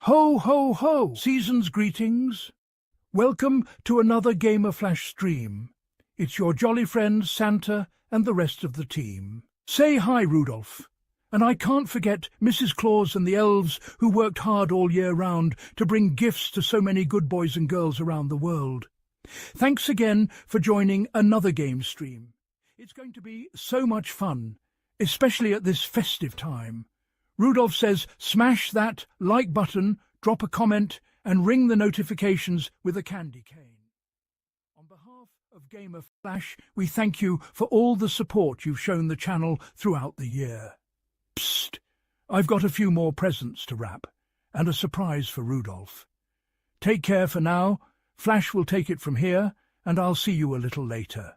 Ho, ho, ho! Season's greetings. Welcome to another Gamer Flash stream. It's your jolly friend Santa and the rest of the team. Say hi, Rudolph. And I can't forget Mrs. Claus and the elves who worked hard all year round to bring gifts to so many good boys and girls around the world. Thanks again for joining another game stream. It's going to be so much fun, especially at this festive time. Rudolph says smash that like button, drop a comment and ring the notifications with a candy cane. On behalf of Gamer Flash, we thank you for all the support you've shown the channel throughout the year. Psst! I've got a few more presents to wrap, and a surprise for Rudolph. Take care for now. Flash will take it from here, and I'll see you a little later.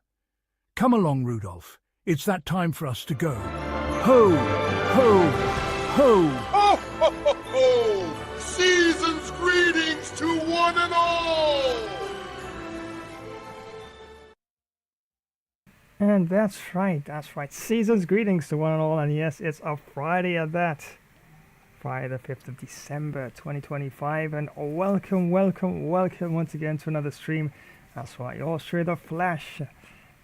Come along, Rudolph. It's that time for us to go. Ho! Ho! Ho! Ho, ho, ho, ho! Season's greetings to one and all! And that's right. Season's greetings to one and all, and yes, it's a Friday at that. Friday the 5th of December 2025, and welcome once again to another stream. That's right, yours truly, the Flash.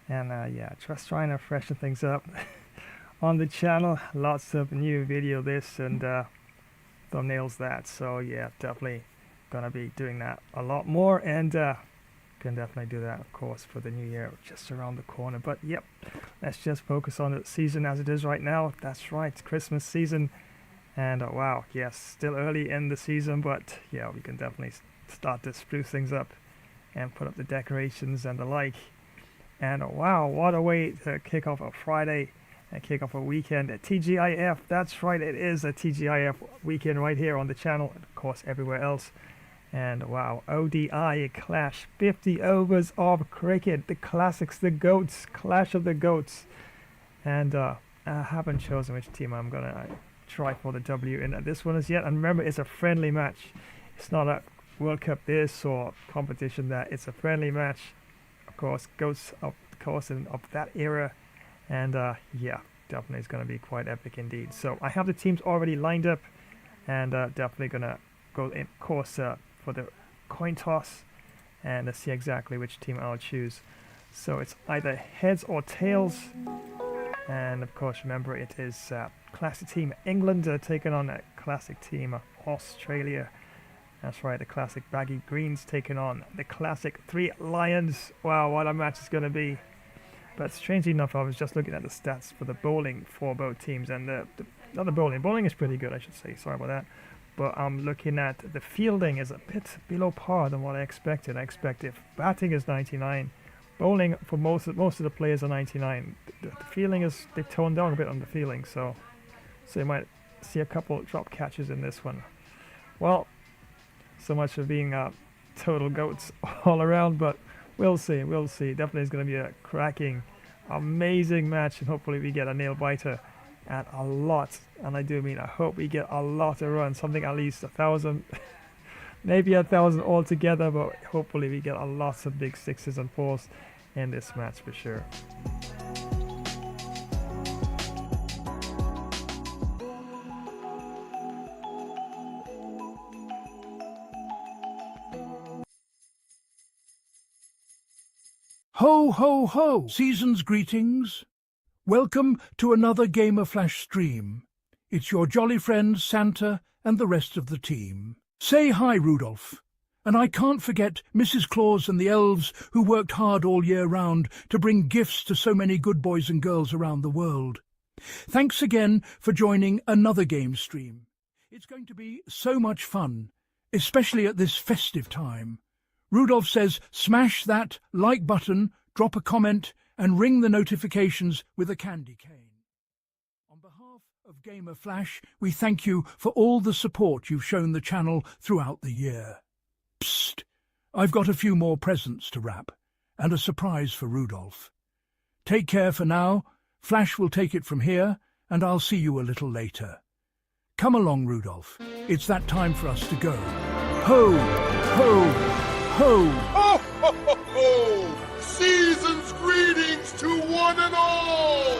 And yeah, just trying to freshen things up on the channel. Lots of new video this and thumbnails that. So yeah, definitely gonna be doing that a lot more, and can definitely do that, of course, for the new year just around the corner. But yep, let's just focus on the season as it is right now. That's right, Christmas season. And wow, yes, still early in the season, but yeah, we can definitely start to spruce things up and put up the decorations and the like. And wow, what a way to kick off a Friday and kick off a weekend at TGIF. That's right, it is a TGIF weekend right here on the channel, and of course everywhere else. And wow, ODI Clash, 50 overs of cricket, the classics, the GOATs, Clash of the GOATs. And I haven't chosen which team I'm gonna try for the W in this one as yet. And remember, it's a friendly match. It's not a World Cup this or competition that. It's a friendly match. Of course, GOATs of course of that era. And yeah, definitely it's gonna be quite epic indeed. So I have the teams already lined up, and definitely gonna go in course for the coin toss, and let's see exactly which team I'll choose. So it's either heads or tails, and of course remember it is classic team England taking on a classic team Australia. That's right, the classic baggy greens taking on the classic three lions. Wow, what a match it's going to be. But strangely enough, I was just looking at the stats for the bowling for both teams, and not the bowling is pretty good, I should say, sorry about that. But I'm looking at the fielding is a bit below par than what I expected. I expected batting is 99, bowling for most of the players are 99. The fielding is, they toned down a bit on the fielding, so you might see a couple drop catches in this one. Well, so much for being total GOATs all around, but we'll see. Definitely it's going to be a cracking, amazing match, and hopefully we get a nail biter at a lot. And I do mean, I hope we get a lot of runs, something at least 1,000, maybe 1,000 altogether, but hopefully we get a lot of big sixes and fours in this match for sure. Ho, ho, ho! Season's greetings. Welcome to another Gamer Flash stream. It's your jolly friend Santa and the rest of the team. Say hi, Rudolph. And I can't forget Mrs. Claus and the elves who worked hard all year round to bring gifts to so many good boys and girls around the world. Thanks again for joining another game stream. It's going to be so much fun, especially at this festive time. Rudolph says smash that like button, drop a comment and ring the notifications with a candy cane. On behalf of Gamer Flash, we thank you for all the support you've shown the channel throughout the year. Psst! I've got a few more presents to wrap, and a surprise for Rudolph. Take care for now. Flash will take it from here, and I'll see you a little later. Come along, Rudolph. It's that time for us to go. Ho! Ho! Ho! Ho, ho, ho, ho! Season's greetings to one and all!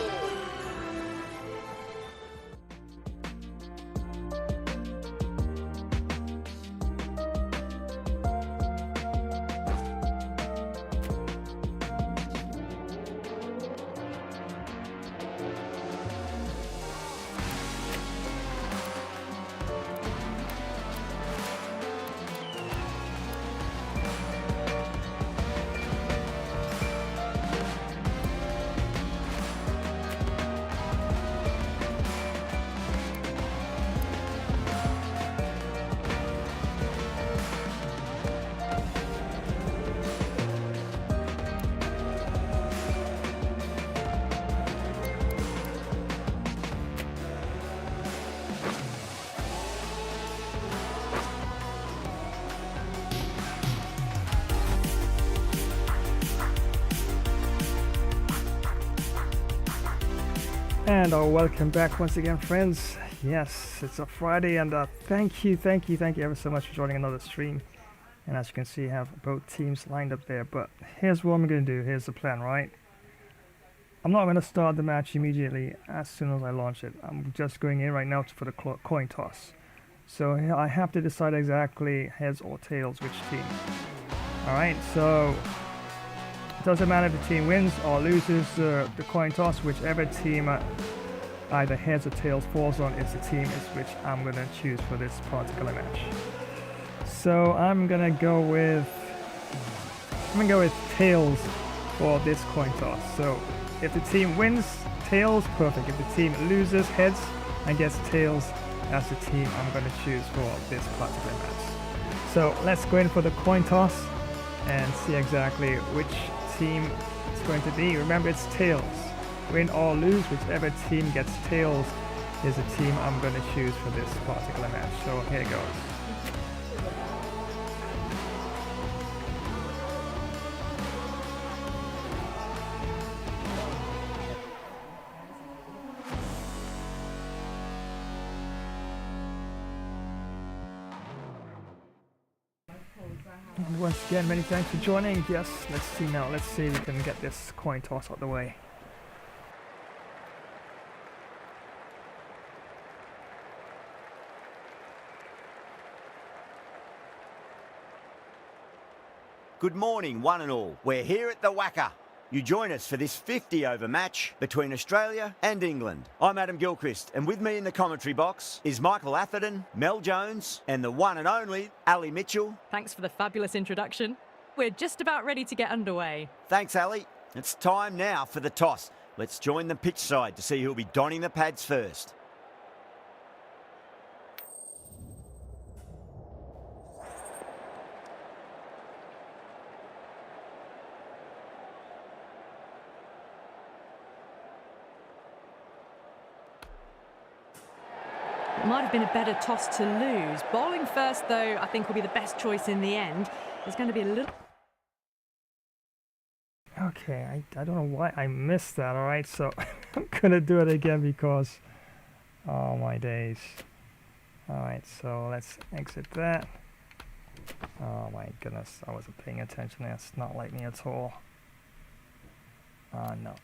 And welcome back once again, friends. Yes, it's a Friday, and thank you ever so much for joining another stream. And as you can see, I have both teams lined up there. But here's what I'm going to do. Here's the plan, right? I'm not going to start the match immediately as soon as I launch it. I'm just going in right now for the coin toss. So I have to decide exactly heads or tails which team. Alright, so it doesn't matter if the team wins or loses the coin toss. Whichever team either heads or tails falls on is the team is which I'm going to choose for this particular match. So I'm going to go with tails for this coin toss. So if the team wins, tails, perfect. If the team loses, heads, and gets tails, that's the team I'm going to choose for this particular match. So let's go in for the coin toss and see exactly which team it's going to be. Remember, it's tails. Win or lose, whichever team gets tails is the team I'm going to choose for this particular match. So here it goes. And once again, many thanks for joining. Yes, let's see now. Let's see if we can get this coin toss out of the way. Good morning, one and all. We're here at the Wacker. You join us for this 50-over match between Australia and England. I'm Adam Gilchrist, and with me in the commentary box is Michael Atherton, Mel Jones, and the one and only Ali Mitchell. Thanks for the fabulous introduction. We're just about ready to get underway. Thanks, Ali. It's time now for the toss. Let's join the pitch side to see who'll be donning the pads first. It might have been a better toss to lose. Bowling first, though, I think will be the best choice in the end. It's going to be a little... Okay, I don't know why I missed that, alright, so I'm going to do it again because... Oh my days. Alright, so let's exit that. Oh my goodness, I wasn't paying attention. That's not like me at all. No.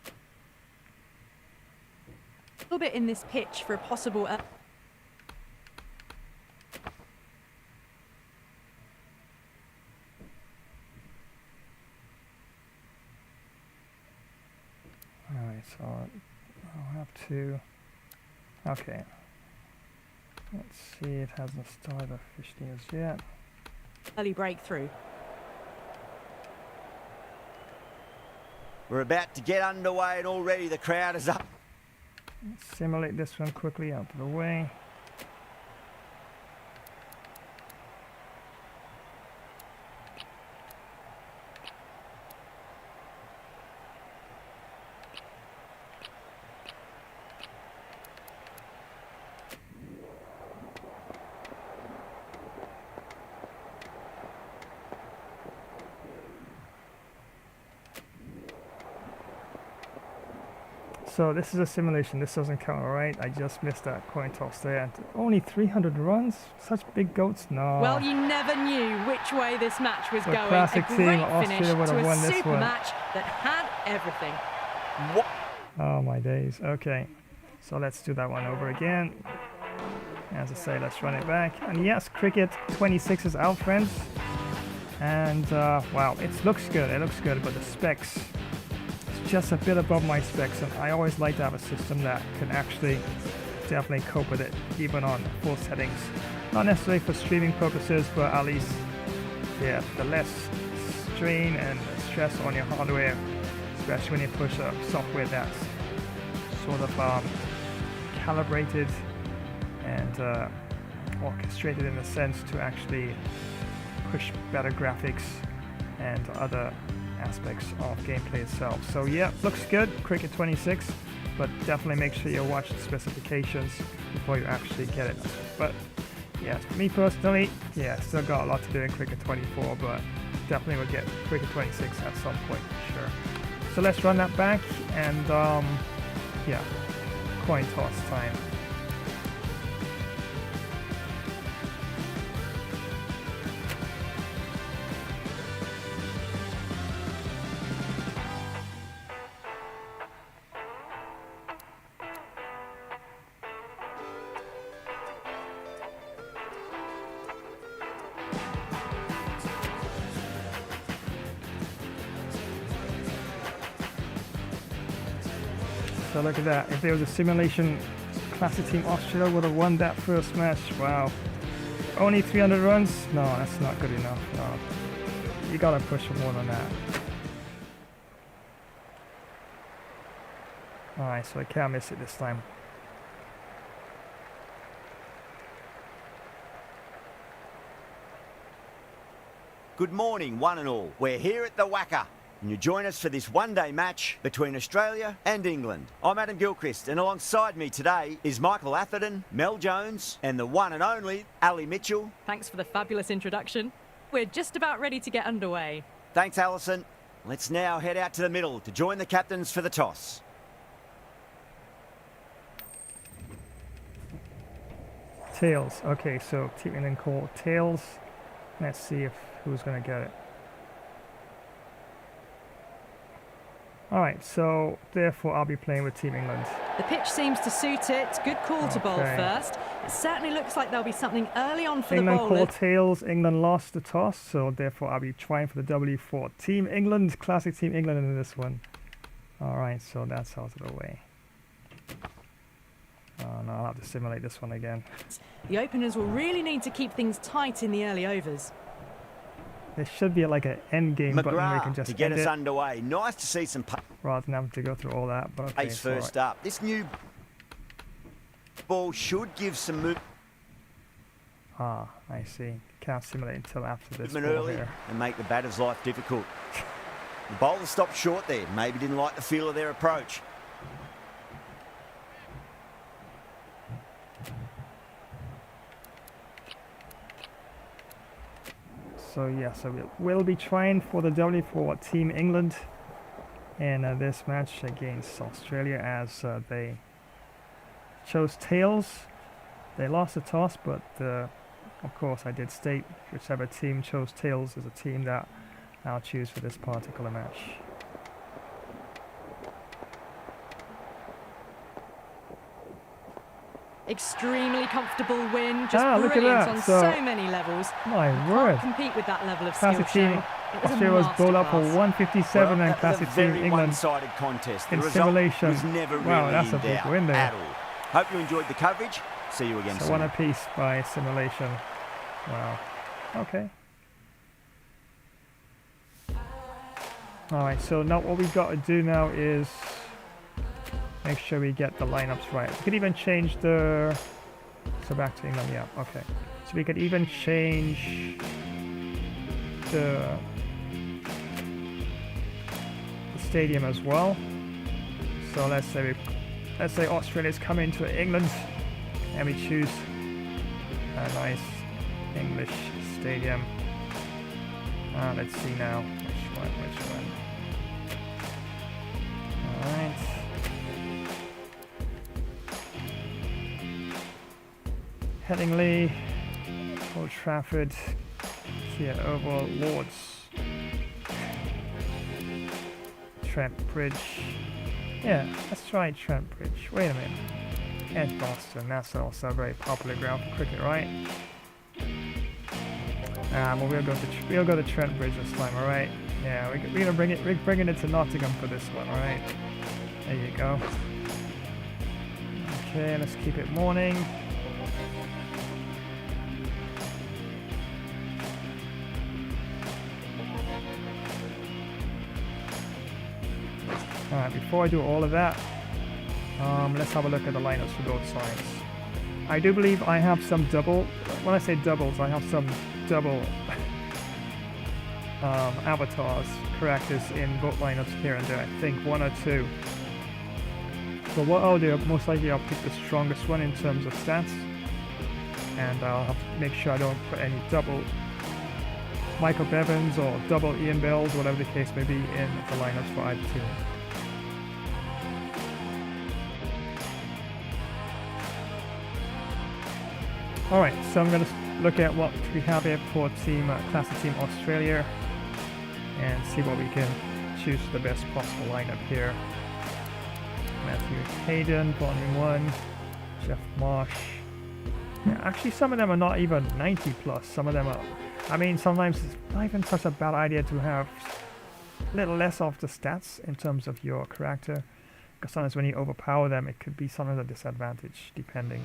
A little bit in this pitch for a possible... Alright, so I'll have to... Okay. Let's see, it hasn't started officially as yet. early breakthrough. We're about to get underway and already the crowd is up. Let's simulate this one quickly out of the way. So this is a simulation, this doesn't count, alright? I just missed that coin toss there. Only 300 runs? Such big goats? No. Well, you never knew which way this match was The going. classic A team, great Austria finish would have to a won this super one. match that had everything. What? Oh my days, okay. So let's do that one over again. As I say, let's run it back. And yes, Cricket 26 is out, friends. And wow, it looks good, but the specs, just a bit above my specs, and I always like to have a system that can actually definitely cope with it, even on full settings. Not necessarily for streaming purposes, but at least, yeah, the less strain and stress on your hardware, especially when you push a software that's sort of calibrated and orchestrated in a sense to actually push better graphics and other aspects of gameplay itself. So yeah, looks good, Cricket 26, but definitely make sure you watch the specifications before you actually get it. But yeah, for me personally, yeah, still got a lot to do in Cricket 24, but definitely will get Cricket 26 at some point, sure. So let's run that back and yeah, coin toss time. So look at that. If there was a simulation, Classic Team Australia would have won that first match. Wow. Only 300 runs? No, that's not good enough. No. You gotta push for more than that. Alright, so I can't miss it this time. Good morning, one and all. We're here at the Wacker, and you join us for this one-day match between Australia and England. I'm Adam Gilchrist, and alongside me today is Michael Atherton, Mel Jones, and the one and only Ali Mitchell. Thanks for the fabulous introduction. We're just about ready to get underway. Thanks, Alison. Let's now head out to the middle to join the captains for the toss. Tails. Okay, so Team England call tails. Let's see if who's gonna get it. Alright, so therefore I'll be playing with Team England. The pitch seems to suit it. Good call to bowl Okay. first. It certainly looks like there'll be something early on for England the bowler. called tails. England lost the toss, so therefore I'll be trying for the W for Team England. Classic Team England in this one. Alright, so that's out of the way. Oh no, I'll have to simulate this one again. The openers will really need to keep things tight in the early overs. There should be like an end game button where you can McGrath just to get end us it underway. Nice to see some rather than having to go through all that. But okay, pace it's all first right. up. This new ball should give some movement Ah, I see. Can't simulate until after this ball early here. and make the batter's life difficult. The bowler stopped short there. Maybe didn't like the feel of their approach. So yeah, so we'll be trying for the W for Team England in this match against Australia, as they chose tails. They lost the toss, but of course I did state whichever team chose tails is a team that I'll choose for this particular match. Extremely comfortable win, just Look at brilliant that. on So- so many levels. My Can't word! compete with that level of skill Classic shown. Team It was a Australia was bowled up for masterclass. 157 Well, and that was Classic a Team very England one-sided contest. The in result simulation. was never Wow, really that's in a big doubt win there. at all. Hope you enjoyed the coverage. See you again So soon. one apiece by simulation. Wow. Okay. Alright, so now what we've got to do now is make sure we get the lineups right. We could even change the... So back to England, yeah, okay. So we could even change the stadium as well. So let's say Australia's coming to England and we choose a nice English stadium. Let's see now which one. Alright. Headingley, Old Trafford, here over Lords, Trent Bridge. Yeah, let's try Trent Bridge. Wait a minute. Edgbaston, that's also a very popular ground for cricket, right? Well, we'll go to Trent Bridge this time, alright? Yeah, we're gonna bring it. We're bringing it to Nottingham for this one, alright? There you go. Okay, let's keep it morning. Alright, before I do all of that, let's have a look at the lineups for both sides. I do believe I have some double, when I say doubles, I have some double avatars, characters in both lineups here and there. I think one or two. So what I'll do, most likely I'll pick the strongest one in terms of stats, and I'll have to make sure I don't put any double Michael Bevins or double Ian Bells, whatever the case may be, in the lineups for either team. Alright, so I'm going to look at what we have here for team Classic Team Australia and see what we can choose the best possible lineup here. Matthew Hayden, Volume 1, Jeff Marsh. Yeah, actually some of them are not even 90 plus, some of them are, I mean sometimes it's not even such a bad idea to have a little less of the stats in terms of your character, because sometimes when you overpower them it could be sometimes a disadvantage depending.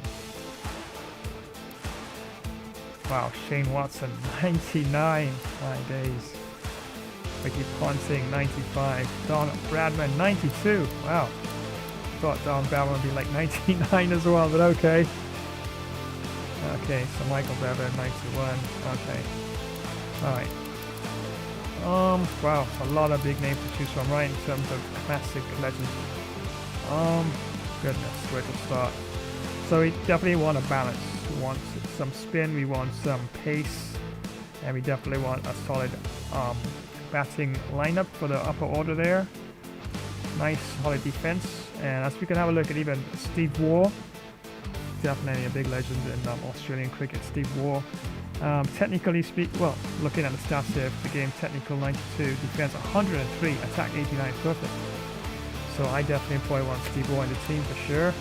Wow, Shane Watson 99, my days. Ricky Ponting 95, Don Bradman 92, wow. Thought Don Bradman would be like 99 as well, but okay. Okay, so Michael Bevan 91, okay. Alright. Wow, a lot of big names to choose from, right, in terms of classic legends. Goodness, where to start? So we definitely want a balance. We want some spin, we want some pace, and we definitely want a solid batting lineup for the upper order there. Nice solid defense, and as we can have a look at even Steve Waugh, definitely a big legend in Australian cricket. Steve Waugh, technically well, looking at the stats here for the game, technical 92, defense 103, attack 89, perfect. So I definitely probably want Steve Waugh in the team for sure.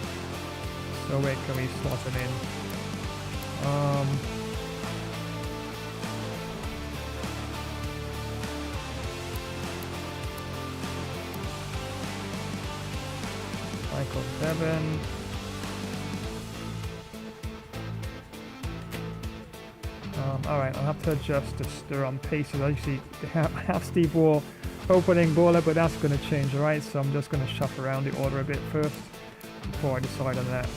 So where can we slot him in? Michael Bevan. Alright, I'll have to adjust the paces. I usually have Steve Waugh opening bowler, but that's going to change, alright? So I'm just going to shuffle around the order a bit first before I decide on that.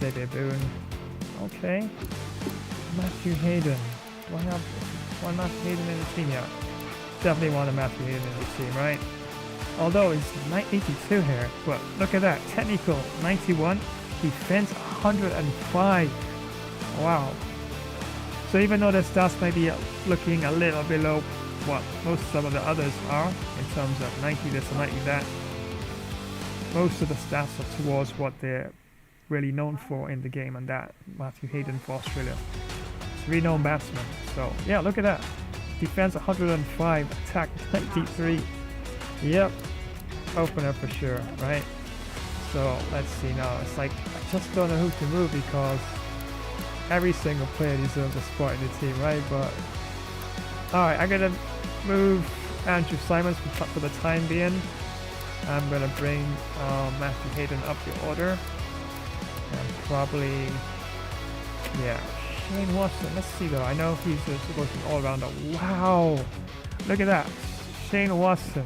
David Boone. Okay. Matthew Hayden. Do I have one Matthew Hayden in the team? Yeah. Definitely want a Matthew Hayden in the team, right? Although it's 82 here, but look at that. Technical 91, defense 105. Wow. So even though the stats may be looking a little below what some of the others are in terms of 90 this and 90 that, most of the stats are towards what they're really known for in the game, and that Matthew Hayden for Australia. It's a renowned batsman. So yeah, look at that. Defense 105, attack 93. Yep, opener for sure, right? So let's see now. It's like I just don't know who to move because every single player deserves a spot in the team, right? But alright, I'm gonna move Andrew Simons for the time being. I'm gonna bring Matthew Hayden up the order, and probably, yeah, Shane Watson. Let's see though. I know he's supposed to be all rounder. Wow, look at that, Shane Watson.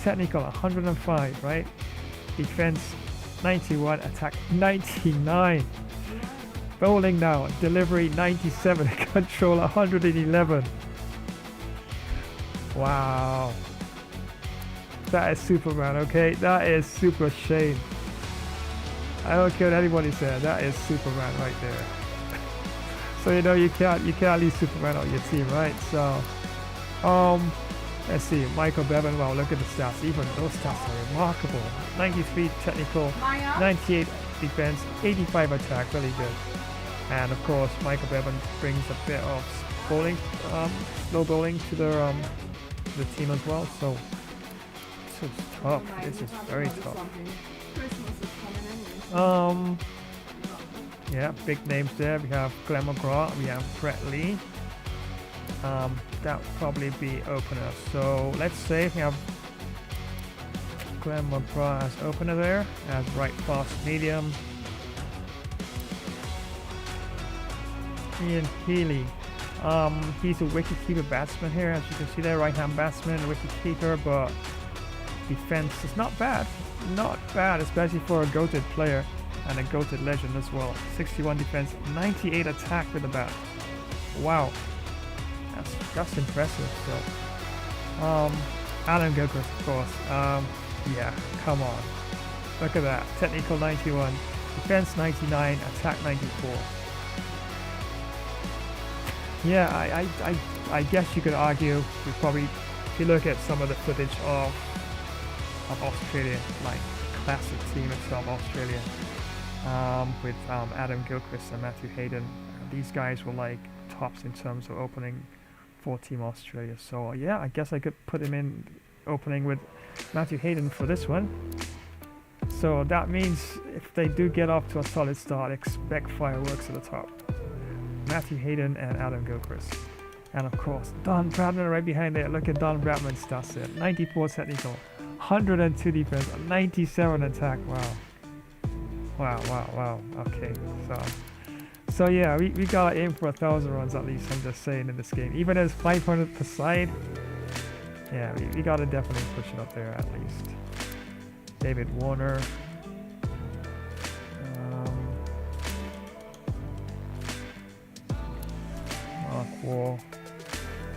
Technical 105, right? Defense 91, attack 99. Bowling now, delivery 97, control 111. Wow. That is Superman, okay? That is Super Shane. I don't care what anybody said. That is Superman right there. So you know you can't leave Superman on your team, right? So let's see, Michael Bevan. Wow, look at the stats. Even those stats are remarkable. 93 technical, 98 defense, 85 attack. Really good. And of course, Michael Bevan brings a bit of bowling, slow bowling to the team as well. So this is tough. This is very tough. Yeah, big names there. We have Glenn McGraw. We have Brett Lee. That would probably be opener. So let's say we have Glenn McGraw as opener there, as right fast medium. Ian Healy. He's a wicket-keeper batsman here, as you can see there, right-hand batsman, wicket-keeper, but defense is not bad. Not bad, especially for a goated player and a goated legend as well. 61 defense, 98 attack with the bat. Wow. That's impressive. So, Alan Gilchrist, of course. Yeah, come on. Look at that. Technical 91, defense 99, attack 94. Yeah, I guess you could argue we probably, if you look at some of the footage of Australia, like classic team itself, Australia, with Adam Gilchrist and Matthew Hayden. These guys were like tops in terms of opening for Team Australia. So yeah, I guess I could put him in opening with Matthew Hayden for this one. So that means if they do get off to a solid start, expect fireworks at the top. Matthew Hayden and Adam Gilchrist. And of course, Don Bradman right behind there. Look at Don Bradman's stats there. 94 technical, 102 defense, 97 attack. Wow. Okay, so yeah, we gotta aim for 1,000 runs at least, I'm just saying, in this game. Even as 500 per side, yeah, we gotta definitely push it up there at least. David Warner. Mark Wall.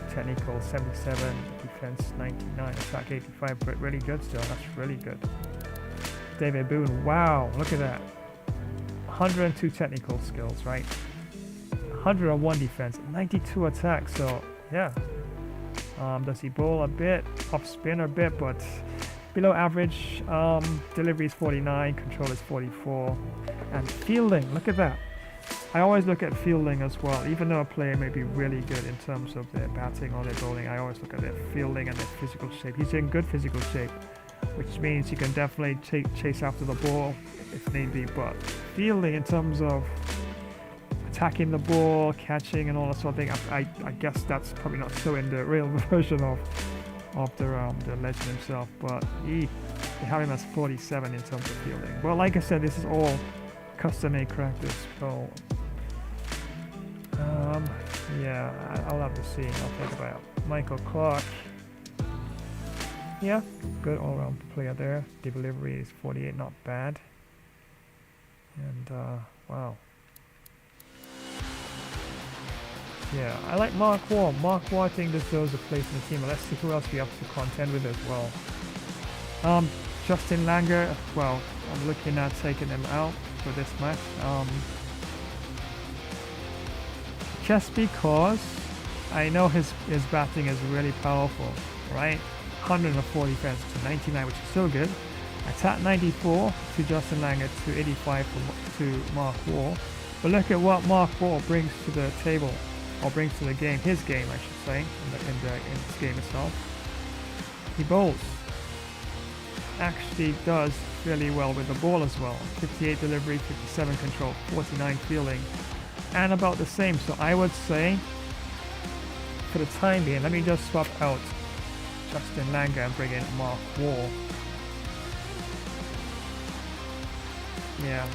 Technical 77, defense 99, attack 85, but really good still. That's really good. David Boone, wow, look at that. 102 technical skills, right? 101 defense, 92 attack, so yeah. Does he bowl a bit, off spin a bit, but below average. Delivery is 49, control is 44, and fielding, look at that. I always look at fielding as well. Even though a player may be really good in terms of their batting or their bowling, I always look at their fielding and their physical shape. He's in good physical shape, which means he can definitely chase after the ball if need be. But fielding in terms of attacking the ball, catching and all that sort of thing, I guess that's probably not so in the real version of the legend himself. But they have him as 47 in terms of fielding. Well, like I said, this is all custom-made characters, so yeah, I'll have to see. I'll think about Michael Clark. Yeah, good all-round player there. Delivery is 48, not bad. And wow. Yeah, I like Mark Wall. Mark Wall, I think deserves a place in the team. Let's see who else we have to contend with as well. Justin Langer, well, I'm looking at taking him out for this match. Just because I know his batting is really powerful, right? 140 defense to 99, which is still good. Attack 94 to Justin Langer to 85 to Mark Wall. But look at what Mark Wall brings to the table, or brings to the game, his game I should say, in this game itself. He bowls. Actually does really well with the ball as well. 58 delivery, 57 control, 49 fielding, and about the same. So I would say, for the time being, let me just swap out Justin Langer and bring in Mark Wall. Yeah,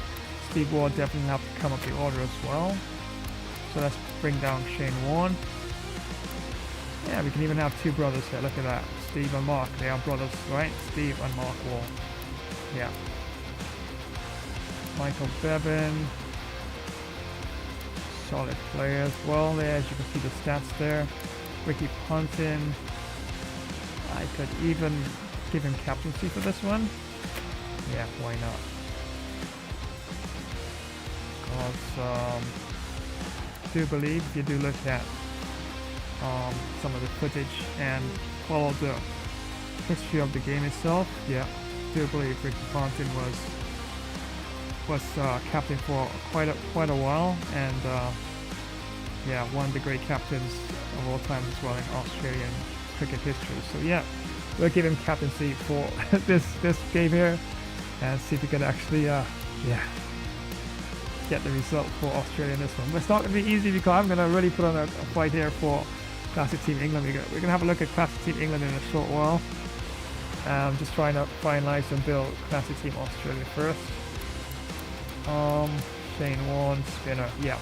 Steve Ward definitely have to come up the order as well. So let's bring down Shane Warne. Yeah, we can even have two brothers here. Look at that. Steve and Mark. They are brothers, right? Steve and Mark Wall. Yeah. Michael Bevan. Solid player as well there. As you can see the stats there. Ricky Ponting. I could even give him captaincy for this one. Yeah, why not? Because I do believe if you do look at some of the footage and follow the history of the game itself, yeah, do believe Ricky Ponting was captain for quite a while, and yeah, one of the great captains of all time as well in Australian cricket history. So yeah, we'll give him captaincy for this game here, and see if we can actually get the result for Australia in this one. But it's not going to be easy because I'm going to really put on a fight here for Classic Team England. We're going to have a look at Classic Team England in a short while. Just trying to finalize and build Classic Team Australia first. Shane Warne, spinner. Yeah.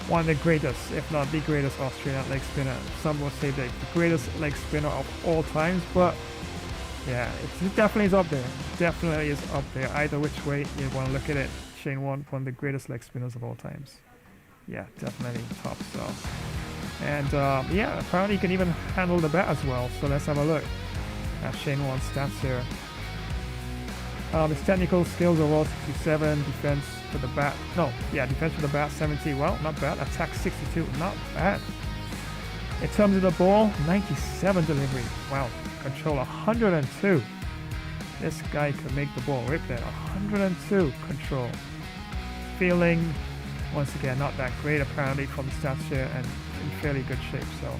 One of the greatest, if not the greatest Australian leg spinner. Some will say the greatest leg spinner of all times, but yeah, it definitely is up there. Definitely is up there. Either which way you want to look at it. Shane Warne, one of the greatest leg spinners of all times. Yeah, definitely top stuff. And yeah, apparently he can even handle the bat as well. So let's have a look at Shane Warne's stats here. His technical skills overall 67, defense for the bat. No, yeah, defense for the bat 70. Well, not bad. Attack 62, not bad. In terms of the ball, 97 delivery. Wow, control 102. This guy could make the ball right there. 102 control. Fielding, once again, not that great apparently from the stats here, and in fairly good shape. So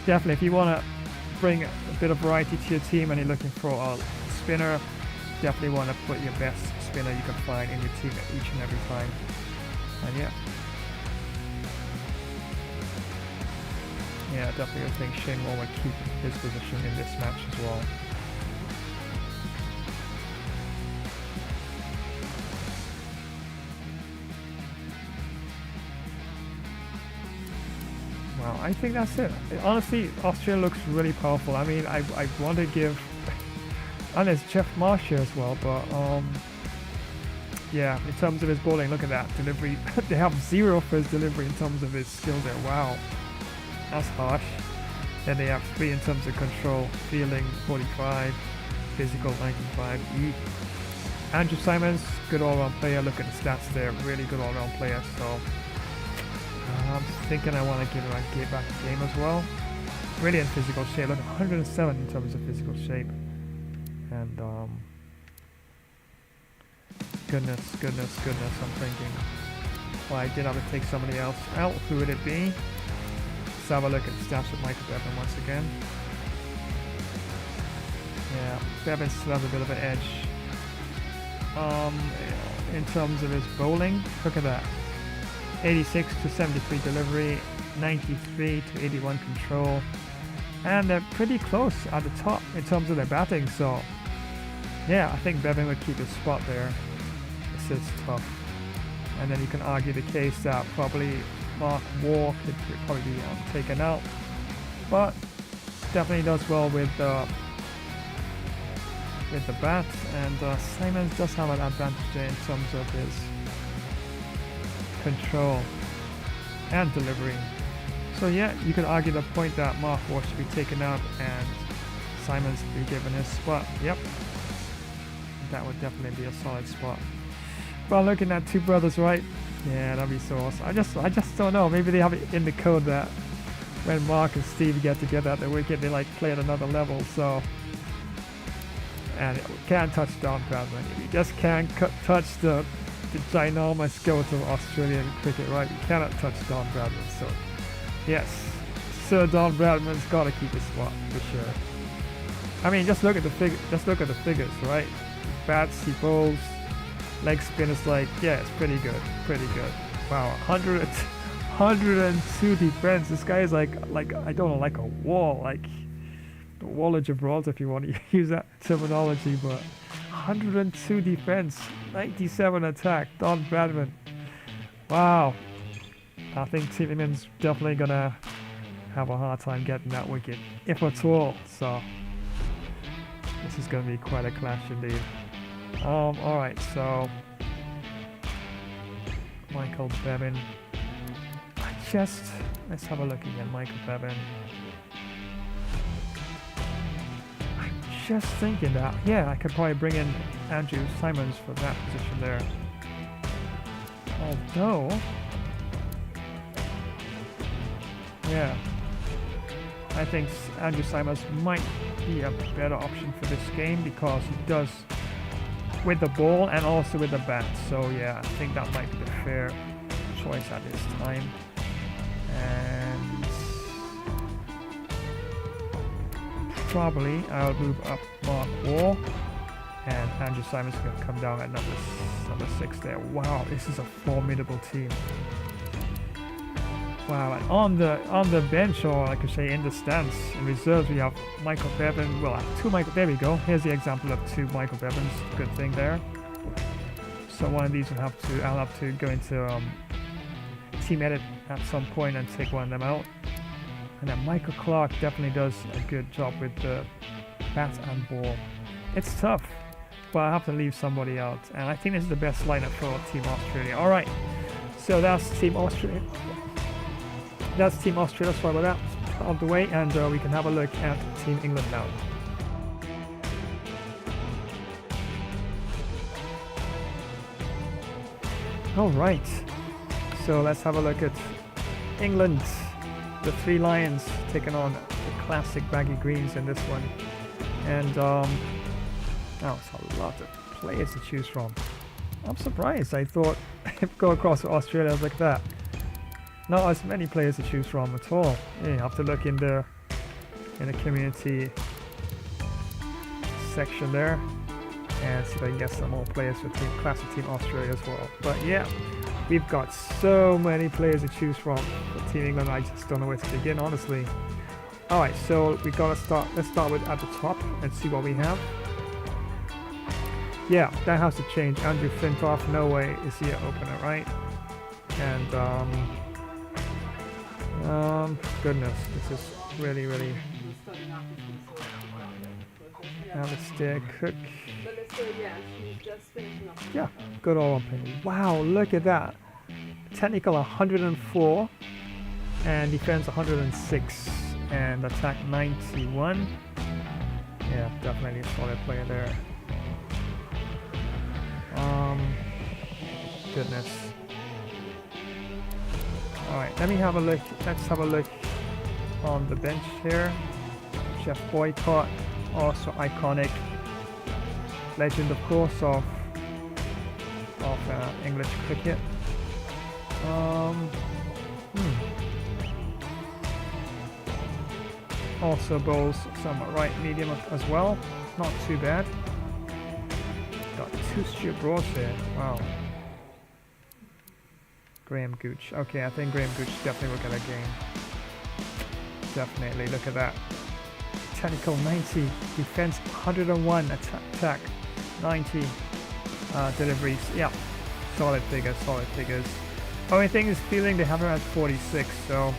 definitely, if you want to bring a bit of variety to your team and you're looking for a spinner, definitely want to put your best spinner you can find in your team each and every time. And yeah, definitely I think Shane Warne will keep his position in this match as well. Wow, I think that's it. Honestly, Australia looks really powerful. I mean, I want to give, and there's Jeff Marsh here as well, but yeah, in terms of his bowling, look at that delivery. They have 0 for his delivery in terms of his skill there. Wow, that's harsh. Then they have 3 in terms of control, fielding 45, physical 95. Andrew Simons, good all-round player. Look at the stats there, really good all-round player. So I'm thinking I want to give him a get back game as well. Brilliant physical shape. Look, 107 in terms of physical shape. And goodness, I'm thinking, well, I did have to take somebody else out. Who would it be? Let's have a look at the stats with Michael Bevan once again. Yeah, Bevan still has a bit of an edge. In terms of his bowling, look at that. 86 to 73 delivery, 93 to 81 control, and they're pretty close at the top in terms of their batting. So yeah, I think Bevan would keep his spot there. This is tough. And then you can argue the case that probably Mark Waugh could probably be taken out, but definitely does well with the bat, and Simons does have an advantage there in terms of his control and delivery. So yeah, you could argue the point that Mark Waugh should be taken out and Simons be given his spot. Yep, that would definitely be a solid spot. Well, looking at two brothers, right? Yeah, that'd be so awesome. I just don't know. Maybe they have it in the code that when Mark and Steve get together at the wicket, they like play at another level. So, and can't touch Don Bradman. You just can't touch the ginormous goat of Australian cricket, right? You cannot touch Don Bradman. So, yes, Sir Don Bradman's got to keep his spot for sure. I mean, just look at the figures, right? He bats, he bowls. Leg spin is like, yeah, it's pretty good. Wow, 102 defense. This guy is like I don't know, like a wall, like the wall of Gibraltar, if you want to use that terminology. But 102 defense, 97 attack. Don Bradman. Wow, I think Tielemans definitely gonna have a hard time getting that wicket, if at all. So this is gonna be quite a clash indeed. Alright, so Michael Bevan. Let's have a look again, Michael Bevan. I'm just thinking that, yeah, I could probably bring in Andrew Simons for that position there. Although, yeah, I think Andrew Simons might be a better option for this game because he does with the ball and also with the bat. So yeah, I think that might be the fair choice at this time. And probably I'll move up Mark Waugh, and Andrew Simons can come down at number 6 there. Wow, this is a formidable team. Wow, and on the bench, or I could say in the stands, in reserves, we have Michael Bevan. Well, two Michael. There we go. Here's the example of two Michael Bevans. Good thing there. So one of these I'll have to go into team edit at some point and take one of them out. And then Michael Clark definitely does a good job with the bat and ball. It's tough, but I have to leave somebody out. And I think this is the best lineup for Team Australia. All right, so that's Team Australia. That's Team Australia, sorry about that, out of the way, and we can have a look at Team England now. Alright, so let's have a look at England. The Three Lions taking on the classic baggy greens in this one. And, it's a lot of players to choose from. I'm surprised. I thought if go across to Australia like that, not as many players to choose from at all. Yeah, you have to look in the community section there and see if I can get some more players for Classic Team Australia as well. But yeah, we've got so many players to choose from for Team England. I just don't know where to begin, honestly. All right, so we gotta start. Let's start with at the top and see what we have. Yeah, that has to change. Andrew Flintoff, no way is he an opener, right? And goodness, this is really, really. Alistair Cook. Yeah, good old opening. Wow, look at that. Technical 104 and defense 106 and attack 91. Yeah, definitely a solid player there. Goodness. Alright, let me have a look. Let's have a look on the bench here. Jeff Boycott, also iconic legend, of course, of English cricket. Also bowls some right medium as well. Not too bad. Got 2 Stuart Broads here. Wow. Graham Gooch. Okay, I think Graham Gooch definitely will get a game. Definitely, look at that. Technical 90, defense 101, attack 90, deliveries. Yeah, solid figures, solid figures. Only thing is fielding, they have him at 46, so,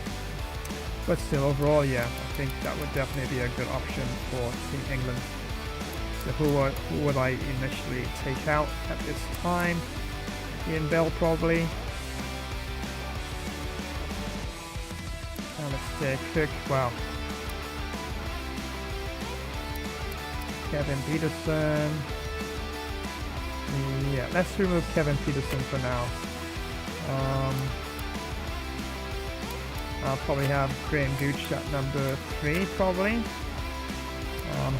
but still overall, yeah, I think that would definitely be a good option for Team England. So who would I initially take out at this time? Ian Bell probably. Alistair Cook, wow. Kevin Peterson. Yeah, let's remove Kevin Peterson for now. I'll probably have Graham Gooch at number 3 probably.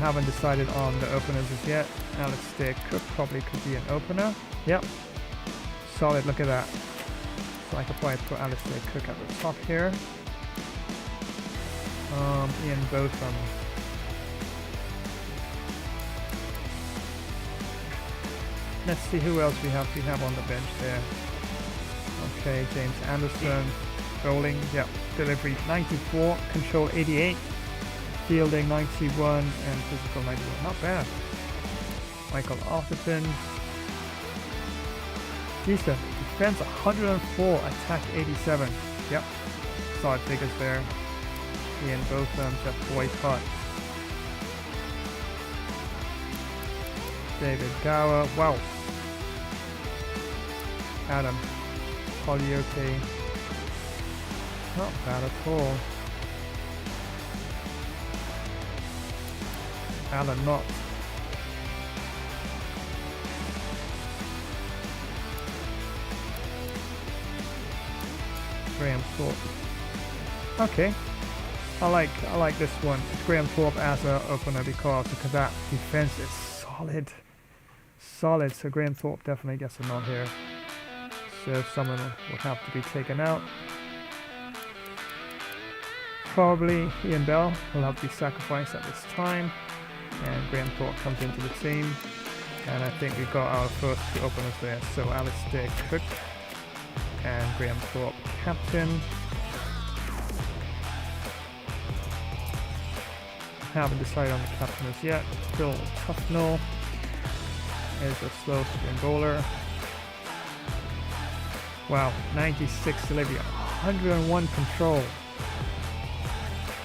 Haven't decided on the openers as yet. Alistair Cook probably could be an opener. Yep. Solid, look at that. So I could probably put Alistair Cook at the top here. Ian Botham. Let's see who else we have on the bench there. Okay, James Anderson, bowling, yep, delivery 94, control 88, fielding 91, and physical 91. Not bad. Michael Arthurton. Decent. Defense 104, attack 87. Yep. Solid figures there. Ian Botham, Jeff Boycott. David Gower. Wow. Adam Polioke. Not bad at all. Alan Knott. Graham Thorpe. Okay. I like this one. It's Graham Thorpe as an opener because that defense is solid. Solid. So Graham Thorpe definitely gets a nod here. So someone will have to be taken out. Probably Ian Bell will have to be sacrificed at this time. And Graham Thorpe comes into the team. And I think we've got our first 2 openers there. So Alistair Cook and Graham Thorpe, captain. Haven't decided on the captain as yet. Phil Tufnell is a slow spin bowler. Wow, 96 delivery, 101 control.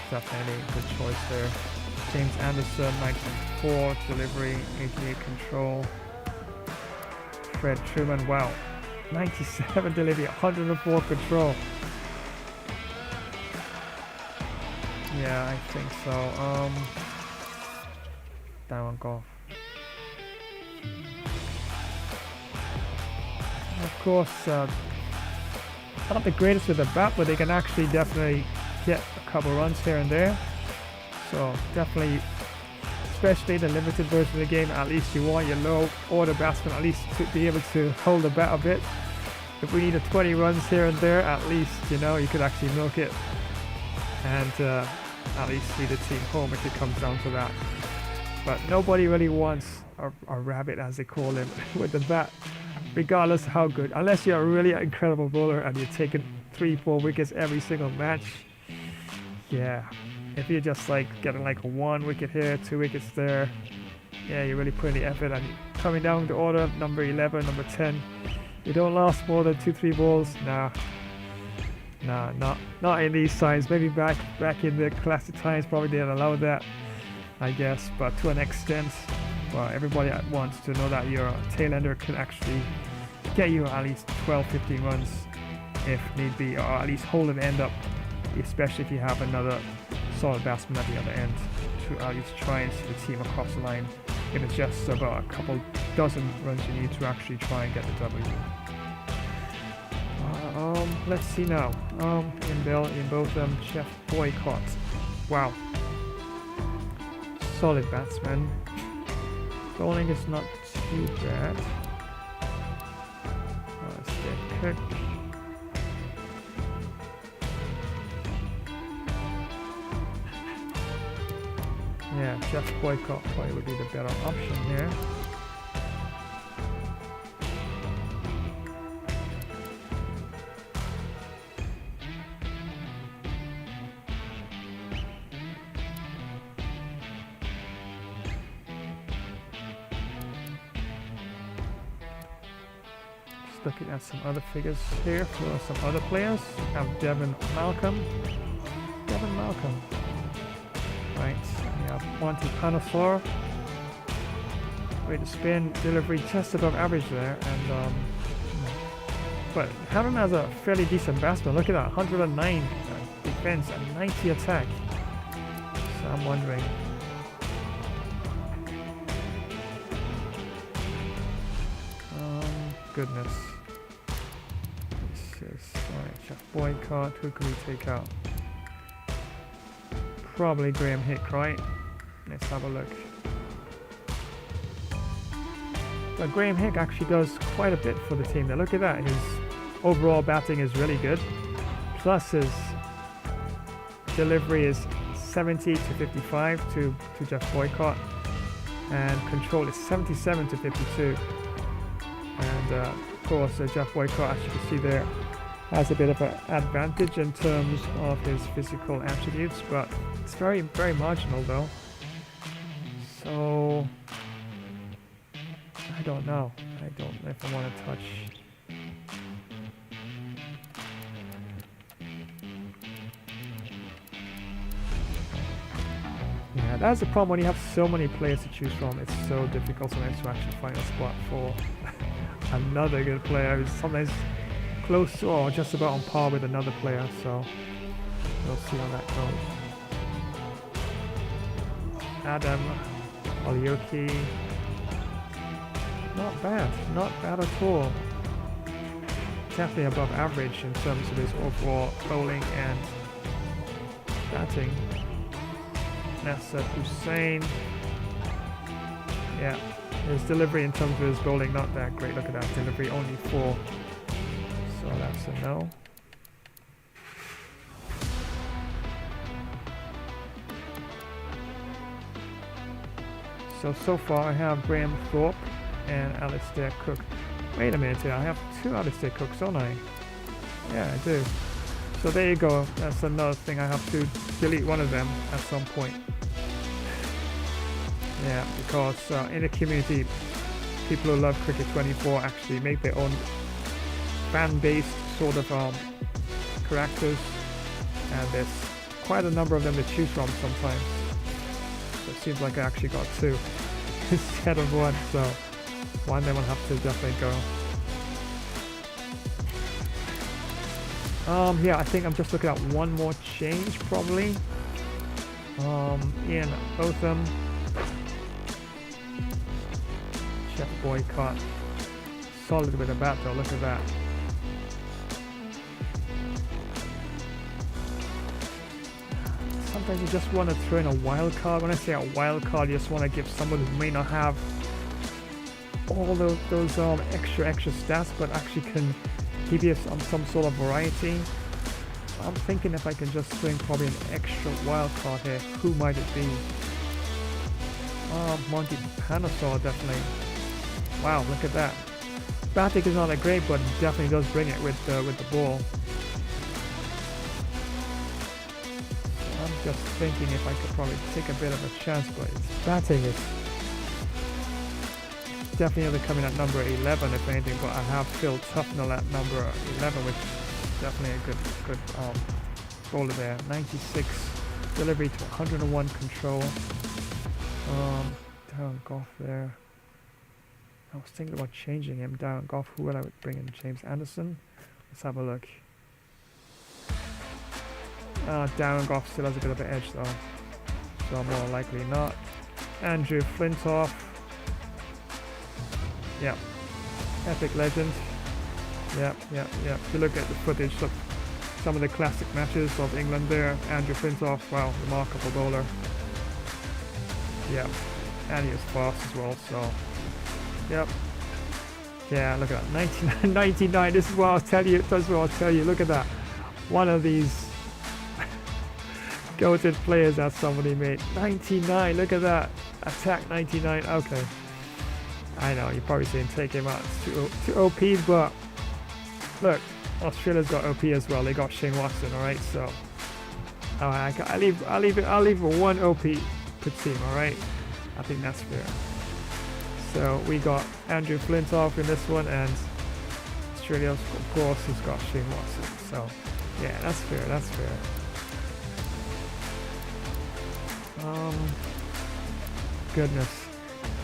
Definitely a good choice there. James Anderson, 94 delivery, 88 control. Fred Truman, wow, 97 delivery, 104 control. Yeah, I think so. That one go. Of course, not the greatest with the bat, but they can actually definitely get a couple runs here and there. So definitely especially the limited version of the game. At least you want your low order batsman at least to be able to hold the bat a bit. If we need a 20 runs here and there, at least, you know, you could actually milk it and at least see the team home if it comes down to that. But nobody really wants a rabbit, as they call him, with the bat, regardless of how good. Unless you're a really incredible bowler and you're taking 3-4 wickets every single match. Yeah, if you're just like getting like 1 wicket here, 2 wickets there, yeah, you're really putting the effort. And coming down the order, number 11, number 10, you don't last more than 2-3 balls. Nah, not in these times. Maybe back in the classic times, probably didn't allow that, I guess. But to an extent, well, everybody wants to know that your tail ender can actually get you at least 12-15 runs if need be, or at least hold an end up, especially if you have another solid batsman at the other end to at least try and see the team across the line. If it's just about a couple dozen runs you need to actually try and get the W. Let's see now. In both them, Jeff Boycott. Wow. Solid batsman. Bowling is not too bad. Cook. Yeah, Jeff Boycott probably would be the better option here. Looking at some other figures here for some other players. We have Devon Malcolm. Right, we have Monty Panafor. Great spin, delivery just above average there, and but have him as a fairly decent batsman. Look at that, 109 defense and 90 attack. So I'm wondering. Goodness. Alright, Jeff Boycott, who can we take out? Probably Graham Hick, right? Let's have a look. But Graham Hick actually does quite a bit for the team. Now look at that, his overall batting is really good. Plus his delivery is 70 to 55 to Jeff Boycott. And control is 77 to 52. And of course, Jeff Boycott, as you can see there, has a bit of an advantage in terms of his physical attributes, but it's very, very marginal though. So I don't know. I don't know if I want to touch. Yeah, that's the problem when you have so many players to choose from. It's so difficult sometimes to actually find a spot for another good player who's sometimes close to or just about on par with another player, so we'll see how that goes. Adam Olioki, not bad at all. Definitely above average in terms of his overall bowling and batting. Nasser Hussain, yeah, his delivery in terms of his bowling not that great. Look at that delivery, only 4. So that's a no. So far I have Graham Thorpe and Alistair Cook. Wait a minute here, I have 2 Alistair Cooks, don't I? Yeah, I do. So there you go, that's another thing. I have to delete one of them at some point. Yeah, because in the community, people who love Cricket 24 actually make their own fan-based sort of characters, and there's quite a number of them to choose from sometimes. So it seems like I actually got 2 instead of 1, so one of them will have to definitely go. Yeah, I think I'm just looking at one more change probably. Ian Botham, Jeff Boycott, solid with a bat though, look at that. sometimes you just want to throw in a wild card. When I say a wild card, you just want to give someone who may not have all those extra stats, but actually can give you some sort of variety. I'm thinking if I can just swing probably an extra wild card here, who might it be? Monty Panasaur, definitely. Wow, look at that. Batting is not that great, but definitely does bring it with the ball. I'm just thinking if I could probably take a bit of a chance, but its batting is definitely either coming at number 11 if anything, but I have Phil Tufnell at number 11, which is definitely a good bowler there. 96 delivery to 101 control. Down Goff there. I was thinking about changing him down Goff. Who would I bring in? James Anderson? Let's have a look. Darren Goff still has a bit of an edge though, so more likely not. Andrew Flintoff. Yep. Epic legend. Yep. If you look at the footage of some of the classic matches of England there, Andrew Flintoff, wow, remarkable bowler. Yep. And he is fast as well, so yep. Yeah, look at that. 99. This is what I'll tell you. Look at that. One of these goated players that somebody made. 99. Look at that. Attack 99. Okay. I know you're probably saying take him out. It's too OP, but look, Australia's got OP as well. They got Shane Watson. All right, so I'll leave one OP per team. All right, I think that's fair. So we got Andrew Flintoff in this one, and Australia, of course, has got Shane Watson. So yeah, that's fair. Goodness.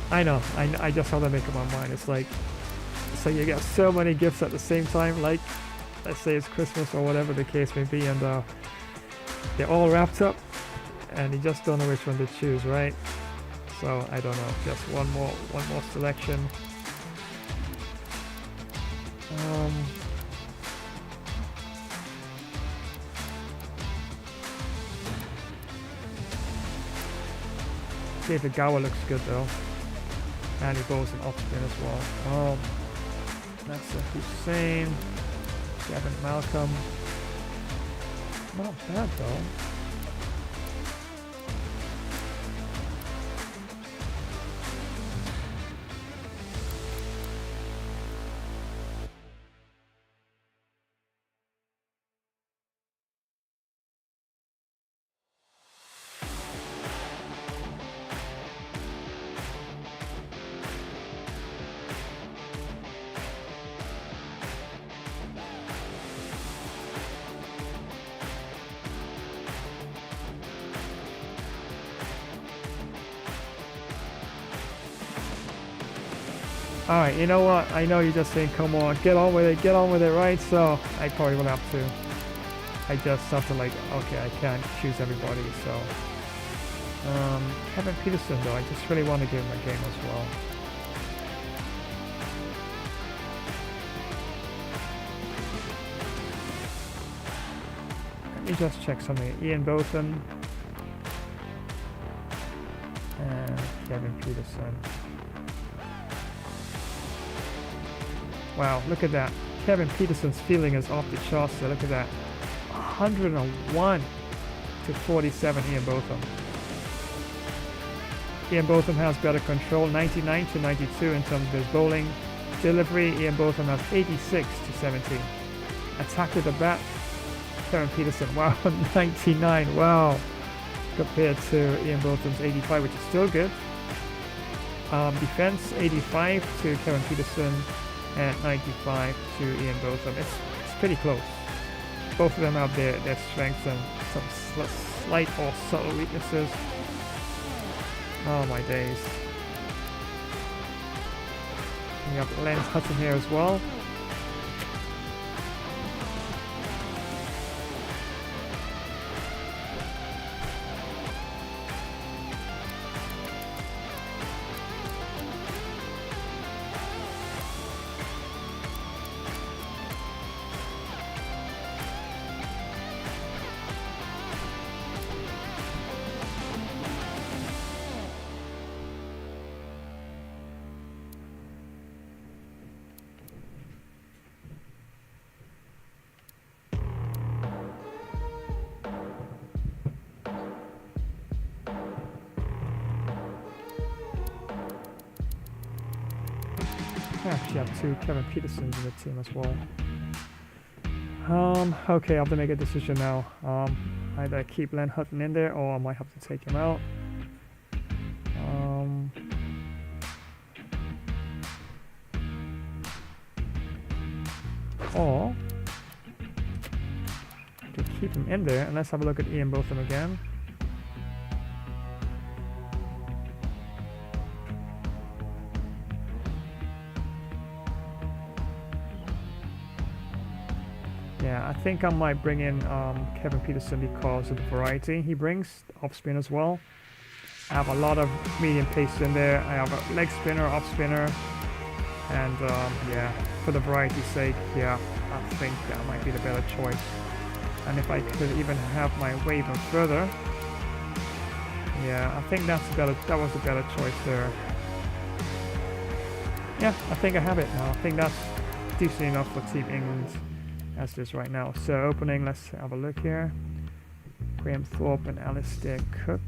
I know, I just have to make up my mind. It's like, so you get so many gifts at the same time, like, let's say it's Christmas or whatever the case may be, and they're all wrapped up, and you just don't know which one to choose, right? So, I don't know, just one more selection. David Gower looks good though. And he bowls an off spin as well. Nasser Hussain, Gavin Malcolm. Not bad though. Alright, you know what? I know you're just saying, come on, get on with it, right? So, I probably will have to. I just have to okay, I can't choose everybody, so. Kevin Peterson, though, I just really want to give him a game as well. Let me just check something. Ian Botham. And Kevin Peterson. Wow, look at that. Kevin Peterson's fielding is off the charts there. Look at that. 101 to 47, Ian Botham. Ian Botham has better control, 99 to 92 in terms of his bowling. Delivery, Ian Botham has 86 to 17. Attack with the bat, Kevin Peterson, wow, 99, wow. Compared to Ian Botham's 85, which is still good. Defense, 85 to Kevin Peterson. And 95 to Ian Botham. It's pretty close. Both of them have their strengths and some slight or subtle weaknesses. Oh my days. We have Lance Hudson here as well. actually have 2 Kevin Petersons in the team as well. Okay, I have to make a decision now. Either keep Len Hutton in there or I might have to take him out. Or to keep him in there, and let's have a look at Ian Botham again. Yeah, I think I might bring in Kevin Peterson because of the variety he brings, off spin as well. I have a lot of medium pace in there. I have a leg spinner, off spinner, and yeah, for the variety's sake, yeah, I think that might be the better choice. And if I could even have my way even further, yeah, I think that was a better choice there. Yeah, I think I have it now. I think that's decent enough for Team England as it is right now. So opening, let's have a look here. Graham Thorpe and Alistair Cook.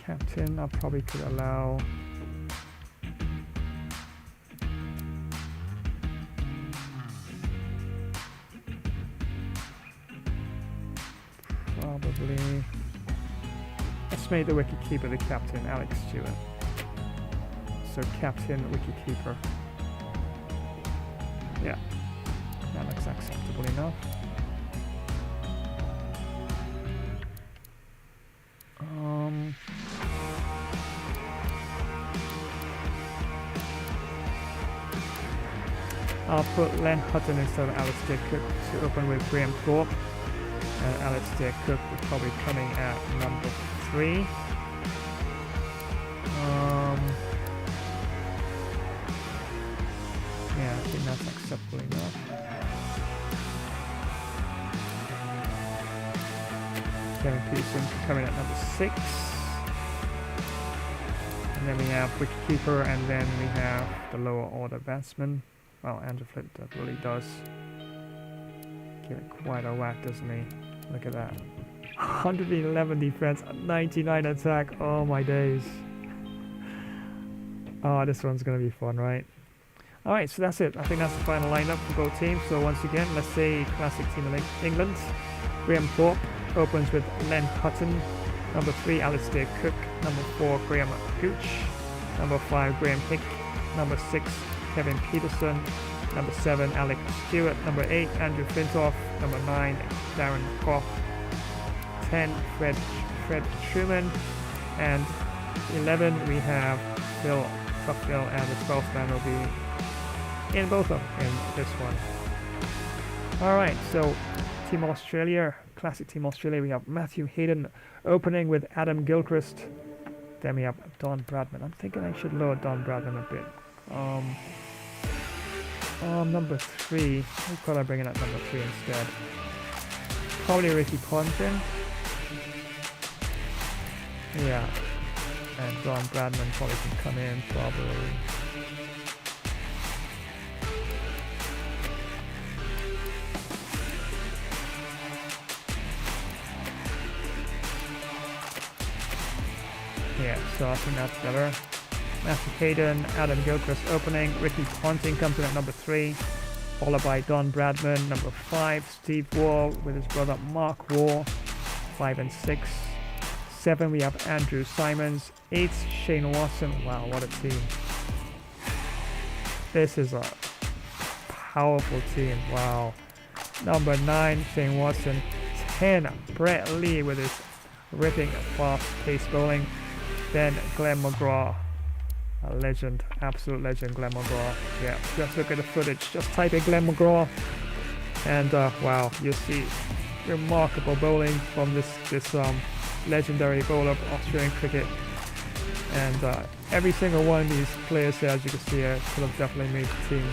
Captain, I probably could allow probably, let's make the wicketkeeper the captain, Alex Stewart. So captain, wicketkeeper. Yeah, that looks acceptable enough. I'll put Len Hutton instead of Alistair Cook to open with Graham Thorpe. And Alistair Cook will probably coming at number 3. Yeah, I think that's acceptable enough. Kevin Peterson coming at number 6. And then we have wicketkeeper, and then we have the lower order batsman. Well, Andrew Flint really does give it quite a whack, doesn't he? Look at that. 111 defense, 99 attack. Oh my days. Oh, this one's going to be fun, right? Alright, so that's it. I think that's the final lineup for both teams. So once again, let's say classic team of England. Graham Thorpe opens with Len Hutton. Number 3, Alistair Cook. Number 4, Graham Gooch. Number 5, Graham Hick. Number 6, Kevin Peterson. Number 7, Alex Stewart. Number 8, Andrew Flintoff. Number 9, Darren Croft. 10, Fred Truman. And 11, we have Phil Tuffield, and the 12th man will be in both of them in this one. Alright, so Team Australia, classic Team Australia, we have Matthew Hayden opening with Adam Gilchrist. Then we have Don Bradman. I'm thinking I should lower Don Bradman a bit. Number 3. Who could I bring in at number 3 instead? Probably Ricky Ponting. Yeah. And Don Bradman probably can come in, probably. Yeah, so I think that's better. Matthew Hayden, Adam Gilchrist opening. Ricky Ponting comes in at number 3, followed by Don Bradman. Number 5, Steve Waugh with his brother Mark Waugh, 5 and 6. 7, we have Andrew Simons. 8, Shane Watson. Wow, what a team. This is a powerful team. Wow. Number 9, Shane Watson. 10, Brett Lee with his ripping fast-paced bowling. Then Glenn McGraw. A legend, absolute legend, Glenn McGraw. Yeah, just look at the footage. Just type in Glenn McGraw. And wow, you see remarkable bowling from this legendary bowler of Australian cricket. And every single one of these players here, as you can see here, could have definitely made the team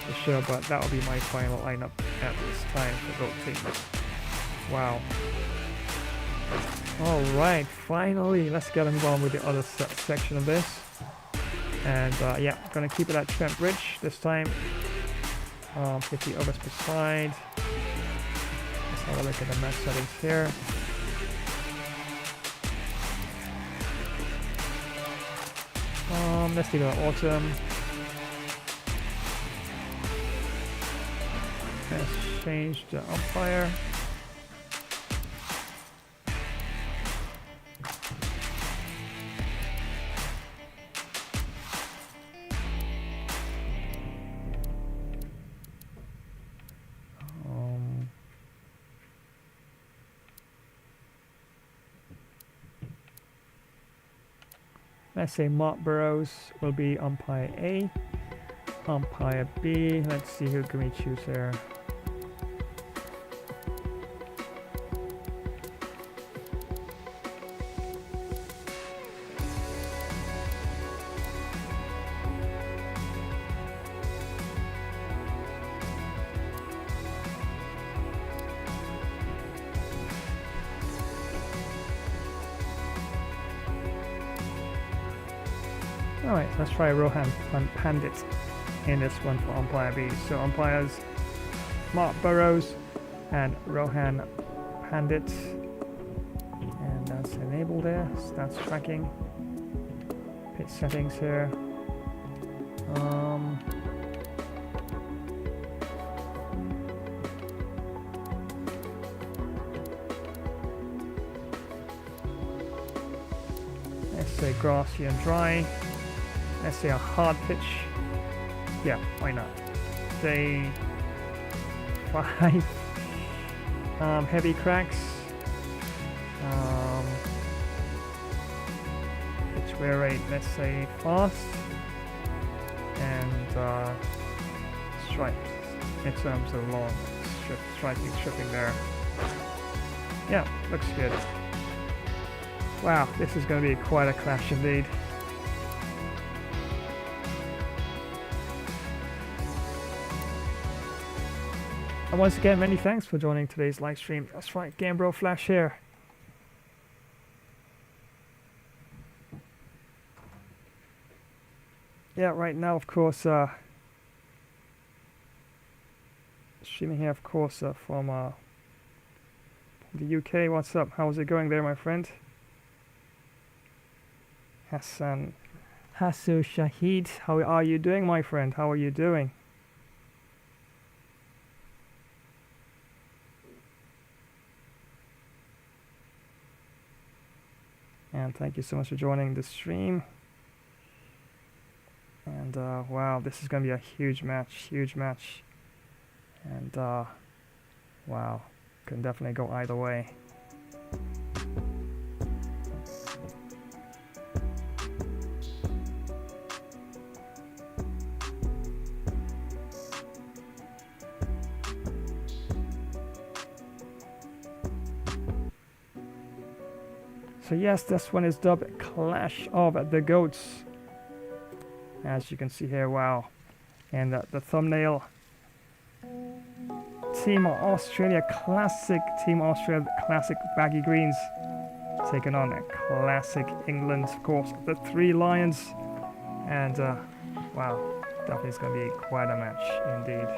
for sure, but that will be my final lineup at this time for both teams. Wow. Alright, finally, let's get involved with the other section of this. And yeah, gonna keep it at Trent Bridge this time. 50 overs per side. Let's have a look at the match settings here. Let's take an autumn. Let's change the umpire. Let's say Mark Burrows will be umpire A. Umpire B. Let's see who can we choose here. Alright, let's try Rohan Pandit in this one for umpire B. So umpires Mark Burrows and Rohan Pandit. And that's enabled there. Stats tracking. Pitch settings here. Let's say grassy and dry. Let's say a hard pitch. Yeah, why not? Say 5 heavy cracks. Pitch wear rate, let's say fast. And stripes in terms of long stripping there. Yeah, looks good. Wow, this is going to be quite a clash indeed. And once again, many thanks for joining today's live stream. That's right, Game Bro Flash here. Yeah, right now, of course, streaming here, of course, from the UK. What's up? How's it going there, my friend? Hassan Hasu Shahid, how are you doing, my friend? How are you doing? And thank you so much for joining the stream. And wow, this is going to be a huge match. And wow, can definitely go either way. So yes, this one is dubbed Clash of the Goats. As you can see here, wow. And the thumbnail. Team Australia Classic baggy greens. Taking on a classic England, of course, the Three Lions. And wow, definitely it's going to be quite a match indeed.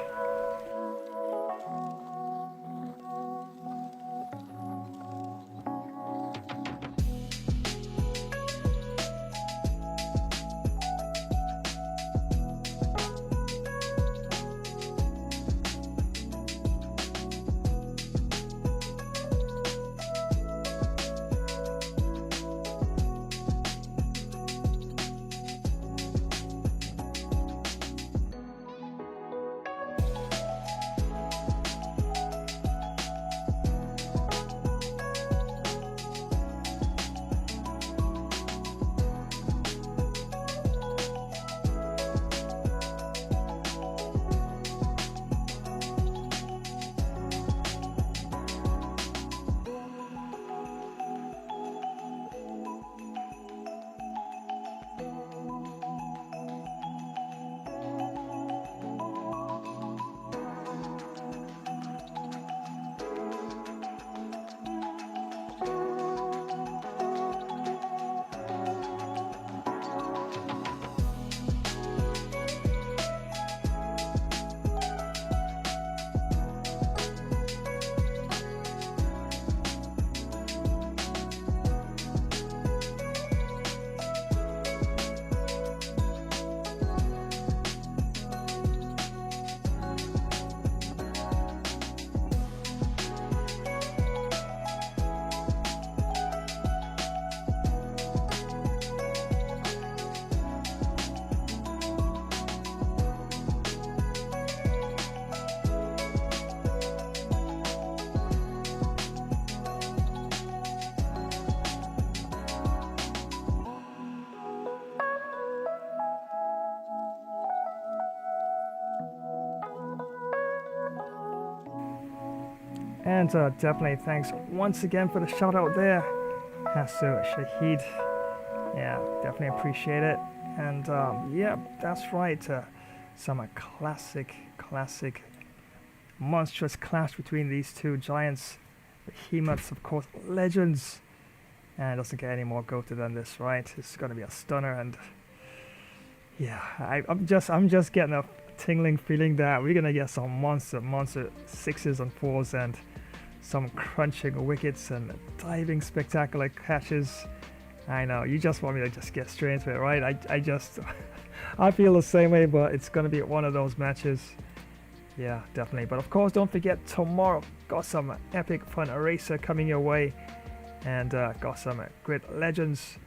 And definitely thanks once again for the shout out there, Hasu Shahid. Yeah, definitely appreciate it. And yeah, that's right. Some classic, monstrous clash between these two giants, behemoths, of course, legends. And it doesn't get any more goated than this, right? It's gonna be a stunner, and yeah, I'm just getting a tingling feeling that we're gonna get some monster sixes and fours and some crunching wickets and diving spectacular catches. I know, you just want me to just get straight into it, right? I just, I feel the same way, but it's going to be one of those matches. Yeah, definitely. But of course, don't forget, tomorrow, got some epic fun racer coming your way. And got some great legends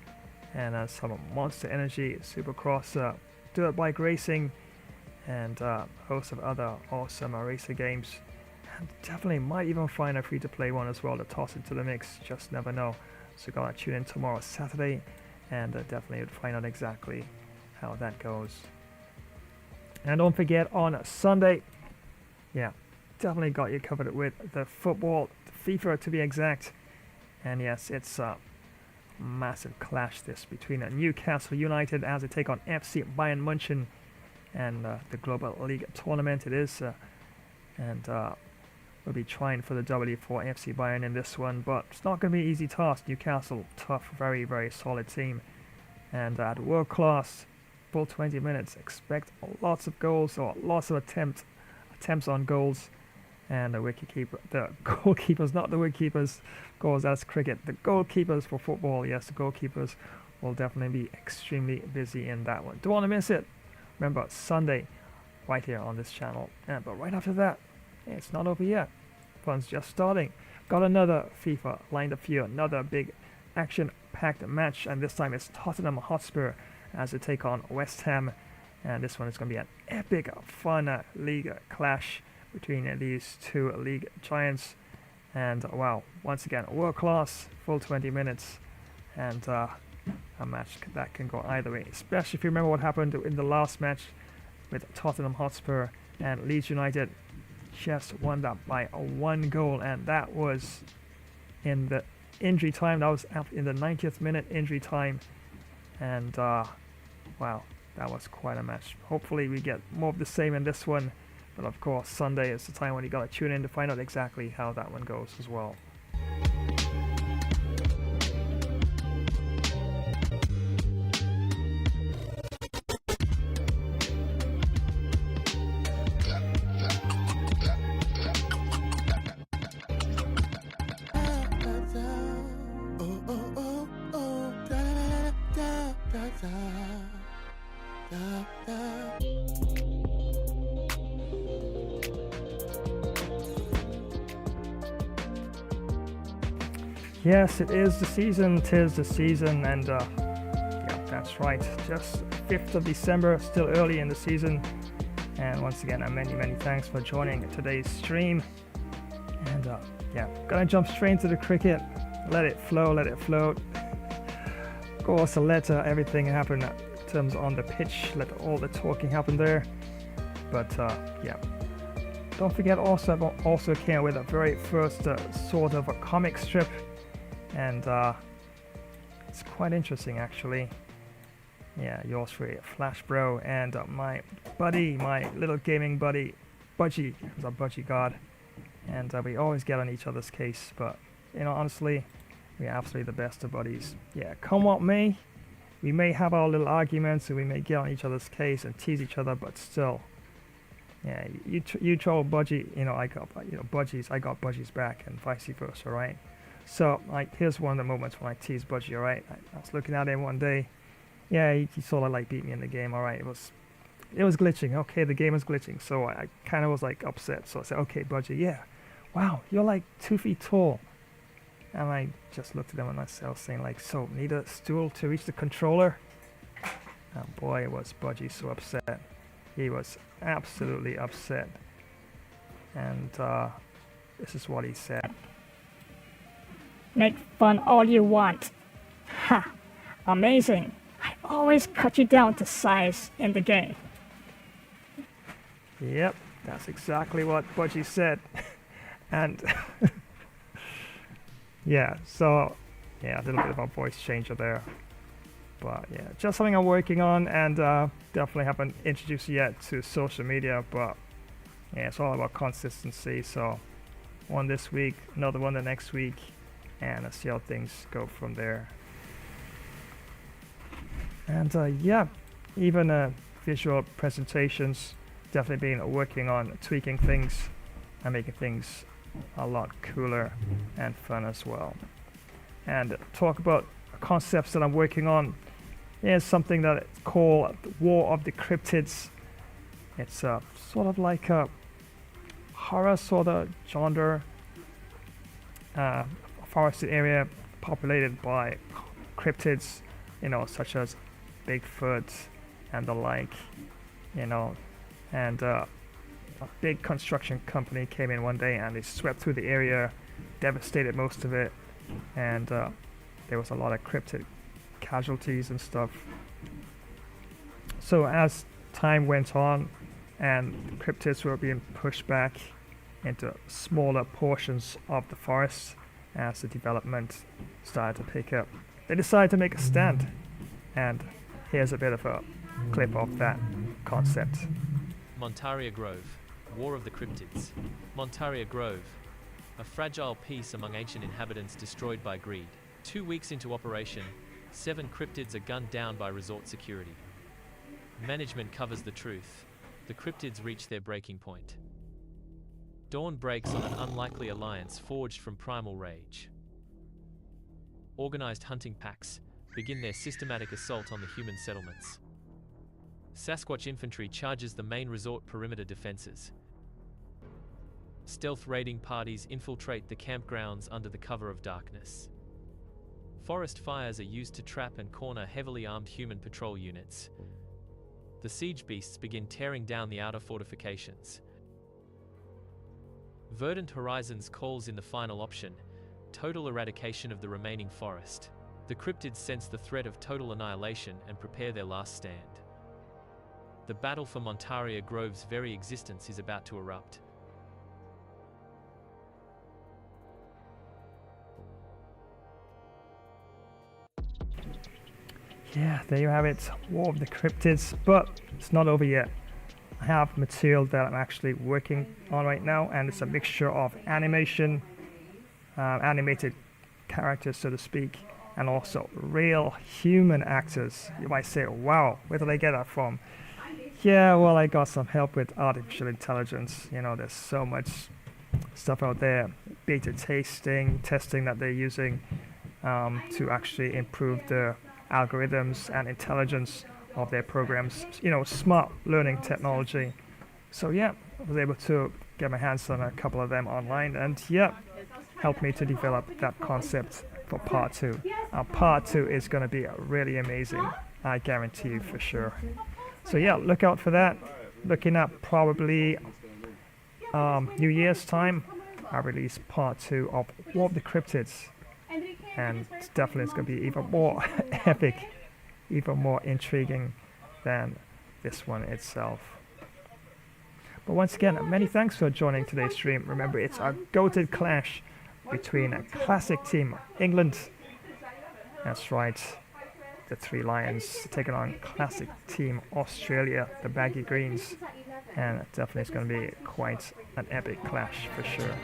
and some Monster Energy, Supercross, dirt bike racing, and a host of other awesome racer games. And definitely might even find a free-to-play one as well to toss into the mix. Just never know. So gotta tune in tomorrow, Saturday, and definitely find out exactly how that goes. And don't forget, on Sunday, yeah, definitely got you covered with the football, FIFA to be exact. And yes, it's a massive clash this between Newcastle United as they take on FC Bayern München, and the Global League tournament it is. And we'll be trying for the W for FC Bayern in this one, but it's not going to be an easy task. Newcastle, tough, very solid team, and at world class, full 20 minutes. Expect lots of goals or lots of attempts on goals, and the goalkeepers, not the wicketkeepers, goals. That's cricket. The goalkeepers for football, yes, the goalkeepers will definitely be extremely busy in that one. Don't want to miss it. Remember, Sunday, right here on this channel. But right after that, it's not over yet. Fun's just starting. Got another FIFA lined up for you. Another big action-packed match, and this time it's Tottenham Hotspur as they take on West Ham. And this one is going to be an epic, fun league clash between these two league giants. And wow, once again, world class, full 20 minutes, and a match that can go either way. Especially if you remember what happened in the last match with Tottenham Hotspur and Leeds United. Just won that by 1 goal, and that was in the injury time. That was in the 90th minute injury time, and wow, that was quite a match. Hopefully we get more of the same in this one, but of course Sunday is the time when you gotta tune in to find out exactly how that one goes as well. Yes, it is the season, 'tis the season, and yeah, that's right, just 5th of December, still early in the season, and once again, many thanks for joining today's stream, and yeah, gonna jump straight into the cricket, let it flow, let it float, of course, let everything happen in terms on the pitch, let all the talking happen there, but yeah, don't forget also came with a very first sort of a comic strip. And it's quite interesting actually. Yeah, yours for Flash Bro and my buddy, my little gaming buddy, Budgie, who's our Budgie god. And we always get on each other's case, but you know, honestly, we're absolutely the best of buddies. Yeah, come what may, we may have our little arguments and we may get on each other's case and tease each other, but still, yeah, you troll Budgie, you know, I got Budgies, I got Budgies back, and vice versa, right? So, like, here's one of the moments when I teased Budgie, alright? I was looking at him one day. Yeah, he sort of like beat me in the game, alright? It was glitching. Okay, the game was glitching. So I kind of was like upset. So I said, okay, Budgie, yeah. Wow, you're like 2 feet tall. And I just looked at him and I was saying like, so, need a stool to reach the controller? And boy, was Budgie so upset. He was absolutely upset. And this is what he said. Make fun all you want. Ha! Amazing. I always cut you down to size in the game. Yep, that's exactly what Budgie said. And yeah, so yeah, a little bit of a voice changer there. But yeah, just something I'm working on, and definitely haven't introduced it yet to social media. But yeah, it's all about consistency. So one this week, another one the next week, and I'll see how things go from there. And yeah, even visual presentations, definitely been working on tweaking things and making things a lot cooler and fun as well. And talk about concepts that I'm working on. Is something that it's called War of the Cryptids. It's sort of like a horror sort of genre, forested area populated by cryptids, such as Bigfoot and the like, and a big construction company came in one day and they swept through the area, devastated most of it, and there was a lot of cryptid casualties and stuff. So as time went on and cryptids were being pushed back into smaller portions of the forest as the development started to pick up, they decided to make a stand. And here's a bit of a clip of that concept. Montaria Grove, War of the Cryptids. Montaria Grove, a fragile piece among ancient inhabitants destroyed by greed. 2 weeks into operation, 7 cryptids are gunned down by resort security. Management covers the truth. The cryptids reach their breaking point. Dawn breaks on an unlikely alliance forged from primal rage. Organized hunting packs begin their systematic assault on the human settlements. Sasquatch infantry charges the main resort perimeter defenses. Stealth raiding parties infiltrate the campgrounds under the cover of darkness. Forest fires are used to trap and corner heavily armed human patrol units. The siege beasts begin tearing down the outer fortifications. Verdant Horizons calls in the final option, total eradication of the remaining forest. The cryptids sense the threat of total annihilation and prepare their last stand. The battle for Montaria Grove's very existence is about to erupt. Yeah, there you have it, War of the Cryptids, but it's not over yet. I have material that I'm actually working on right now, and it's a mixture of animation, animated characters, so to speak, and also real human actors. You might say, wow, where did I get that from? Yeah, well, I got some help with artificial intelligence. There's so much stuff out there, beta testing that they're using to actually improve the algorithms and intelligence of their programs, smart learning technology. So yeah, I was able to get my hands on a couple of them online, and yeah, helped me to develop that concept for part 2. Part 2 is going to be really amazing, I guarantee you for sure. So yeah, look out for that. Looking at probably New Year's time, I release part 2 of War of the Cryptids. And definitely it's going to be even more epic, even more intriguing than this one itself. But once again, many thanks for joining today's stream. Remember, it's a goated clash between a classic team, England. That's right, the Three Lions taking on classic team Australia, the Baggy Greens. And definitely it's going to be quite an epic clash for sure.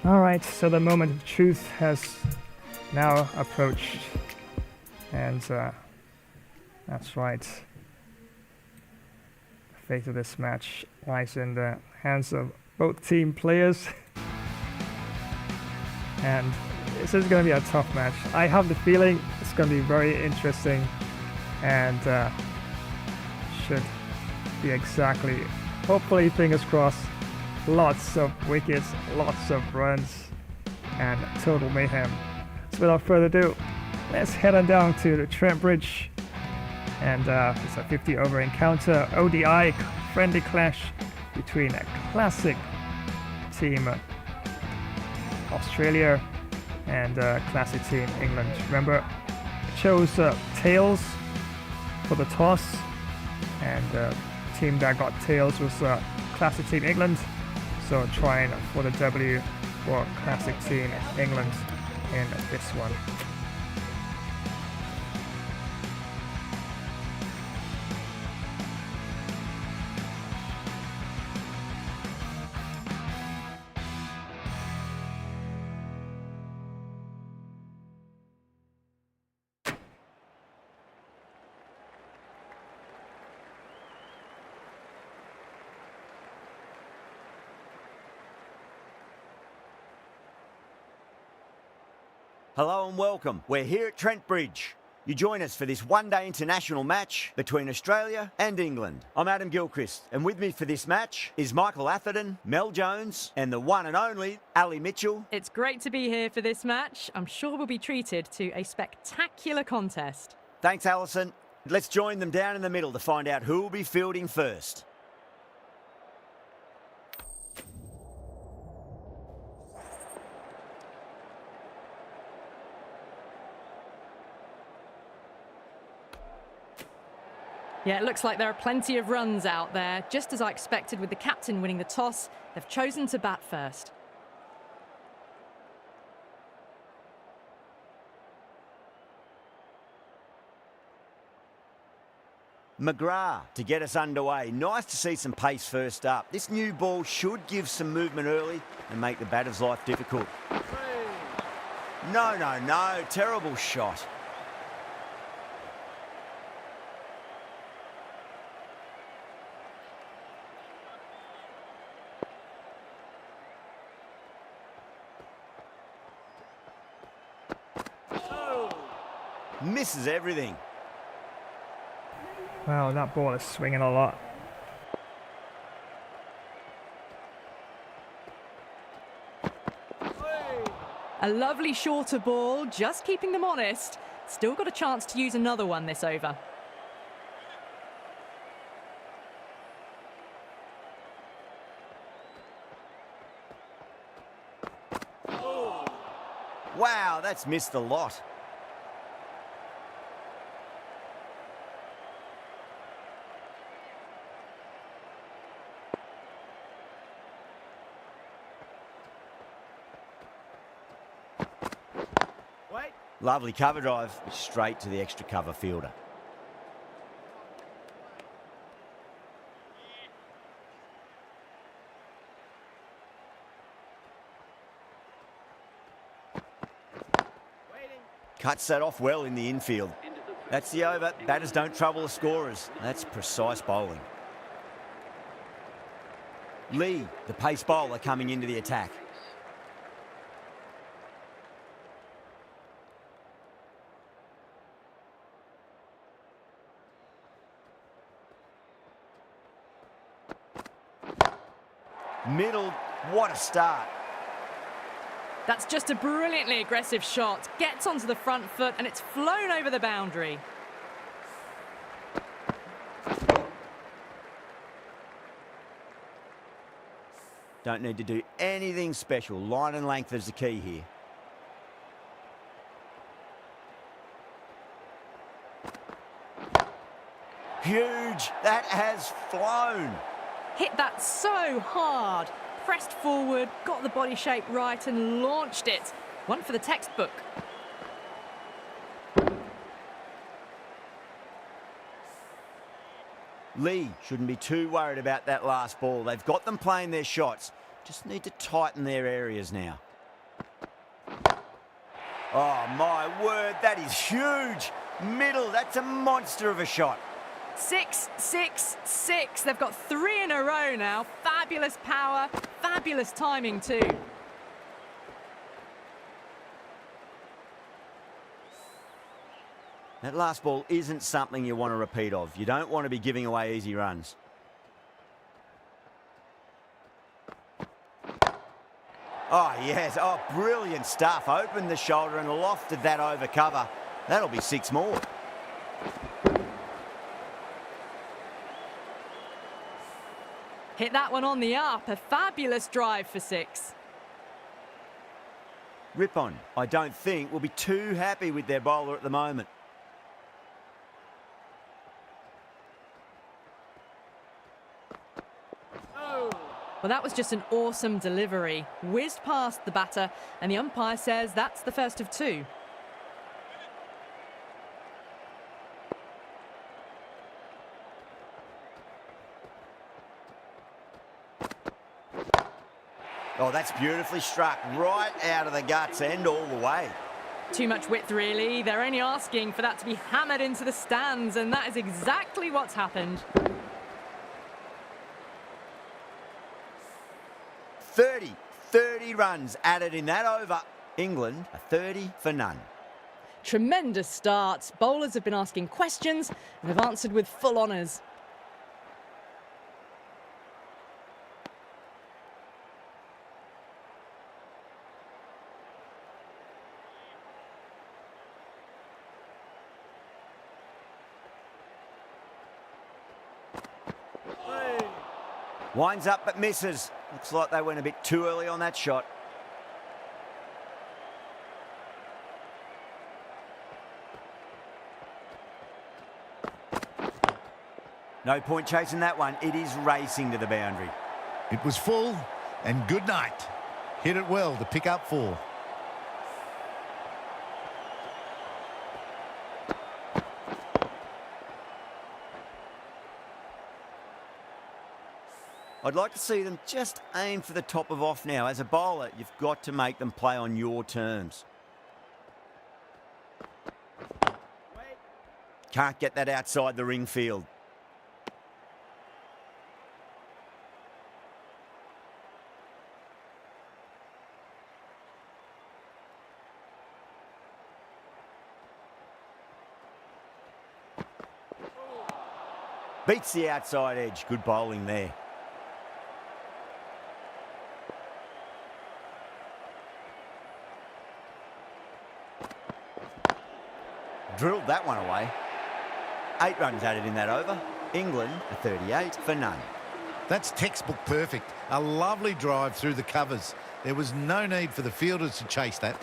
Alright, so the moment of truth has now approached, and that's right, the fate of this match lies in the hands of both team players, and this is going to be a tough match. I have the feeling it's going to be very interesting, and should be exactly Hopefully, fingers crossed, lots of wickets, lots of runs, and total mayhem. So without further ado, let's head on down to the Trent Bridge. And it's a 50 over encounter, ODI friendly clash between a classic team Australia and classic team England. Remember, chose tails for the toss, and the team that got tails was classic team England. So trying for the W for classic team England in this one. Hello and welcome. We're here at Trent Bridge. You join us for this one-day international match between Australia and England. I'm Adam Gilchrist, and with me for this match is Michael Atherton, Mel Jones, and the one and only Ali Mitchell. It's great to be here for this match. I'm sure we'll be treated to a spectacular contest. Thanks, Alison. Let's join them down in the middle to find out who will be fielding first. Yeah, it looks like there are plenty of runs out there. Just as I expected with the captain winning the toss, they've chosen to bat first. McGrath to get us underway. Nice to see some pace first up. This new ball should give some movement early and make the batter's life difficult. No. Terrible shot. Misses everything. Wow, that ball is swinging a lot. A lovely shorter ball, just keeping them honest. Still got a chance to use another one this over. Wow, that's missed a lot. Lovely cover drive, straight to the extra cover fielder. Cuts that off well in the infield. That's the over. Batters don't trouble the scorers. That's precise bowling. Lee, the pace bowler, coming into the attack. Middle, what a start. That's just a brilliantly aggressive shot. Gets onto the front foot and it's flown over the boundary. Don't need to do anything special. Line and length is the key here. Huge. That has flown. Hit that so hard. Pressed forward, got the body shape right and launched it. One for the textbook. Lee shouldn't be too worried about that last ball. They've got them playing their shots. Just need to tighten their areas now. Oh, my word, that is huge. Middle, that's a monster of a shot. 6, 6, 6. They've got 3 in a row now. Fabulous power, fabulous timing too. That last ball isn't something you want to repeat of. You don't want to be giving away easy runs. Oh, yes. Oh, brilliant stuff. Opened the shoulder and lofted that over cover. That'll be 6 more. Hit that one on the up. A fabulous drive for 6. Ripon, I don't think, will be too happy with their bowler at the moment. Well, that was just an awesome delivery. Whizzed past the batter, and the umpire says that's the first of 2. Oh, that's beautifully struck. Right out of the guts and all the way. Too much width, really. They're only asking for that to be hammered into the stands, and that is exactly what's happened. 30 runs added in that over. England, a 30 for none. Tremendous start. Bowlers have been asking questions and have answered with full honours. Winds up but misses. Looks like they went a bit too early on that shot. No point chasing that one. It is racing to the boundary. It was full, and good night. Hit it well to pick up 4. I'd like to see them just aim for the top of off now. As a bowler, you've got to make them play on your terms. Can't get that outside the ring field. Beats the outside edge. Good bowling there. Drilled that one away. 8 runs added in that over. England, a 38 for none. That's textbook perfect. A lovely drive through the covers. There was no need for the fielders to chase that.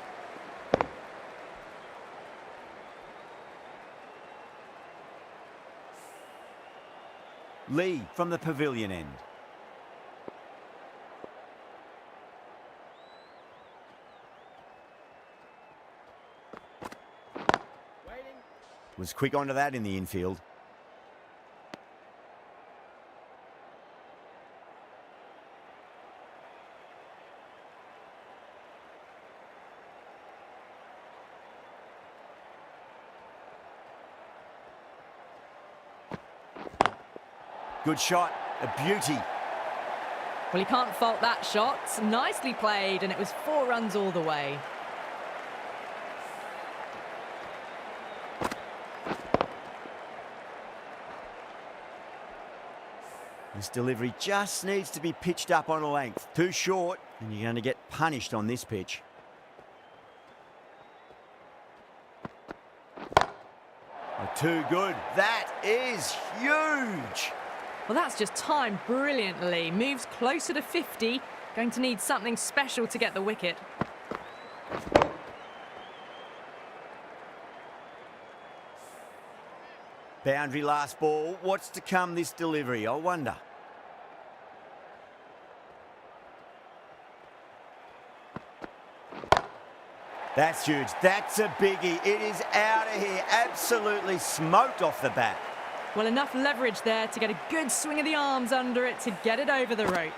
Lee from the pavilion end. Was quick onto that in the infield. Good shot, a beauty. Well, you can't fault that shot. Nicely played, and it was 4 runs all the way. This delivery just needs to be pitched up on a length. Too short, and you're going to get punished on this pitch. Oh, too good. That is huge. Well, that's just timed brilliantly. Moves closer to 50. Going to need something special to get the wicket. Boundary last ball. What's to come this delivery? I wonder. That's huge. That's a biggie. It is out of here. Absolutely smoked off the bat. Well, enough leverage there to get a good swing of the arms under it to get it over the rope.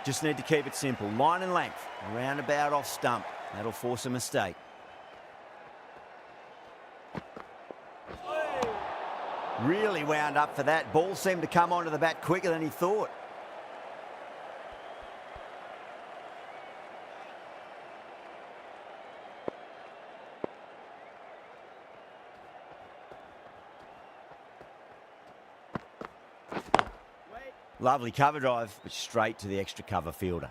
Just need to keep it simple. Line and length. Around about off stump. That'll force a mistake. Really wound up for that. Ball seemed to come onto the bat quicker than he thought. Lovely cover drive, but straight to the extra cover fielder.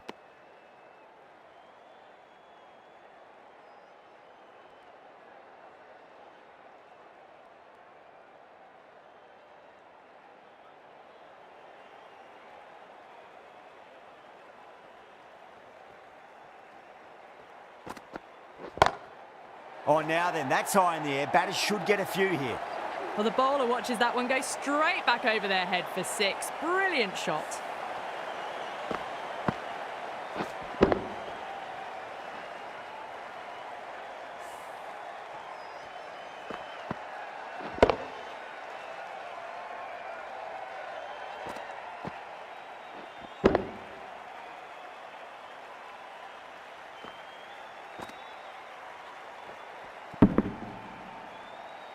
Oh, now then, that's high in the air. Batters should get a few here. Well, the bowler watches that one go straight back over their head for 6. Brilliant shot.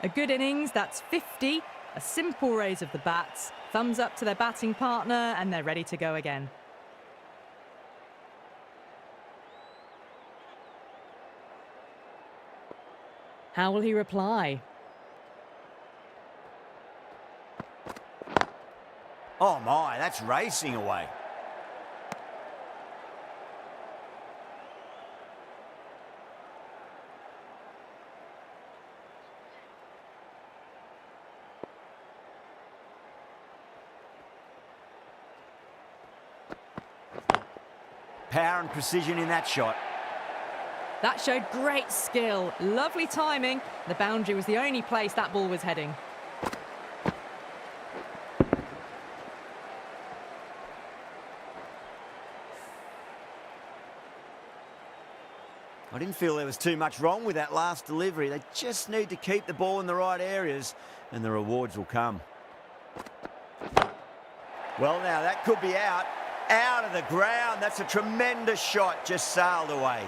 A good innings, that's 50. A simple raise of the bats. Thumbs up to their batting partner, and they're ready to go again. How will he reply? Oh my, that's racing away. Power and precision in that shot. That showed great skill. Lovely timing. The boundary was the only place that ball was heading. I didn't feel there was too much wrong with that last delivery. They just need to keep the ball in the right areas and the rewards will come. Well, now that could be out. Out of the ground. That's a tremendous shot. Just sailed away.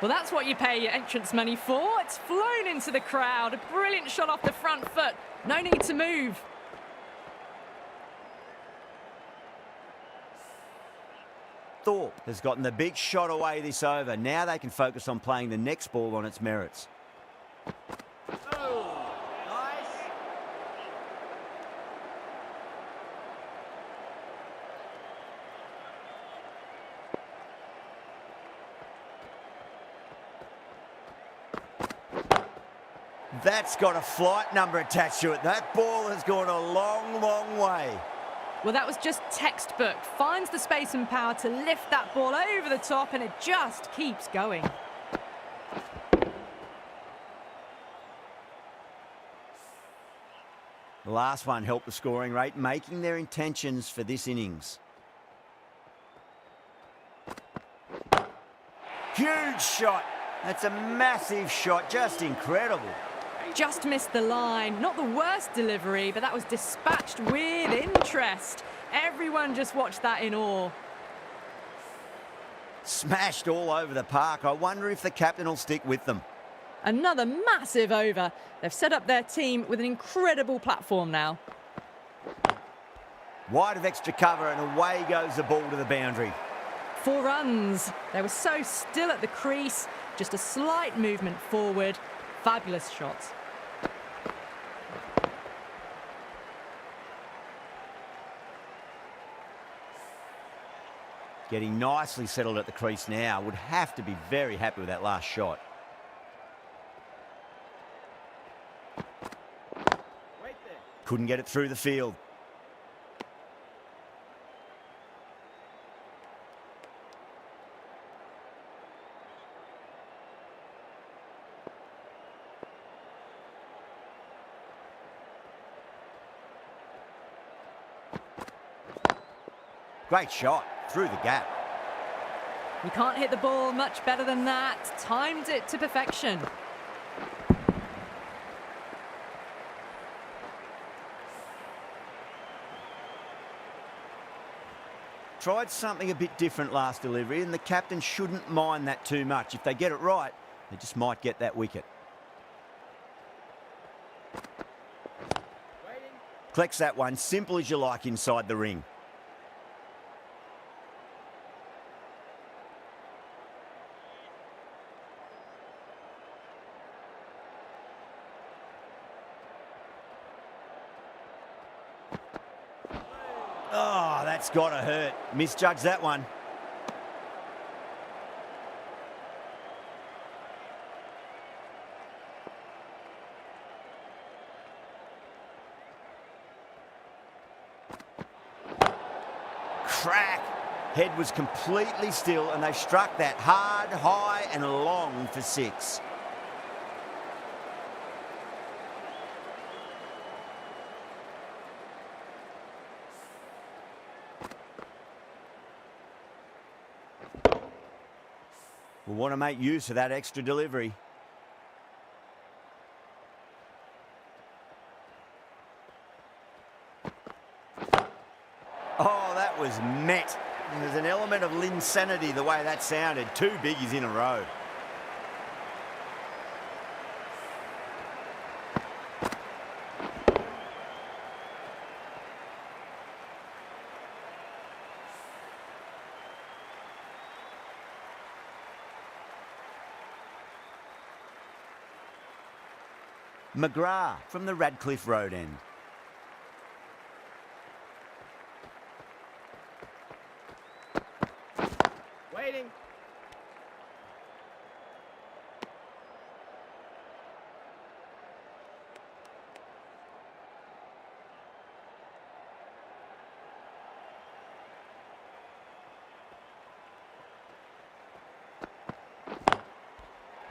Well, that's what you pay your entrance money for. It's flown into the crowd. A brilliant shot off the front foot. No need to move. Thorpe has gotten the big shot away this over. Now they can focus on playing the next ball on its merits. Oh, nice. That's got a flight number attached to it. That ball has gone a long, long way. Well, that was just textbook. Finds the space and power to lift that ball over the top, and it just keeps going. The last one helped the scoring rate, making their intentions for this innings. Huge shot. That's a massive shot, just incredible. Just missed the line. Not the worst delivery, but that was dispatched with interest. Everyone just watched that in awe. Smashed all over the park. I wonder if the captain will stick with them. Another massive over. They've set up their team with an incredible platform now. Wide of extra cover and away goes the ball to the boundary. 4 runs. They were so still at the crease. Just a slight movement forward. Fabulous shots. Getting nicely settled at the crease now. Would have to be very happy with that last shot. Couldn't get it through the field. Great shot through the gap. You can't hit the ball much better than that. Timed it to perfection. Tried something a bit different last delivery, and the captain shouldn't mind that too much. If they get it right, they just might get that wicket. Collects that one, simple as you like inside the ring. that's got to hurt. Misjudged that one. Crack. Head was completely still and they struck that hard, high and long for 6. We'll want to make use of that extra delivery. Oh, that was met. There's an element of linsanity the way that sounded. 2 biggies in a row. McGrath from the Radcliffe Road end. Waiting.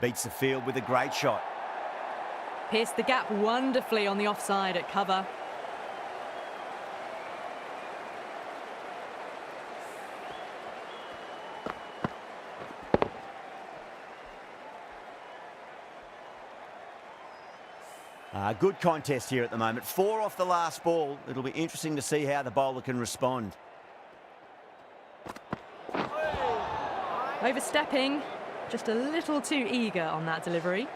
Beats the field with a great shot. Pierced the gap wonderfully on the offside at cover. Good contest here at the moment. 4 off the last ball. It'll be interesting to see how the bowler can respond. Overstepping, just a little too eager on that delivery.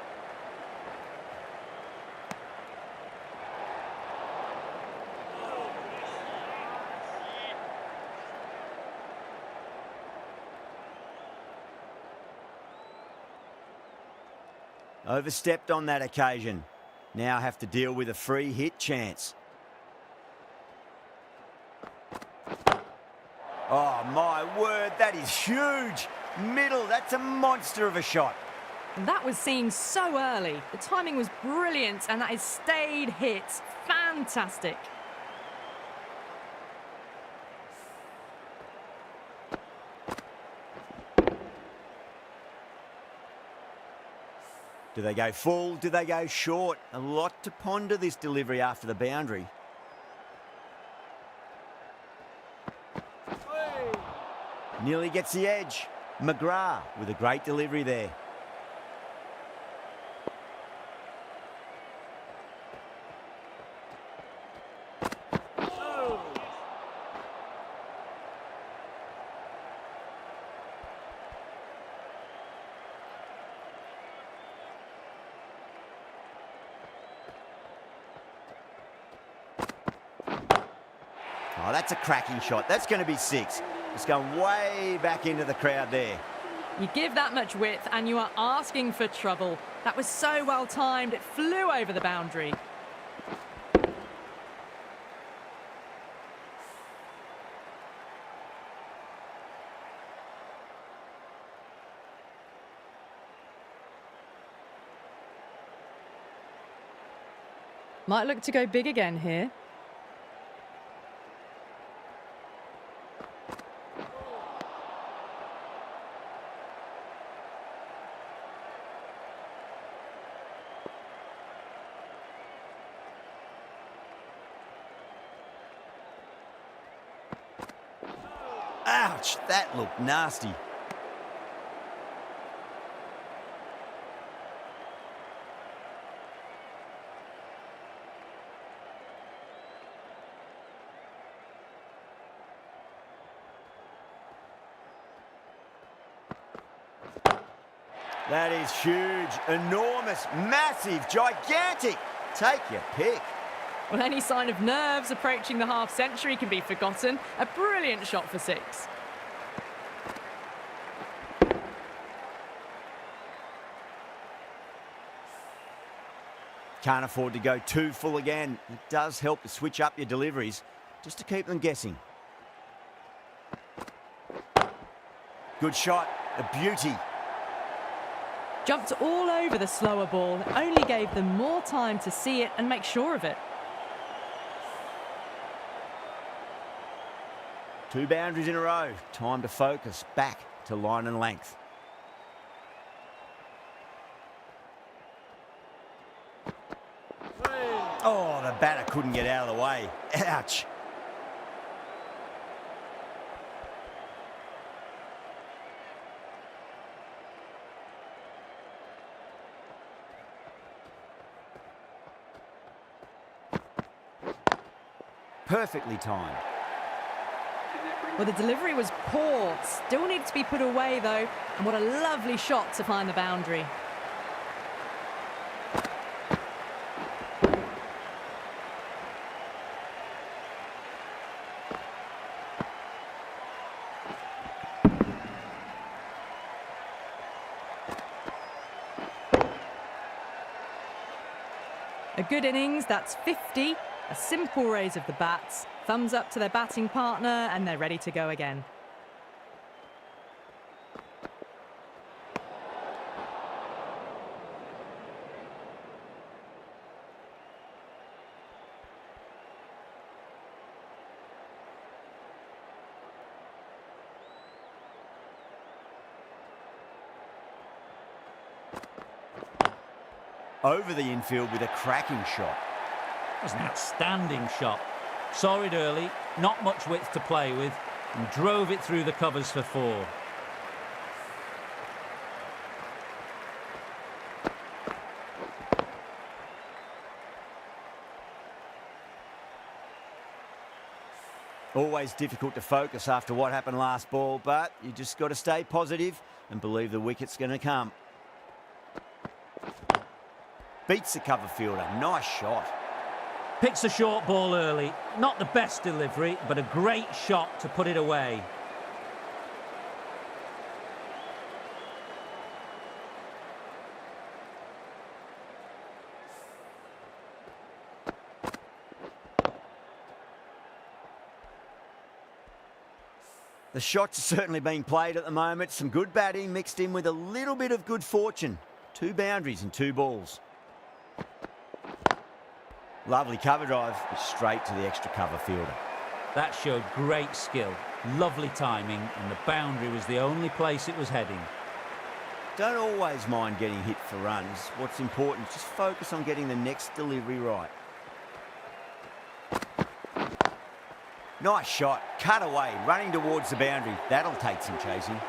Overstepped on that occasion. Now have to deal with a free hit chance. Oh, my word, that is huge. Middle, that's a monster of a shot. And that was seen so early. The timing was brilliant and that is stayed hit. Fantastic. Do they go full? Do they go short? A lot to ponder this delivery after the boundary. Nearly gets the edge. McGrath with a great delivery there. Oh, that's a cracking shot. That's going to be 6. It's going way back into the crowd there. You give that much width and you are asking for trouble. That was so well timed, it flew over the boundary. Might look to go big again here. Ouch, that looked nasty. That is huge, enormous, massive, gigantic. Take your pick. Well, any sign of nerves approaching the half-century can be forgotten. A brilliant shot for 6. Can't afford to go too full again. It does help to switch up your deliveries, just to keep them guessing. Good shot, a beauty. Jumped all over the slower ball. It only gave them more time to see it and make sure of it. 2 boundaries in a row. Time to focus back to line and length. Oh, the batter couldn't get out of the way. Ouch. Perfectly timed. Well, the delivery was poor. Still needed to be put away, though. And what a lovely shot to find the boundary. A good innings, that's 50. A simple raise of the bats, thumbs up to their batting partner, and they're ready to go again. Over the infield with a cracking shot. It was an outstanding shot. Saw it early, not much width to play with, and drove it through the covers for 4. Always difficult to focus after what happened last ball, but you just got to stay positive and believe the wicket's going to come. Beats the cover fielder. Nice shot. Picks a short ball early. Not the best delivery, but a great shot to put it away. The shots are certainly being played at the moment. Some good batting mixed in with a little bit of good fortune. 2 boundaries and 2 balls. Lovely cover drive, straight to the extra cover fielder. That showed great skill, lovely timing, and the boundary was the only place it was heading. Don't always mind getting hit for runs. What's important is just focus on getting the next delivery right. Nice shot, cut away, running towards the boundary. That'll take some chasing.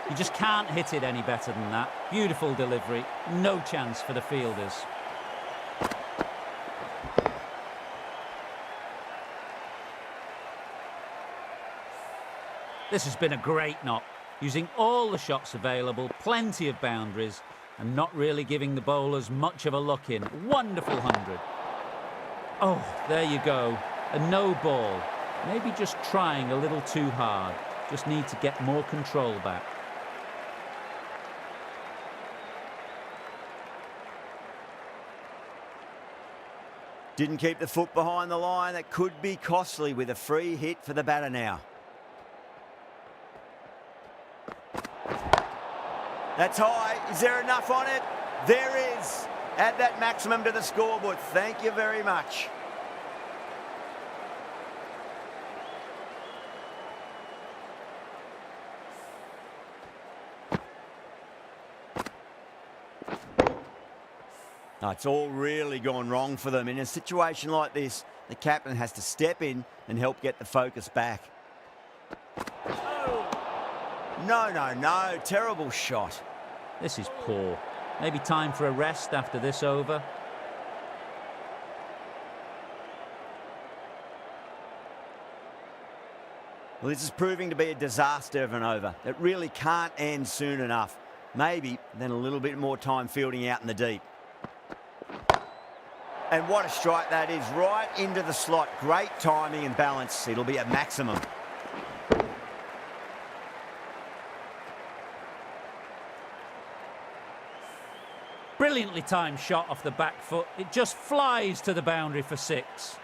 You just can't hit it any better than that. Beautiful delivery, no chance for the fielders. This has been a great knock, using all the shots available, plenty of boundaries, and not really giving the bowlers much of a look in. Wonderful 100. Oh, there you go, a no ball. Maybe just trying a little too hard. Just need to get more control back. Didn't keep the foot behind the line. That could be costly with a free hit for the batter now. That's high. Is there enough on it? There is. Add that maximum to the scoreboard. Thank you very much. No, it's all really gone wrong for them. In a situation like this, the captain has to step in and help get the focus back. No. Terrible shot. This is poor. Maybe time for a rest after this over. Well, this is proving to be a disaster of an over. It really can't end soon enough. Maybe then a little bit more time fielding out in the deep. And what a strike that is, right into the slot. Great timing and balance. It'll be a maximum. Brilliantly timed shot off the back foot. It just flies to the boundary for 6.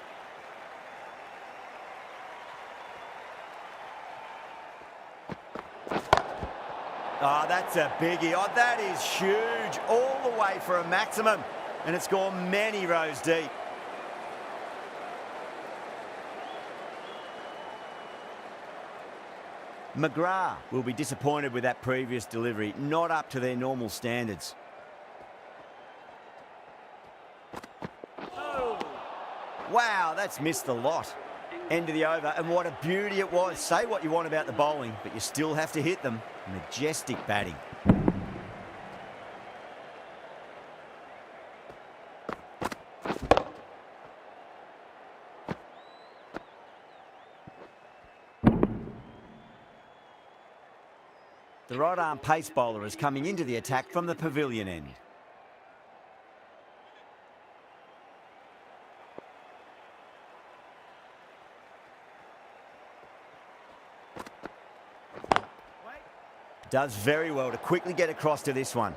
That's a biggie. Oh, that is huge. All the way for a maximum. And it's gone many rows deep. McGrath will be disappointed with that previous delivery. Not up to their normal standards. Wow, that's missed the lot. End of the over, and what a beauty it was. Say what you want about the bowling, but you still have to hit them. Majestic batting. The right-arm pace bowler is coming into the attack from the pavilion end. Does very well to quickly get across to this one.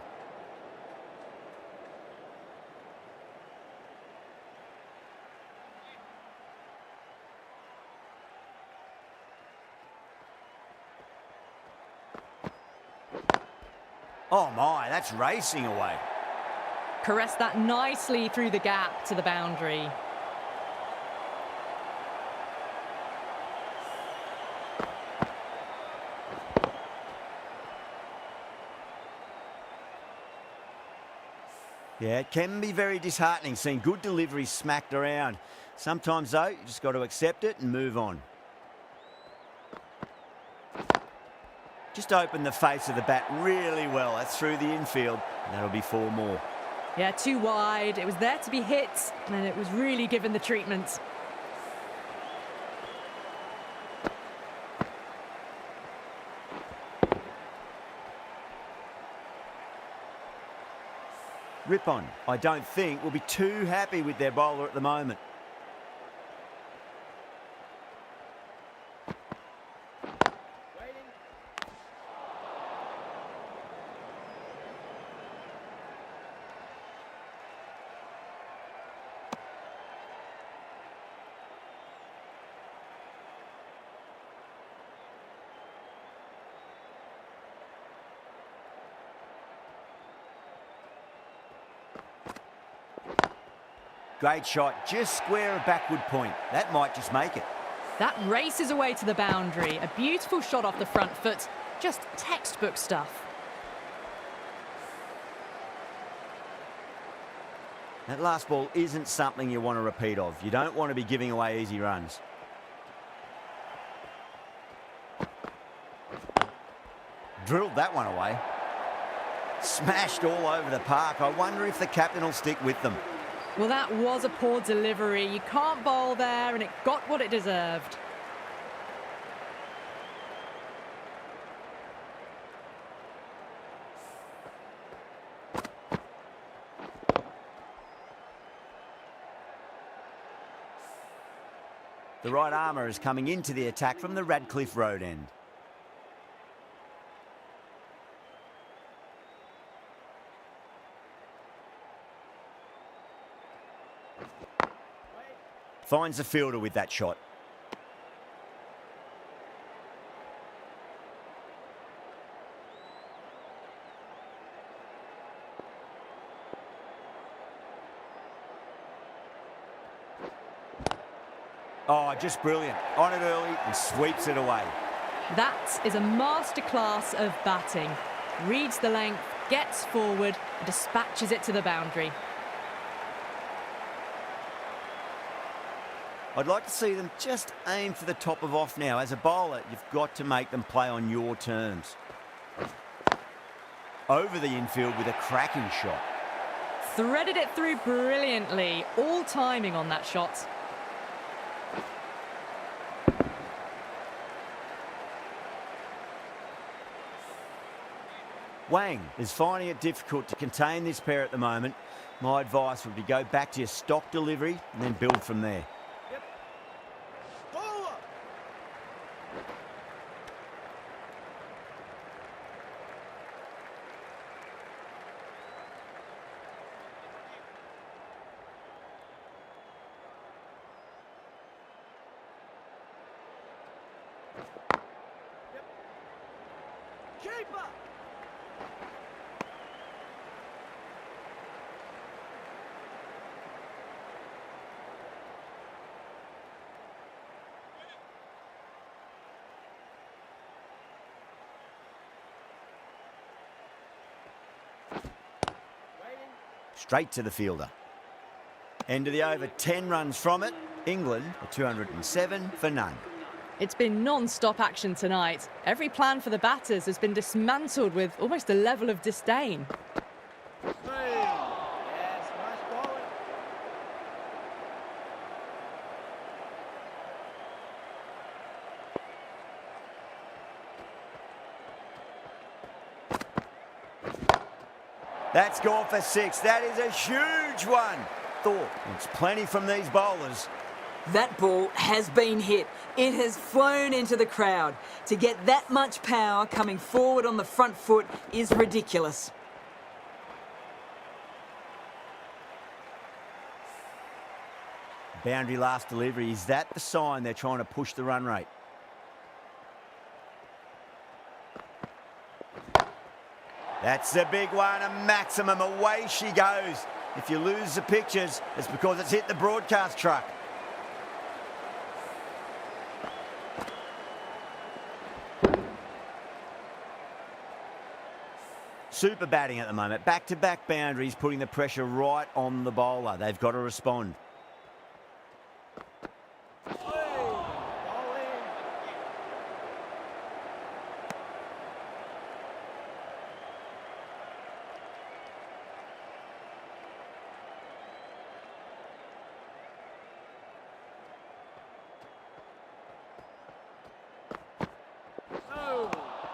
Oh my, that's racing away. Caressed that nicely through the gap to the boundary. Yeah, it can be very disheartening seeing good deliveries smacked around. Sometimes, though, you just got to accept it and move on. Just open the face of the bat really well. That's through the infield. That'll be 4 more. Yeah, too wide. It was there to be hit, and it was really given the treatment. Ripon, I don't think, will be too happy with their bowler at the moment. Great shot, just square of backward point. That might just make it. That races away to the boundary. A beautiful shot off the front foot. Just textbook stuff. That last ball isn't something you want to repeat of. You don't want to be giving away easy runs. Drilled that one away. Smashed all over the park. I wonder if the captain will stick with them. Well, that was a poor delivery. You can't bowl there, and it got what it deserved. The right armour is coming into the attack from the Radcliffe Road end. Finds the fielder with that shot. Oh, just brilliant. On it early and sweeps it away. That is a masterclass of batting. Reads the length, gets forward, and dispatches it to the boundary. I'd like to see them just aim for the top of off now. As a bowler, you've got to make them play on your terms. Over the infield with a cracking shot. Threaded it through brilliantly. All timing on that shot. Wang is finding it difficult to contain this pair at the moment. My advice would be go back to your stock delivery and then build from there. Straight to the fielder. End of the over, 10 runs from it. England are 207 for none. It's been non-stop action tonight. Every plan for the batters has been dismantled with almost a level of disdain. That's gone for 6. That is a huge one. Thought it's plenty from these bowlers. That ball has been hit. It has flown into the crowd. To get that much power coming forward on the front foot is ridiculous. Boundary last delivery. Is that the sign they're trying to push the run rate? That's the big one, a maximum. Away she goes. If you lose the pictures, it's because it's hit the broadcast truck. Super batting at the moment. Back-to-back boundaries, putting the pressure right on the bowler. They've got to respond.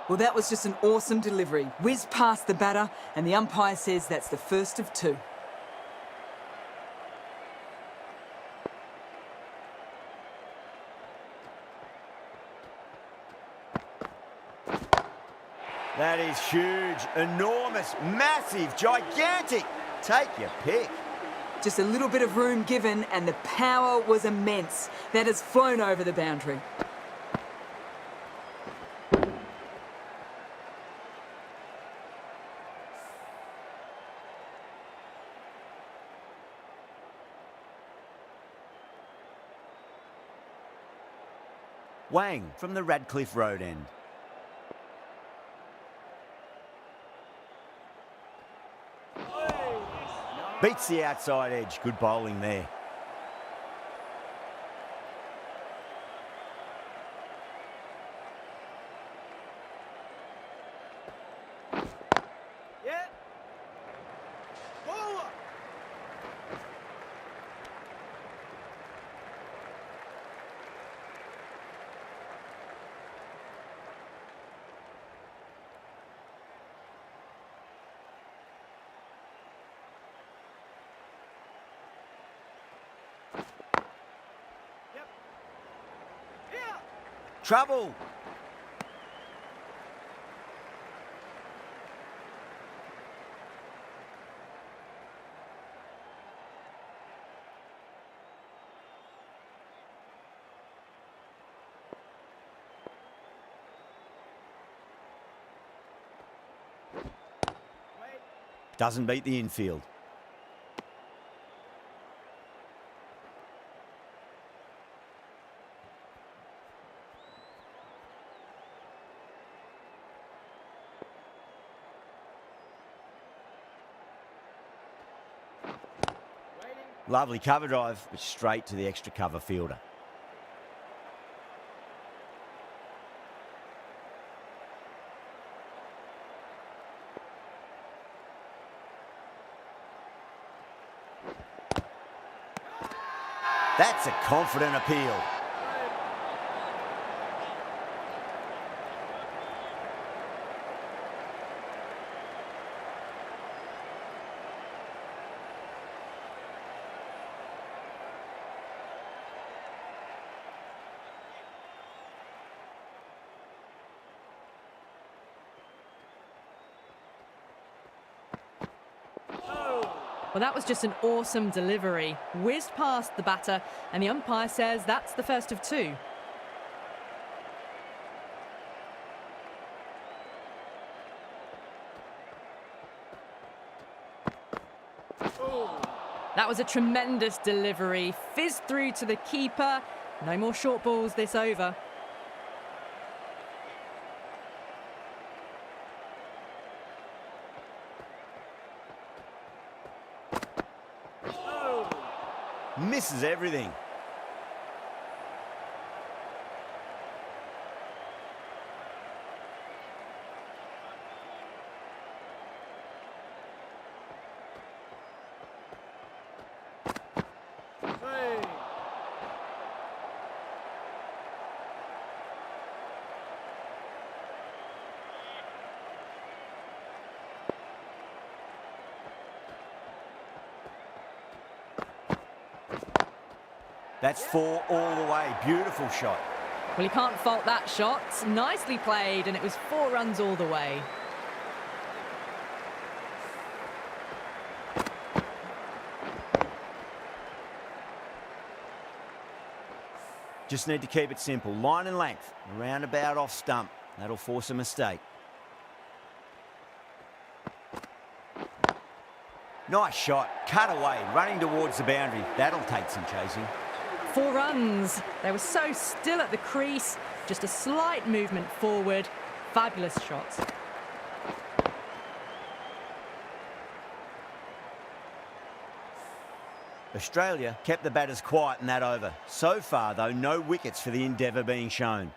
Well, that was just an awesome delivery. Whizzed past the batter, and the umpire says that's the first of 2. That is huge, enormous, massive, gigantic. Take your pick. Just a little bit of room given, and the power was immense. That has flown over the boundary. Wang from the Radcliffe Road end. Beats the outside edge. Good bowling there. Trouble. Doesn't beat the infield. Lovely cover drive, but straight to the extra cover fielder. That's a confident appeal. Well, that was just an awesome delivery. Whizzed past the batter, and the umpire says that's the first of 2. That was a tremendous delivery. Fizzed through to the keeper. No more short balls this over. Misses everything. That's 4 all the way. Beautiful shot. Well, you can't fault that shot. Nicely played, and it was 4 runs all the way. Just need to keep it simple. Line and length. Roundabout off stump. That'll force a mistake. Nice shot. Cut away. Running towards the boundary. That'll take some chasing. 4 runs. They were so still at the crease. Just a slight movement forward. Fabulous shots. Australia kept the batters quiet in that over. So far, though, no wickets for the endeavour being shown.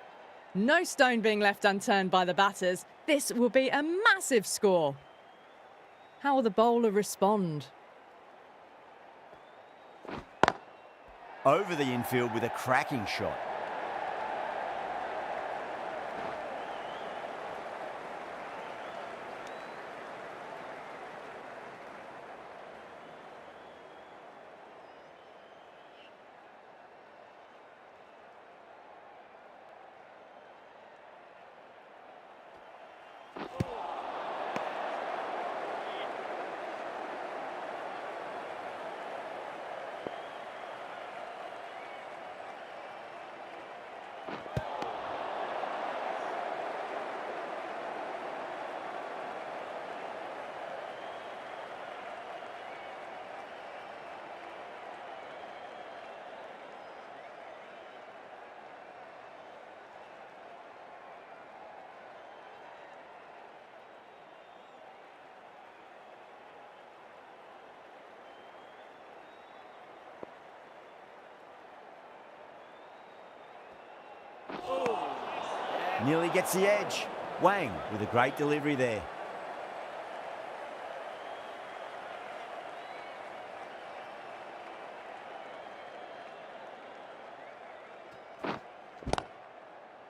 No stone being left unturned by the batters. This will be a massive score. How will the bowler respond? Over the infield with a cracking shot. Nearly gets the edge. Wang with a great delivery there.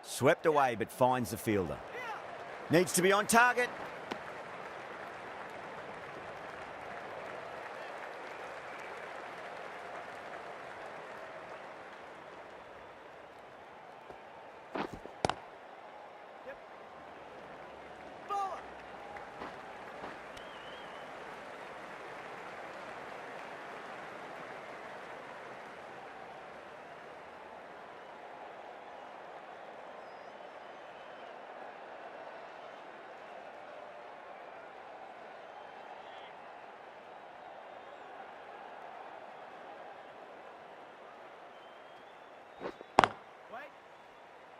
Swept away but finds the fielder. Needs to be on target.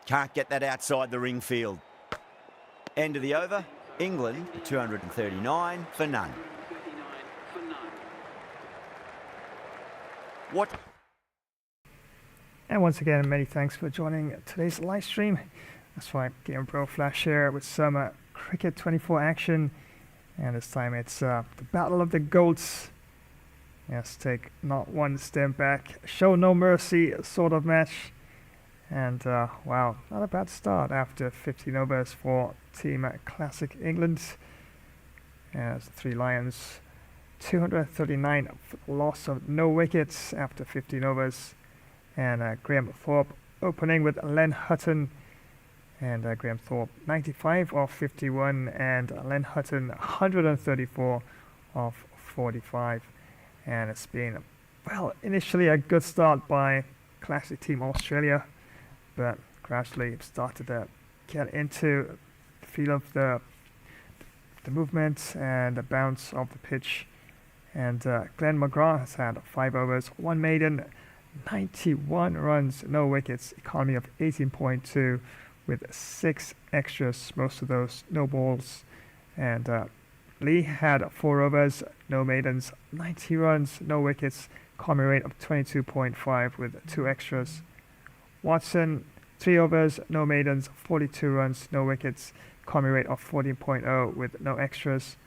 Can't get that outside the ring field. End of the over. England 239 for none. What? And once again, many thanks for joining today's live stream. That's right, Game Pro Flash here with some Cricket 24 action. And this time it's the Battle of the Goats. Yes, take not one step back, show no mercy sort of match. And wow, not a bad start after 15 overs for Team Classic England. As the Three Lions, 239 loss of no wickets after 15 overs. And Graham Thorpe opening with Len Hutton. And Graham Thorpe 95 off 51 and Len Hutton 134 off 45. And it's been, well, initially a good start by Classic Team Australia, but gradually started to get into the feel of the movement and the bounce of the pitch. And Glenn McGrath has had 5 overs, 1 maiden, 91 runs, no wickets, economy of 18.2 with 6 extras, most of those no balls. And Lee had 4 overs, no maidens, 90 runs, no wickets, economy rate of 22.5 with 2 extras. Watson, 3 overs, no maidens, 42 runs, no wickets, economy rate of 14.0 with no extras.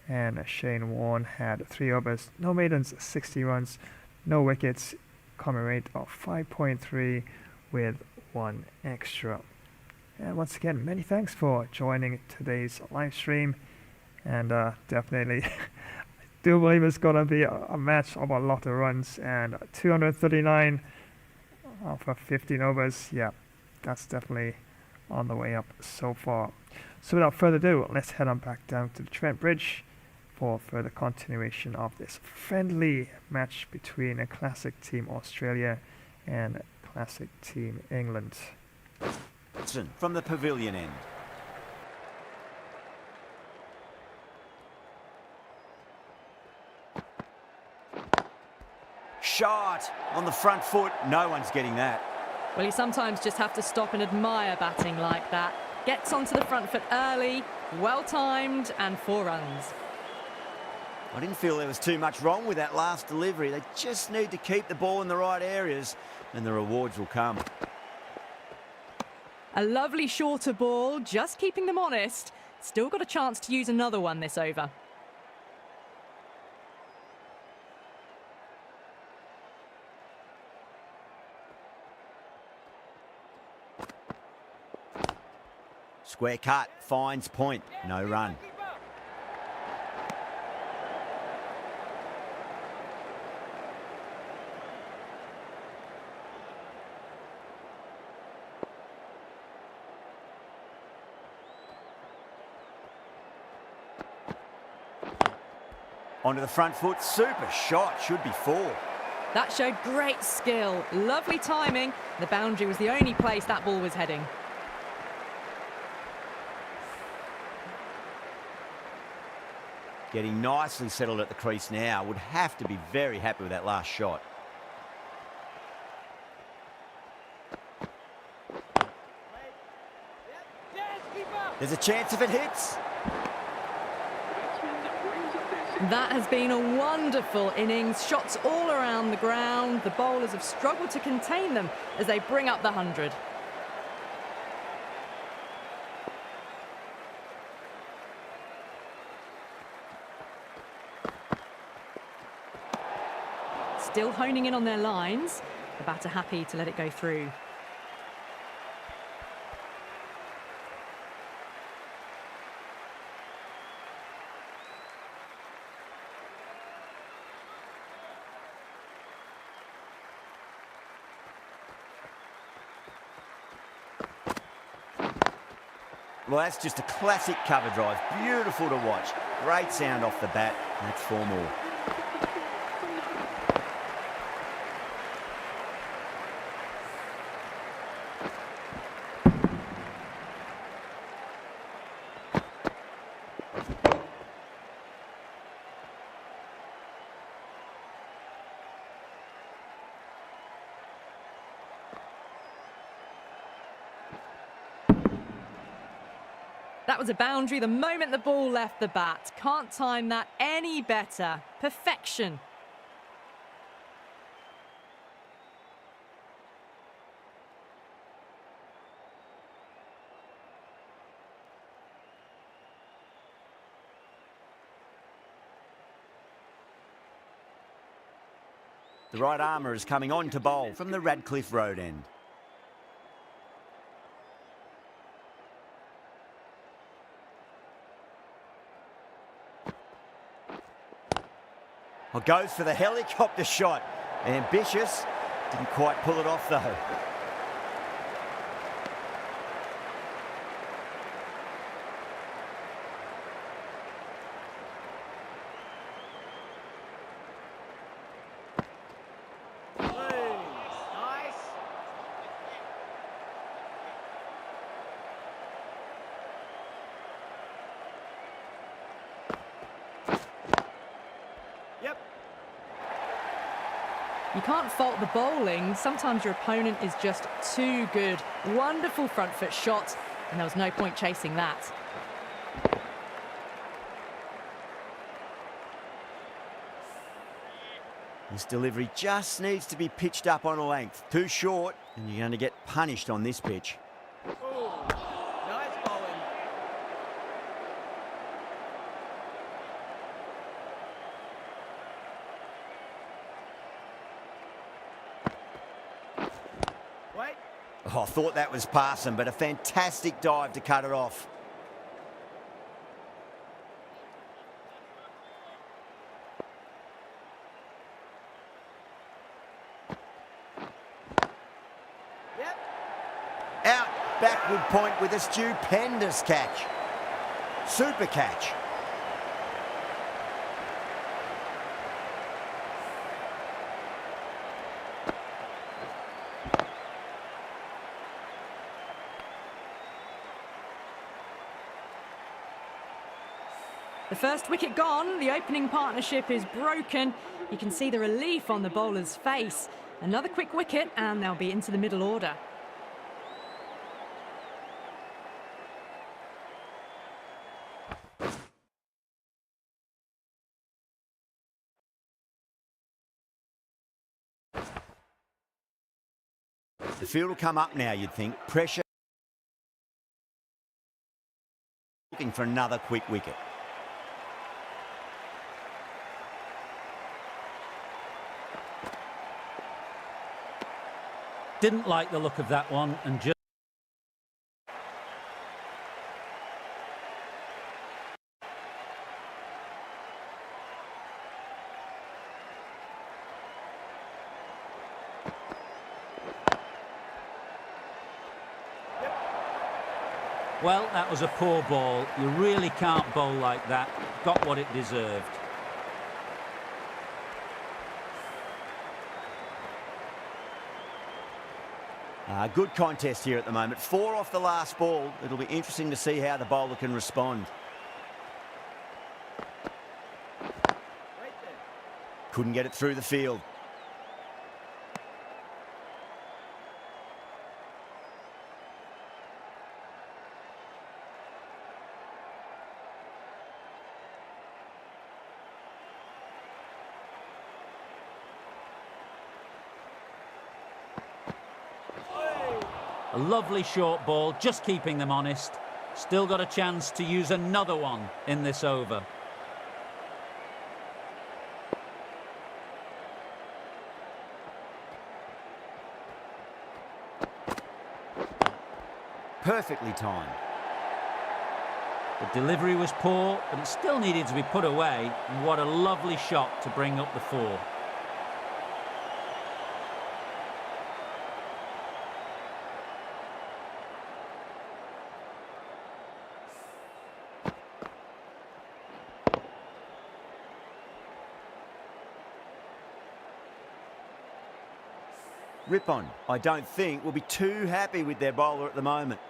And Shane Warne had 3 overs, no maidens, 60 runs, no wickets, economy rate of 5.3 with 1 extra. And once again, many thanks for joining today's live stream. And definitely, I do believe it's going to be a match of a lot of runs. And 239 for 15 overs. Yeah, that's definitely on the way up so far. So without further ado, let's head on back down to the Trent Bridge for further continuation of this friendly match between a classic team Australia and classic team England. From the pavilion end. Shot on the front foot. No one's getting that. Well, you sometimes just have to stop and admire batting like that. Gets onto the front foot early, well timed, and 4 runs. I didn't feel there was too much wrong with that last delivery. They just need to keep the ball in the right areas and the rewards will come. A lovely shorter ball, just keeping them honest. Still got a chance to use another one this over. Square cut, finds point, no run. Onto the front foot, super shot, should be 4. That showed great skill, lovely timing. The boundary was the only place that ball was heading. Getting nicely settled at the crease now. Would have to be very happy with that last shot. There's a chance if it hits. That has been a wonderful innings. Shots all around the ground. The bowlers have struggled to contain them as they bring up the 100. Still honing in on their lines. The batter happy to let it go through. Well, that's just a classic cover drive. Beautiful to watch. Great sound off the bat. That's 4 more. That was a boundary the moment the ball left the bat. Can't time that any better. Perfection. The right armour is coming on to bowl from the Radcliffe Road end. Well, goes for the helicopter shot. Ambitious. Didn't quite pull it off, though. Yep. You can't fault the bowling. Sometimes your opponent is just too good. Wonderful front foot shot, and there was no point chasing that. This delivery just needs to be pitched up on a length. Too short, and you're going to get punished on this pitch. Oh, nice bowling. Wait. Oh, I thought that was passing, but a fantastic dive to cut it off. Out, backward point with a stupendous catch. Super catch. The first wicket gone, the opening partnership is broken. You can see the relief on the bowler's face. Another quick wicket and they'll be into the middle order. The field will come up now, you'd think. Pressure. Looking for another quick wicket. Didn't like the look of that one and just... Well, that was a poor ball. You really can't bowl like that. Got what it deserved. Good contest here at the moment. 4 off the last ball. It'll be interesting to see how the bowler can respond. Couldn't get it through the field. A lovely short ball, just keeping them honest. Still got a chance to use another one in this over. Perfectly timed. The delivery was poor, but it still needed to be put away. And what a lovely shot to bring up the 4. Ripon, I don't think, will be too happy with their bowler at the moment.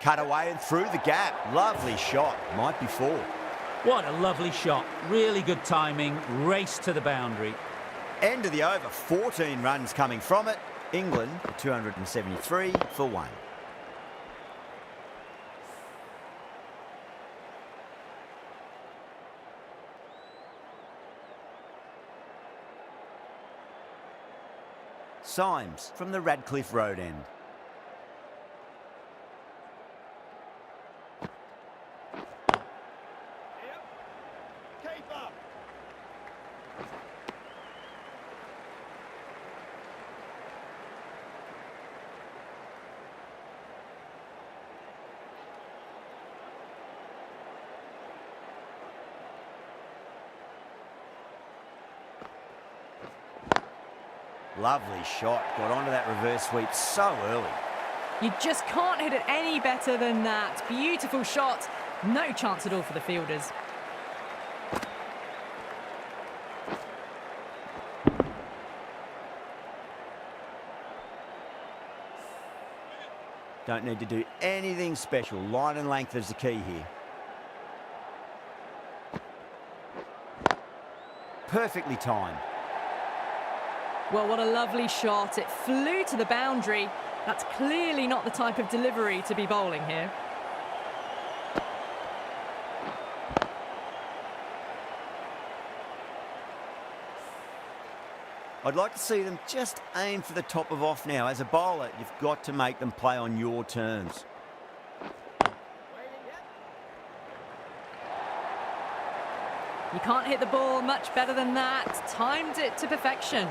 Cut away and through the gap. Lovely shot. Might be 4. What a lovely shot. Really good timing. Race to the boundary. End of the over. 14 runs coming from it. England 273 for 1. Symes from the Radcliffe Road end. Lovely shot. Got onto that reverse sweep so early. You just can't hit it any better than that. Beautiful shot. No chance at all for the fielders. Don't need to do anything special. Line and length is the key here. Perfectly timed. Well, what a lovely shot. It flew to the boundary. That's clearly not the type of delivery to be bowling here. I'd like to see them just aim for the top of off now. As a bowler, you've got to make them play on your terms. You can't hit the ball much better than that. Timed it to perfection.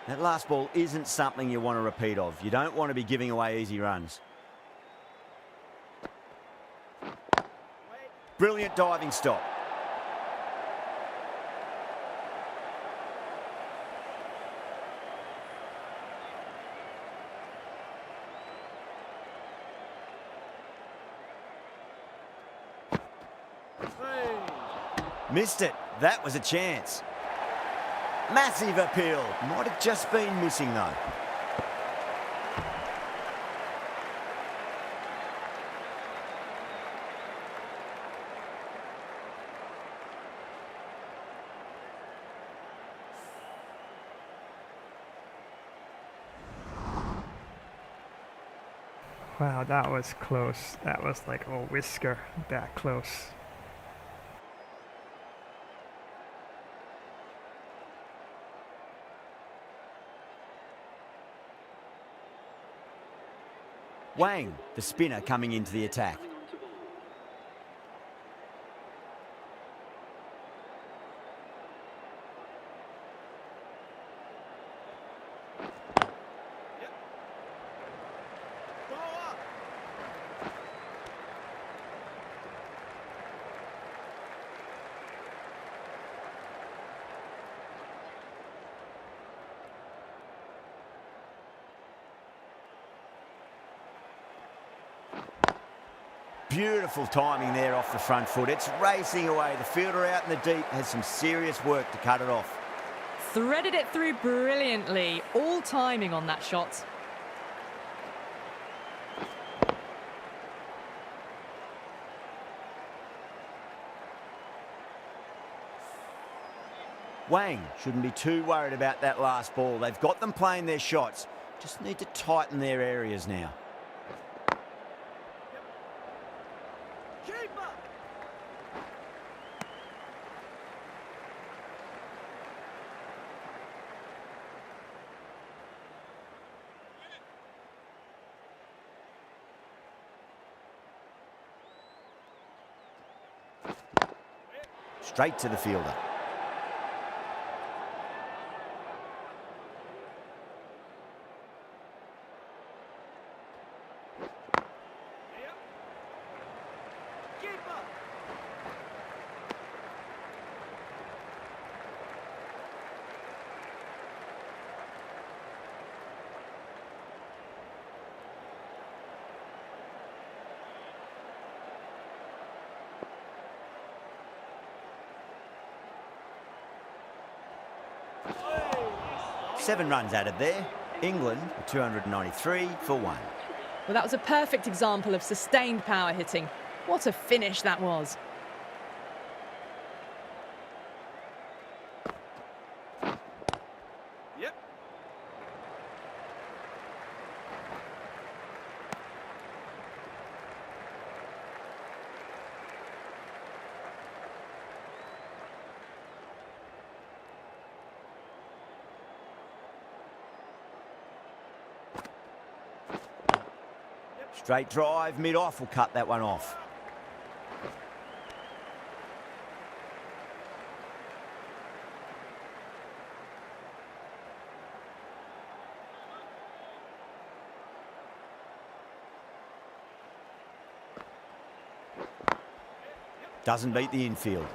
That last ball isn't something you want to repeat of. You don't want to be giving away easy runs. Brilliant diving stop. Missed it. That was a chance. Massive appeal. Might have just been missing though. Wow, that was close. That was like a whisker that close. Wang, the spinner, coming into the attack. Beautiful timing there off the front foot. It's racing away. The fielder out in the deep has some serious work to cut it off. Threaded it through brilliantly. All timing on that shot. Wang shouldn't be too worried about that last ball. They've got them playing their shots. Just need to tighten their areas now. Straight to the fielder. Seven runs added there. England 293 for 1. Well, that was a perfect example of sustained power hitting. What a finish that was. Straight drive, mid-off will cut that one off. Doesn't beat the infield.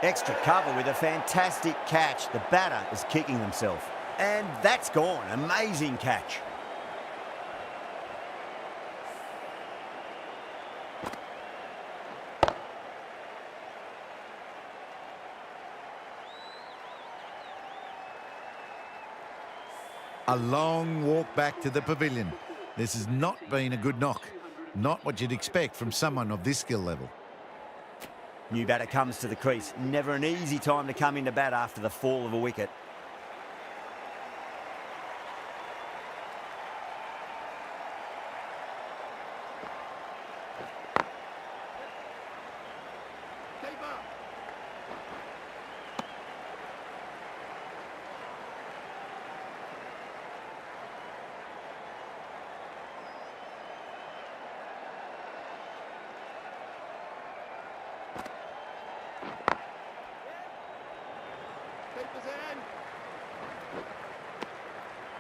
Extra cover with a fantastic catch. The batter is kicking himself. And that's gone. Amazing catch. A long walk back to the pavilion. This has not been a good knock. Not what you'd expect from someone of this skill level. New batter comes to the crease. Never an easy time to come into bat after the fall of a wicket.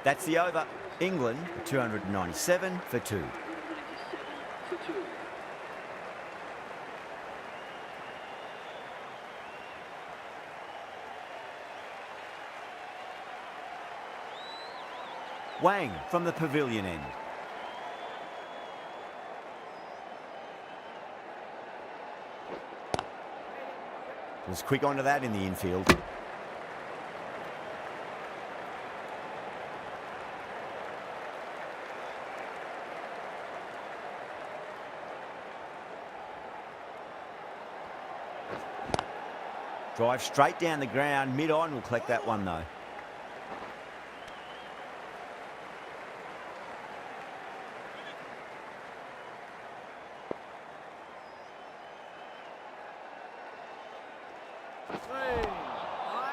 That's the over. England 297 for 2. Wang from the pavilion end. Was quick onto that in the infield. Drive straight down the ground, mid-on, will collect that one though.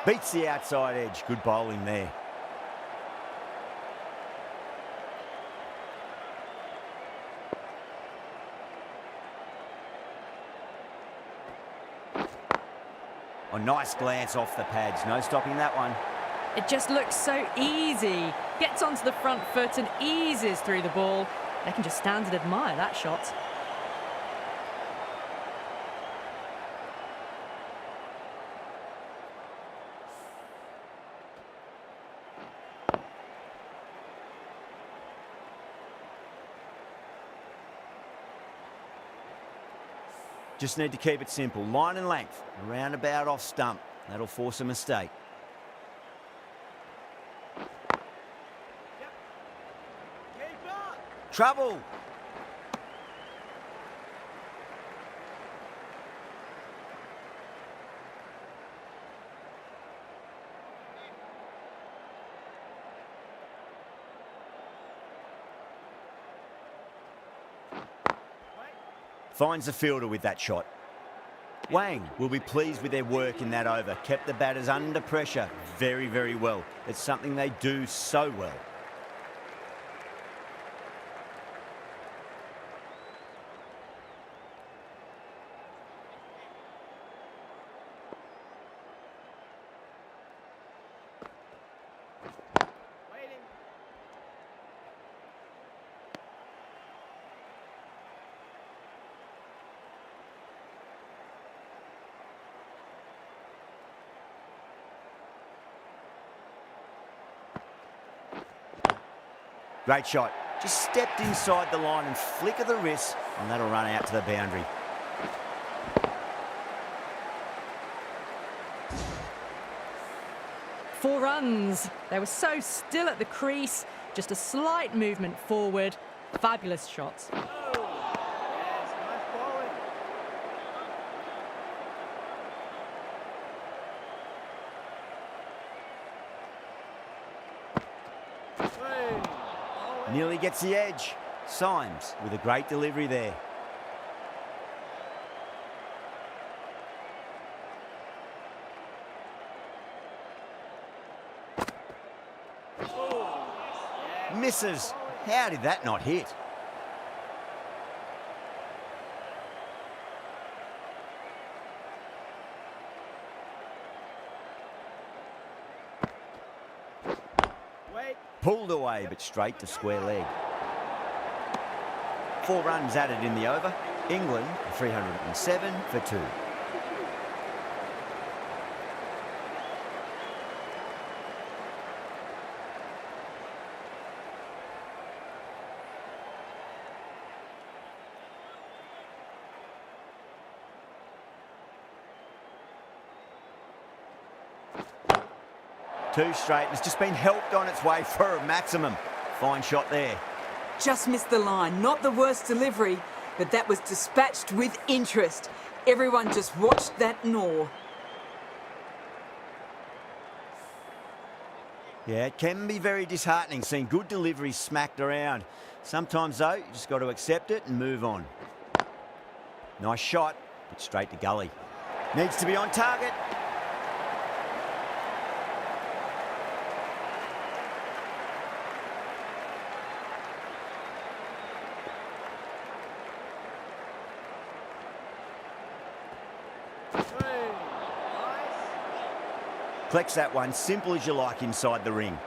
Beats the outside edge, good bowling there. A nice glance off the pads, no stopping that one. It just looks so easy. Gets onto the front foot and eases through the ball. They can just stand and admire that shot. Just need to keep it simple. Line and length, around about off stump. That'll force a mistake. Trouble. Finds the fielder with that shot. Wang will be pleased with their work in that over. Kept the batters under pressure very, very well. It's something they do so well. Great shot. Just stepped inside the line and flick of the wrist, and that'll run out to the boundary. Four runs. They were so still at the crease. Just a slight movement forward. Fabulous shots. Nearly gets the edge. Symes with a great delivery there. Misses. How did that not hit? Pulled away, but straight to square leg. 4 runs added in the over. England 307 for 2. Two straight, it's just been helped on its way for a maximum. Fine shot there. Just missed the line. Not the worst delivery, but that was dispatched with interest. Everyone just watched that gnaw. Yeah, it can be very disheartening seeing good deliveries smacked around. Sometimes, though, you just got to accept it and move on. Nice shot, but straight to gully. Needs to be on target. Collects that one, simple as you like inside the ring.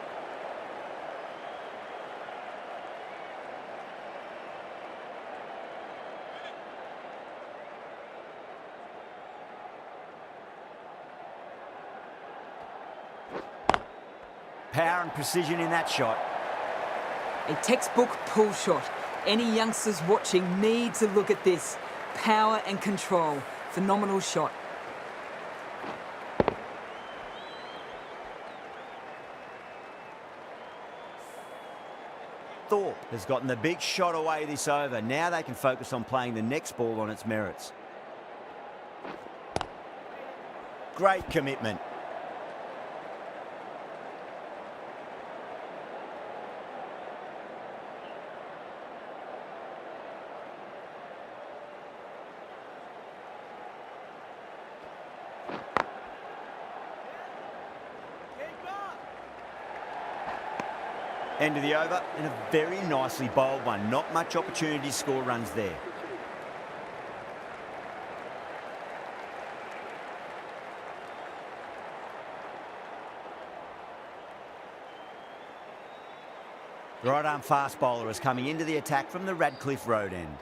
Power and precision in that shot. A textbook pull shot. Any youngsters watching need to look at this. Power and control. Phenomenal shot. Thorpe has gotten the big shot away this over. Now they can focus on playing the next ball on its merits. Great commitment. End of the over, and a very nicely bowled one. Not much opportunity to score runs there. The right arm fast bowler is coming into the attack from the Radcliffe Road end.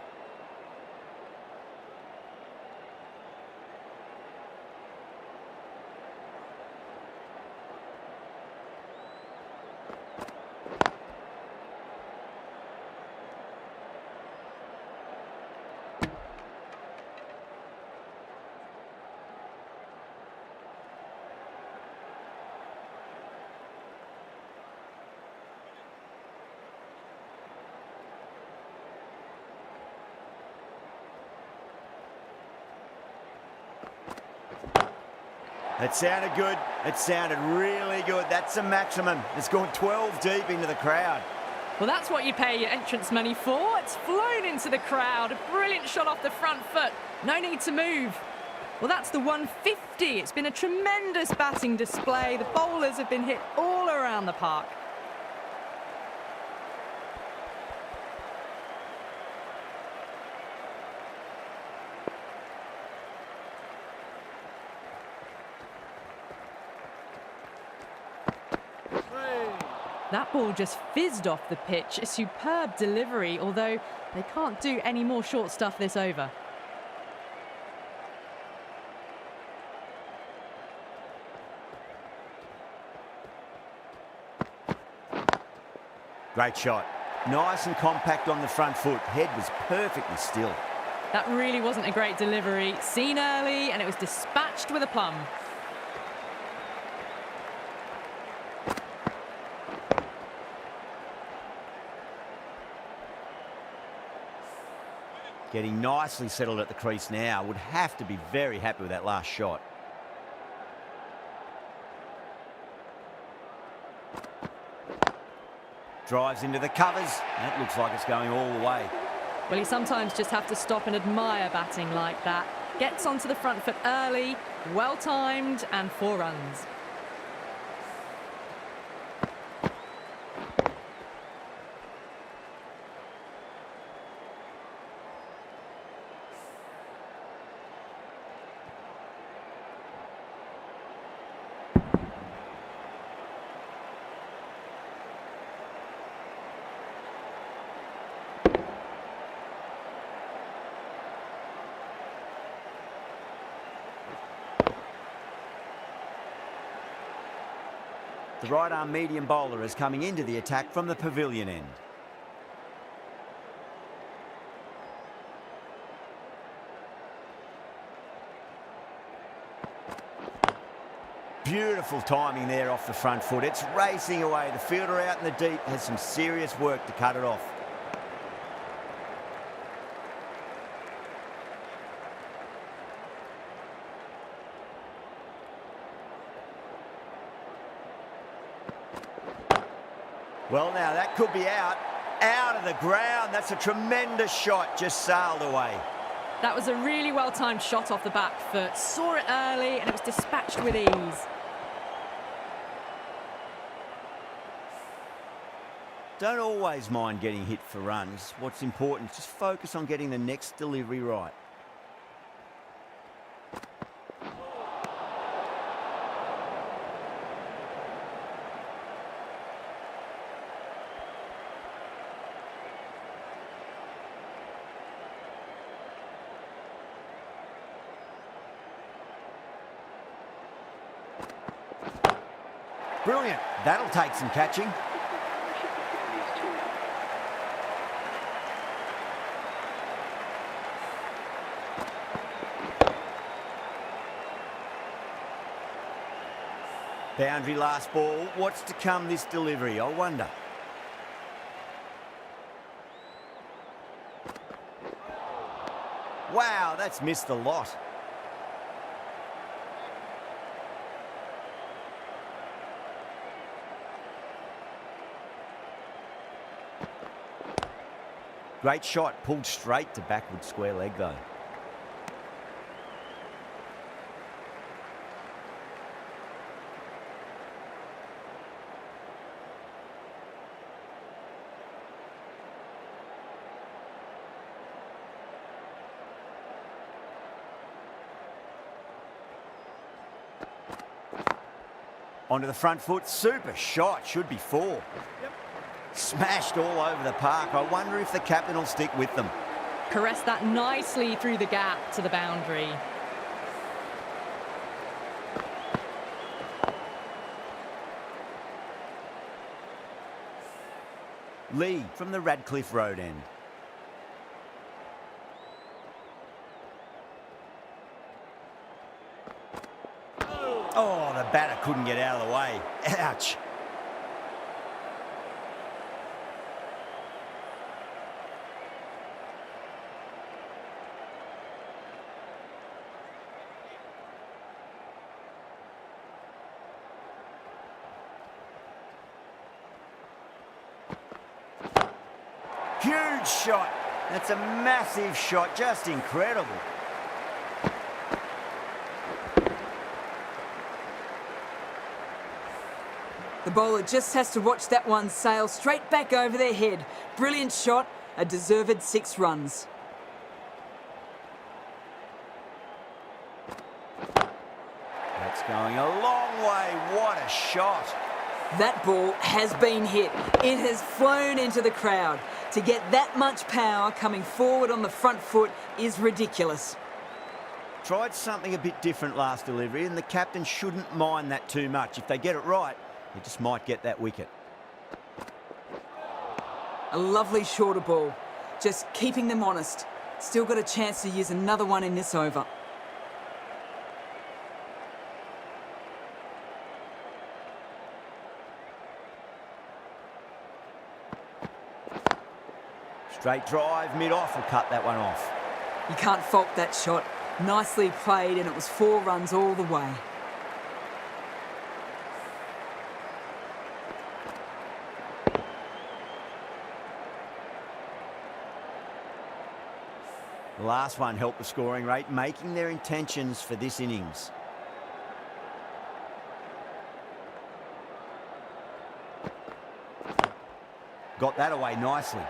It sounded good. It sounded really good. That's a maximum. It's gone 12 deep into the crowd. Well, that's what you pay your entrance money for. It's flown into the crowd. A brilliant shot off the front foot. No need to move. Well, that's the 150. It's been a tremendous batting display. The bowlers have been hit all around the park. That ball just fizzed off the pitch. A superb delivery, although they can't do any more short stuff this over. Great shot. Nice and compact on the front foot. Head was perfectly still. That really wasn't a great delivery. Seen early, and it was dispatched with a plum. Getting nicely settled at the crease now. Would have to be very happy with that last shot. Drives into the covers. That looks like it's going all the way. Well, you sometimes just have to stop and admire batting like that. Gets onto the front foot early, well-timed, and 4 runs. The right-arm medium bowler is coming into the attack from the pavilion end. Beautiful timing there off the front foot. It's racing away. The fielder out in the deep has some serious work to cut it off. Well, now that could be out of the ground. That's a tremendous shot, just sailed away. That was a really well-timed shot off the back foot. Saw it early and it was dispatched with ease. Don't always mind getting hit for runs. What's important is just focus on getting the next delivery right. Brilliant. That'll take some catching. Boundary last ball. What's to come this delivery, I wonder? Wow, that's missed a lot. Great shot, pulled straight to backward square leg though. Onto the front foot, super shot, should be four. Yep. Smashed all over the park. I wonder if the captain will stick with them. Caressed that nicely through the gap to the boundary. Lee from the Radcliffe Road end. Oh, the batter couldn't get out of the way. Ouch. Huge shot. That's a massive shot, just incredible. The bowler just has to watch that one sail straight back over their head. Brilliant shot, a deserved 6 runs. That's going a long way. What a shot. That ball has been hit. It has flown into the crowd. To get that much power coming forward on the front foot is ridiculous. Tried something a bit different last delivery, and the captain shouldn't mind that too much. If they get it right, they just might get that wicket. A lovely shorter ball. Just keeping them honest. Still got a chance to use another one in this over. Straight drive, mid-off will cut that one off. You can't fault that shot. Nicely played, and it was 4 runs all the way. The last one helped the scoring rate, making their intentions for this innings. Got that away nicely.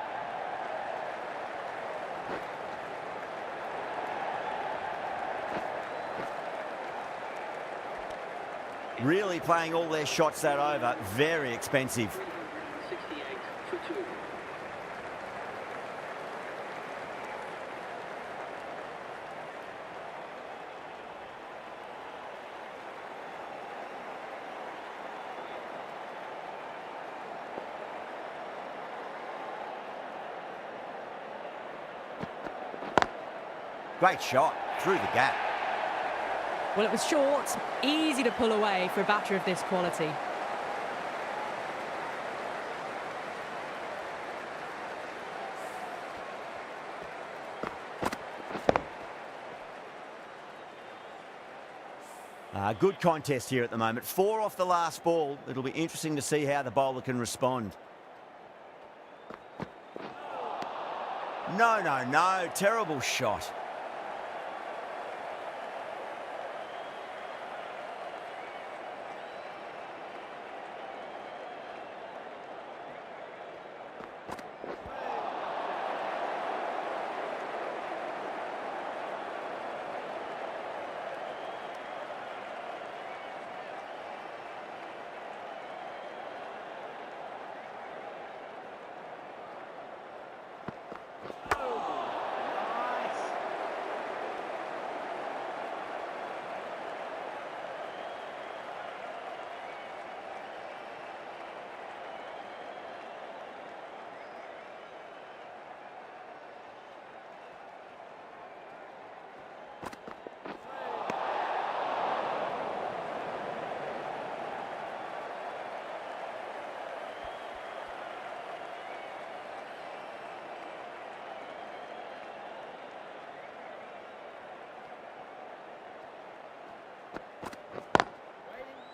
Really playing all their shots that over. Very expensive. 68 for 2. Great shot through the gap. Well, it was short, easy to pull away for a batter of this quality. Good contest here at the moment. 4 off the last ball. It'll be interesting to see how the bowler can respond. No. Terrible shot.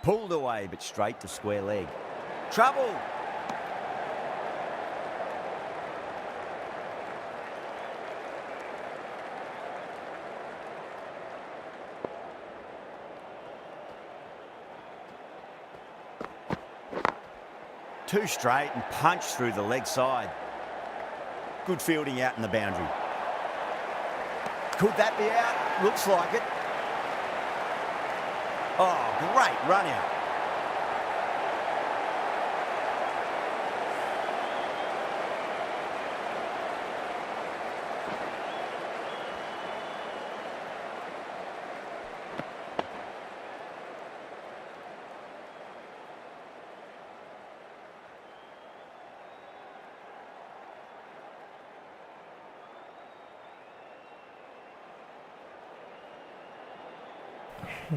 Pulled away, but straight to square leg. Trouble! Too straight and punched through the leg side. Good fielding out in the boundary. Could that be out? Looks like it. Oh, great run out.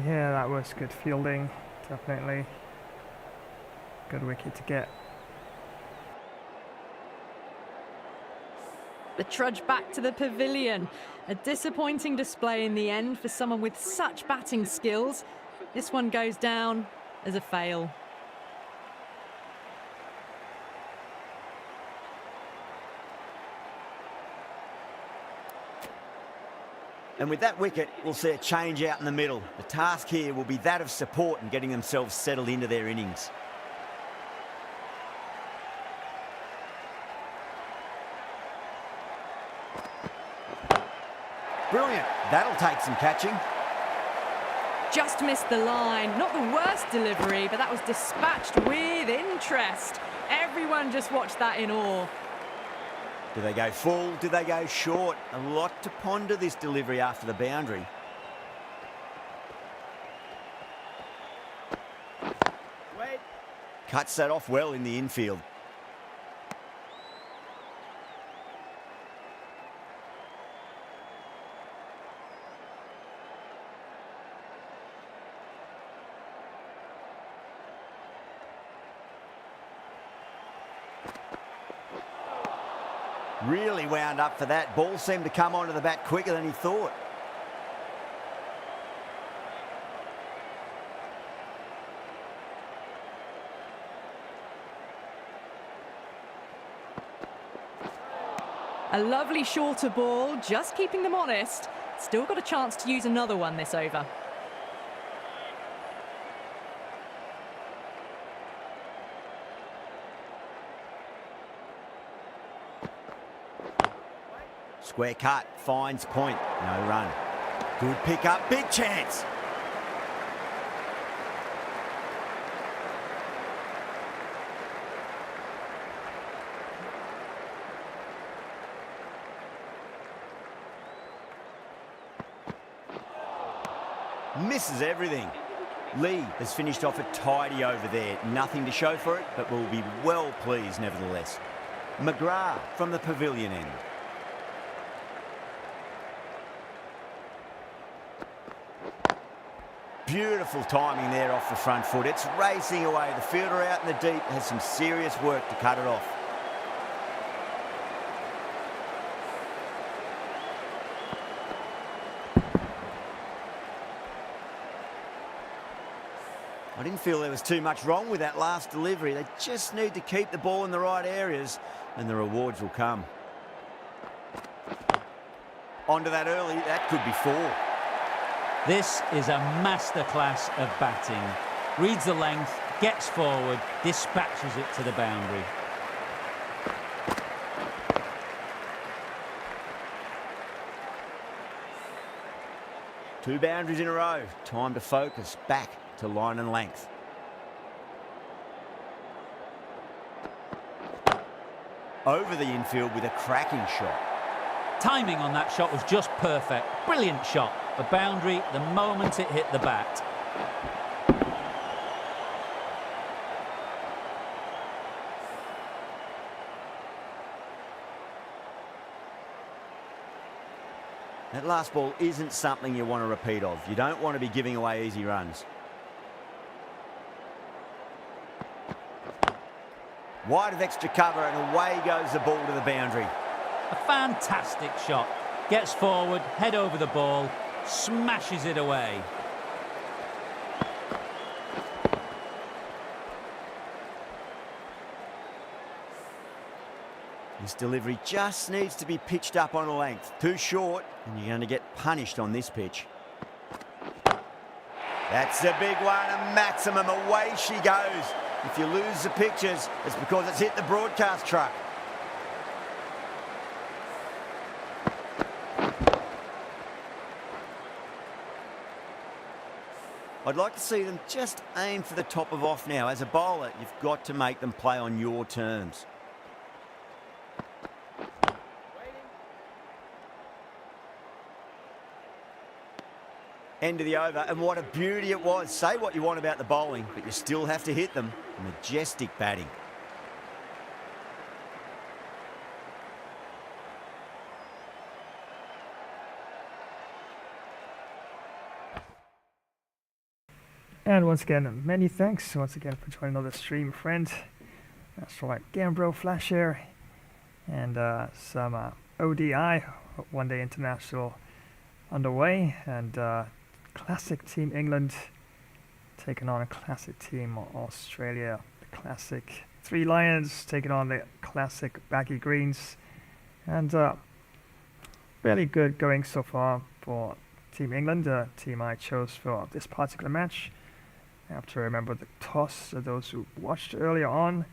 Yeah, that was good fielding, definitely. Good wicket to get. The trudge back to the pavilion. A disappointing display in the end for someone with such batting skills. This one goes down as a fail. And with that wicket, we'll see a change out in the middle. The task here will be that of support and getting themselves settled into their innings. Brilliant. That'll take some catching. Just missed the line. Not the worst delivery, but that was dispatched with interest. Everyone just watched that in awe. Do they go full? Do they go short? A lot to ponder this delivery after the boundary. Cuts that off well in the infield. Really wound up for that. Ball seemed to come onto the bat quicker than he thought. A lovely shorter ball, just keeping them honest. Still got a chance to use another one this over. Square cut, finds point, no run. Good pick up, big chance. Misses everything. Lee has finished off a tidy over there. Nothing to show for it, but will be well pleased nevertheless. McGrath from the pavilion end. beautiful timing there off the front foot. It's racing away. The fielder out in the deep has some serious work to cut it off. I didn't feel there was too much wrong with that last delivery. They just need to keep the ball in the right areas and the rewards will come. Onto that early, that could be 4. This is a masterclass of batting. Reads the length, gets forward, dispatches it to the boundary. Two boundaries in a row. Time to focus back to line and length. Over the infield with a cracking shot. Timing on that shot was just perfect. Brilliant shot. A boundary the moment it hit the bat. That last ball isn't something you want to repeat of. You don't want to be giving away easy runs. Wide of extra cover and away goes the ball to the boundary. A fantastic shot. Gets forward, head over the ball, smashes it away. This delivery just needs to be pitched up on a length. Too short, and you're going to get punished on this pitch. That's a big one, a maximum. Away she goes. If you lose the pictures, it's because it's hit the broadcast truck. I'd like to see them just aim for the top of off now. As a bowler, you've got to make them play on your terms. End of the over, and what a beauty it was. Say what you want about the bowling, but you still have to hit them. Majestic batting. And once again, many thanks once again for joining another stream, friend. That's right, Gambro Flash here, and some ODI, One Day International, underway, and classic Team England taking on a classic Team Australia. The classic Three Lions taking on the classic Baggy Greens, and fairly good going so far for Team England, the team I chose for this particular match. I have to remember the toss, those who watched earlier on,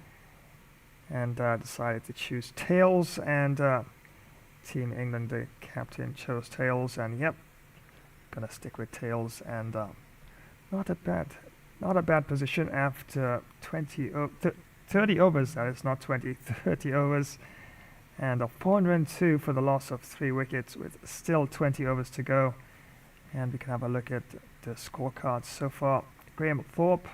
and decided to choose tails, and Team England, the captain, chose tails, and yep, gonna stick with tails, and not a bad position after 30 overs, that is not 20, 30 overs, and a 402 for the loss of 3 wickets with still 20 overs to go. And we can have a look at the scorecards so far. Graham Thorpe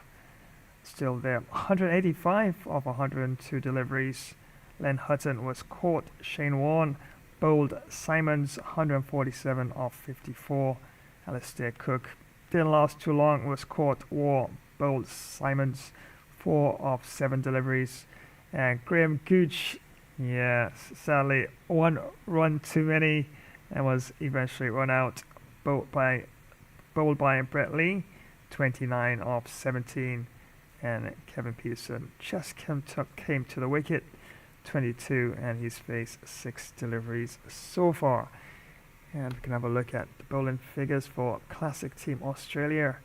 still there, 185 of 102 deliveries. Len Hutton was caught. Shane Warne bowled Simons, 147 of 54. Alistair Cook didn't last too long, was caught. War bowled Simons, 4 of 7 deliveries. And Graham Gooch, yeah, sadly 1 run too many and was eventually run out. Bowled by Brett Lee, 29 of 17, and Kevin Peterson just came to the wicket, 22, and he's faced 6 deliveries so far. And we can have a look at the bowling figures for classic Team Australia.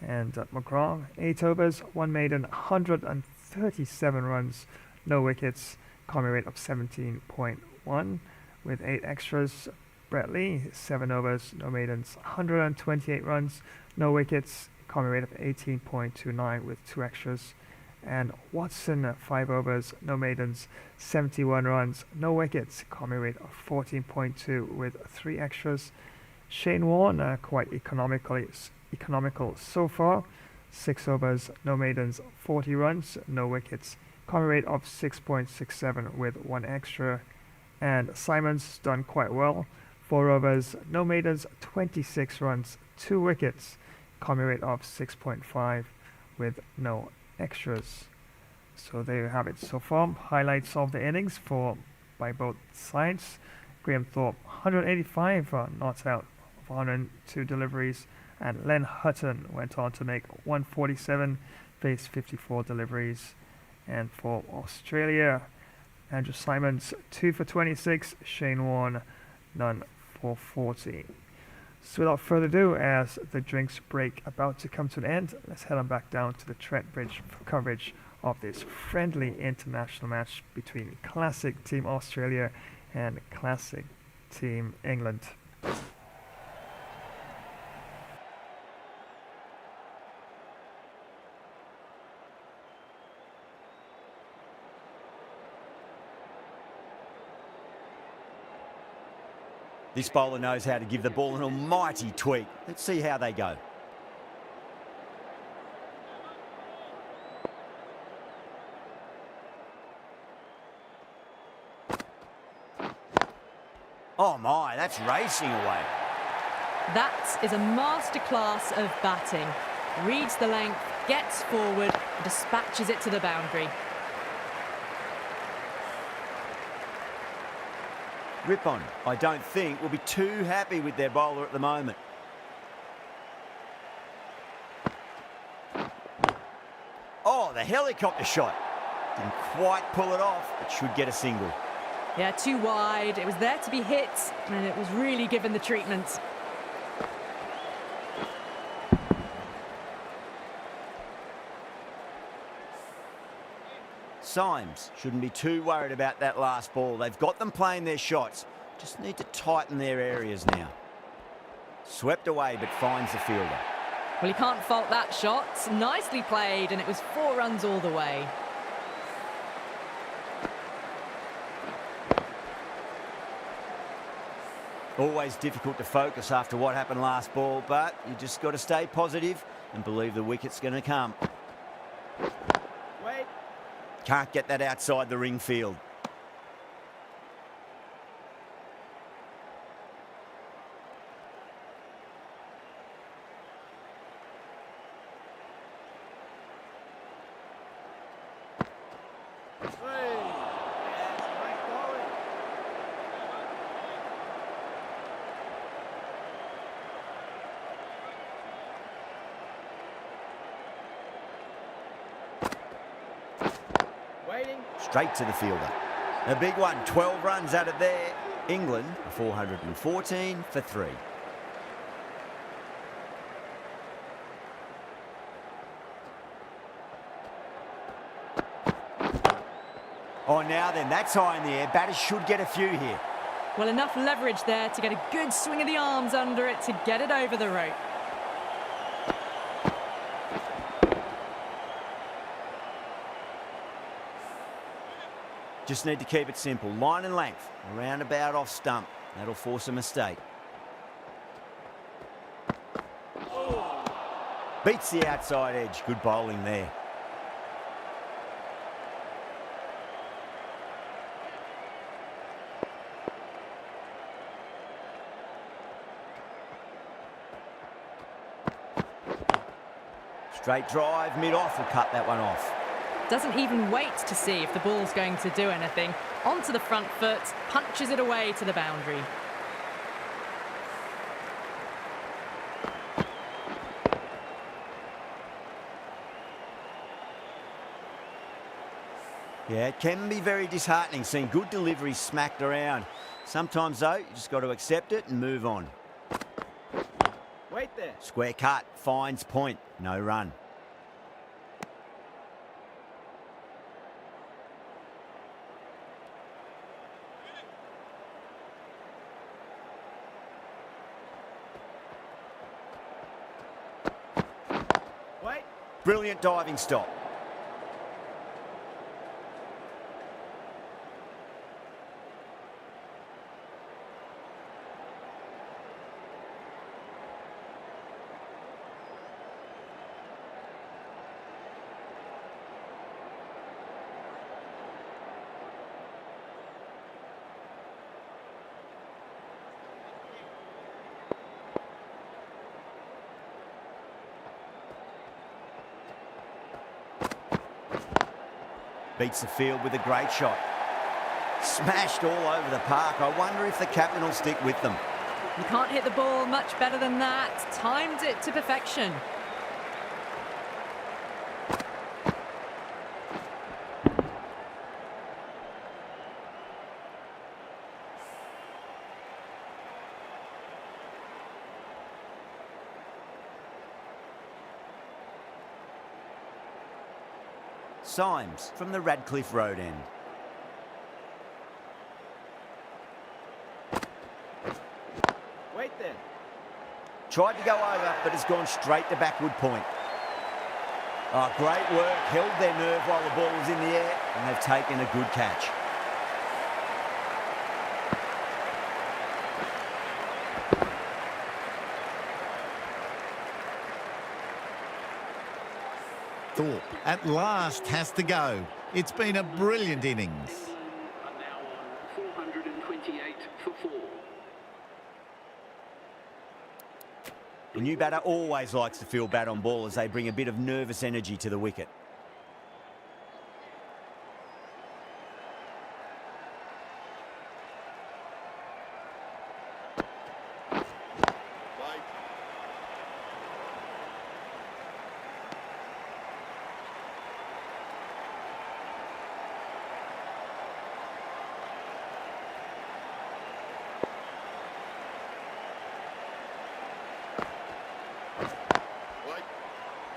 And McGraw, 8 overs, 1 maiden, 137 runs, no wickets, Comrie rate of 17.1 with 8 extras. Brett Lee, 7 overs, no maidens, 128 runs, no wickets, Comrie rate of 18.29 with 2 extras. And Watson, 5 overs, no maidens, 71 runs, no wickets, Comrie rate of 14.2 with 3 extras. Shane Warne, quite economical so far, 6 overs, no maidens, 40 runs, no wickets, Comrie rate of 6.67 with 1 extra. And Simons done quite well. 4 overs, no maidens, 26 runs, 2 wickets, common rate of 6.5 with no extras. So there you have it. So far, highlights of the innings by both sides. Graham Thorpe, 185 not out of 102 deliveries, and Len Hutton went on to make 147, faced 54 deliveries. And for Australia, Andrew Simons, 2 for 26, Shane Warne, none for 40. So without further ado, as the drinks break about to come to an end, let's head on back down to the Trent Bridge for coverage of this friendly international match between Classic Team Australia and Classic Team England. This bowler knows how to give the ball an almighty tweak. Let's see how they go. Oh my, that's racing away. That is a masterclass of batting. Reads the length, gets forward, and dispatches it to the boundary. Rippon, I don't think, will be too happy with their bowler at the moment. Oh, the helicopter shot. Didn't quite pull it off, but should get a single. Yeah, too wide. It was there to be hit, and it was really given the treatment. Symes shouldn't be too worried about that last ball. They've got them playing their shots. Just need to tighten their areas now. Swept away, but finds the fielder. Well, you can't fault that shot. Nicely played, and it was 4 runs all the way. Always difficult to focus after what happened last ball, but you just got to stay positive and believe the wicket's going to come. Wait. Can't get that outside the ring field. Straight to the fielder. A big one, 12 runs out of there. England, 414 for 3. Oh, now then, that's high in the air. Batters should get a few here. Well, enough leverage there to get a good swing of the arms under it to get it over the rope. Just need to keep it simple. Line and length. Around about off stump. That'll force a mistake. Beats the outside edge. Good bowling there. Straight drive, mid-off will cut that one off. Doesn't even wait to see if the ball's going to do anything. Onto the front foot, punches it away to the boundary. Yeah, it can be very disheartening seeing good deliveries smacked around. Sometimes, though, you just got to accept it and move on. Wait there. Square cut, finds point, no run. Wait. Brilliant diving stop. Beats the field with a great shot. Smashed all over the park. I wonder if the captain will stick with them. You can't hit the ball much better than that. Timed it to perfection. Symes from the Radcliffe Road end. Wait there. Tried to go over, but has gone straight to backward point. Oh, great work. Held their nerve while the ball was in the air, and they've taken a good catch. Thorpe at last has to go. It's been a brilliant innings. Are now on 428 for 4. The new batter always likes to feel bat on ball as they bring a bit of nervous energy to the wicket.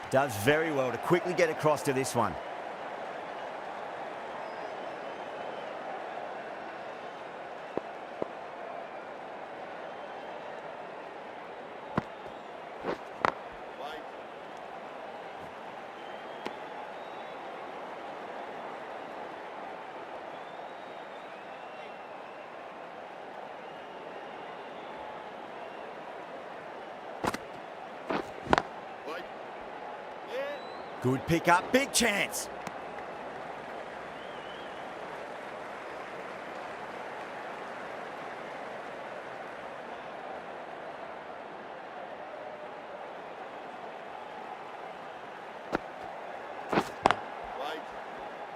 Does very well to quickly get across to this one. Good pick up, big chance.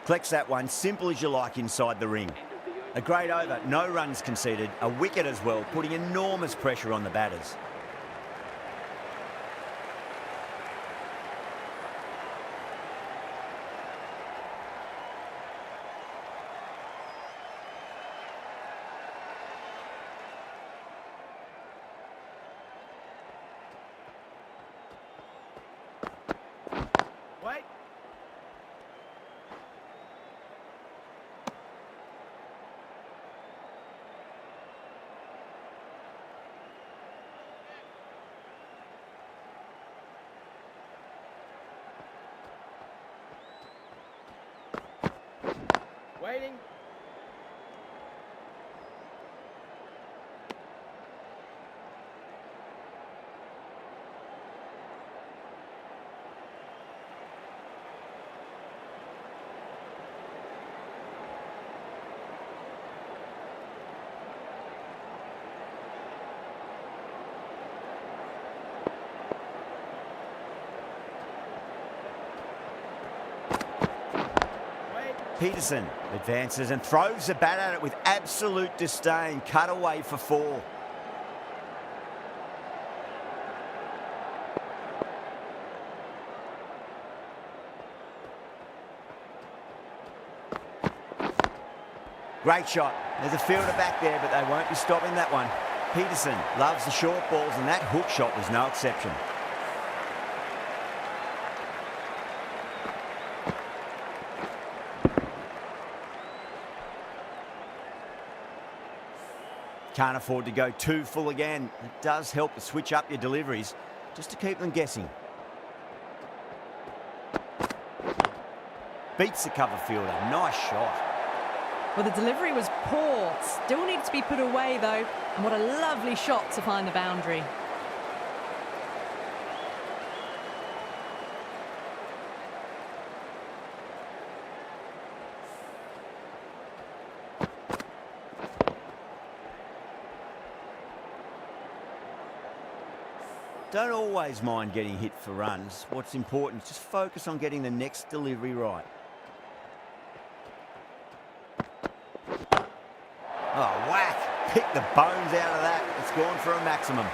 Collects that one, simple as you like inside the ring. A great over, no runs conceded, a wicket as well, putting enormous pressure on the batters. Wait. Waiting. Peterson advances and throws the bat at it with absolute disdain. Cut away for 4. Great shot. There's a fielder back there, but they won't be stopping that one. Peterson loves the short balls, and that hook shot was no exception. Can't afford to go too full again. It does help to switch up your deliveries, just to keep them guessing. Beats the cover fielder. Nice shot. Well, the delivery was poor. Still needs to be put away, though. And what a lovely shot to find the boundary. Don't always mind getting hit for runs. What's important is just focus on getting the next delivery right. Oh, whack. Pick the bones out of that. It's gone for a maximum.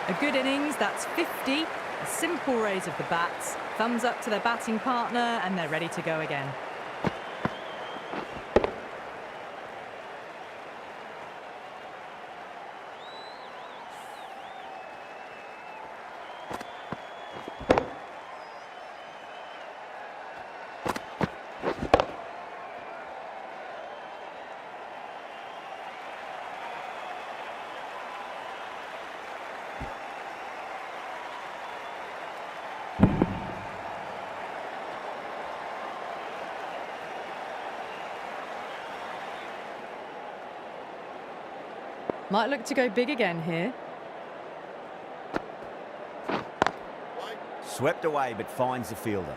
A good innings, that's 50. A simple raise of the bats. Thumbs up to their batting partner, and they're ready to go again. Might look to go big again here. Swept away, but finds the fielder.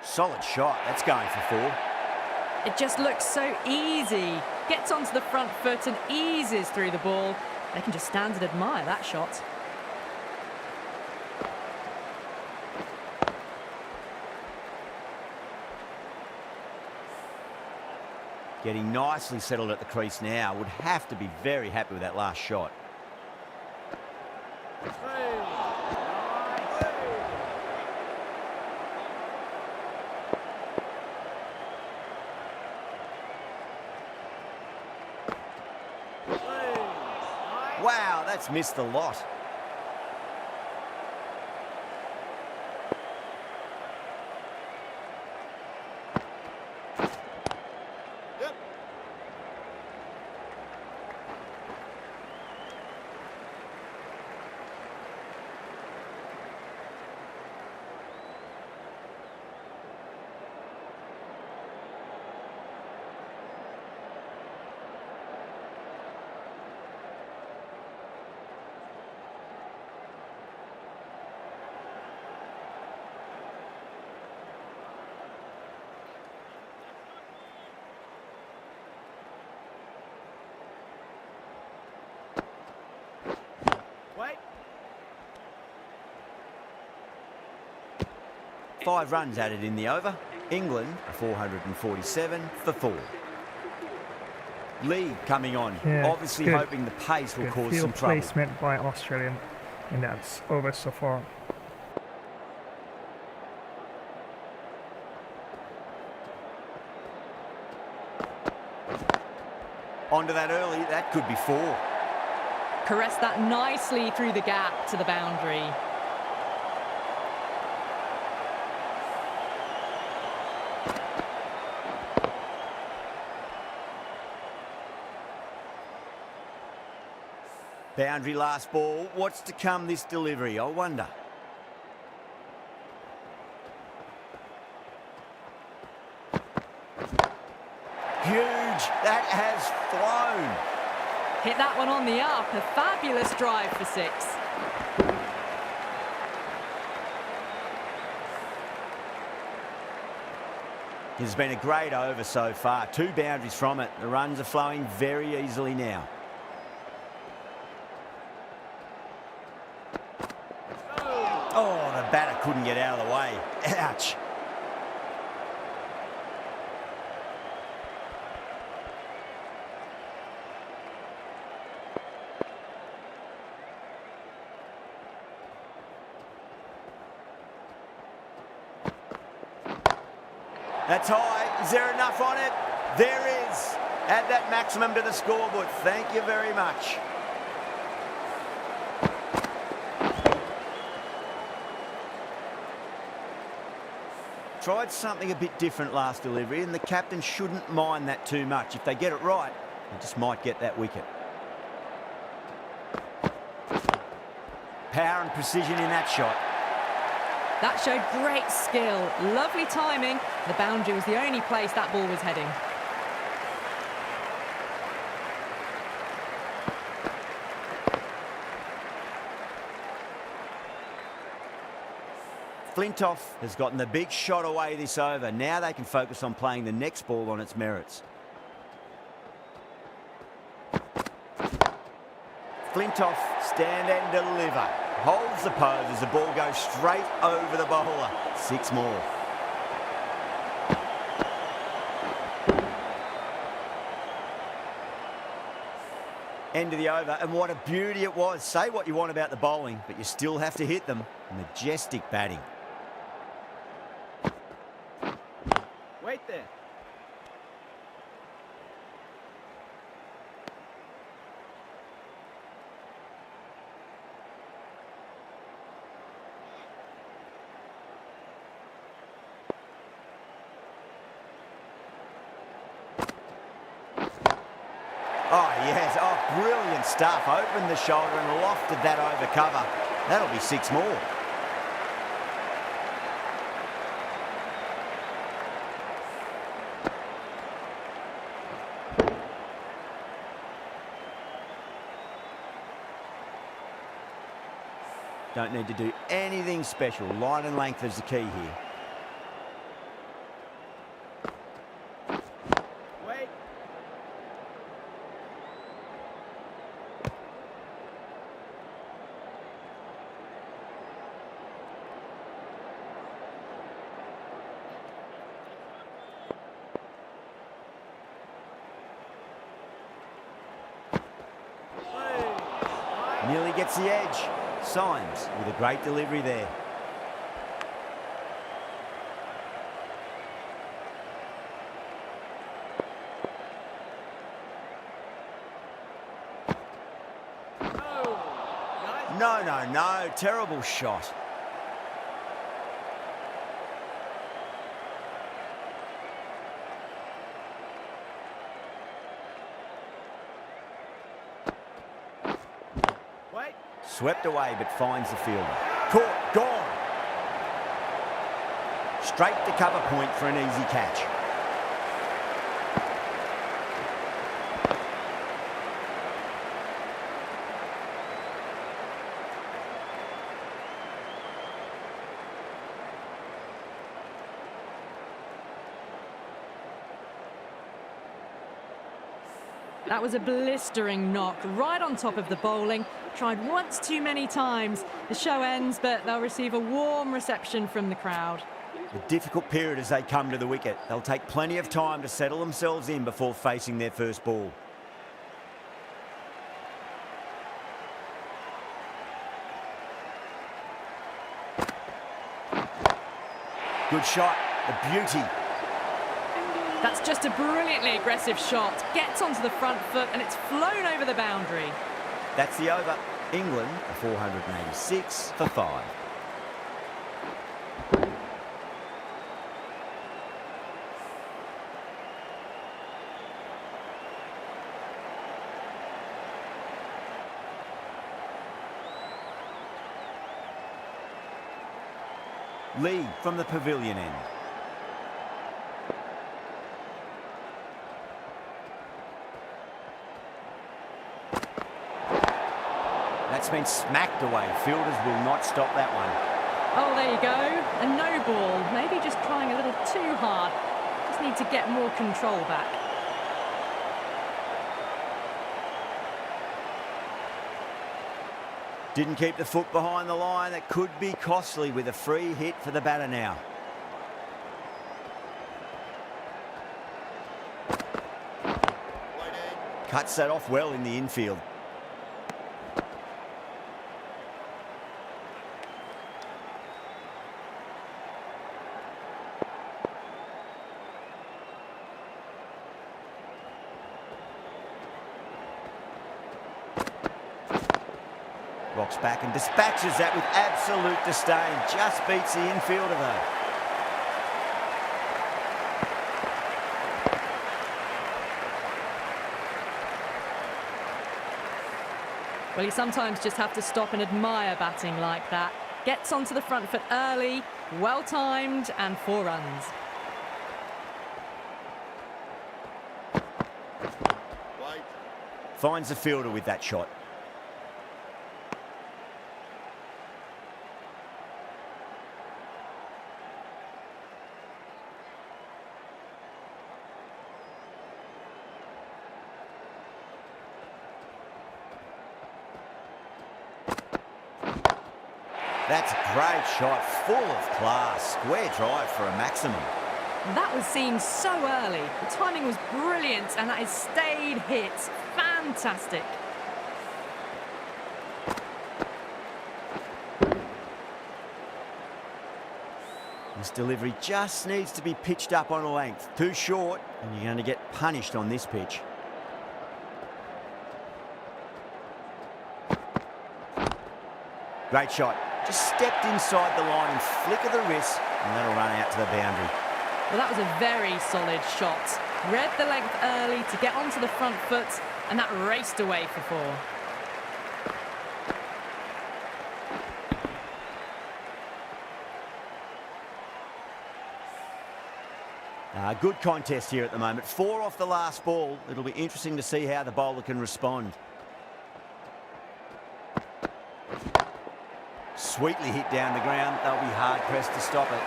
Solid shot. That's going for 4. It just looks so easy. Gets onto the front foot and eases through the ball. They can just stand and admire that shot. Getting nicely settled at the crease now. Would have to be very happy with that last shot. Wow, that's missed a lot. Wait. 5 runs added in the over. England 447 for 4. Lee coming on, Yeah, obviously good. hoping the pace will Good cause field some trouble. placement by Australian in that over so far. Onto that early, that could be 4. Caressed that nicely through the gap to the boundary. Boundary last ball. What's to come this delivery, I wonder? Huge. That has flown. Hit that one on the up. A fabulous drive for 6. It's been a great over so far. 2 boundaries from it. The runs are flowing very easily now. Oh, the batter couldn't get out of the way. Ouch. That's high. Is there enough on it? There is. Add that maximum to the scoreboard. Thank you very much. Tried something a bit different last delivery, and the captain shouldn't mind that too much. If they get it right, they just might get that wicket. Power and precision in that shot. That showed great skill. Lovely timing. The boundary was the only place that ball was heading. Flintoff has gotten the big shot away this over. Now they can focus on playing the next ball on its merits. Flintoff, stand and deliver. Holds the pose as the ball goes straight over the bowler. 6 more. End of the over, and what a beauty it was. Say what you want about the bowling, but you still have to hit them. Majestic batting. Wait there. Oh, yes. Oh, brilliant stuff. Opened the shoulder and lofted that over cover. That'll be 6 more. Don't need to do anything special. Line and length is the key here. Wait. Nearly gets the edge. Symes with a great delivery there. No. Terrible shot. Swept away, but finds the fielder. Caught, gone. Straight to cover point for an easy catch. That was a blistering knock right on top of the bowling. Tried once too many times. The show ends, but they'll receive a warm reception from the crowd. A difficult period as they come to the wicket. They'll take plenty of time to settle themselves in before facing their first ball. Good shot, a beauty. That's just a brilliantly aggressive shot. Gets onto the front foot and it's flown over the boundary. That's the over. England, a 486 for 5. Lee from the pavilion end. That's been smacked away. Fielders will not stop that one. Oh, there you go. A no ball. Maybe just trying a little too hard. Just need to get more control back. Didn't keep the foot behind the line. That could be costly with a free hit for the batter now. Cuts that off well in the infield. Rocks back and dispatches that with absolute disdain. Just beats the infielder though. Well, you sometimes just have to stop and admire batting like that. Gets onto the front foot early, well timed, and 4 runs. Finds the fielder with that shot. That's a great shot, full of class. Square drive for a maximum. That was seen so early. The timing was brilliant and that is stayed hit. Fantastic. This delivery just needs to be pitched up on a length. Too short, and you're going to get punished on this pitch. Great shot. Just stepped inside the line and flick of the wrist, and that'll run out to the boundary. Well, that was a very solid shot. Read the length early to get onto the front foot, and that raced away for 4. Good contest here at the moment. 4 off the last ball. It'll be interesting to see how the bowler can respond. Sweetly hit down the ground. They'll be hard-pressed to stop it.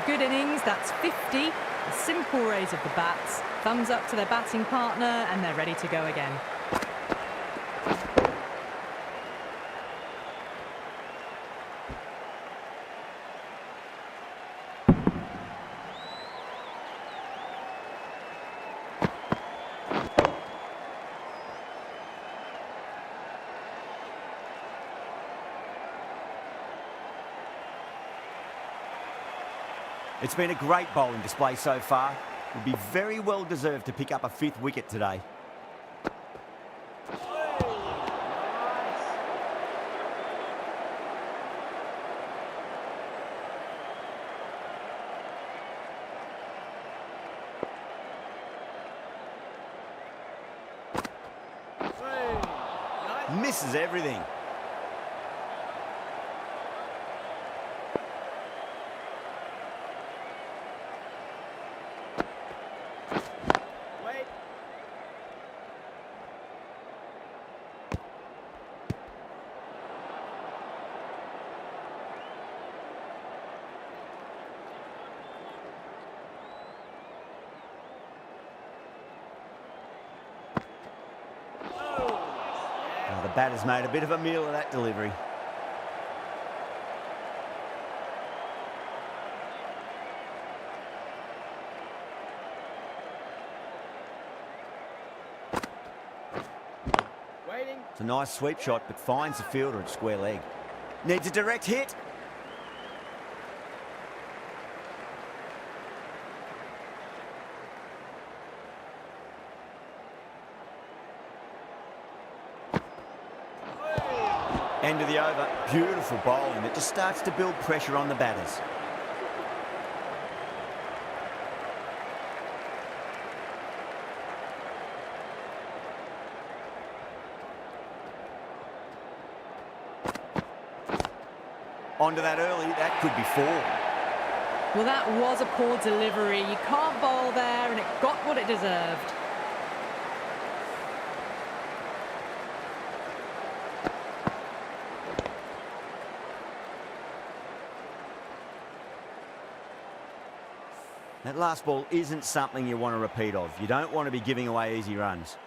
A good innings, that's 50. A simple raise of the bats. Thumbs up to their batting partner, and they're ready to go again. It's been a great bowling display so far. Would be very well deserved to pick up a 5th wicket today. Misses everything. The batter's made a bit of a meal of that delivery. It's a nice sweep shot, but finds the fielder at square leg. Needs a direct hit. End of the over. Beautiful bowling that just starts to build pressure on the batters. Onto that early, that could be 4. Well, that was a poor delivery. You can't bowl there, and it got what it deserved. That last ball isn't something you want to repeat of. You don't want to be giving away easy runs.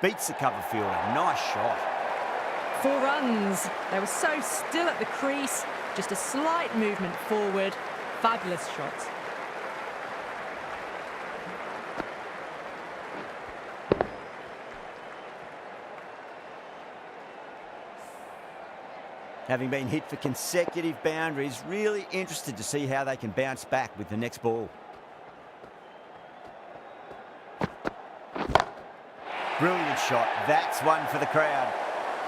Beats the cover fielder. Nice shot. 4 runs. They were so still at the crease. Just a slight movement forward. Fabulous shot. Having been hit for consecutive boundaries, really interested to see how they can bounce back with the next ball. Brilliant shot. That's one for the crowd.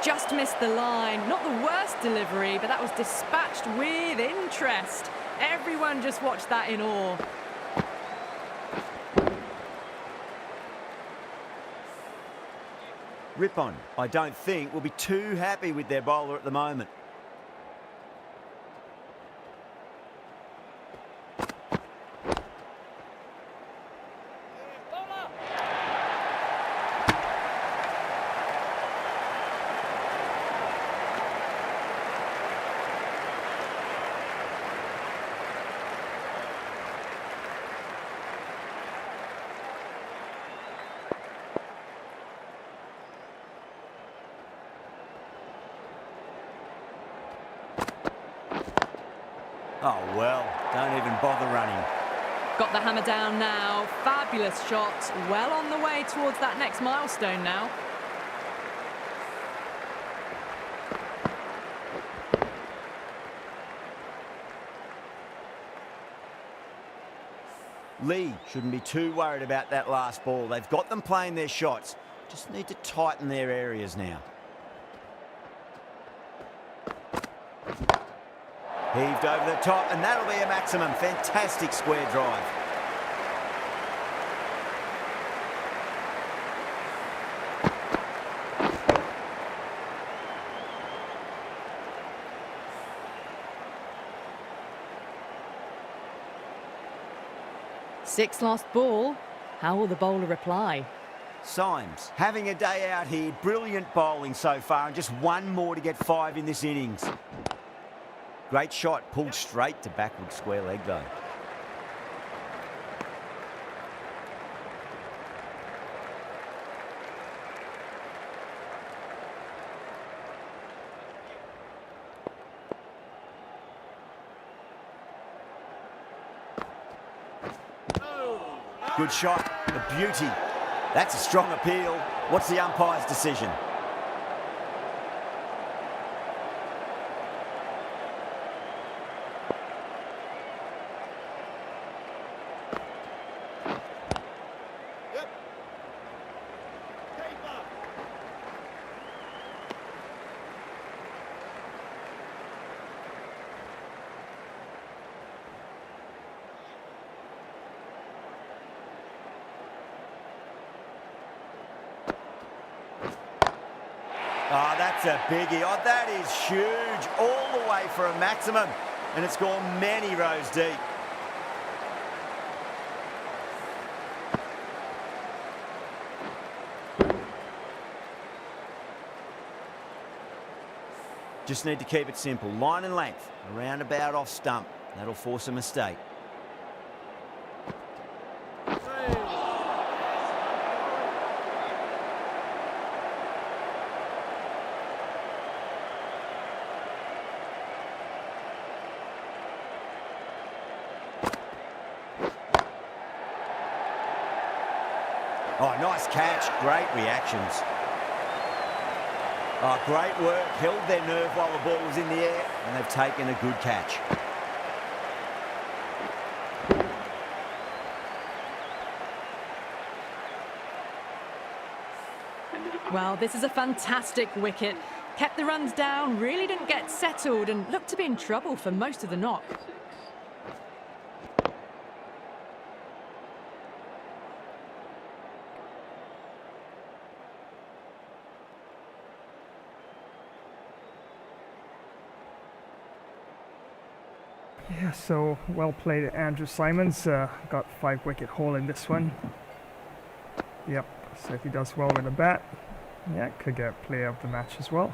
Just missed the line. Not the worst delivery, but that was dispatched with interest. Everyone just watched that in awe. Ripon, I don't think, will be too happy with their bowler at the moment. Oh, well, don't even bother running. Got the hammer down now. Fabulous shot. Well on the way towards that next milestone now. Lee shouldn't be too worried about that last ball. They've got them playing their shots. Just need to tighten their areas now. Heaved over the top, and that'll be a maximum. Fantastic square drive. Sixth last ball. How will the bowler reply? Symes having a day out here. Brilliant bowling so far, and just one more to get 5 in this innings. Great shot, pulled straight to backward square leg though. Good shot, the beauty. That's a strong appeal. What's the umpire's decision? Oh, that's a biggie. Oh, that is huge. All the way for a maximum. And it's gone many rows deep. Just need to keep it simple. Line and length. Around about off stump. That'll force a mistake. Oh, nice catch. Great reactions. Oh, great work. Held their nerve while the ball was in the air, and they've taken a good catch. Well, this is a fantastic wicket. Kept the runs down, really didn't get settled, and looked to be in trouble for most of the knock. Yeah, so well played, Andrew Simons. Got 5-wicket haul in this one. Yep, so if he does well with the bat, yeah, could get player of the match as well.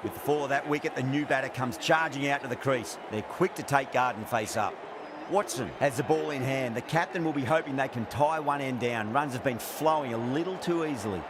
With the fall of that wicket, the new batter comes charging out to the crease. They're quick to take guard and face up. Watson has the ball in hand. The captain will be hoping they can tie one end down. Runs have been flowing a little too easily.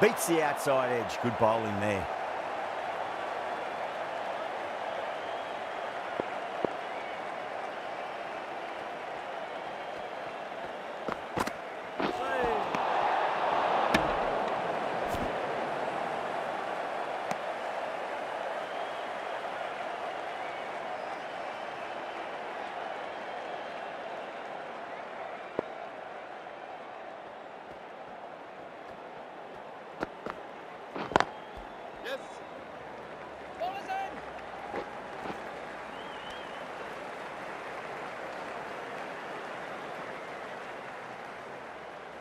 Beats the outside edge. Good bowling there.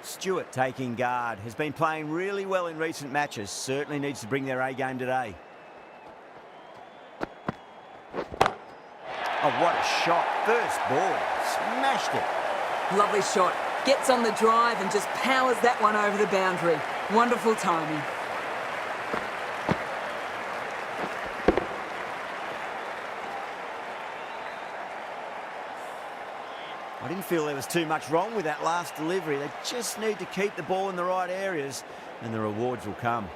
Stewart taking guard. Has been playing really well in recent matches. Certainly needs to bring their A game today. Oh, what a shot. First ball. Smashed it. Lovely shot. Gets on the drive and just powers that one over the boundary. Wonderful timing. I didn't feel there was too much wrong with that last delivery. They just need to keep the ball in the right areas and the rewards will come.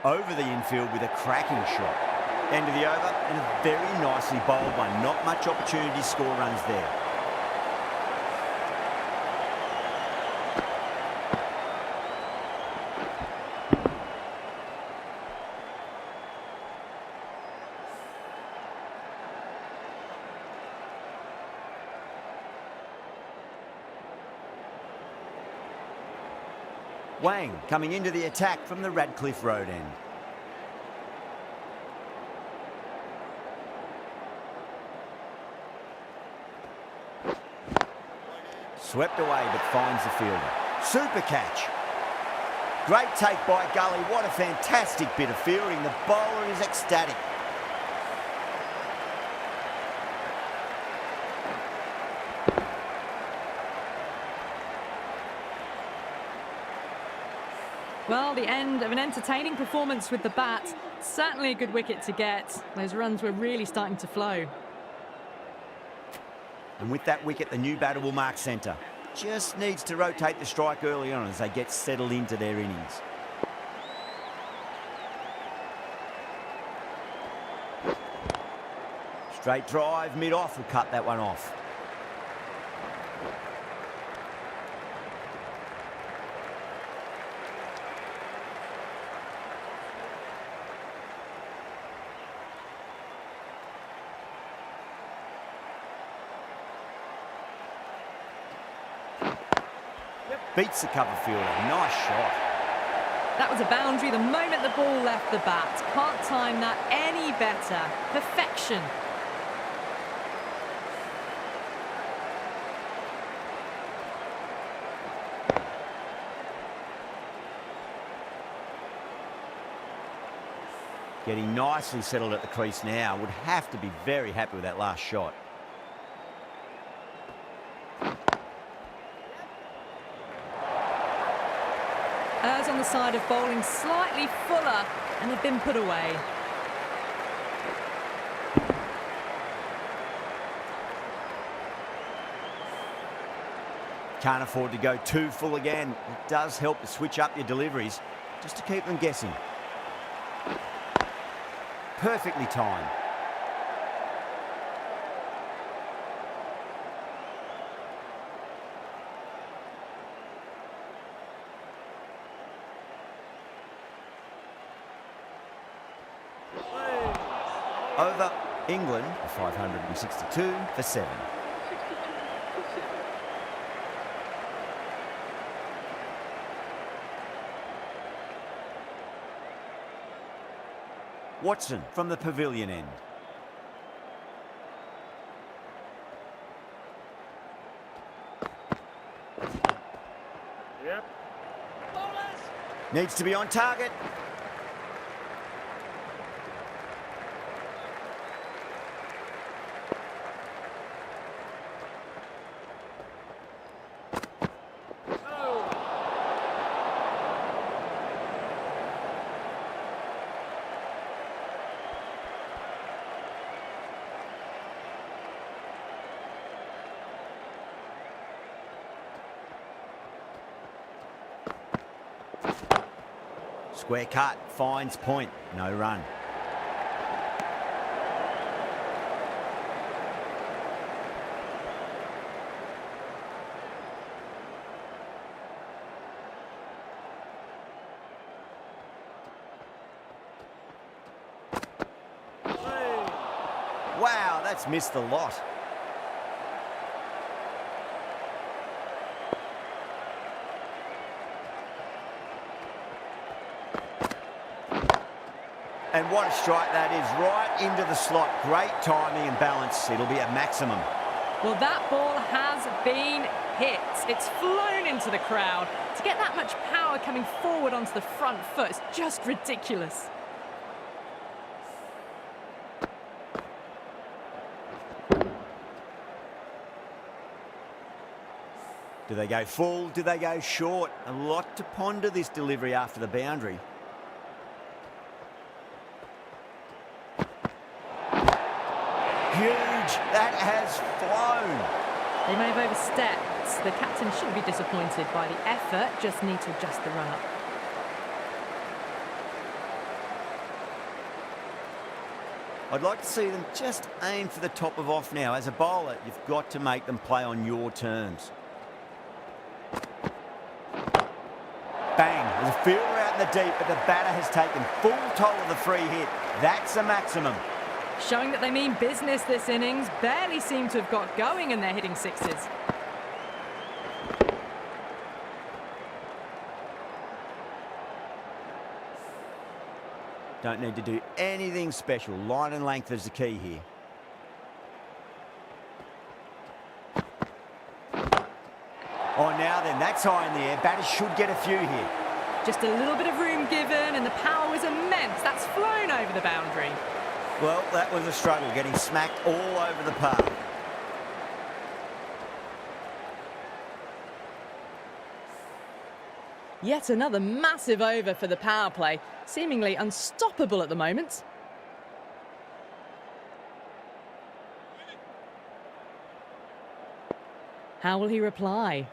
Over the infield with a cracking shot. End of the over and a very nicely bowled one. Not much opportunity to score runs there. Wang coming into the attack from the Radcliffe Road end. Swept away but finds the fielder. Super catch. Great take by Gully. What a fantastic bit of fielding. The bowler is ecstatic. Well, the end of an entertaining performance with the bat. Certainly a good wicket to get. Those runs were really starting to flow. And with that wicket, the new batter will mark centre. Just needs to rotate the strike early on as they get settled into their innings. Straight drive, mid-off will cut that one off. Beats the cover fielder. Nice shot. That was a boundary the moment the ball left the bat. Can't time that any better. Perfection. Getting nicely settled at the crease now. Would have to be very happy with that last shot. As on the side of bowling, slightly fuller, and they've been put away. Can't afford to go too full again. It does help to switch up your deliveries, just to keep them guessing. Perfectly timed. Over England, 562 for 7. Watson from the pavilion end. Yep. Needs to be on target. Square cut, finds point, no run. Wow, that's missed the lot. And what a strike that is, right into the slot. Great timing and balance. It'll be a maximum. Well, that ball has been hit. It's flown into the crowd. To get that much power coming forward onto the front foot is just ridiculous. Do they go full? Do they go short? A lot to ponder this delivery after the boundary. Huge. That has flown. They may have overstepped. The captain shouldn't be disappointed by the effort, just need to adjust the run-up. I'd like to see them just aim for the top of off now. As a bowler, you've got to make them play on your terms. Bang, there's a fielder out in the deep, but the batter has taken full toll of the free hit. That's a maximum. Showing that they mean business this innings. Barely seem to have got going and they're hitting sixes. Don't need to do anything special. Line and length is the key here. Oh, now then, that's high in the air. Batters should get a few here. Just a little bit of room given and the power was immense. That's flown over the boundary. Well, that was a struggle, getting smacked all over the park. Yet another massive over for the power play. Seemingly unstoppable at the moment. How will he reply?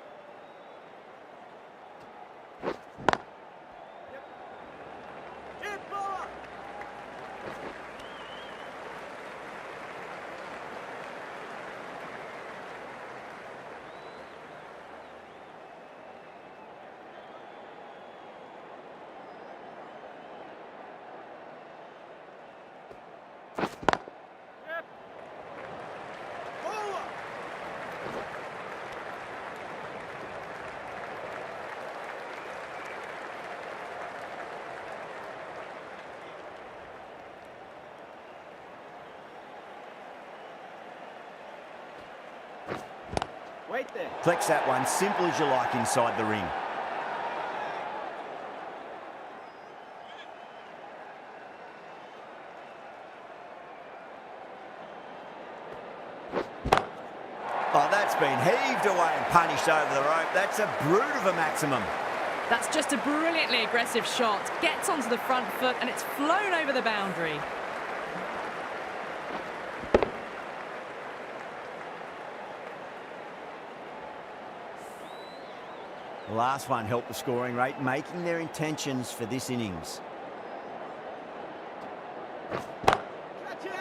Wait there. Flex that one, simple as you like inside the ring. Oh, that's been heaved away and punished over the rope. That's a brute of a maximum. That's just a brilliantly aggressive shot. Gets onto the front foot and it's flown over the boundary. The last one helped the scoring rate, making their intentions for this innings.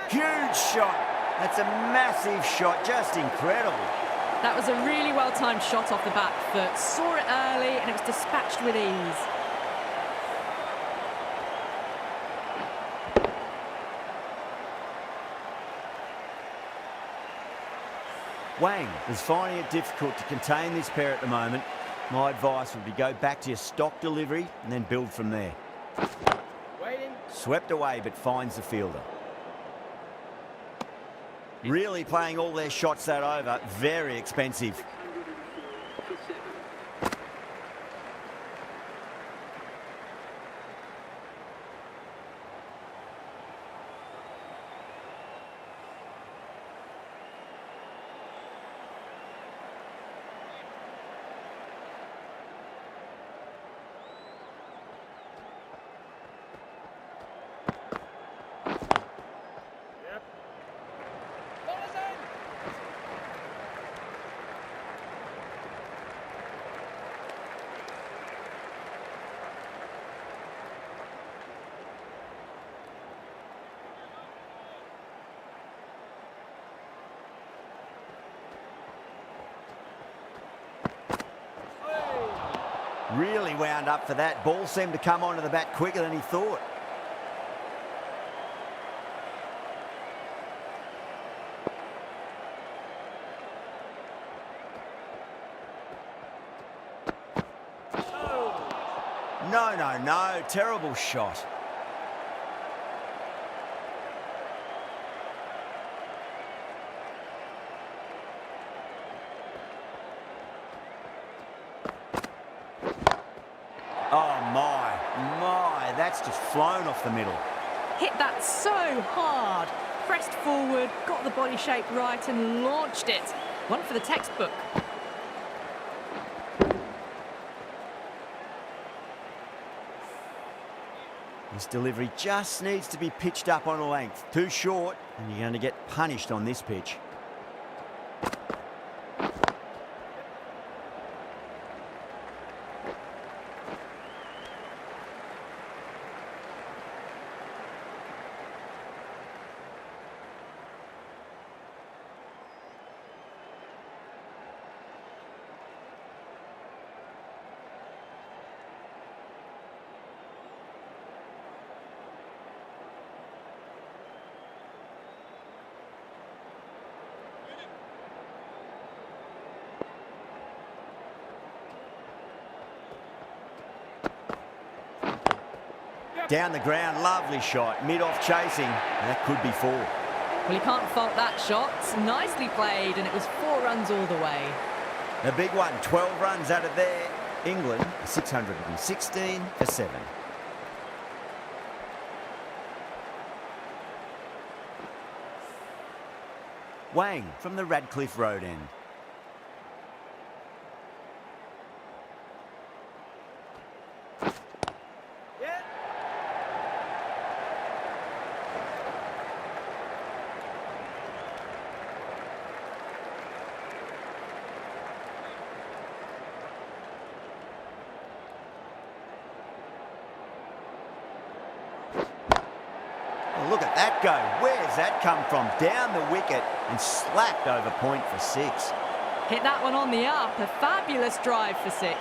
Huge shot. That's a massive shot, just incredible. That was a really well-timed shot off the back foot. Saw it early and it was dispatched with ease. Wang is finding it difficult to contain this pair at the moment. My advice would be go back to your stock delivery and then build from there. Waiting. Swept away but finds the fielder. Really playing all their shots that over. Very expensive. Really wound up for that. Ball seemed to come onto the bat quicker than he thought. No. Terrible shot. My, that's just flown off the middle. Hit that so hard. Pressed forward, got the body shape right and launched it. One for the textbook. This delivery just needs to be pitched up on a length. Too short, and you're going to get punished on this pitch. Down the ground, lovely shot. Mid-off chasing, and that could be 4. Well, you can't fault that shot. Nicely played, and it was 4 runs all the way. A big one, 12 runs out of there. England, 616 for 7. Wang from the Radcliffe Road end. Look at that go. Where's that come from? Down the wicket and slapped over point for 6. Hit that one on the up. A fabulous drive for 6.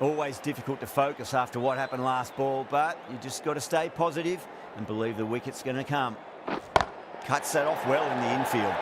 Always difficult to focus after what happened last ball, but you just got to stay positive and believe the wicket's going to come. Cuts that off well in the infield.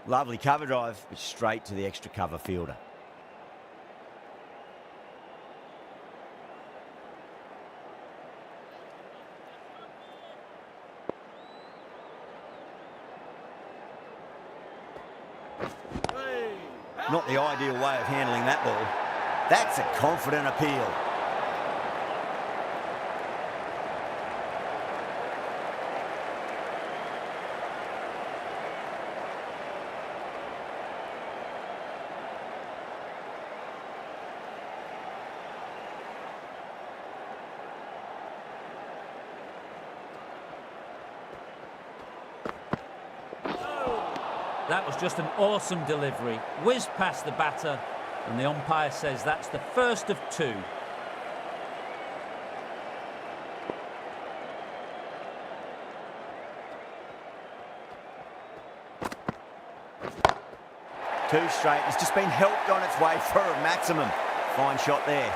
Lovely cover drive, but straight to the extra cover fielder. Not the ideal way of handling that ball. That's a confident appeal. That was just an awesome delivery. Whizzed past the batter, and the umpire says that's the first of 2. Too straight. It's just been helped on its way for a maximum. Fine shot there.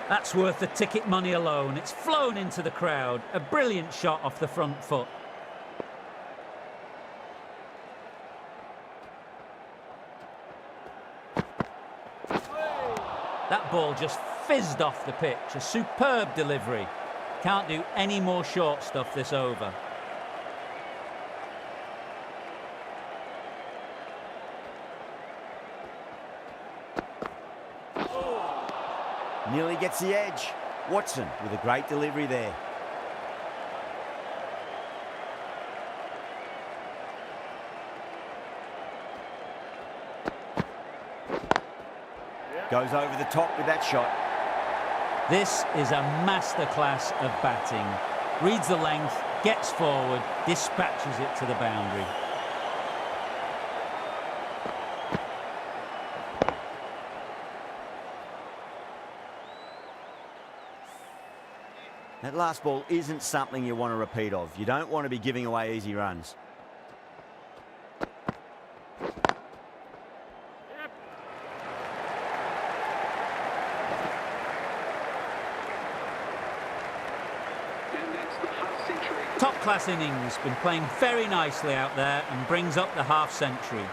That's worth the ticket money alone. It's flown into the crowd. A brilliant shot off the front foot. That ball just fizzed off the pitch. A superb delivery. Can't do any more short stuff this over. Nearly gets the edge. Watson with a great delivery there. Goes over the top with that shot. This is a masterclass of batting. Reads the length, gets forward, dispatches it to the boundary. That last ball isn't something you want to repeat of. You don't want to be giving away easy runs. Top-class innings, been playing very nicely out there and brings up the half-century.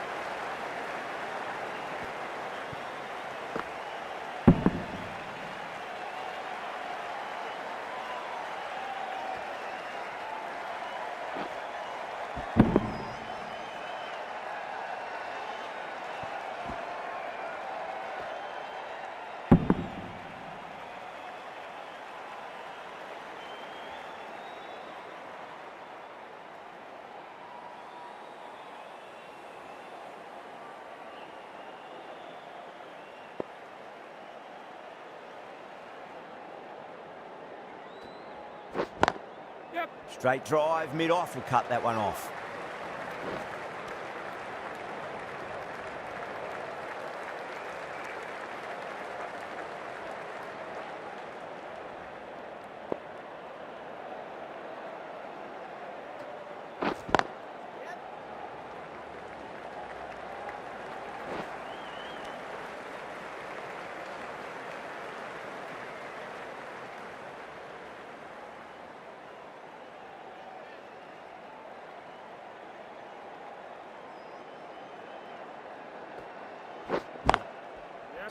Straight drive, mid-off will cut that one off.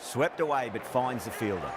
Swept away, but finds the fielder.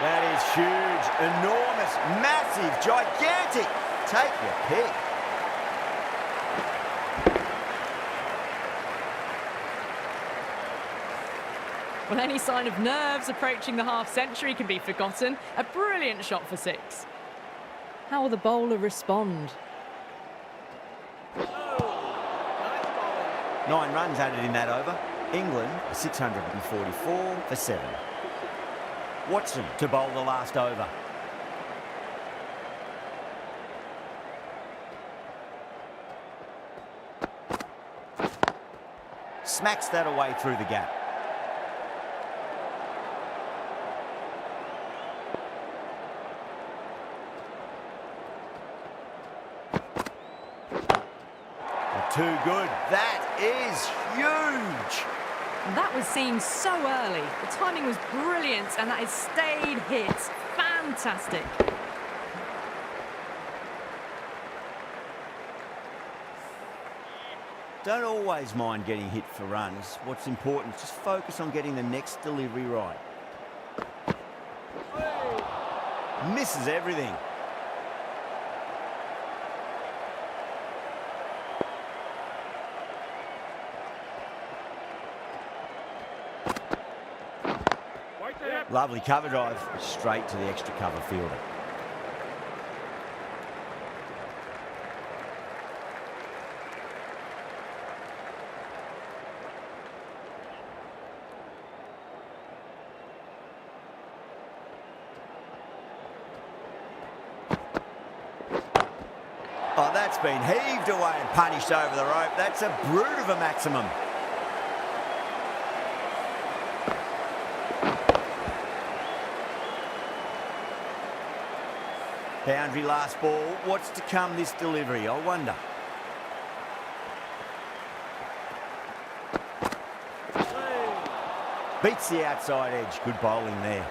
That is huge, enormous, massive, gigantic. Take your pick. Well, any sign of nerves approaching the half-century can be forgotten. A brilliant shot for 6. How will the bowler respond? 9 runs added in that over. England 644 for 7. Watson to bowl the last over. Smacks that away through the gap. Too good. That is huge. That was seen so early. The timing was brilliant, and that has stayed hit. Fantastic. Don't always mind getting hit for runs. What's important is just focus on getting the next delivery right. Misses everything. Lovely cover drive, straight to the extra cover fielder. Oh, that's been heaved away and punished over the rope. That's a brute of a maximum. Boundary last ball. What's to come this delivery, I wonder. Beats the outside edge. Good bowling there.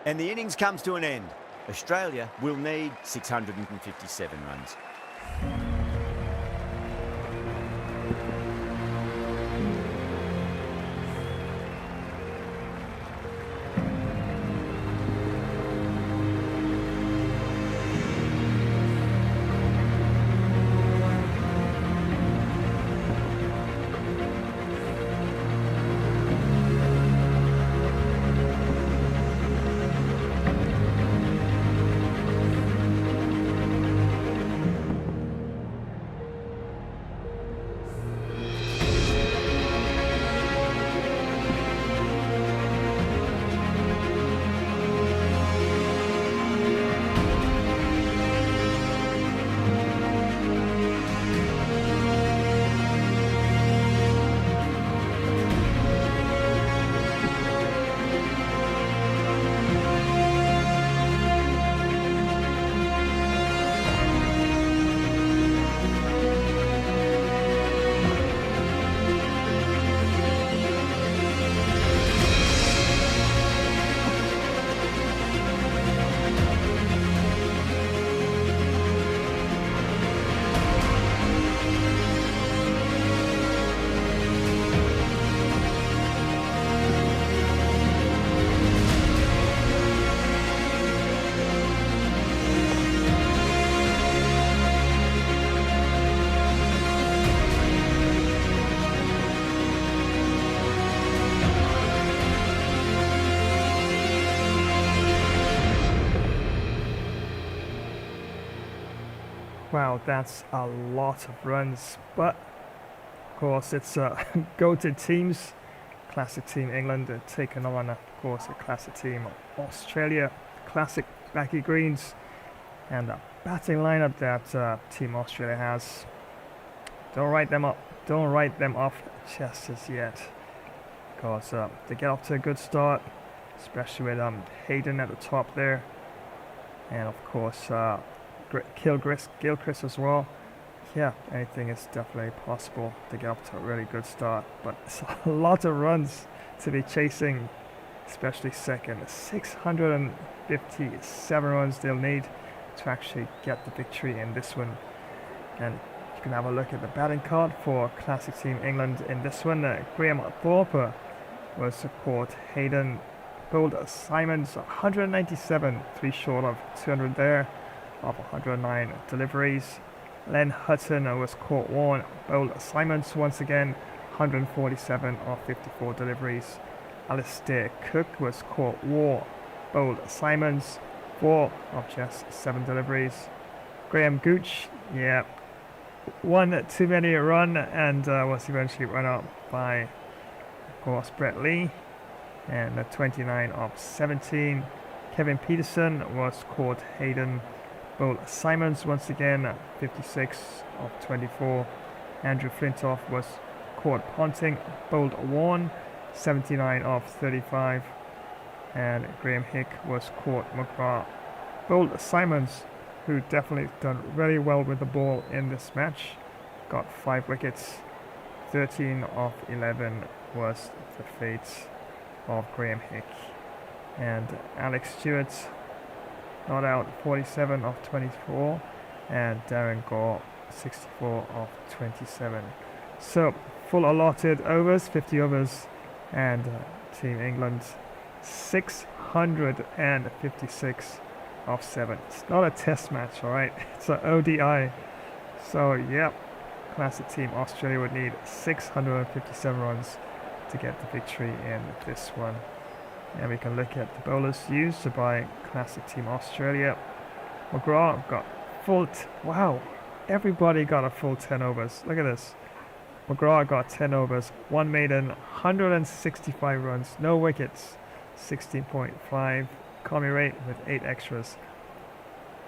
And the innings comes to an end. Australia will need 657 runs. wow, that's a lot of runs. But of course, it's go-to teams. Classic team England taking on, of course, a classic team Australia. Classic Becky Greens, and the batting lineup that Team Australia has. Don't write them up. Don't write them off just as yet, because they get off to a good start, especially with Hayden at the top there, and of course Gilchrist as well. Yeah, anything is definitely possible to get off to a really good start, but it's a lot of runs to be chasing, especially second. 657 runs they'll need to actually get the victory in this one. And you can have a look at the batting card for Classic Team England in this one. Graham Thumper was caught. Hayden bowled Simons 197, 3 short of 200 there, of 109 deliveries. Len Hutton was caught. Warren bowled Simons once again, 147 of 54 deliveries. Alistair Cook was caught. War bowled Simons, 4 of just 7 deliveries. Graham Gooch, yeah, one too many run and was eventually run out by, of course, Brett Lee, and 29 of 17. Kevin Peterson was caught. Hayden bowled Simons once again, 56 of 24. Andrew Flintoff was caught. Ponting bowled Warren, 79 of 35. And Graham Hick was caught. McGrath bowled Simons, who definitely done very well with the ball in this match. Got 5 wickets. 13 of 11 was the fate of Graham Hick. And Alex Stewart not out, 47 of 24. And Darren Gore, 64 of 27. So full allotted overs, 50 overs, and Team England 656 of 7. It's not a test match, alright? It's an ODI. So, yep, Classic Team Australia would need 657 runs to get the victory in this one. And we can look at the bowlers used by Classic Team Australia. McGrath got full. Wow, everybody got a full 10 overs. Look at this. McGrath got 10 overs, 1 maiden, 165 runs, no wickets, 16.5 Comey rate with 8 extras.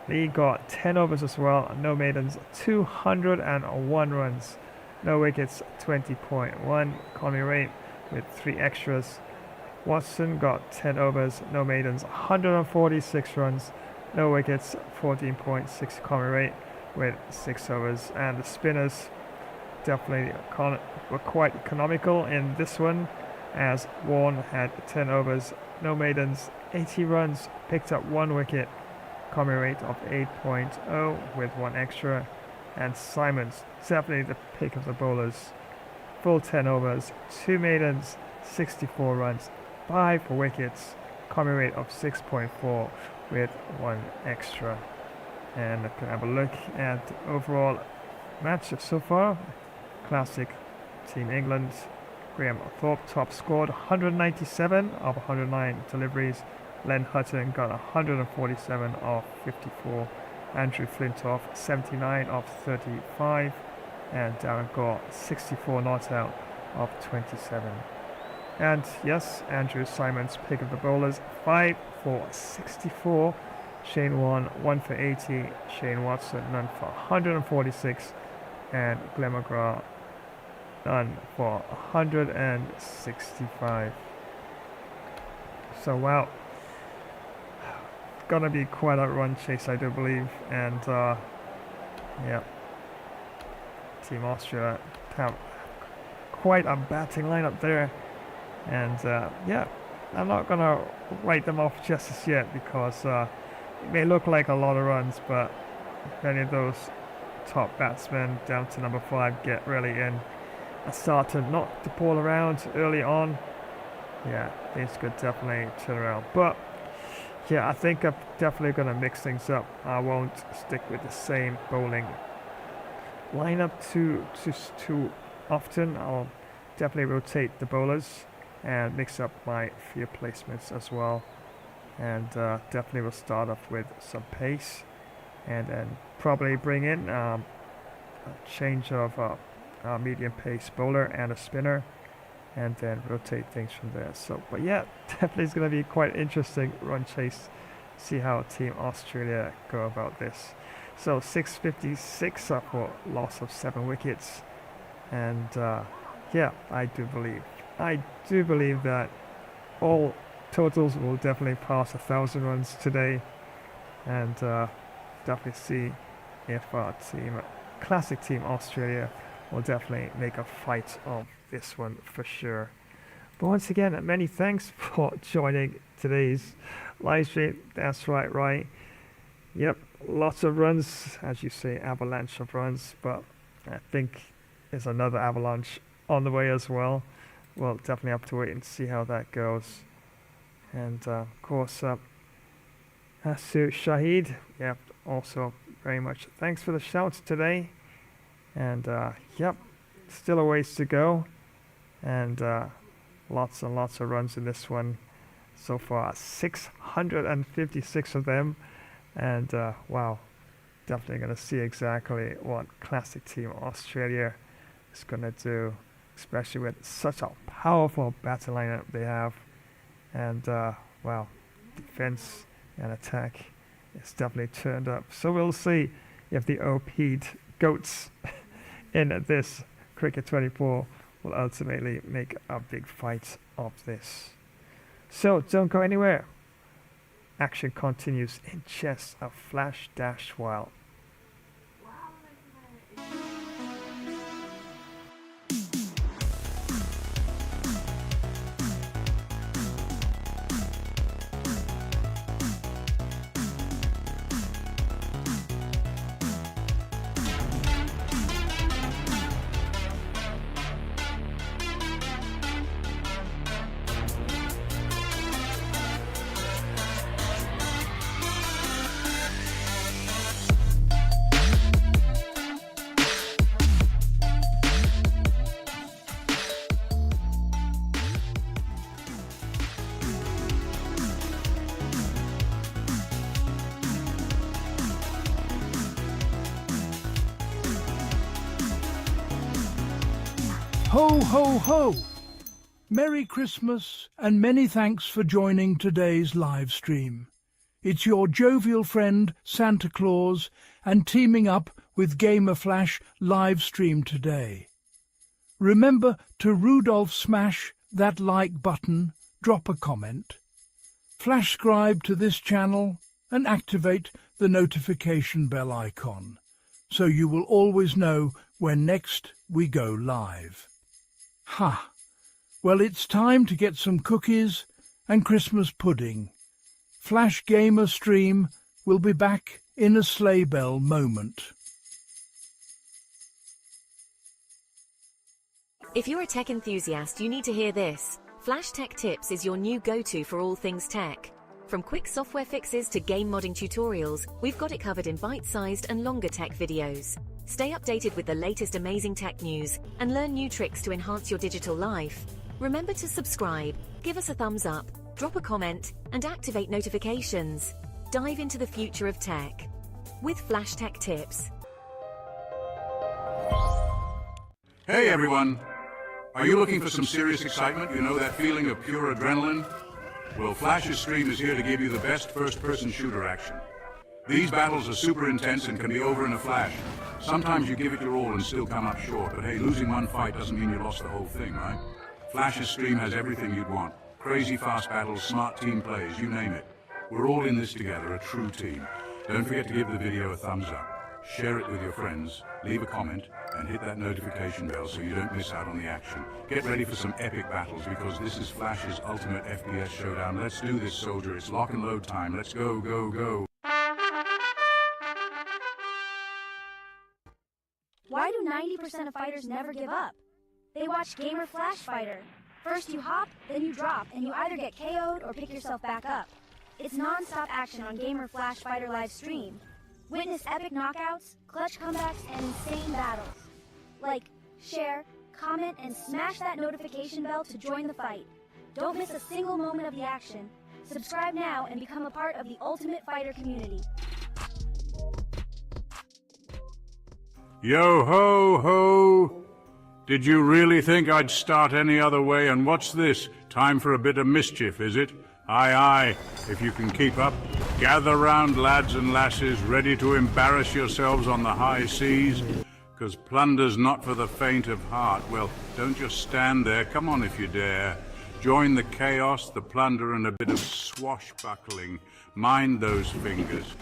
Lee got 10 overs as well, no maidens, 201 runs, no wickets, 20.1 Comey rate with 3 extras. Watson got 10 overs, no maidens, 146 runs, no wickets, 14.6 Comey rate with 6 overs. And the spinners definitely were quite economical in this one, as Warren had 10 overs, no maidens, 80 runs, picked up 1 wicket, Comey rate of 8.0 with 1 extra. And Simons, definitely the pick of the bowlers, full 10 overs, 2 maidens, 64 runs, 5 wickets, Comey rate of 6.4 with 1 extra. And I can have a look at the overall match so far. Classic Team England, Graham Thorpe top scored 197 of 109 deliveries. Len Hutton got 147 of 54. Andrew Flintoff 79 of 35. And Darren Gore 64 not out of 27. And yes, Andrew Simons pick of the bowlers, 5 for 64. Shane Warne 1 for 80. Shane Watson none for 146. And Glenn McGrath none for 165. So wow, gonna be quite a run chase, I do believe. And yeah, Team Austria have quite a batting lineup there. And yeah, I'm not gonna write them off just as yet, because it may look like a lot of runs, but if any of those top batsmen down to number 5 get really in and start to knock the ball around early on, yeah, things could definitely turn around. But yeah, I think I'm definitely going to mix things up. I won't stick with the same bowling lineup too often. I'll definitely rotate the bowlers and mix up my field placements as well. And definitely will start off with some pace. and then probably bring in a change of a medium pace bowler and a spinner, and then rotate things from there. So, but yeah, definitely it's going to be quite interesting run chase. See how Team Australia go about this. So 656 for loss of 7 wickets, and yeah, I do believe that all totals will definitely pass 1,000 runs today, and definitely see if classic Team Australia will definitely make a fight of this one for sure. But once again, many thanks for joining today's live stream. That's right. Yep, lots of runs, as you say, avalanche of runs, but I think there's another avalanche on the way as well. We'll definitely have to wait and see how that goes. And of course, to Shahid, yep, also very much thanks for the shouts today. And yep, still a ways to go, and lots and lots of runs in this one so far, 656 of them, and wow, definitely going to see exactly what classic Team Australia is going to do, especially with such a powerful batting lineup they have. And wow, defense and attack is definitely turned up. So we'll see if the OP'd goats in this Cricket 24 will ultimately make a big fight of this. So don't go anywhere. Action continues in just a flash dash while. Ho, ho, ho! Merry Christmas and many thanks for joining today's live stream. It's your jovial friend Santa Claus and teaming up with Gamer Flash live stream today. Remember to Rudolph smash that like button, drop a comment, flashscribe to this channel and activate the notification bell icon so you will always know when next we go live. Ha! Well, it's time to get some cookies and Christmas pudding. Flash Gamer Stream will be back in a sleigh bell moment. If you're a tech enthusiast, you need to hear this. Flash Tech Tips is your new go-to for all things tech. From quick software fixes to game modding tutorials, we've got it covered in bite-sized and longer tech videos. Stay updated with the latest amazing tech news and learn new tricks to enhance your digital life. Remember to subscribe, give us a thumbs up, drop a comment, and activate notifications. Dive into the future of tech with Flash Tech Tips. Hey everyone! Are you looking for some serious excitement? You know that feeling of pure adrenaline? Well, Flash's stream is here to give you the best first-person shooter action. These battles are super intense and can be over in a flash. Sometimes you give it your all and still come up short, but hey, losing one fight doesn't mean you lost the whole thing, right? Flash's stream has everything you'd want. Crazy fast battles, smart team plays, you name it. We're all in this together, a true team. Don't forget to give the video a thumbs up. Share it with your friends, leave a comment, and hit that notification bell so you don't miss out on the action. Get ready for some epic battles because this is Flash's ultimate FPS showdown. Let's do this, soldier. It's lock and load time. Let's go, go, go. Why do 90% of fighters never give up? They watch Gamer Flash Fighter. First you hop, then you drop, and you either get KO'd or pick yourself back up. It's non-stop action on Gamer Flash Fighter live stream. Witness epic knockouts, clutch comebacks, and insane battles. Like, share, comment, and smash that notification bell to join the fight. Don't miss a single moment of the action. Subscribe now and become a part of the Ultimate Fighter community. Yo ho ho! Did you really think I'd start any other way? And what's this? Time for a bit of mischief, is it? Aye, aye, if you can keep up. Gather round, lads and lasses, ready to embarrass yourselves on the high seas. 'Cause plunder's not for the faint of heart. Well, don't just stand there, come on if you dare. Join the chaos, the plunder, and a bit of swashbuckling. Mind those fingers.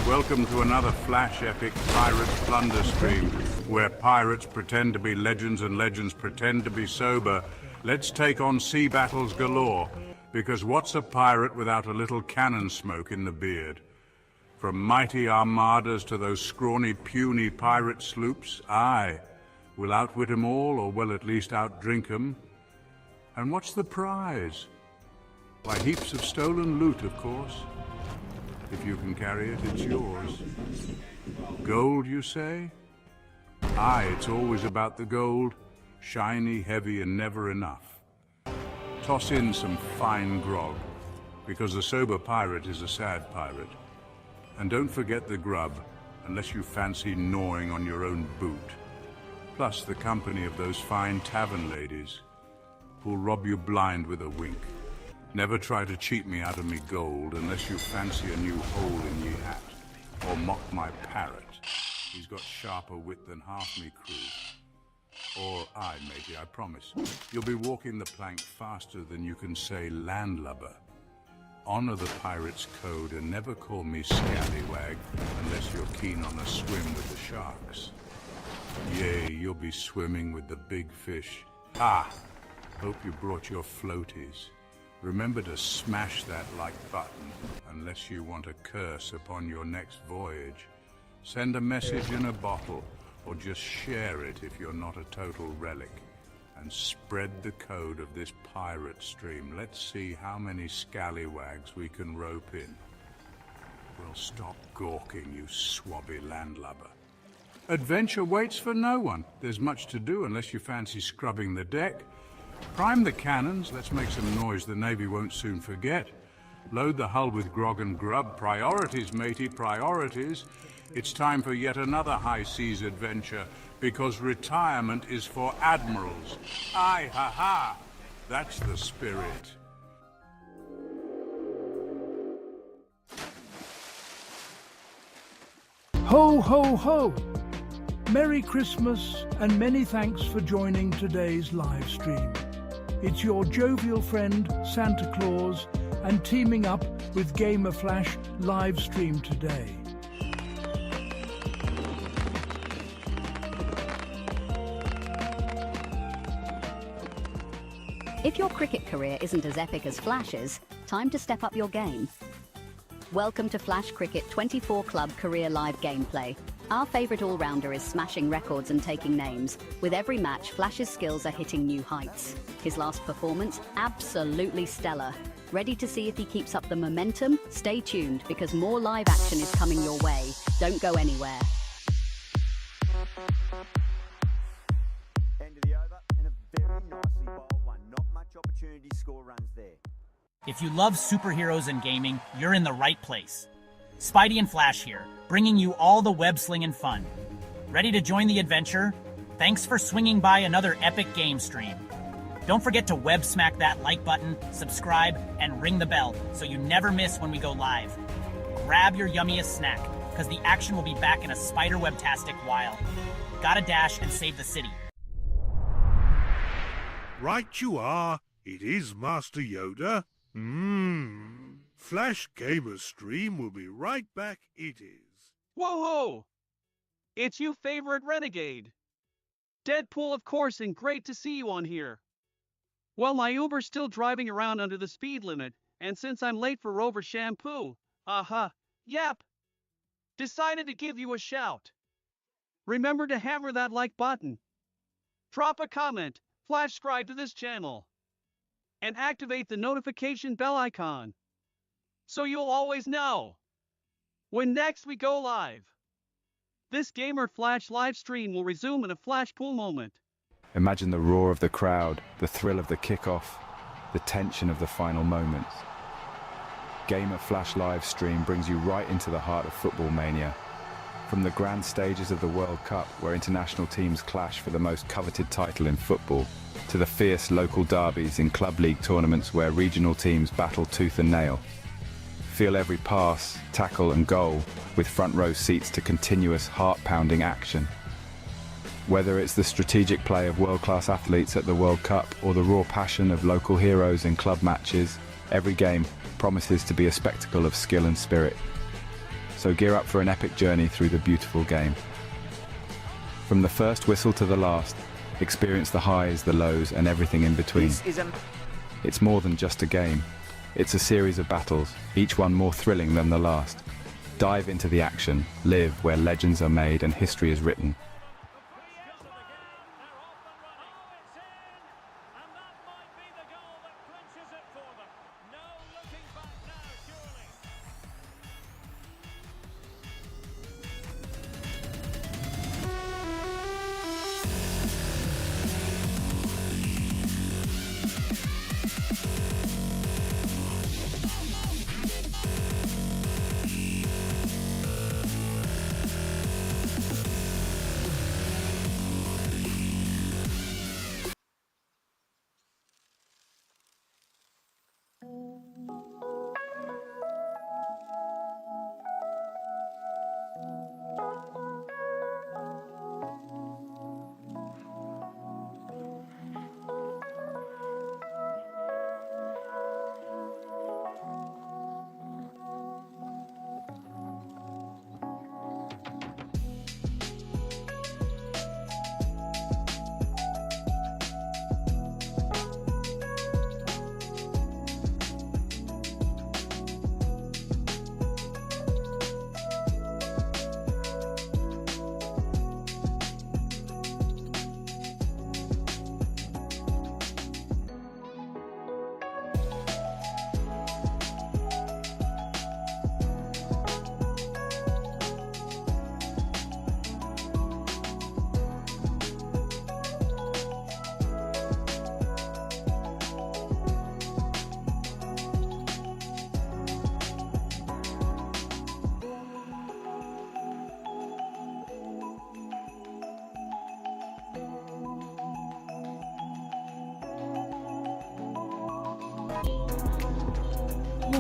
Welcome to another flash epic Pirates Plunder Stream, where pirates pretend to be legends and legends pretend to be sober. Let's take on sea battles galore, because what's a pirate without a little cannon smoke in the beard? From mighty armadas to those scrawny, puny pirate sloops, aye, we'll outwit 'em all, or we'll at least outdrink 'em. And what's the prize? Why, heaps of stolen loot, of course. If you can carry it, it's yours. Gold, you say? Aye, it's always about the gold. Shiny, heavy, and never enough. Toss in some fine grog, because the sober pirate is a sad pirate. And don't forget the grub, unless you fancy gnawing on your own boot. Plus the company of those fine tavern ladies, who'll rob you blind with a wink. Never try to cheat me out of me gold, unless you fancy a new hole in ye hat, or mock my parrot. He's got sharper wit than half me crew. Or I, matey, I promise. You'll be walking the plank faster than you can say landlubber. Honor the pirate's code and never call me scallywag unless you're keen on a swim with the sharks. Yea, you'll be swimming with the big fish. Ah! Hope you brought your floaties. Remember to smash that like button unless you want a curse upon your next voyage. Send a message in a bottle, or just share it if you're not a total relic. And spread the code of this pirate stream. Let's see how many scallywags we can rope in. Well, stop gawking, you swabby landlubber. Adventure waits for no one. There's much to do unless you fancy scrubbing the deck. Prime the cannons, let's make some noise the Navy won't soon forget. Load the hull with grog and grub. Priorities, matey, priorities. It's time for yet another high seas adventure, because retirement is for admirals. Aye, ha ha! That's the spirit. Ho, ho, ho! Merry Christmas and many thanks for joining today's live stream. It's your jovial friend, Santa Claus, and teaming up with Gamer Flash live stream today. If your cricket career isn't as epic as Flash's, time to step up your game. Welcome to Flash Cricket 24 Club Career Live Gameplay. Our favourite all-rounder is smashing records and taking names. With every match, Flash's skills are hitting new heights. His last performance, absolutely stellar. Ready to see if he keeps up the momentum? Stay tuned, because more live action is coming your way. Don't go anywhere. End of the over, and a very nicely bowled one. Not much opportunity to score runs there. If you love superheroes and gaming, you're in the right place. Spidey and Flash here, bringing you all the web-slinging fun. Ready to join the adventure? Thanks for swinging by another epic game stream. Don't forget to web-smack that like button, subscribe, and ring the bell so you never miss when we go live. Grab your yummiest snack, because the action will be back in a spiderweb-tastic while. Gotta dash and save the city. Right you are. It is Master Yoda. Flash Gamer Stream will be right back, it is. Whoa-ho! It's you favorite renegade. Deadpool, of course, and great to see you on here. Well, my Uber's still driving around under the speed limit, and since I'm late for Rover shampoo, yep, decided to give you a shout. Remember to hammer that like button. Drop a comment, flash subscribe to this channel, and activate the notification bell icon, so you'll always know when next we go live. This Gamer Flash live stream will resume in a flash pool moment. Imagine the roar of the crowd, the thrill of the kickoff, the tension of the final moments. Gamer Flash live stream brings you right into the heart of football mania. From the grand stages of the World Cup, where international teams clash for the most coveted title in football, to the fierce local derbies in club league tournaments where regional teams battle tooth and nail. Feel every pass, tackle and goal with front row seats to continuous heart-pounding action. Whether it's the strategic play of world-class athletes at the World Cup or the raw passion of local heroes in club matches, every game promises to be a spectacle of skill and spirit. So gear up for an epic journey through the beautiful game. From the first whistle to the last, experience the highs, the lows and everything in between. It's more than just a game. It's a series of battles, each one more thrilling than the last. Dive into the action, live where legends are made and history is written.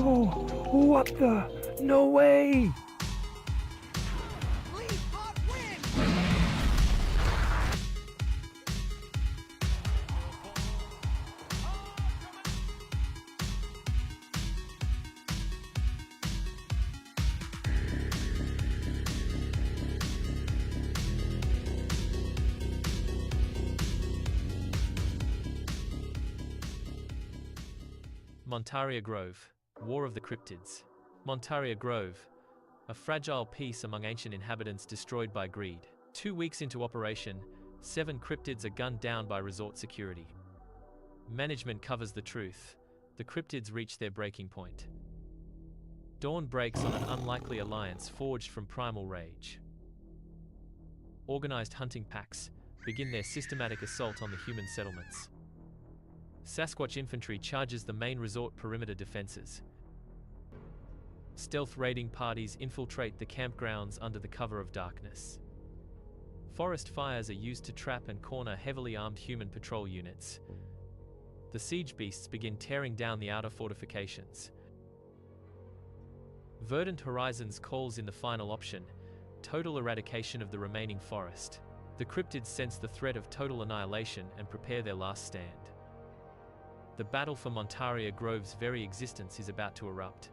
Oh, what the? No way! Montaria Grove, War of the Cryptids. Montaria Grove, a fragile piece among ancient inhabitants destroyed by greed. 2 weeks into operation, 7 cryptids are gunned down by resort security. Management covers the truth. The cryptids reach their breaking point. Dawn breaks on an unlikely alliance forged from primal rage. Organized hunting packs begin their systematic assault on the human settlements. Sasquatch infantry charges the main resort perimeter defenses. Stealth raiding parties infiltrate the campgrounds under the cover of darkness. Forest fires are used to trap and corner heavily armed human patrol units. The siege beasts begin tearing down the outer fortifications. Verdant Horizons calls in the final option, total eradication of the remaining forest. The cryptids sense the threat of total annihilation and prepare their last stand. The battle for Montaria Grove's very existence is about to erupt.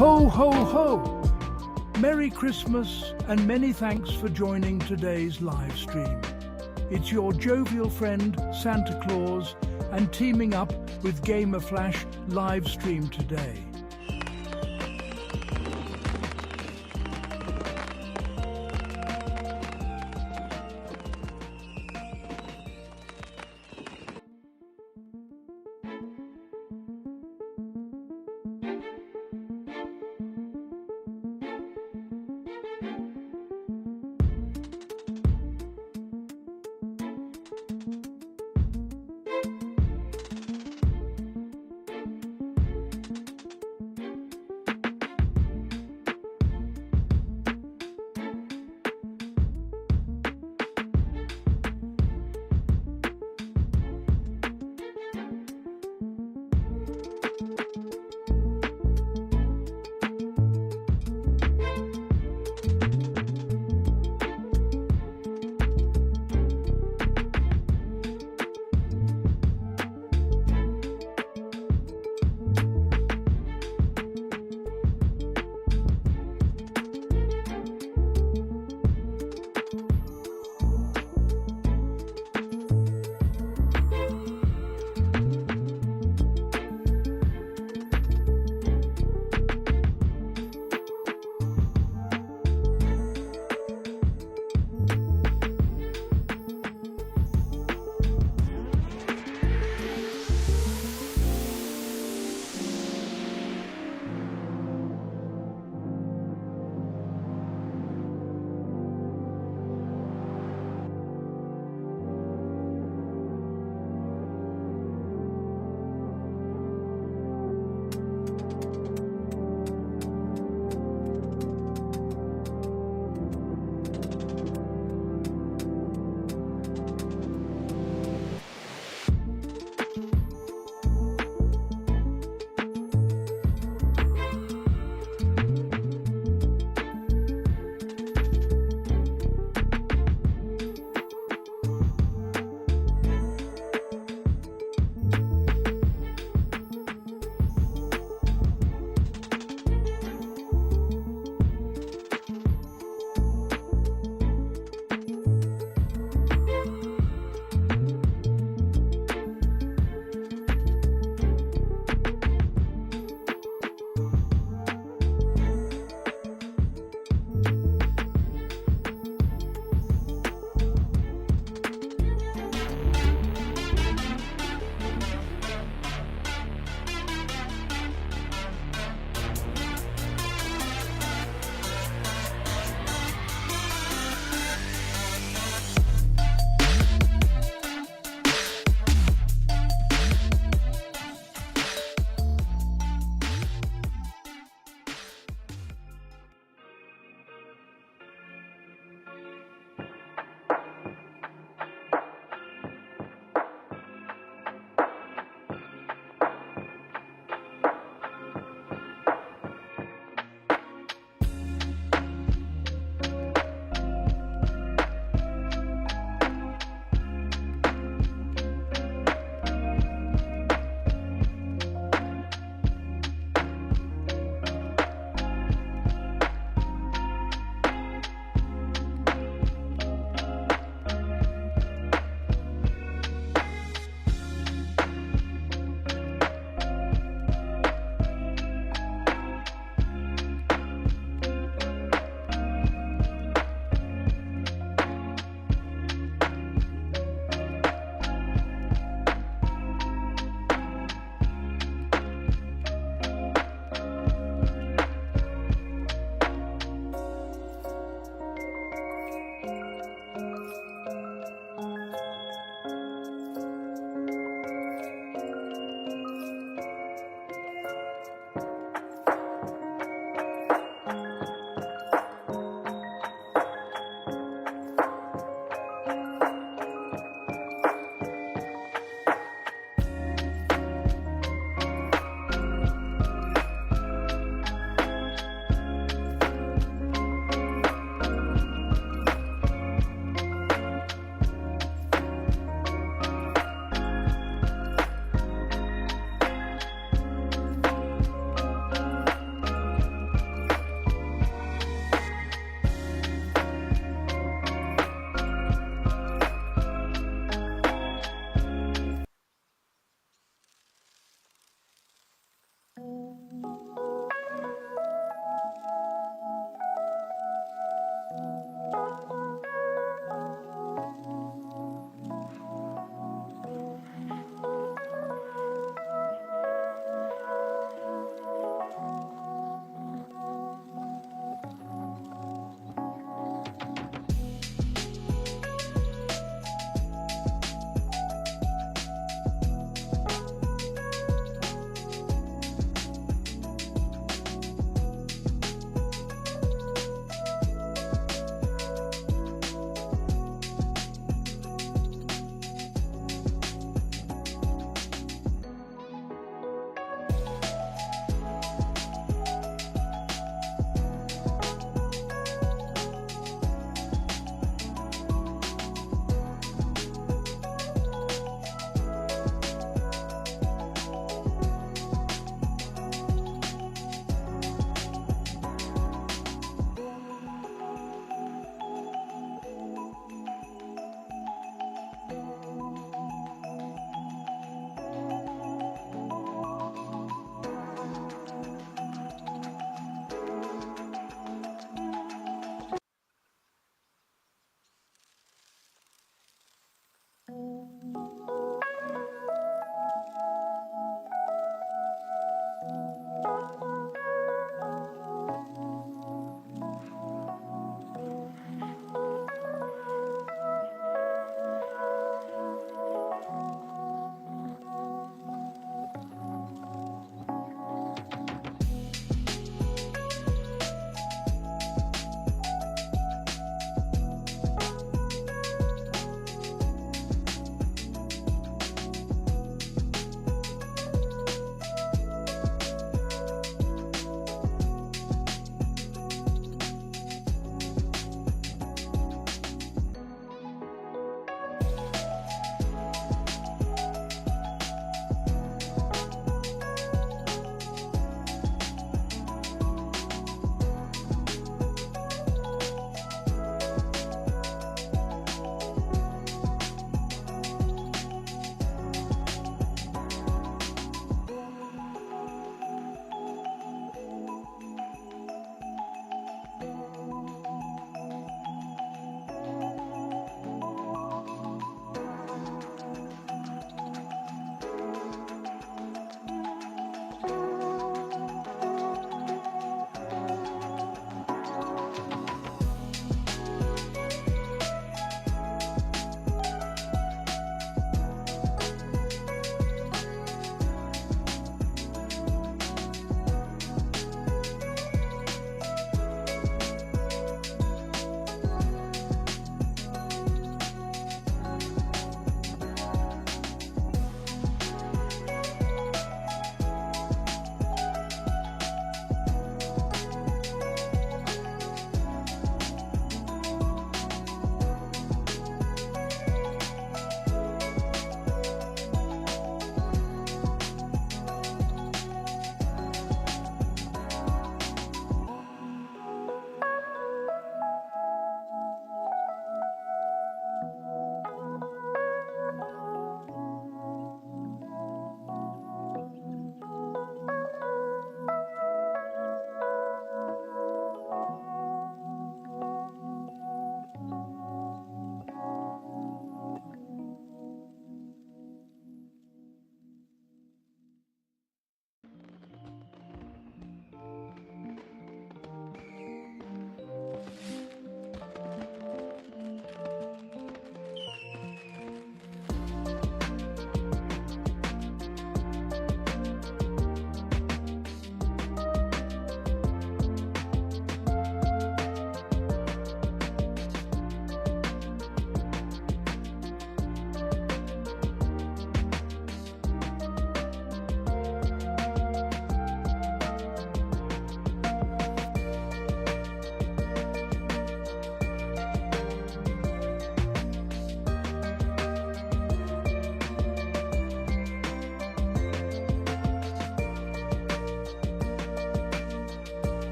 Ho, ho, ho! Merry Christmas and many thanks for joining today's live stream. It's your jovial friend Santa Claus and teaming up with Gamer Flash live stream today.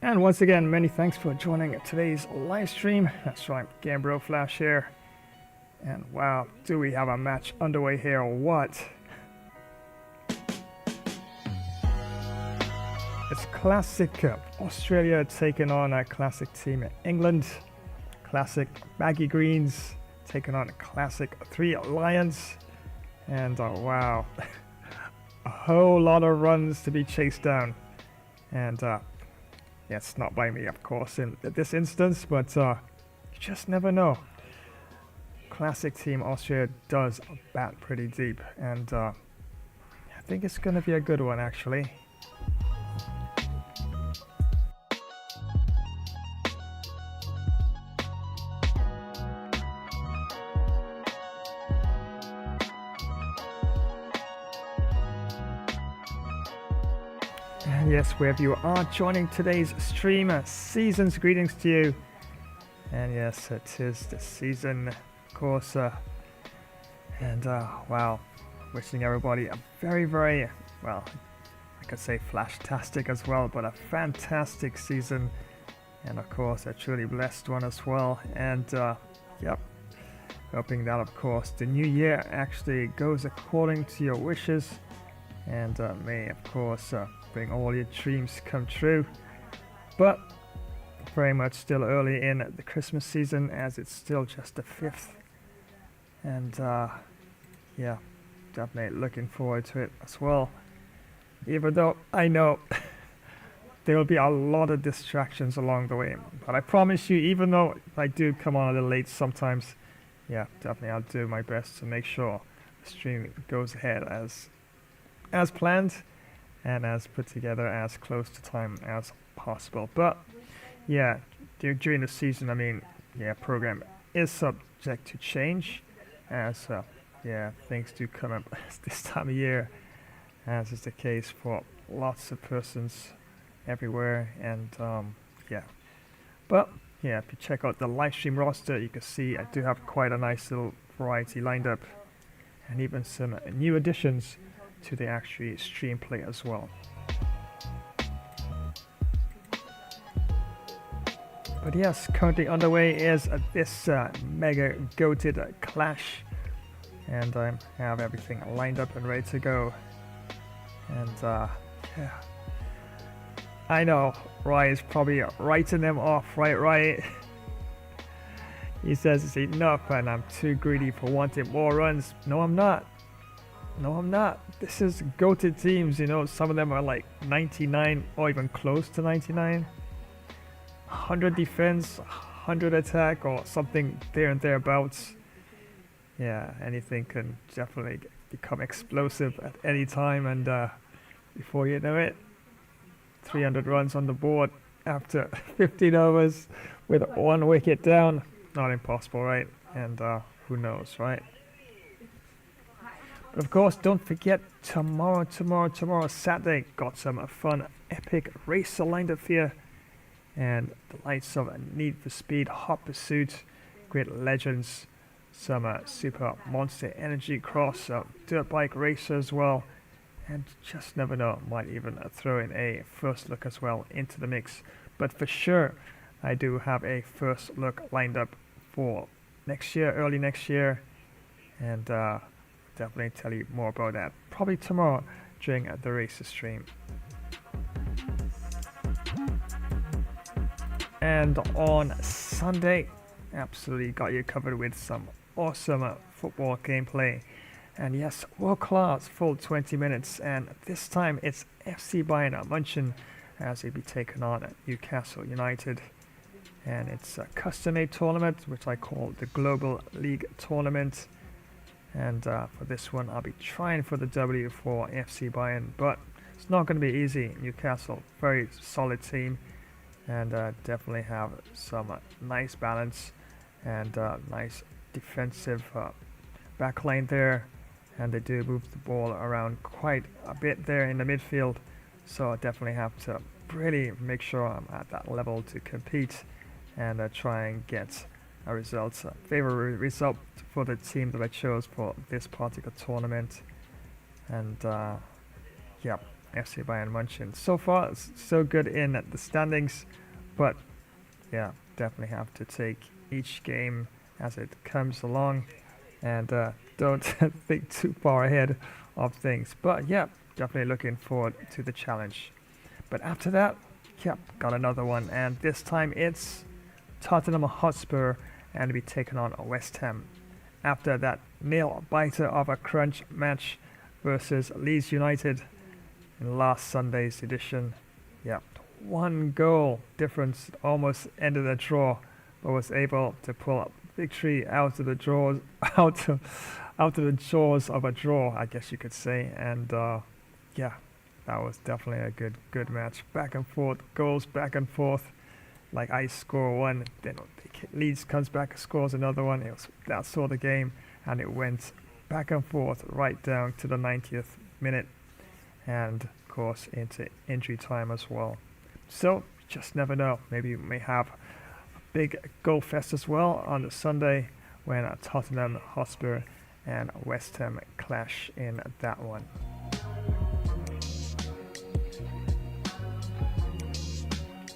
And once again, many thanks for joining today's live stream. That's right, Gambro Flash here. And wow, do we have a match underway here or what? It's Classic Cup. Australia taking on a Classic team England. Classic Baggy Greens taking on a Classic 3 Lions. And wow, a whole lot of runs to be chased down. And yes, not by me, of course, in this instance, but you just never know. Classic team Australia does bat pretty deep, and I think it's going to be a good one, actually. And yes, wherever you are joining today's stream, season's greetings to you. And yes, it is the season, of course. And wow, wishing everybody a very, very, well, I could say flash-tastic as well, but a fantastic season. And of course, a truly blessed one as well. And yep, hoping that, of course, the new year actually goes according to your wishes. And may, of course, bring all your dreams come true. But very much still early in the Christmas season, as it's still just the 5th. And yeah, definitely looking forward to it as well. Even though I know there will be a lot of distractions along the way. But I promise you, even though I do come on a little late sometimes, yeah, definitely I'll do my best to make sure the stream goes ahead as planned and as put together as close to time as possible. But yeah, during the season, I mean, yeah, program is subject to change as yeah, things do come up this time of year, as is the case for lots of persons everywhere. And yeah, but yeah, if you check out the live stream roster, you can see I do have quite a nice little variety lined up, and even some new additions to the actual stream play as well. But yes, currently underway is this mega goated clash, and I have everything lined up and ready to go. And yeah, I know Roy is probably writing them off, right? He says it's enough and I'm too greedy for wanting more runs. No, I'm not. This is goated teams, you know, some of them are like 99 or even close to 99. 100 defense, 100 attack, or something there and thereabouts. Yeah, anything can definitely become explosive at any time, and before you know it, 300 runs on the board after 15 overs with 1 wicket down. Not impossible, right? And who knows, right? But of course, don't forget tomorrow, Saturday, got some fun, epic race lined up here. And the likes of Need for Speed, Hot Pursuit, great legends, some super Monster Energy Cross, dirt bike racer as well. And just never know, might even throw in a first look as well into the mix. But for sure, I do have a first look lined up for next year, early next year. And definitely tell you more about that probably tomorrow during the racer stream. And on Sunday, absolutely got you covered with some awesome football gameplay. And yes, world class, full 20 minutes. And this time it's FC Bayern München as they be taken on at Newcastle United. And it's a custom-made tournament, which I call the Global League Tournament. And for this one, I'll be trying for the W for FC Bayern, but it's not going to be easy. Newcastle, very solid team, and definitely have some nice balance and nice defensive backline there. And they do move the ball around quite a bit there in the midfield, so I definitely have to really make sure I'm at that level to compete and try and get a result, a favorable result for the team that I chose for this particular tournament. And yeah, FC Bayern München. So far, it's so good in the standings, but yeah, definitely have to take each game as it comes along, and don't think too far ahead of things. But yeah, definitely looking forward to the challenge. But after that, yep, got another one, and this time it's Tottenham Hotspur and be taken on West Ham. After that nail-biter of a crunch match versus Leeds United in last Sunday's edition. Yeah, 1 goal difference, almost ended a draw, but was able to pull up victory out of the jaws, out of the jaws of a draw, I guess you could say. And yeah, that was definitely a good match. Back and forth, goals back and forth. Like I score one, then Leeds comes back and scores another one. It was that sort of game, and it went back and forth right down to the 90th minute, and of course into injury time as well. So just never know. Maybe we may have a big goal fest as well on the Sunday when Tottenham Hotspur and West Ham clash in that one.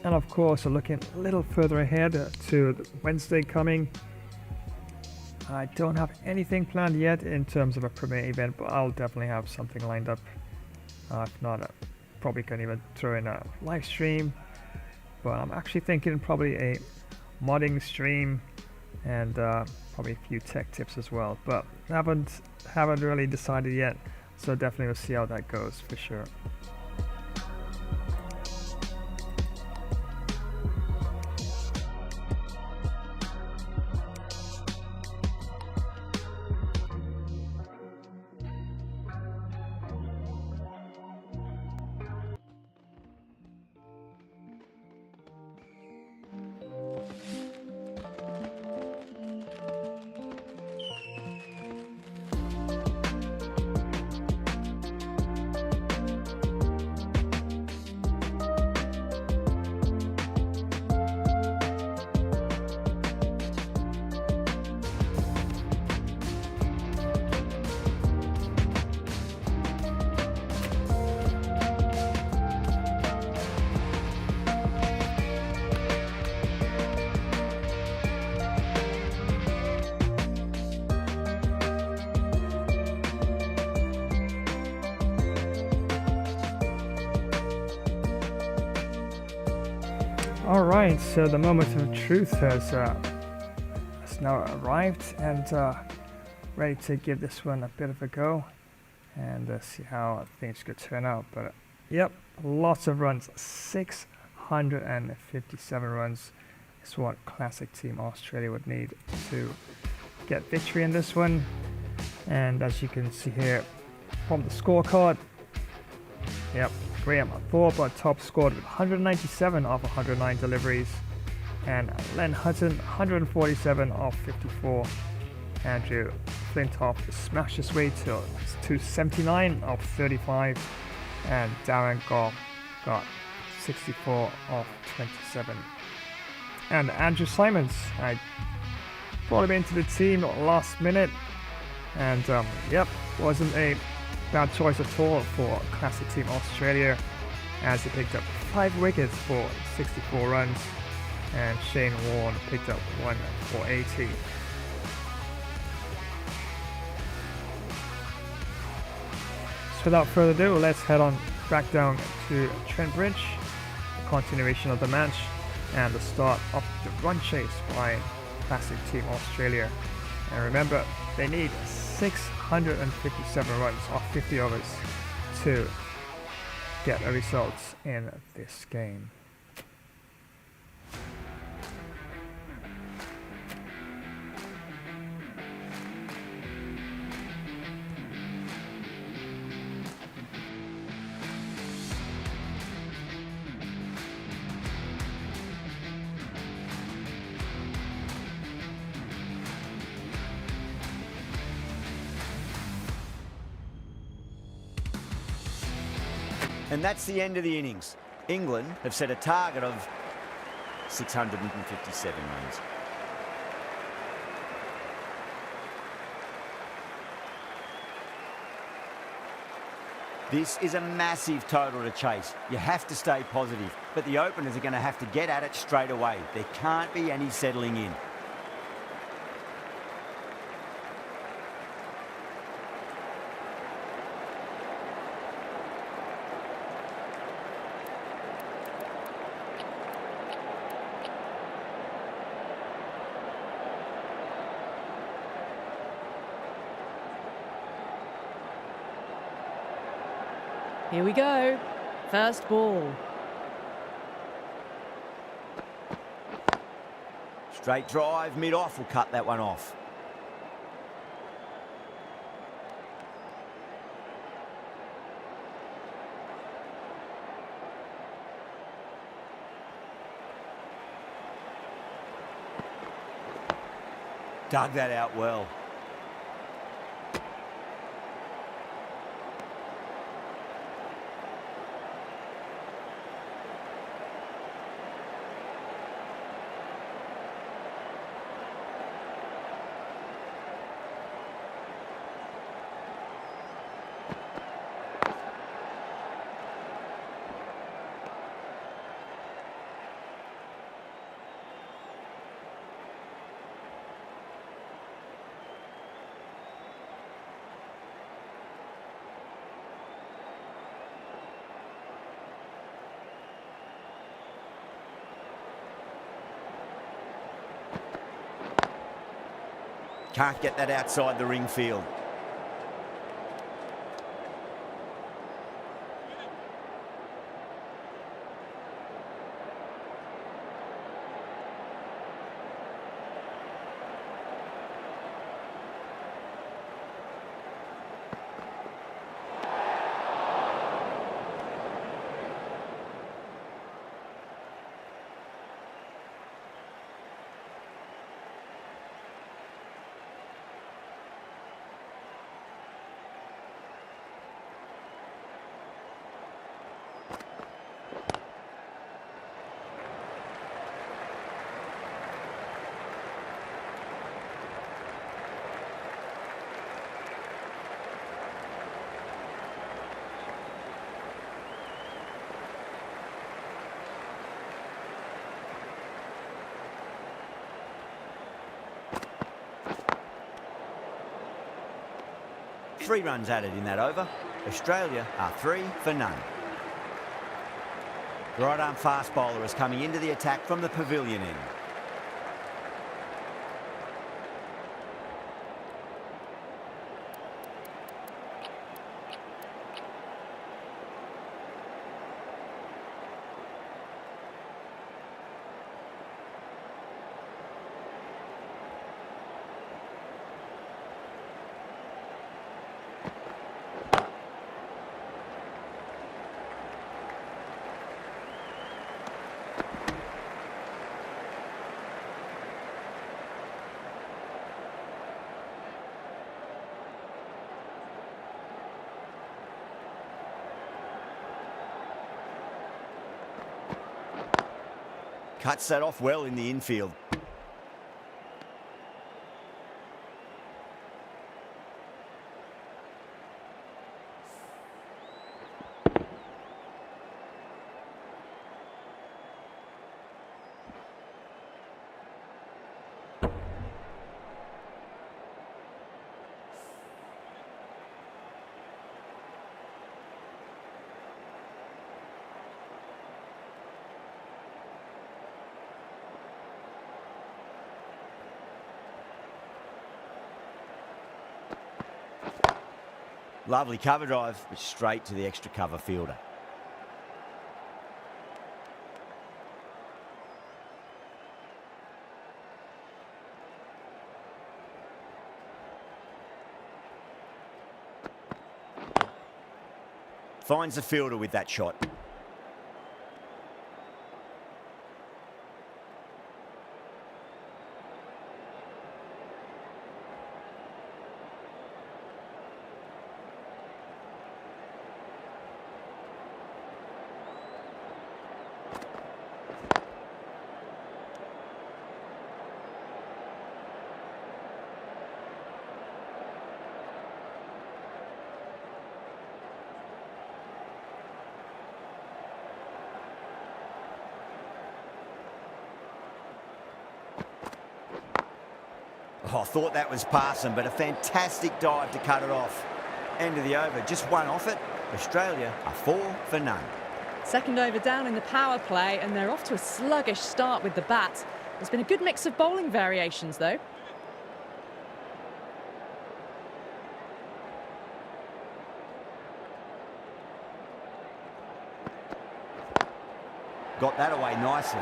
And of course, looking a little further ahead to Wednesday coming, I don't have anything planned yet in terms of a premiere event, but I'll definitely have something lined up. If not, probably can even throw in a live stream. But I'm actually thinking probably a modding stream and probably a few tech tips as well. But haven't really decided yet, so definitely we'll see how that goes for sure. Alright, so the moment of truth has now arrived, and ready to give this one a bit of a go and see how things could turn out. But yep, lots of runs, 657 runs is what Classic Team Australia would need to get victory in this one. And as you can see here from the scorecard, yep, Graham Thorpe top scored with 197 of 109 deliveries, and Len Hutton 147 of 54. Andrew Flintoff smashed his way to 79 of 35, and Darren Goff got 64 of 27. And Andrew Simons, I brought him into the team last minute, and yep, wasn't a bad choice at all for Classic Team Australia, as he picked up 5 wickets for 64 runs, and Shane Warne picked up 1 for 80. So without further ado, let's head on back down to Trent Bridge, the continuation of the match and the start of the run chase by Classic Team Australia. And remember, they need 657 runs off 50 overs to get a result in this game. And that's the end of the innings. England have set a target of 657 runs. This is a massive total to chase. You have to stay positive, but the openers are going to have to get at it straight away. There can't be any settling in. Here we go. First ball. Straight drive, mid-off will cut that one off. Dug that out well. Can't get that outside the ring field. Three runs added in that over. Australia are 3 for none. The right arm fast bowler is coming into the attack from the pavilion end. Cuts that off well in the infield. Lovely cover drive, but straight to the extra cover fielder. Finds the fielder with that shot. Oh, I thought that was passing, but a fantastic dive to cut it off. End of the over, just one off it. Australia are 4 for none. Second over down in the power play, and they're off to a sluggish start with the bat. There's been a good mix of bowling variations, though. Got that away nicely.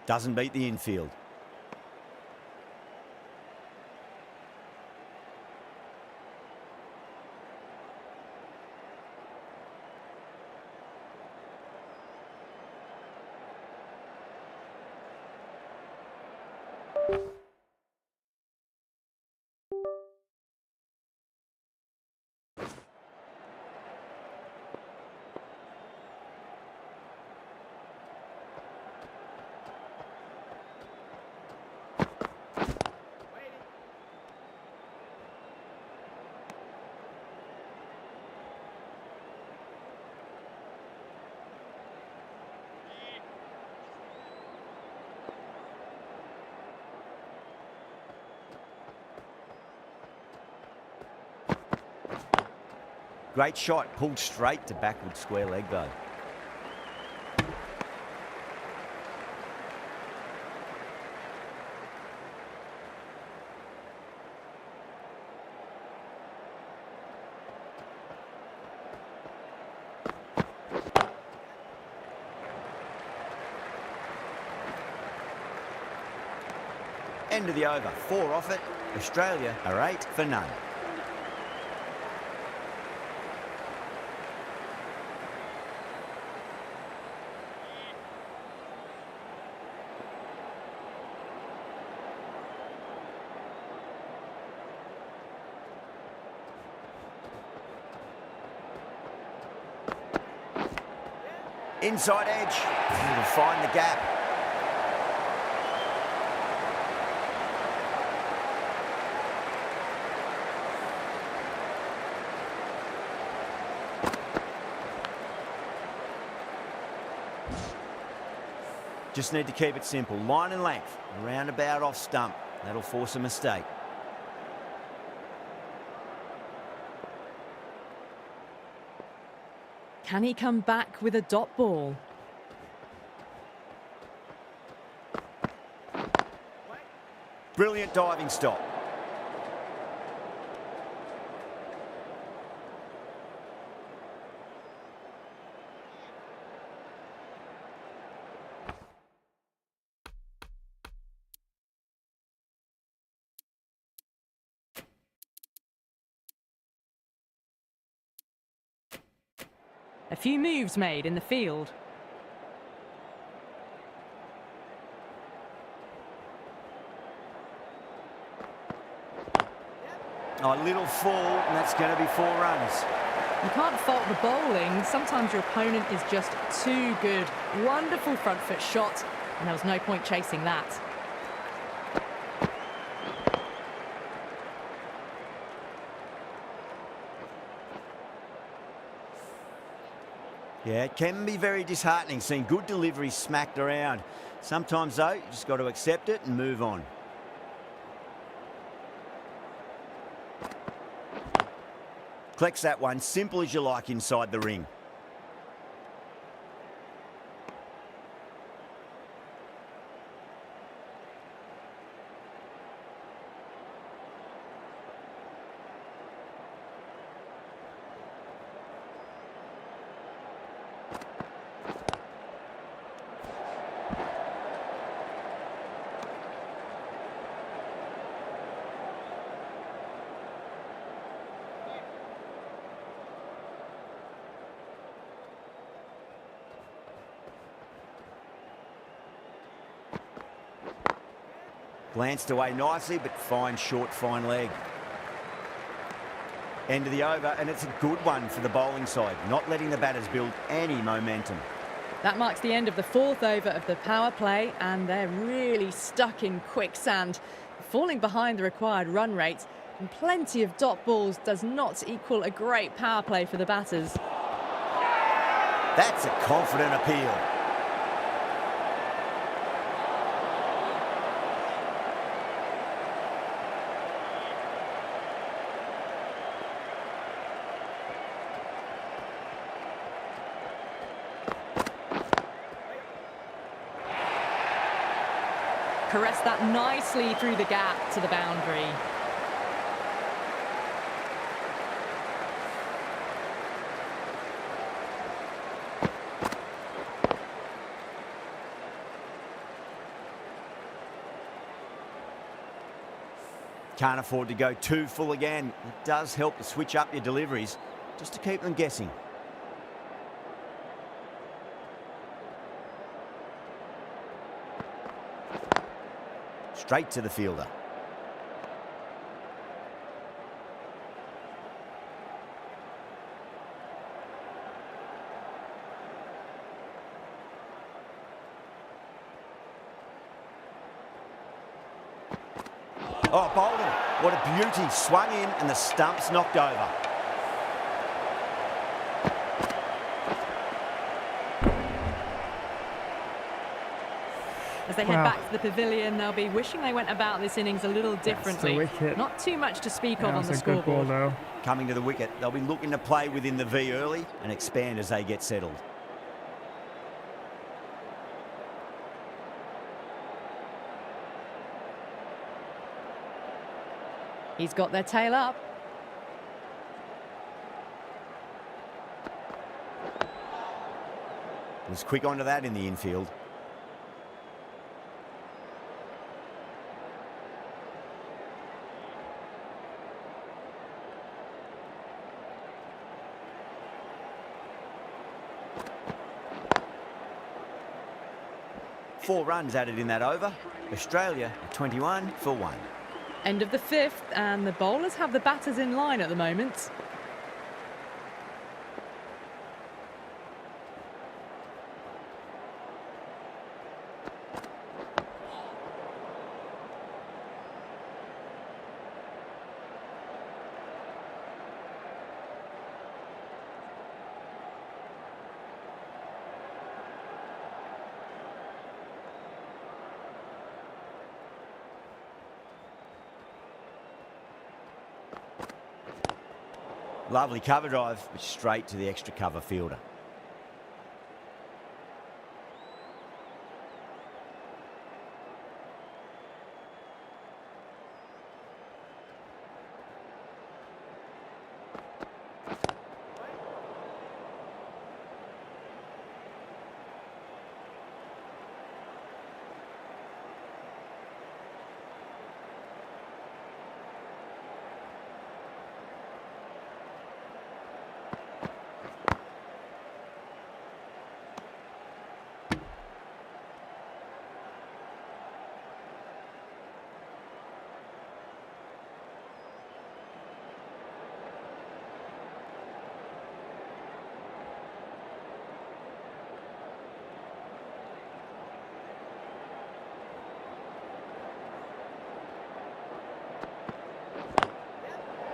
Doesn't beat the infield. Great shot, pulled straight to backward square leg though. End of the over, 4 off it. Australia are 8 for none. Inside edge, to find the gap. Just need to keep it simple. Line and length, roundabout off stump. That'll force a mistake. Can he come back with a dot ball? Brilliant diving stop. A few moves made in the field. Oh, a little fall, and that's going to be 4 runs. You can't fault the bowling. Sometimes your opponent is just too good. Wonderful front foot shot, and there was no point chasing that. Yeah, it can be very disheartening seeing good deliveries smacked around. Sometimes, though, you just got to accept it and move on. Collects that one, simple as you like inside the ring. Glanced away nicely, but fine leg. End of the over, and it's a good one for the bowling side, not letting the batters build any momentum. That marks the end of the 4th over of the power play, and they're really stuck in quicksand, falling behind the required run rate. And plenty of dot balls does not equal a great power play for the batters. That's a confident appeal. Caressed that nicely through the gap to the boundary. Can't afford to go too full again. It does help to switch up your deliveries, just to keep them guessing. Straight to the fielder. Oh, bowled him. What a beauty. Swung in and the stump's knocked over. As they head back to the pavilion, they'll be wishing they went about this innings a little differently. Not too much to speak of on the scoreboard. Ball, Coming to the wicket, they'll be looking to play within the V early and expand as they get settled. He's got their tail up. Was quick onto that in the infield. Four runs added in that over. Australia 21 for 1. End of the 5th, and the bowlers have the batters in line at the moment. Lovely cover drive, but straight to the extra cover fielder.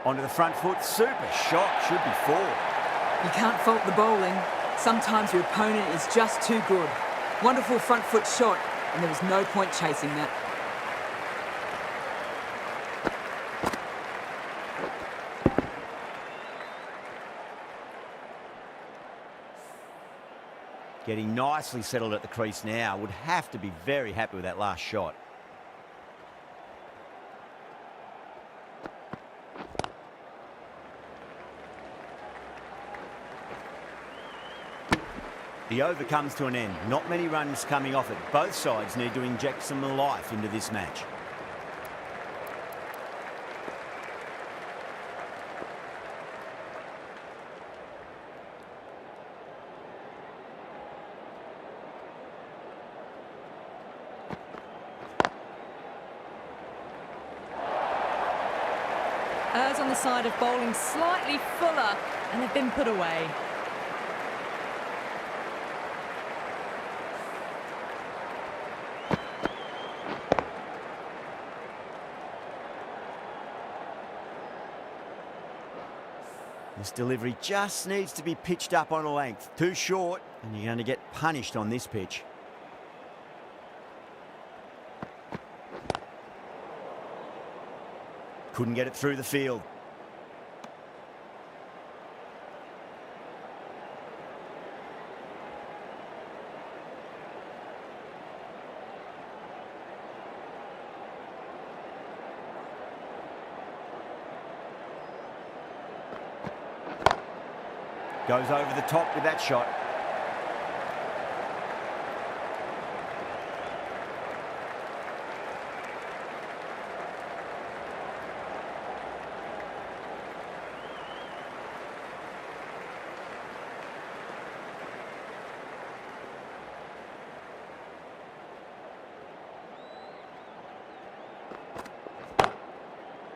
Onto the front foot, super shot, should be 4. You can't fault the bowling. Sometimes your opponent is just too good. Wonderful front foot shot, and there was no point chasing that. Getting nicely settled at the crease now. Would have to be very happy with that last shot. The over comes to an end. Not many runs coming off it. Both sides need to inject some life into this match. errs on the side of bowling slightly fuller, and they've been put away. This delivery just needs to be pitched up on a length. Too short, and you're going to get punished on this pitch. Couldn't get it through the field. Goes over the top with that shot.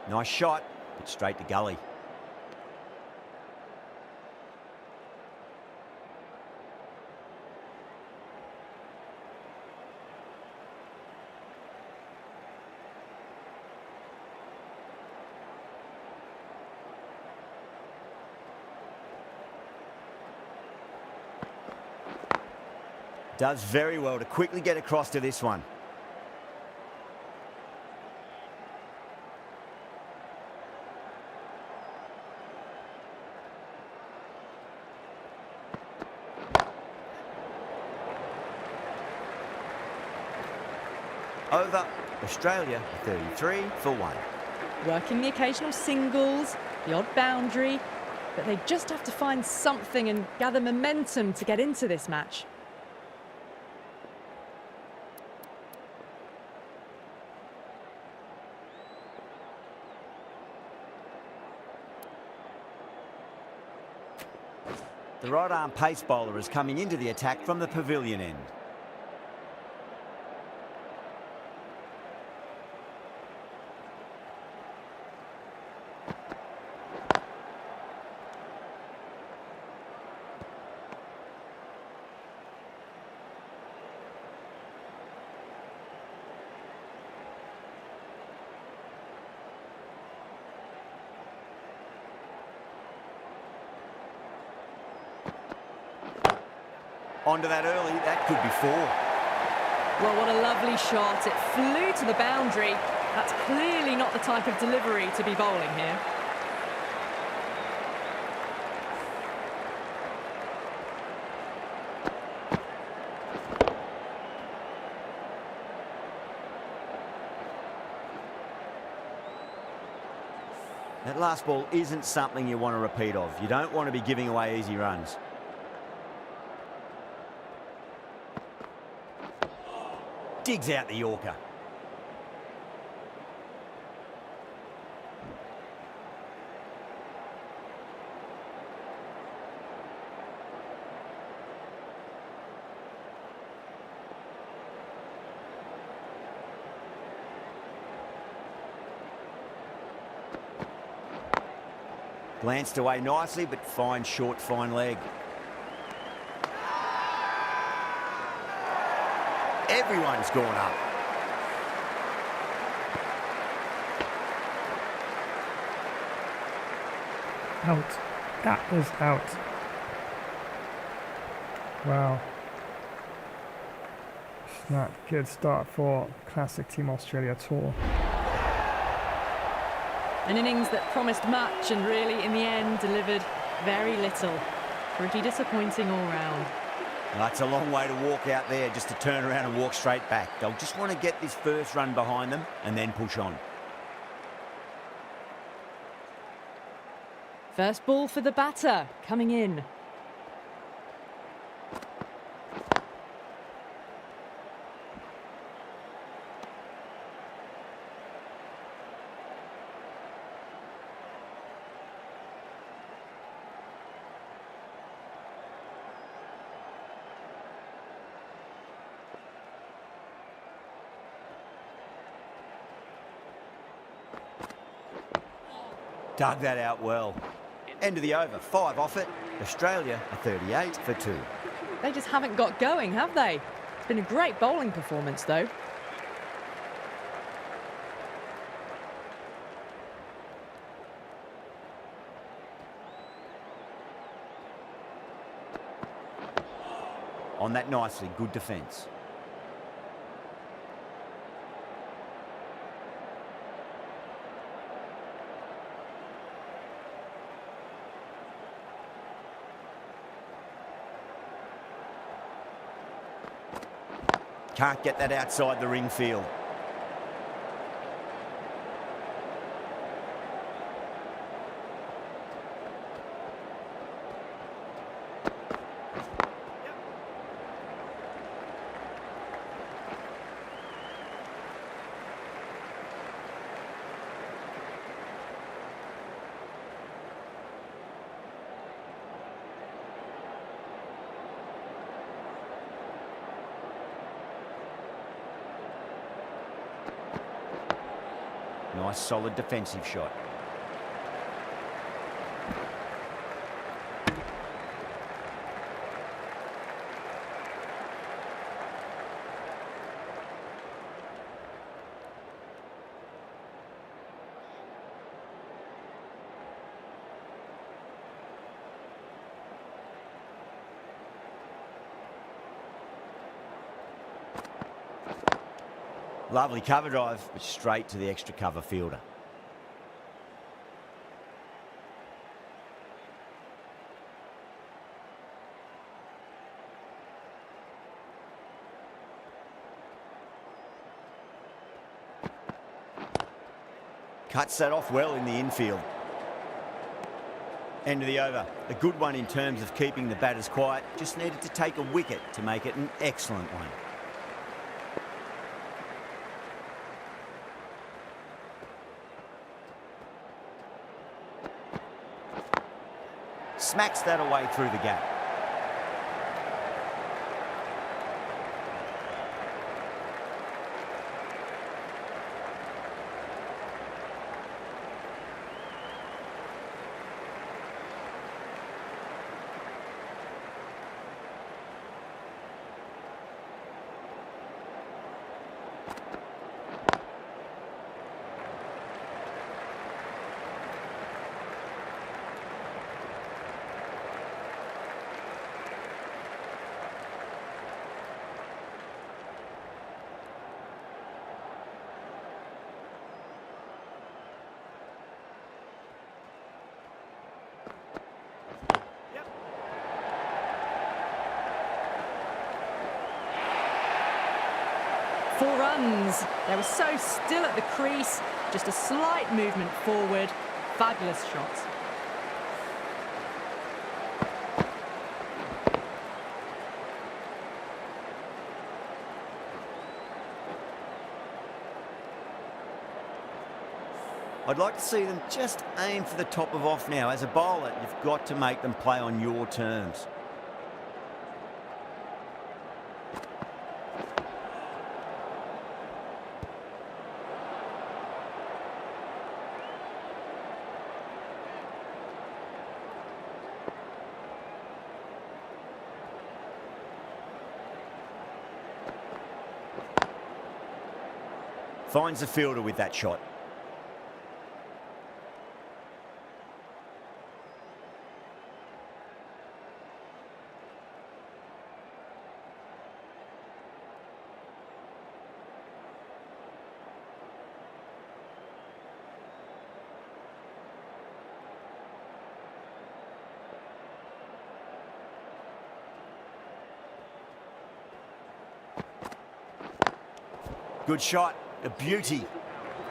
Nice shot, but straight to gully. Does very well to quickly get across to this one. Over, Australia 33 for 1. Working the occasional singles, the odd boundary, but they just have to find something and gather momentum to get into this match. The right-arm pace bowler is coming into the attack from the pavilion end. Onto that early, that could be 4. Well, what a lovely shot. It flew to the boundary. That's clearly not the type of delivery to be bowling here. That last ball isn't something you want to repeat of. You don't want to be giving away easy runs. Digs out the Yorker. Glanced away nicely, but fine short, fine leg. Everyone's gone up. Out. That is out. Wow. It's not a good start for classic Team Australia tour. An innings that promised much and really, in the end, delivered very little. Pretty disappointing all round. That's a long way to walk out there just to turn around and walk straight back. They'll just want to get this first run behind them and then push on. First ball for the batter, coming in. Dug that out well. End of the over, 5 off it. Australia are 38 for 2. They just haven't got going, have they? It's been a great bowling performance, though. On that nicely, good defence. Can't get that outside the ring field. Nice solid defensive shot. Lovely cover drive, but straight to the extra cover fielder. Cuts that off well in the infield. End of the over. A good one in terms of keeping the batters quiet. Just needed to take a wicket to make it an excellent one. Smacks that away through the gap. Four runs. They were so still at the crease. Just a slight movement forward. Fabulous shot. I'd like to see them just aim for the top of off now. As a bowler, you've got to make them play on your terms. Finds the fielder with that shot. Good shot, a beauty.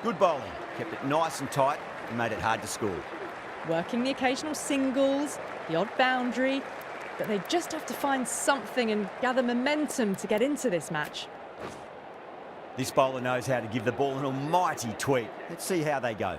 Good bowling, kept it nice and tight and made it hard to score. Working the occasional singles, the odd boundary, but they just have to find something and gather momentum to get into this match. This bowler knows how to give the ball an almighty tweak. Let's see how they go.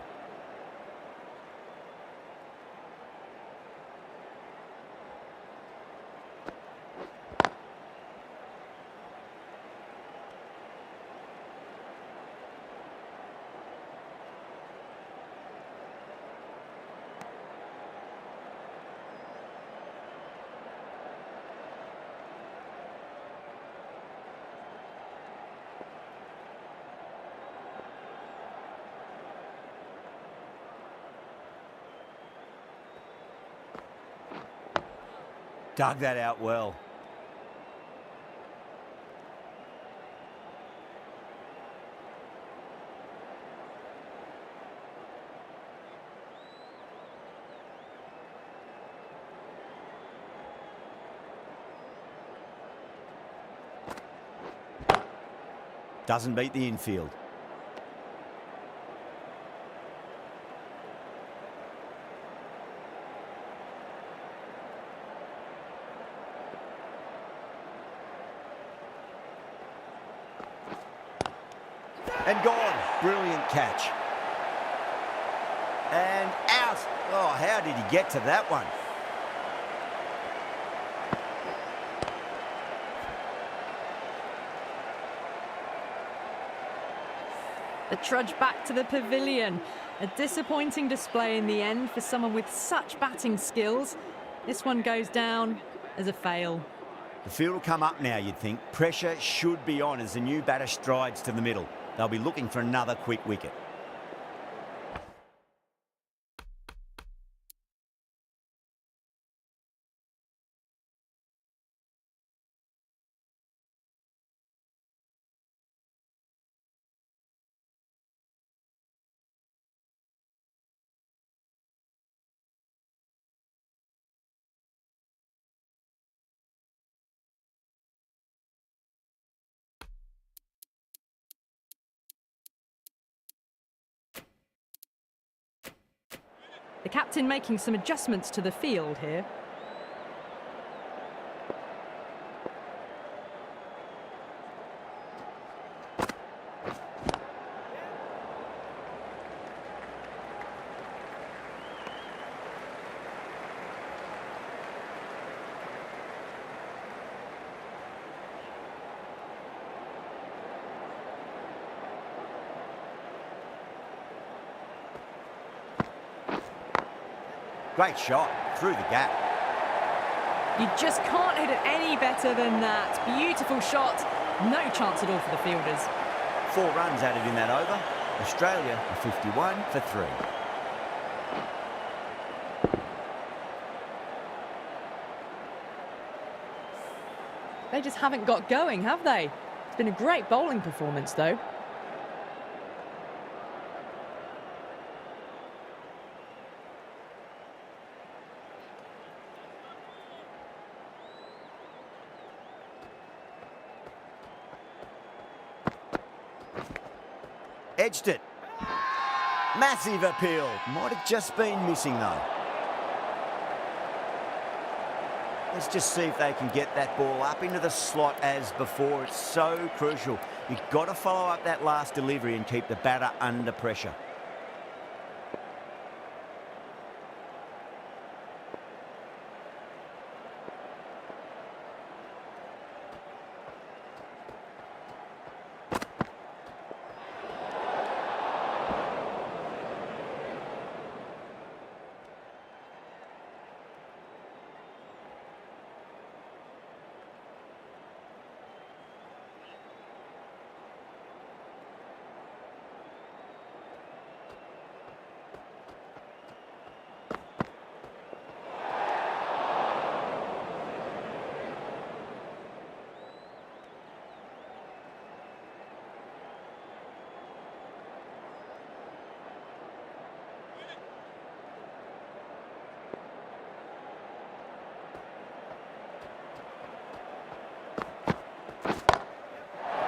Dug that out well. Doesn't beat the infield. And gone. Brilliant catch. And out. Oh, how did he get to that one? The trudge back to the pavilion. A disappointing display in the end for someone with such batting skills. This one goes down as a fail. The field will come up now, you'd think. Pressure should be on as the new batter strides to the middle. They'll be looking for another quick wicket. The captain making some adjustments to the field here. Great shot through the gap. You just can't hit it any better than that. Beautiful shot. No chance at all for the fielders. 4 runs added in that over. Australia are 51 for 3. They just haven't got going, have they? It's been a great bowling performance, though. Edged it. Massive appeal. Might have just been missing though. Let's just see if they can get that ball up into the slot as before. It's so crucial. You've got to follow up that last delivery and keep the batter under pressure.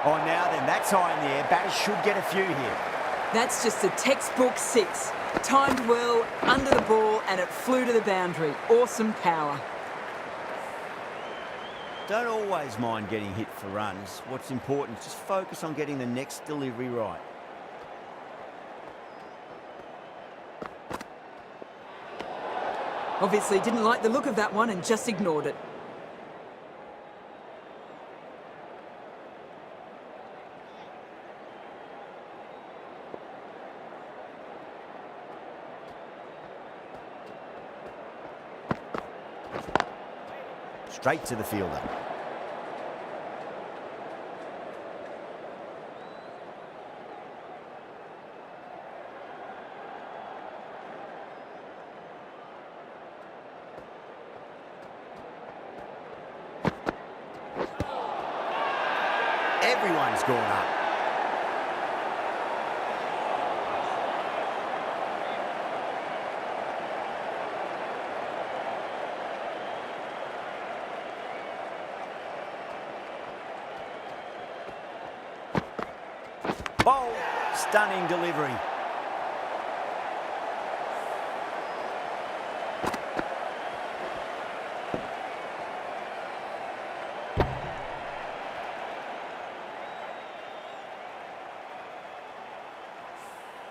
Oh, now then, that's high in the air. Batters should get a few here. That's just a textbook 6. Timed well, under the ball, and it flew to the boundary. Awesome power. Don't always mind getting hit for runs. What's important is just focus on getting the next delivery right. Obviously didn't like the look of that one and just ignored it. Straight to the fielder. Everyone's gone up. Bold, stunning delivery.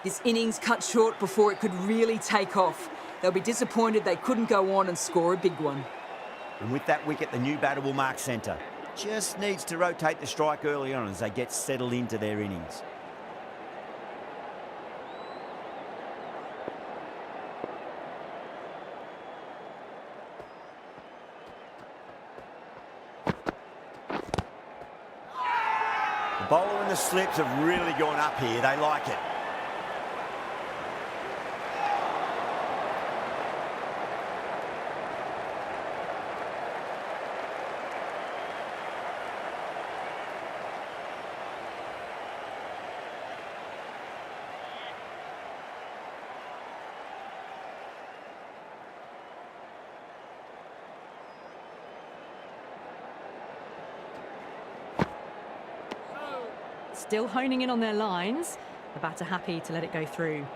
This innings cut short before it could really take off. They'll be disappointed they couldn't go on and score a big one. And with that wicket, the new batter will mark centre. Just needs to rotate the strike early on as they get settled into their innings. The bowler and the slips have really gone up here. They like it. Still honing in on their lines. The batter happy to let it go through.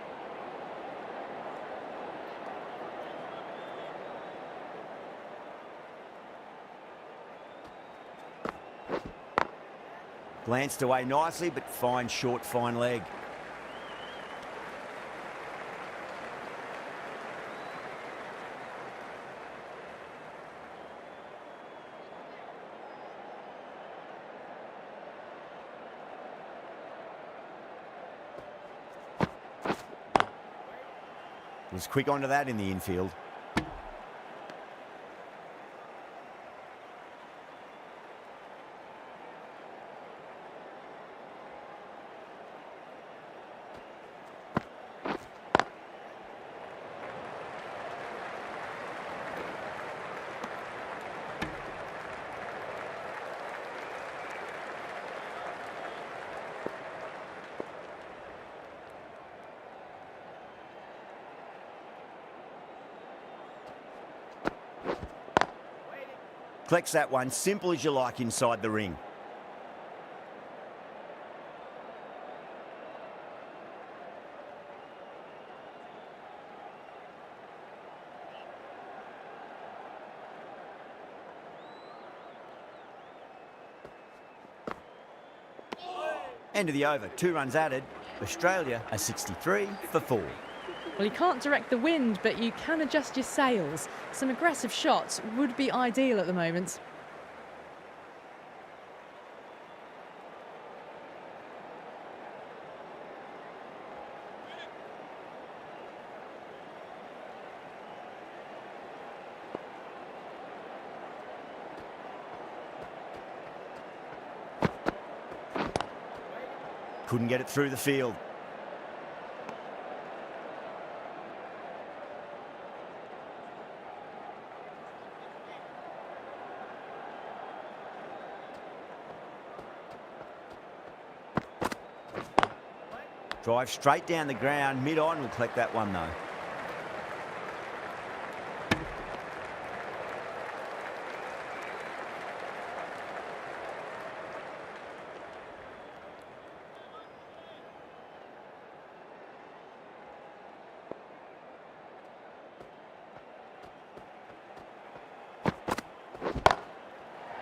Glanced away nicely, but fine short, fine leg. Was quick onto that in the infield. Collects that one, simple as you like inside the ring. End of the over, 2 runs added. Australia are 63 for 4. Well, you can't direct the wind, but you can adjust your sails. Some aggressive shots would be ideal at the moment. Couldn't get it through the field. Drive straight down the ground, mid-on, will collect that one though.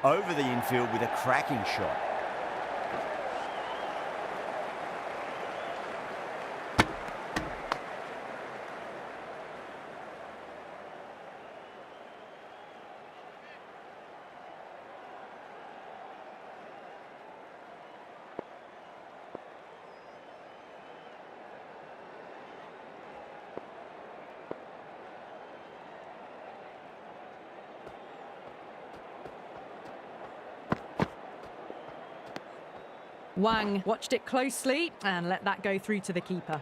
Over the infield with a cracking shot. Wang watched it closely and let that go through to the keeper.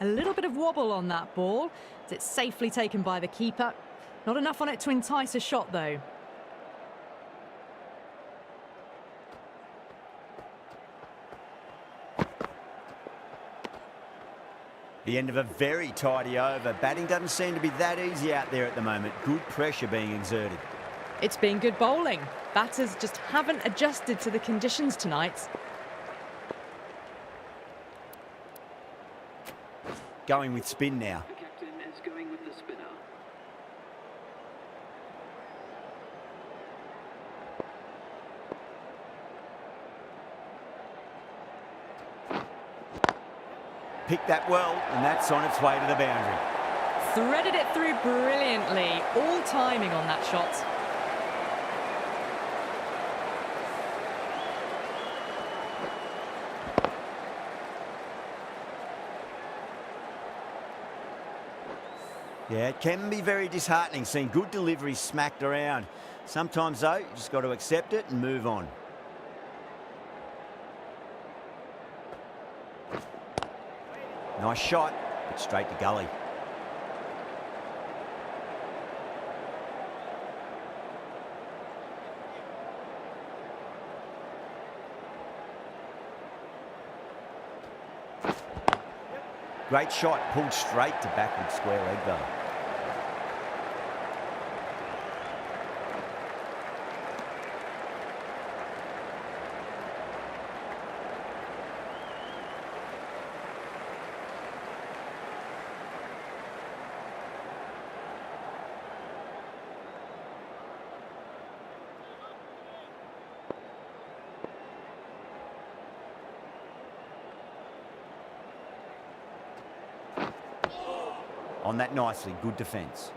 A little bit of wobble on that ball. It's safely taken by the keeper. Not enough on it to entice a shot, though. The end of a very tidy over. Batting doesn't seem to be that easy out there at the moment. Good pressure being exerted. It's been good bowling. Batters just haven't adjusted to the conditions tonight. Going with spin now. The captain is going with the spinner. Picked that well, and that's on its way to the boundary. Threaded it through brilliantly. All timing on that shot. Yeah, it can be very disheartening seeing good deliveries smacked around. Sometimes, though, you just got to accept it and move on. Nice shot, but straight to gully. Great shot, pulled straight to backward square leg though. On that nicely, good defence.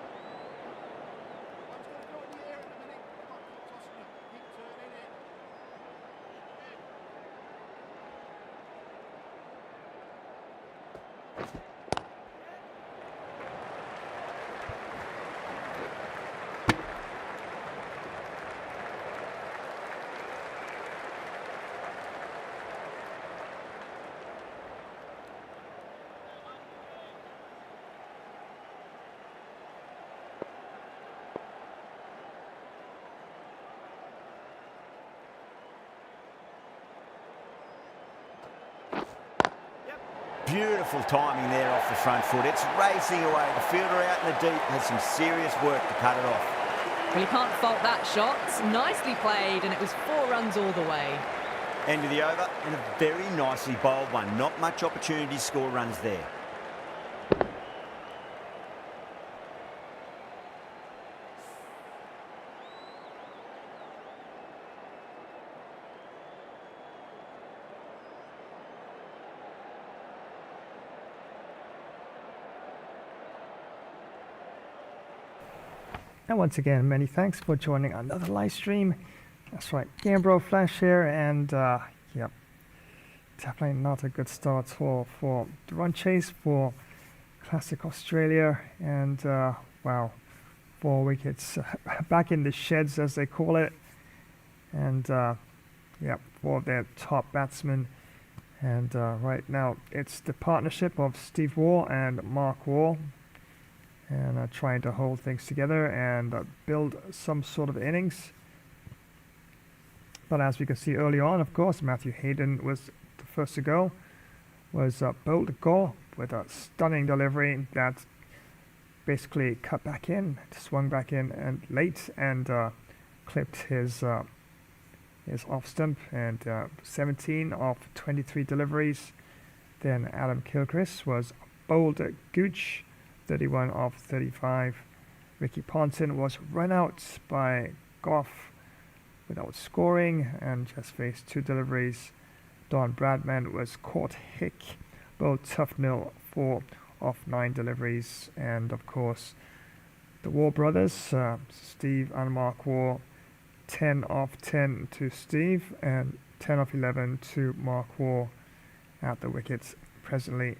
Beautiful timing there off the front foot. It's racing away. The fielder out in the deep has some serious work to cut it off. Well, you can't fault that shot. Nicely played, and it was 4 runs all the way. End of the over, and a very nicely bowled one. Not much opportunity to score runs there. And once again, many thanks for joining another live stream. That's right, Gamebro Flash here, and yep, definitely not a good start for the run chase for Classic Australia, and wow, 4 wickets back in the sheds as they call it, and yep, for their top batsmen. And right now it's the partnership of Steve Waugh and Mark Waugh, and trying to hold things together and build some sort of innings. But as we can see early on, of course, Matthew Hayden was the first to go, was bowled to go with a stunning delivery that basically cut back in, swung back in and late, and clipped his off stump, and 17 of 23 deliveries. Then Adam Gilchrist was bowled at Gooch, 31 of 35. Ricky Ponton was run out by Goff without scoring and just faced 2 deliveries. Don Bradman was caught hick, bowled tough nil, 4 of 9 deliveries. And of course, the Waugh brothers, Steve and Mark Waugh, 10 of 10 to Steve and 10 of 11 to Mark Waugh at the wickets presently.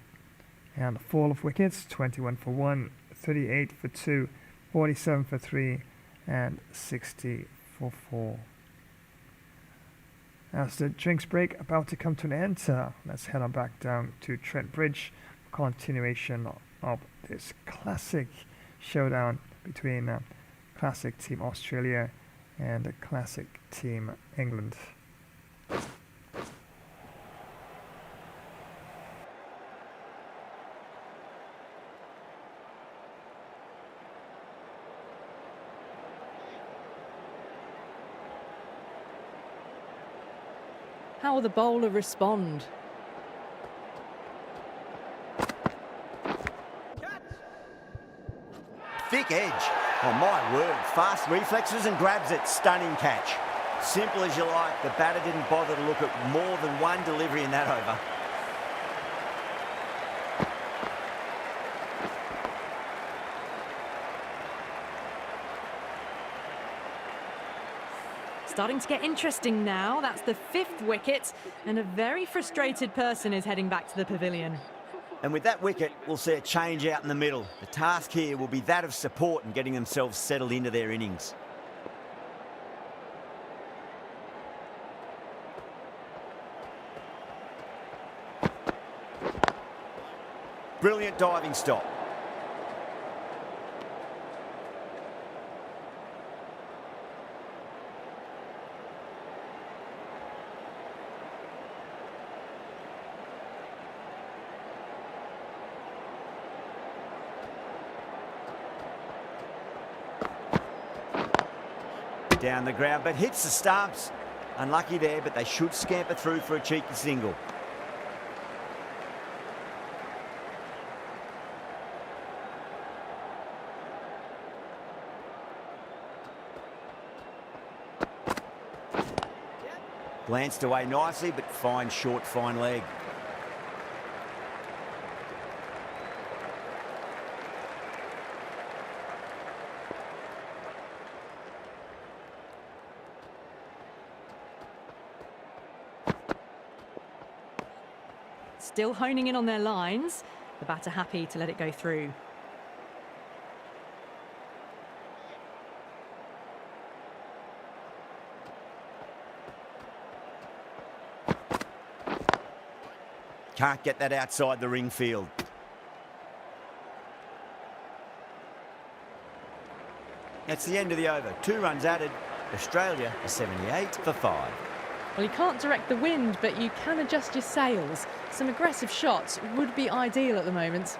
And the fall of wickets, 21 for 1, 38 for 2, 47 for 3, and 60 for 4. As the drinks break about to come to an end, let's head on back down to Trent Bridge continuation of this classic showdown between classic team Australia and the classic team England. How will the bowler respond? Thick edge. Oh my word, fast reflexes and grabs it. Stunning catch. Simple as you like, the batter didn't bother to look at more than one delivery in that over. Starting to get interesting now. That's the 5th wicket, and a very frustrated person is heading back to the pavilion. And with that wicket, we'll see a change out in the middle. The task here will be that of support and getting themselves settled into their innings. Brilliant diving stop. Down the ground, but hits the stumps. Unlucky there, but they should scamper through for a cheeky single. Glanced away nicely, but fine short, fine leg. Still honing in on their lines. The batter happy to let it go through. Can't get that outside the ring field. That's the end of the over. 2 runs added. Australia are 78 for 5. Well, you can't direct the wind, but you can adjust your sails. Some aggressive shots would be ideal at the moment.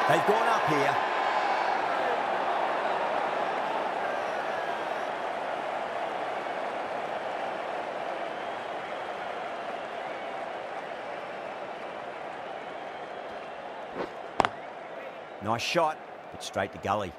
They've gone up here. Nice shot, but straight to gully.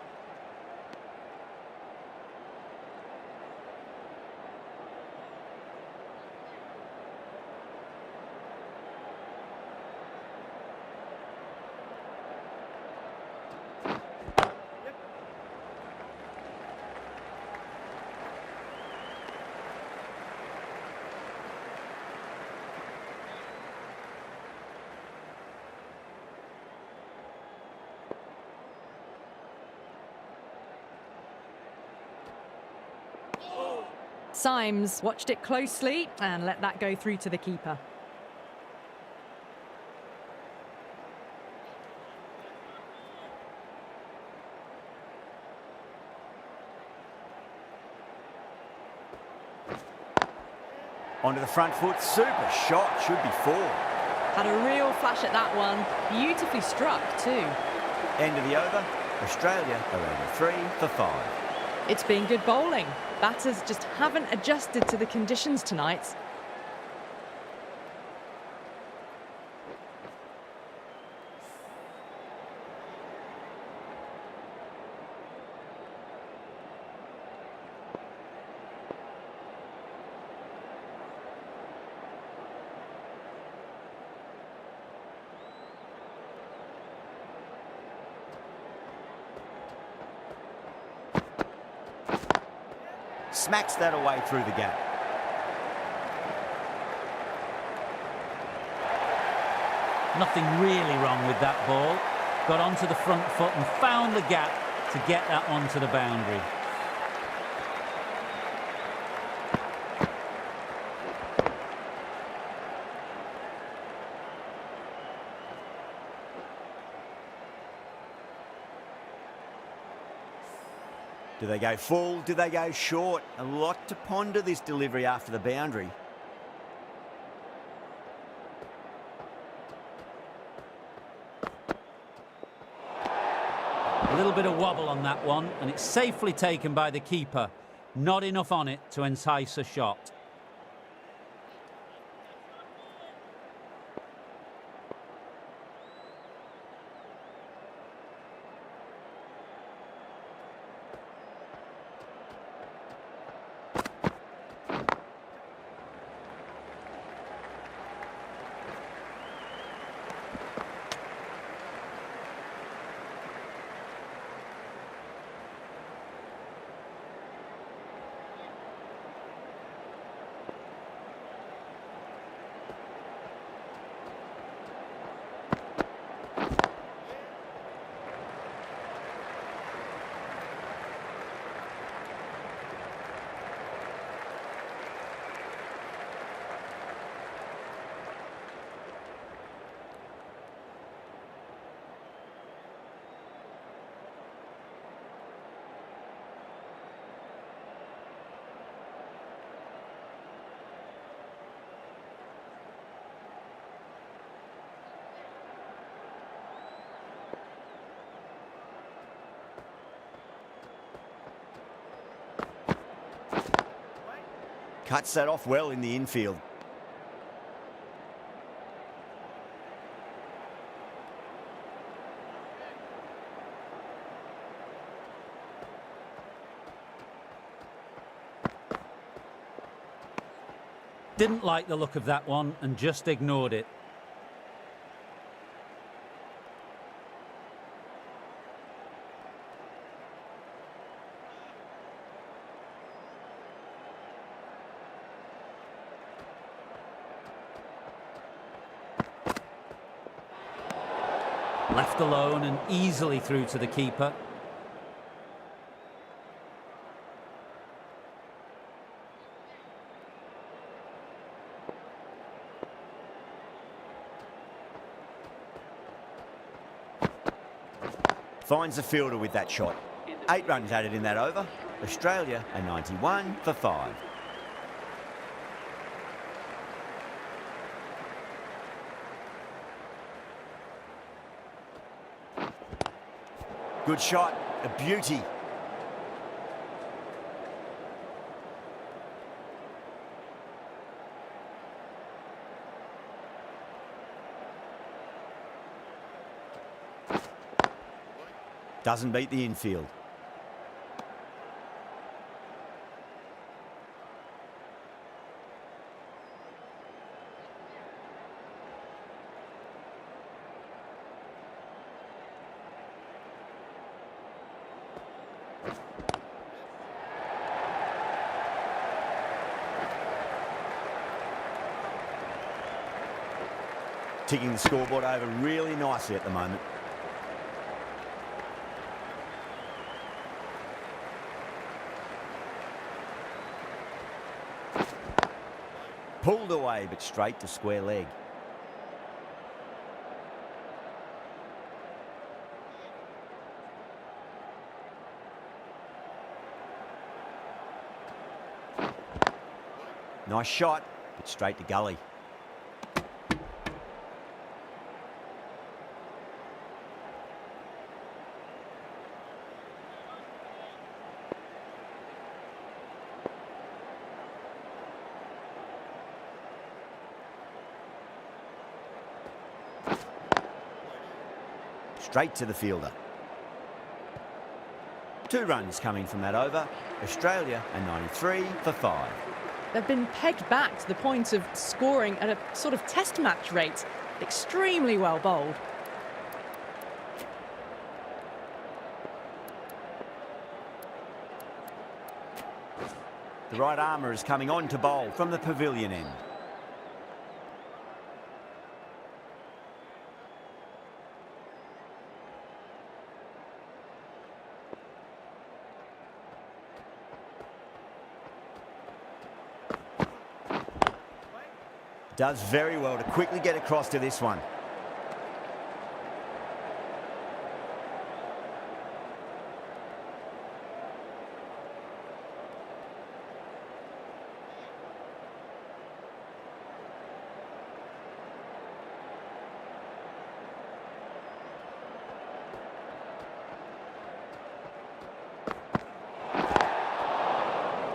Symes watched it closely and let that go through to the keeper. Onto the front foot, super shot, should be 4. Had a real flash at that one, beautifully struck too. End of the over, Australia are 83 for 5. It's been good bowling. Batters just haven't adjusted to the conditions tonight. smacks that away through the gap. Nothing really wrong with that ball. Got onto the front foot and found the gap to get that onto the boundary. Do they go full? Do they go short? A lot to ponder this delivery after the boundary. A little bit of wobble on that one, and it's safely taken by the keeper. Not enough on it to entice a shot. Cuts that off well in the infield. Didn't like the look of that one and just ignored it. Left alone and easily through to the keeper. Finds the fielder with that shot. 8 runs added in that over. Australia a 91 for 5. Good shot, a beauty. Doesn't beat the infield. Ticking the scoreboard over really nicely at the moment. Pulled away, but straight to square leg. Nice shot, but straight to gully. Straight to the fielder. 2 runs coming from that over. Australia a 93 for 5. They've been pegged back to the point of scoring at a sort of test match rate. Extremely well bowled. The right armour is coming on to bowl from the pavilion end. Does very well to quickly get across to this one.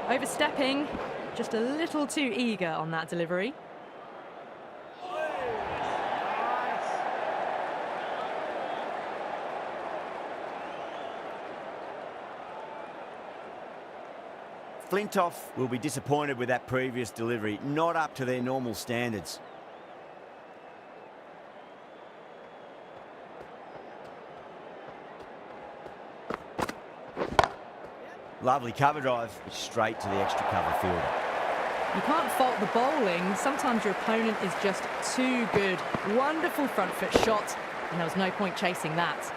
Overstepping, just a little too eager on that delivery. Flintoff will be disappointed with that previous delivery, not up to their normal standards. Lovely cover drive, straight to the extra cover fielder. You can't fault the bowling. Sometimes your opponent is just too good. Wonderful front foot shot, and there was no point chasing that.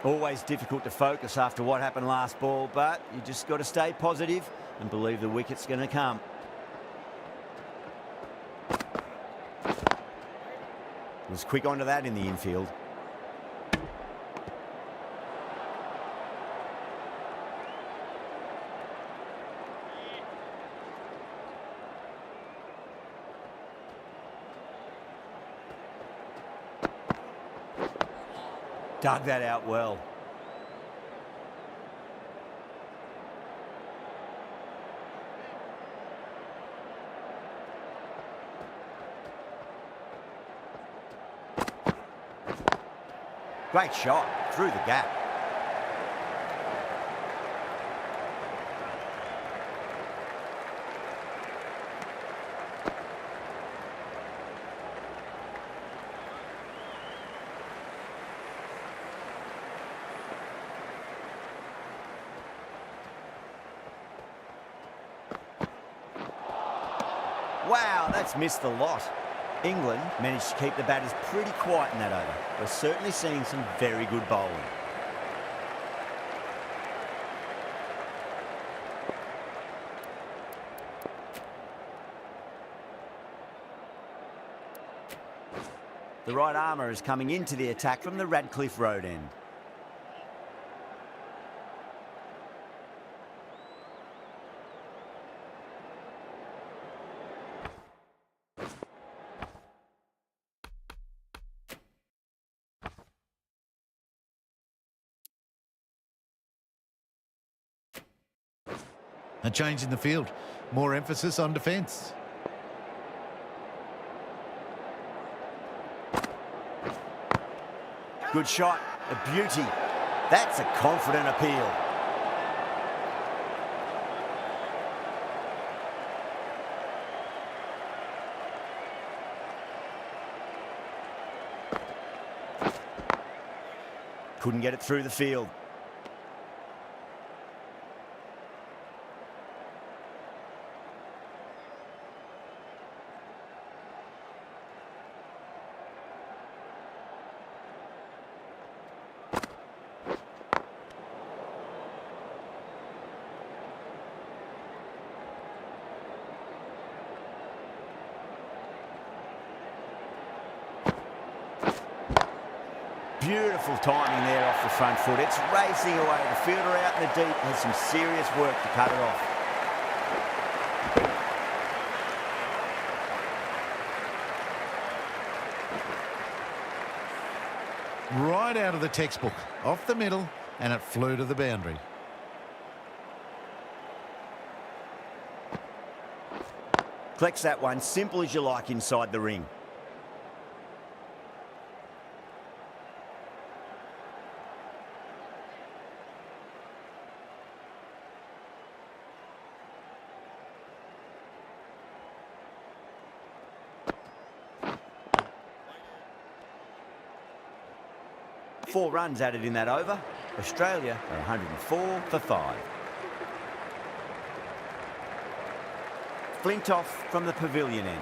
Always difficult to focus after what happened last ball, but you just got to stay positive and believe the wicket's going to come. Was quick onto that in the infield. Dug that out well. Great shot through the gap. Wow, that's missed the lot. England managed to keep the batters pretty quiet in that over. We're certainly seeing some very good bowling. The right armour is coming into the attack from the Radcliffe Road end. A change in the field. More emphasis on defence. Good shot, a beauty. That's a confident appeal. Couldn't get it through the field. Beautiful timing there off the front foot. It's racing away. The fielder out in the deep has some serious work to cut it off. Right out of the textbook, off the middle, and it flew to the boundary. Collects that one, simple as you like inside the ring. 4 runs added in that over. Australia are 104 for 5. Flintoff from the pavilion end.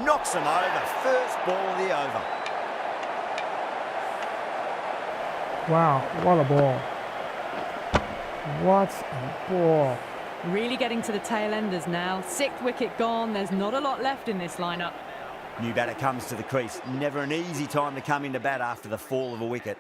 Knocks him over. First ball of the over. Wow, what a ball. What a ball. Really getting to the tail enders now. 6th wicket gone. There's not a lot left in this lineup. New batter comes to the crease. Never an easy time to come into bat after the fall of a wicket.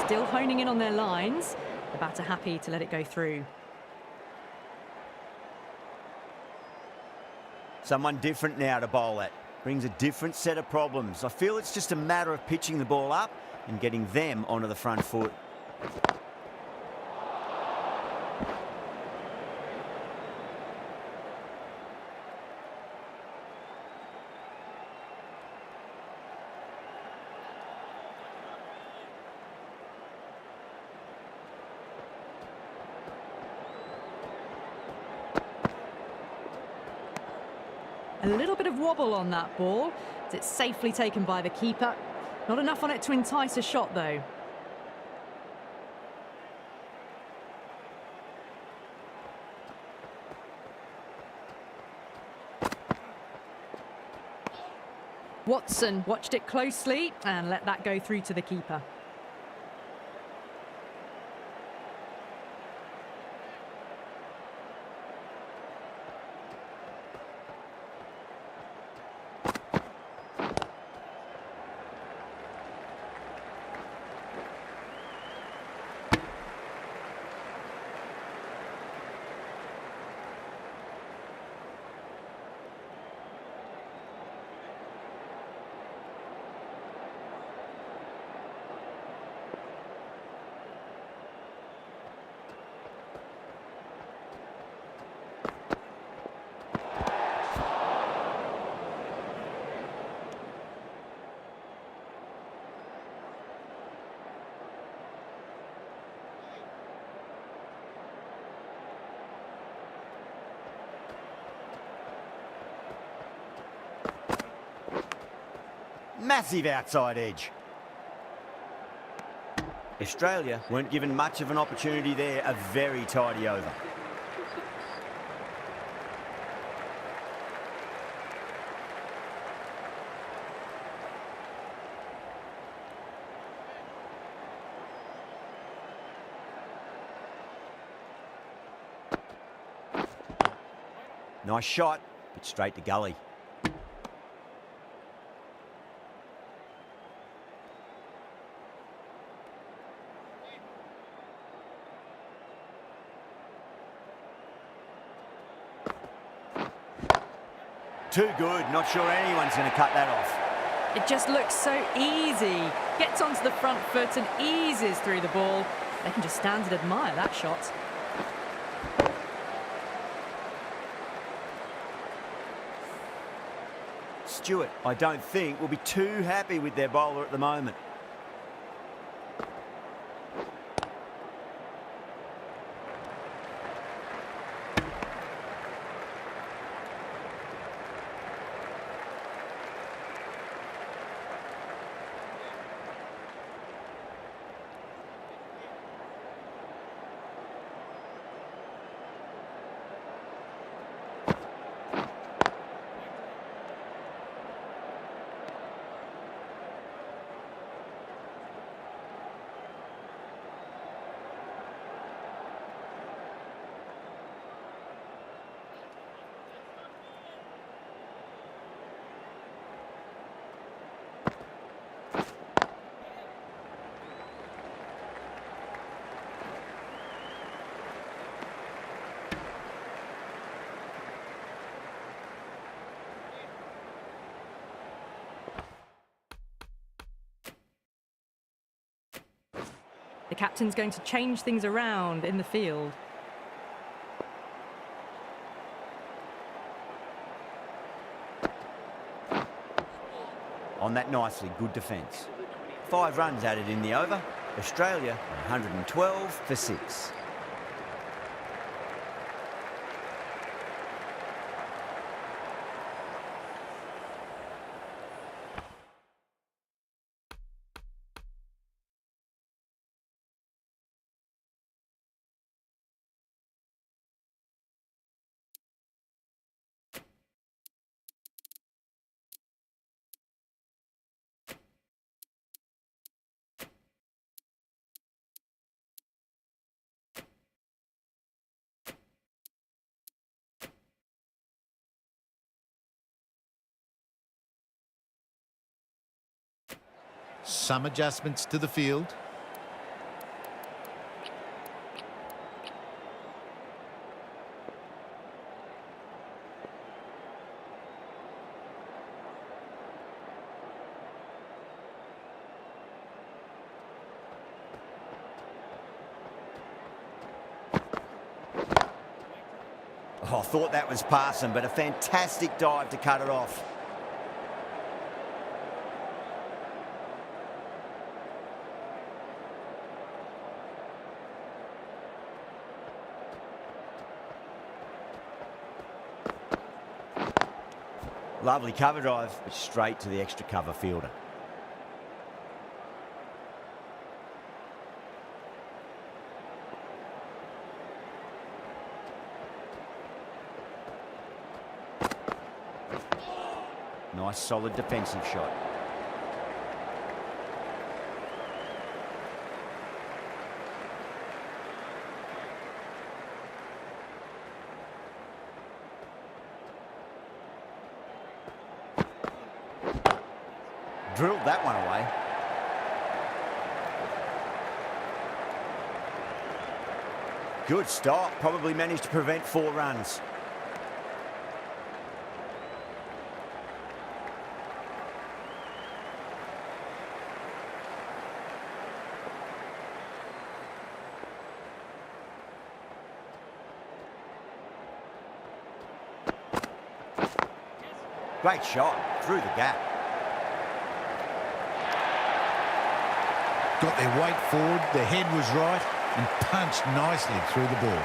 Still honing in on their lines. The batter happy to let it go through. Someone different now to bowl at. Brings a different set of problems. I feel it's just a matter of pitching the ball up and getting them onto the front foot. A little bit of wobble on that ball. It's safely taken by the keeper. Not enough on it to entice a shot, though. Watson watched it closely and let that go through to the keeper. Massive outside edge. Australia weren't given much of an opportunity there. A very tidy over. Nice shot, but straight to gully. Too good. Not sure anyone's going to cut that off. It just looks so easy. Gets onto the front foot and eases through the ball. They can just stand and admire that shot. Stewart, I don't think, will be too happy with their bowler at the moment. The captain's going to change things around in the field. on that nicely good defence. 5 runs added in the over. Australia 112 for 6. Some adjustments to the field. Oh, I thought that was passing, but a fantastic dive to cut it off. Lovely cover drive, but straight to the extra cover fielder. Nice solid defensive shot. Drilled that one away. Good stop. Probably managed to prevent 4 runs. Great shot through the gap. Got their weight forward, their head was right, and punched nicely through the ball.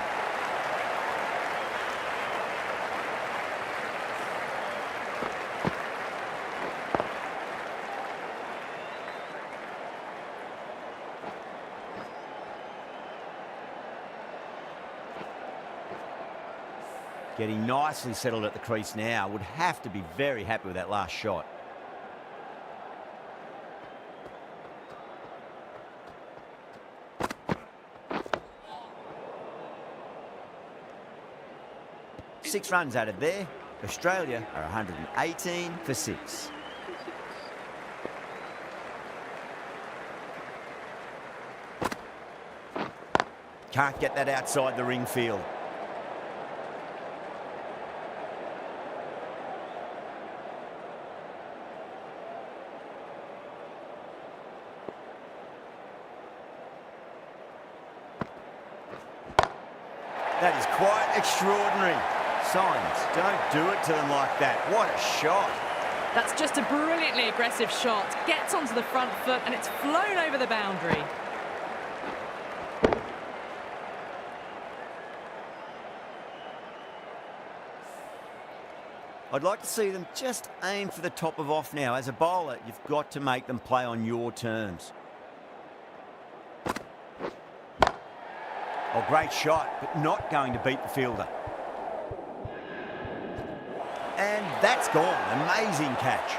Getting nicely settled at the crease now. Would have to be very happy with that last shot. Six runs added there. Australia are 118 for 6. Can't get that outside the ring field. That is quite extraordinary. Signs, don't do it to them like that. What a shot. That's just a brilliantly aggressive shot. Gets onto the front foot and it's flown over the boundary. I'd like to see them just aim for the top of off now. As a bowler, you've got to make them play on your terms. Oh, great shot, but not going to beat the fielder. And that's gone. Amazing catch.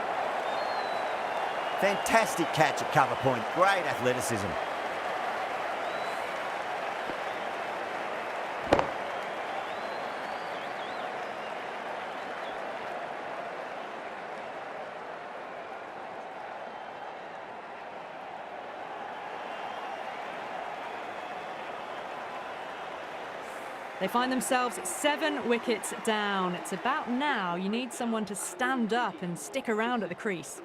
Fantastic catch at cover point. Great athleticism. They find themselves 7 wickets down. It's about now you need someone to stand up and stick around at the crease.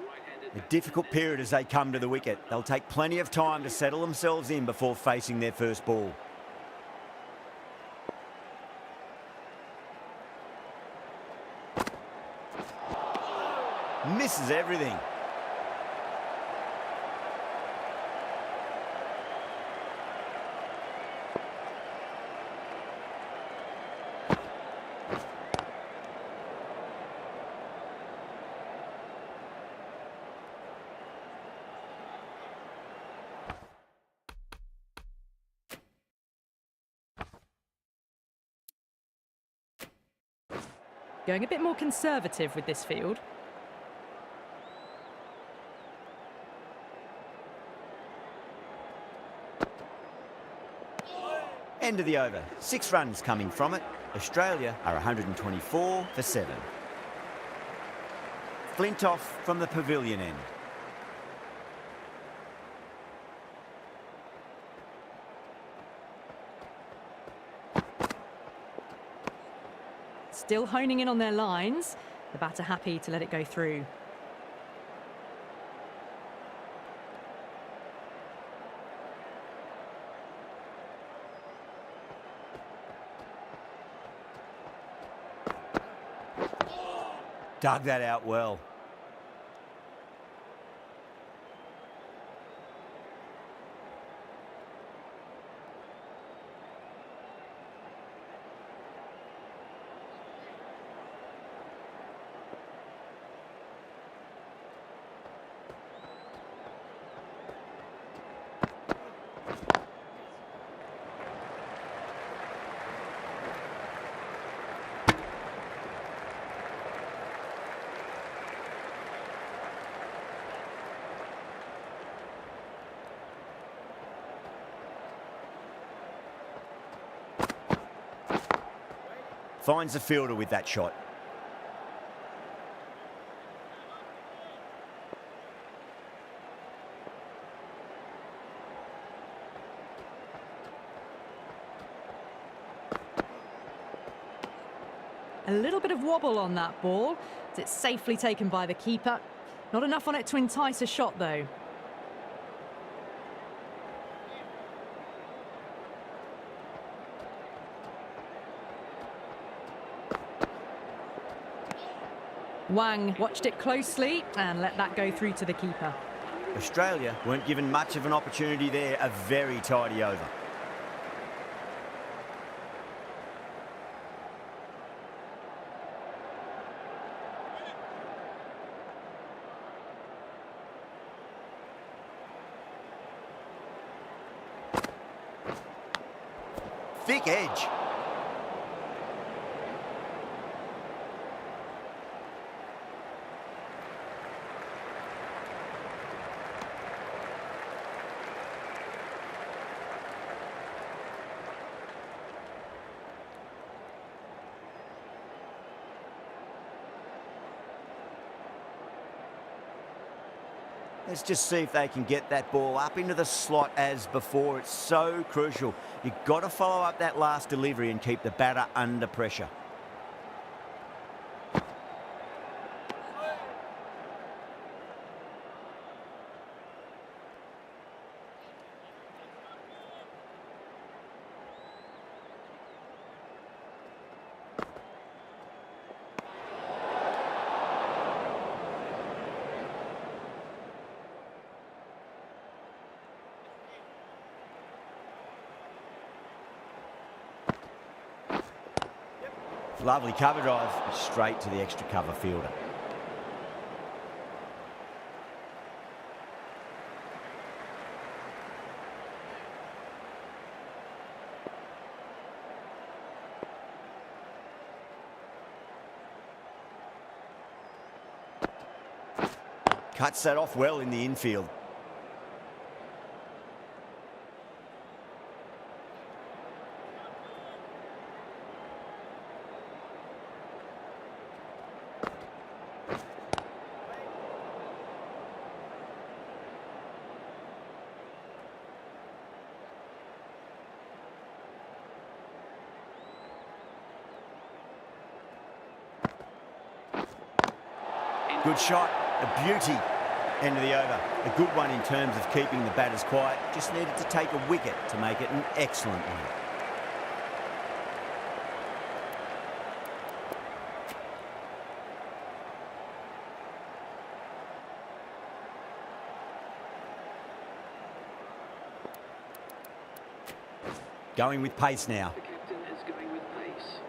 A difficult period as they come to the wicket. They'll take plenty of time to settle themselves in before facing their first ball. Misses everything. Going a bit more conservative with this field. End of the over. 6 runs coming from it. Australia are 124 for 7. Flintoff from the pavilion end. Still honing in on their lines. The batter happy to let it go through. Dug that out well. Finds the fielder with that shot. A little bit of wobble on that ball. It's safely taken by the keeper. Not enough on it to entice a shot though. Wang watched it closely and let that go through to the keeper. Australia weren't given much of an opportunity there. A very tidy over. Thick edge. Let's just see if they can get that ball up into the slot as before. It's so crucial. You've got to follow up that last delivery and keep the batter under pressure. Lovely cover drive, straight to the extra cover fielder. Cuts that off well in the infield. Good shot, a beauty. End of the over. A good one in terms of keeping the batters quiet. Just needed to take a wicket to make it an excellent one. Going with pace now. The captain is going with pace.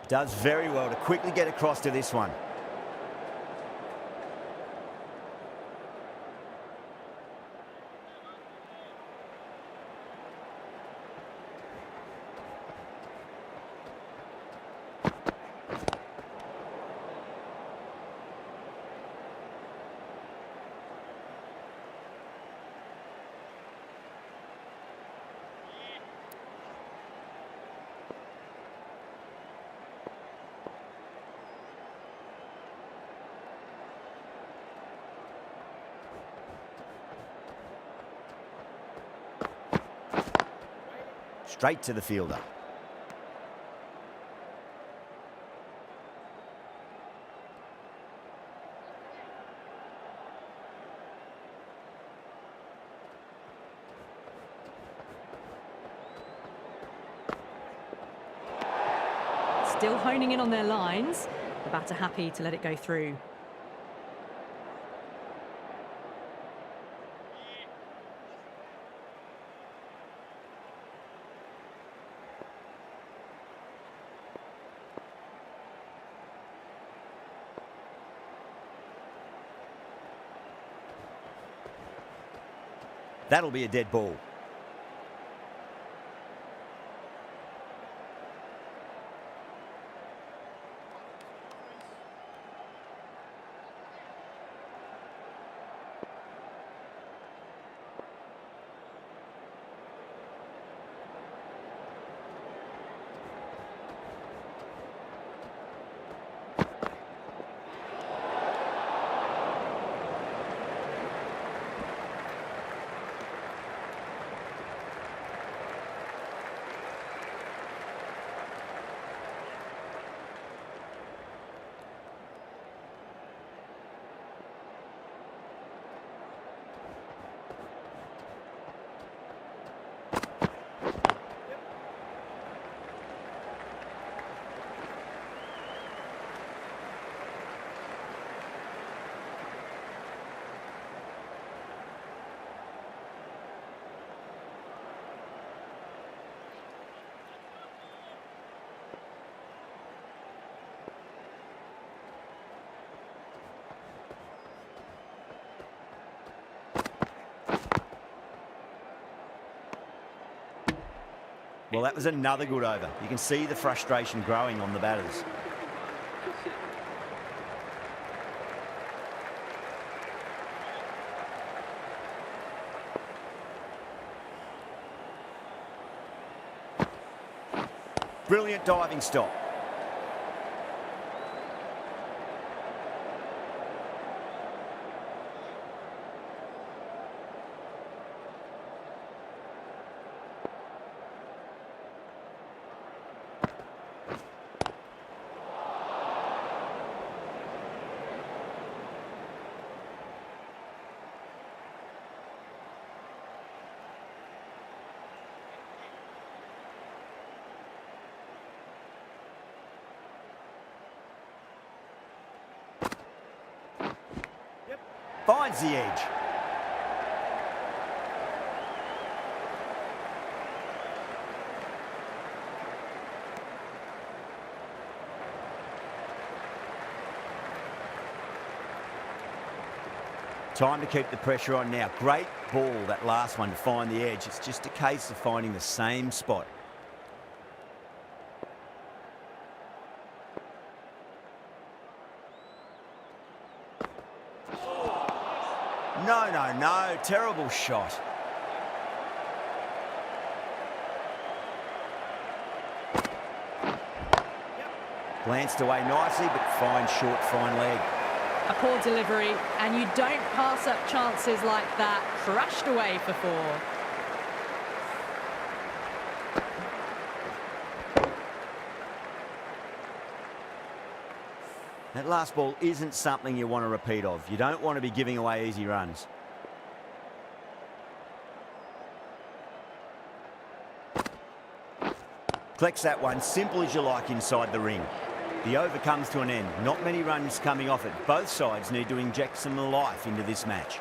Does very well to quickly get across to this one. Straight to the fielder. Still honing in on their lines. The batter happy to let it go through. That'll be a dead ball. Well, that was another good over. You can see the frustration growing on the batters. Brilliant diving stop. Finds the edge. Time to keep the pressure on now. Great ball, that last one, to find the edge. It's just a case of finding the same spot. No, no, no. Terrible shot. Glanced away nicely, but fine short, fine leg. A poor delivery, and you don't pass up chances like that. Crashed away for 4. That last ball isn't something you want to repeat of. You don't want to be giving away easy runs. Collects that one, simple as you like, inside the ring. The over comes to an end. Not many runs coming off it. Both sides need to inject some life into this match.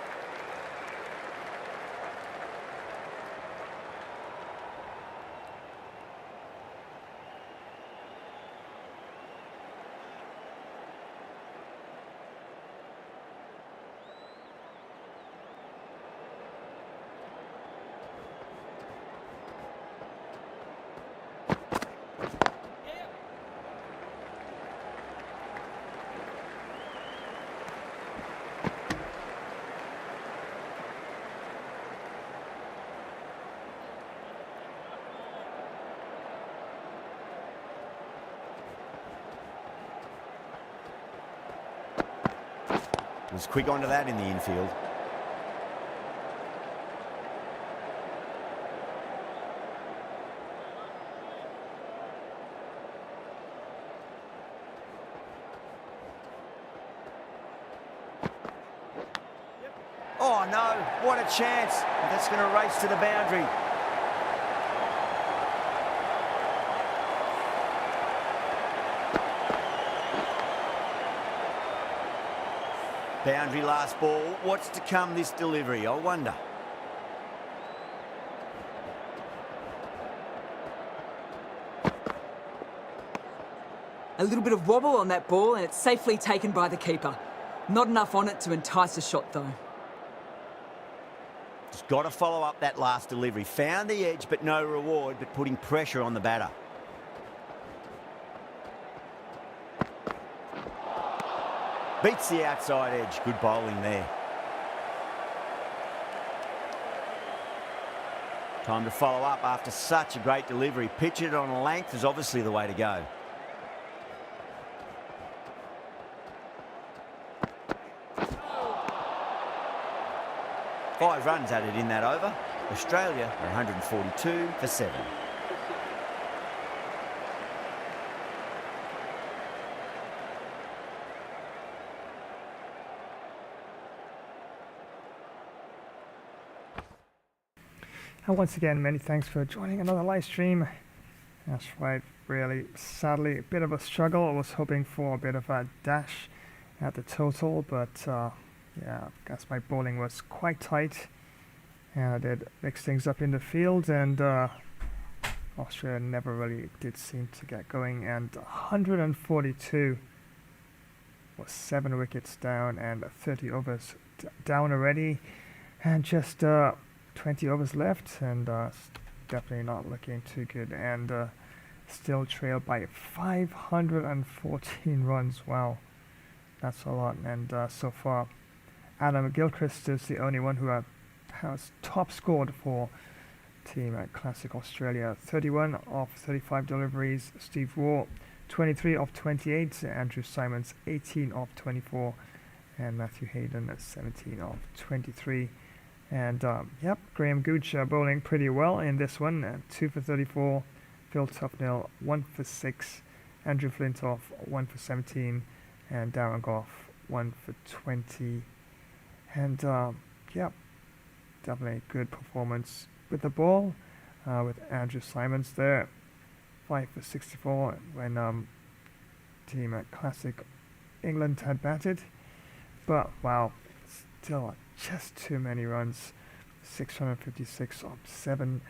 Was quick onto that in the infield. Oh no, what a chance. That's going to race to the boundary. Boundary last ball. What's to come this delivery, I wonder. A little bit of wobble on that ball and it's safely taken by the keeper. Not enough on it to entice a shot though. Just got to follow up that last delivery. Found the edge but no reward, but putting pressure on the batter. Beats the outside edge. Good bowling there. Time to follow up after such a great delivery. Pitch it on a length is obviously the way to go. Five runs added in that over. Australia are 142 for 7. And once again, many thanks for joining another live stream. That's right, really, sadly, a bit of a struggle. I was hoping for a bit of a dash at the total, but yeah, I guess my bowling was quite tight. And I did mix things up in the field, and Australia never really did seem to get going. And 142 was 7 wickets down and 30 overs down already. And just 20 overs left, and definitely not looking too good, and still trailed by 514 runs. Wow, that's a lot. And so far Adam Gilchrist is the only one who has top scored for Team Classic Australia. 31 of 35 deliveries. Steve Waugh 23 of 28, Andrew Simons 18 of 24, and Matthew Hayden 17 of 23. And yep, Graham Gooch bowling pretty well in this one. 2 for 34. Phil Tufnell 1 for 6. Andrew Flintoff 1 for 17. And Darren Goff 1 for 20. And yep, definitely good performance with the ball. With Andrew Simons there 5 for 64 when Team Classic England had batted. But wow, still just too many runs. 656 of 7,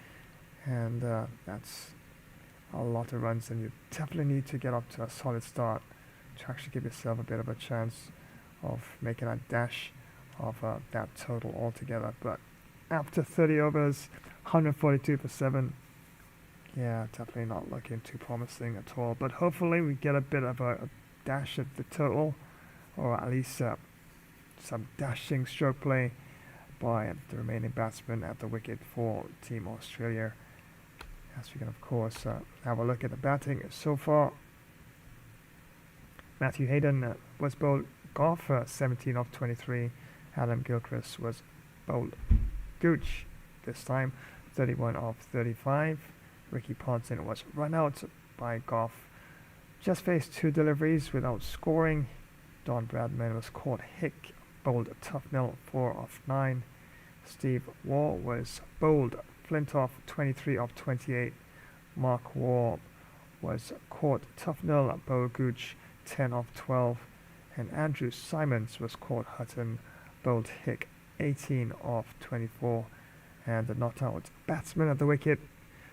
and that's a lot of runs, and you definitely need to get up to a solid start to actually give yourself a bit of a chance of making a dash of that total altogether. But after 30 overs, 142 for 7, yeah, definitely not looking too promising at all. But hopefully we get a bit of a dash at the total, or at least some dashing stroke play by the remaining batsmen at the wicket for Team Australia. As we can of course have a look at the batting so far. Matthew Hayden was bowled Goff 17 of 23. Adam Gilchrist was bowled Gooch this time 31 of 35. Ricky Ponson was run out by Goff. Just faced 2 deliveries without scoring. Don Bradman was caught Hick, bowled Tufnell 4 of 9. Steve Waugh was bowled Flintoff 23 of 28. Mark Waugh was caught Tufnell, bowled Gooch 10 of 12. And Andrew Simons was caught Hutton, bowled Hick 18 of 24. And the not out batsman at the wicket,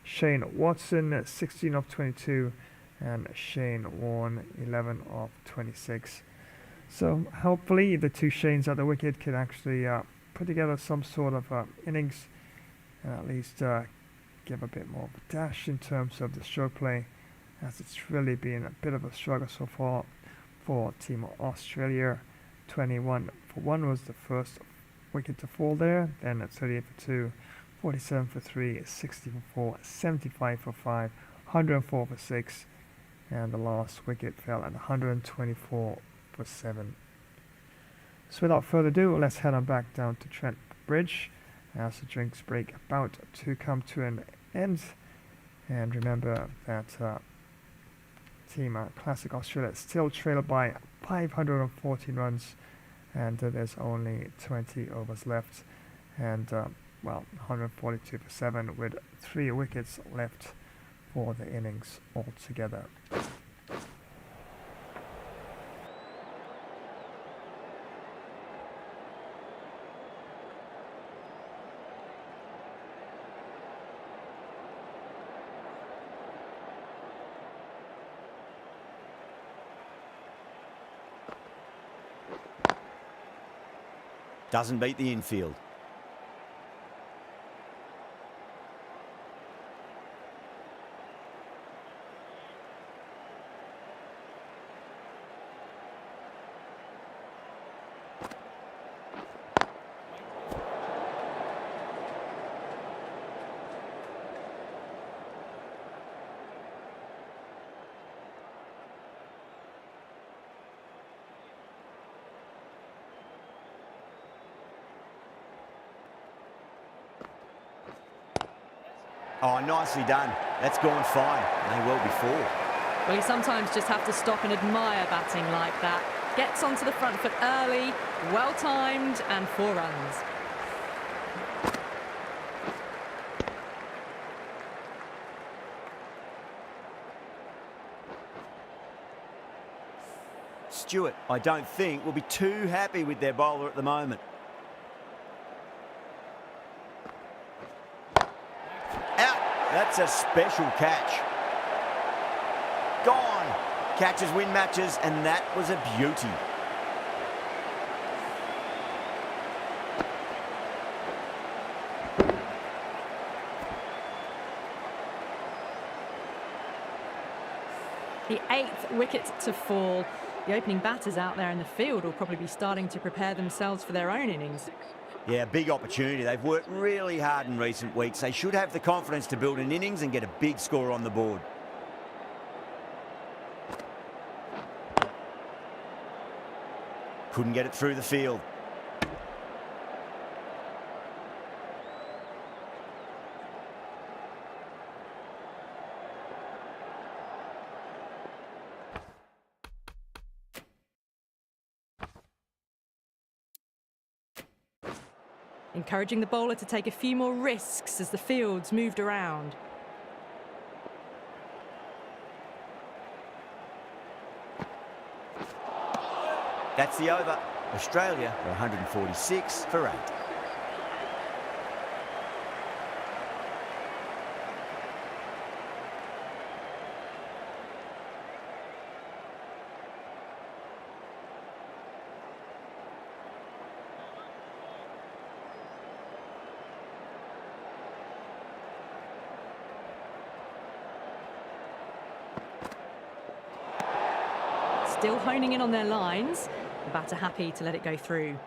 Shane Watson 16 of 22 and Shane Warne 11 of 26. So hopefully the 2 Shanes at the wicket could actually put together some sort of innings and at least give a bit more of a dash in terms of the stroke play, as it's really been a bit of a struggle so far for Team Australia. 21 for 1 was the first wicket to fall there, then at 38 for 2, 47 for 3, 60 for 4, 75 for 5, 104 for 6, and the last wicket fell at 124 for 7. So without further ado, let's head on back down to Trent Bridge as the drinks break about to come to an end. And remember that Team Classic Australia still trailed by 514 runs, and there's only 20 overs left, and 142 for 7 with 3 wickets left for the innings altogether. Doesn't beat the infield. Oh, nicely done. That's gone fine. May well be 4. Well, you sometimes just have to stop and admire batting like that. Gets onto the front foot early, well timed, and 4 runs. Stewart, I don't think, will be too happy with their bowler at the moment. That's a special catch. Gone. Catches win matches, and that was a beauty. The 8th wicket to fall. The opening batters out there in the field will probably be starting to prepare themselves for their own innings. Yeah, big opportunity. They've worked really hard in recent weeks. They should have the confidence to build an innings and get a big score on the board. Couldn't get it through the field. Encouraging the bowler to take a few more risks as the field's moved around. That's the over. Australia are 146 for 8. Still honing in on their lines. The batter happy to let it go through.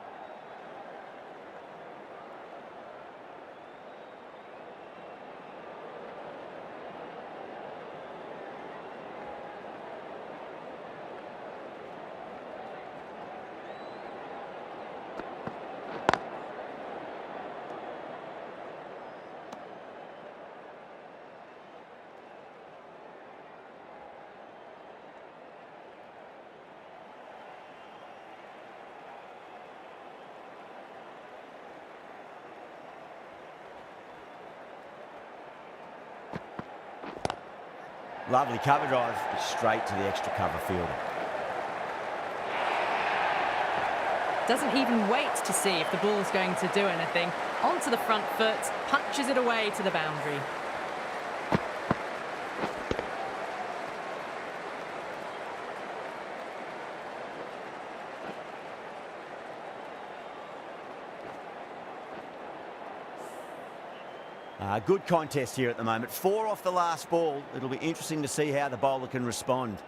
Lovely cover drive, straight to the extra cover fielder. Doesn't even wait to see if the ball's going to do anything. Onto the front foot, punches it away to the boundary. Good contest here at the moment. 4 off the last ball. It'll be interesting to see how the bowler can respond.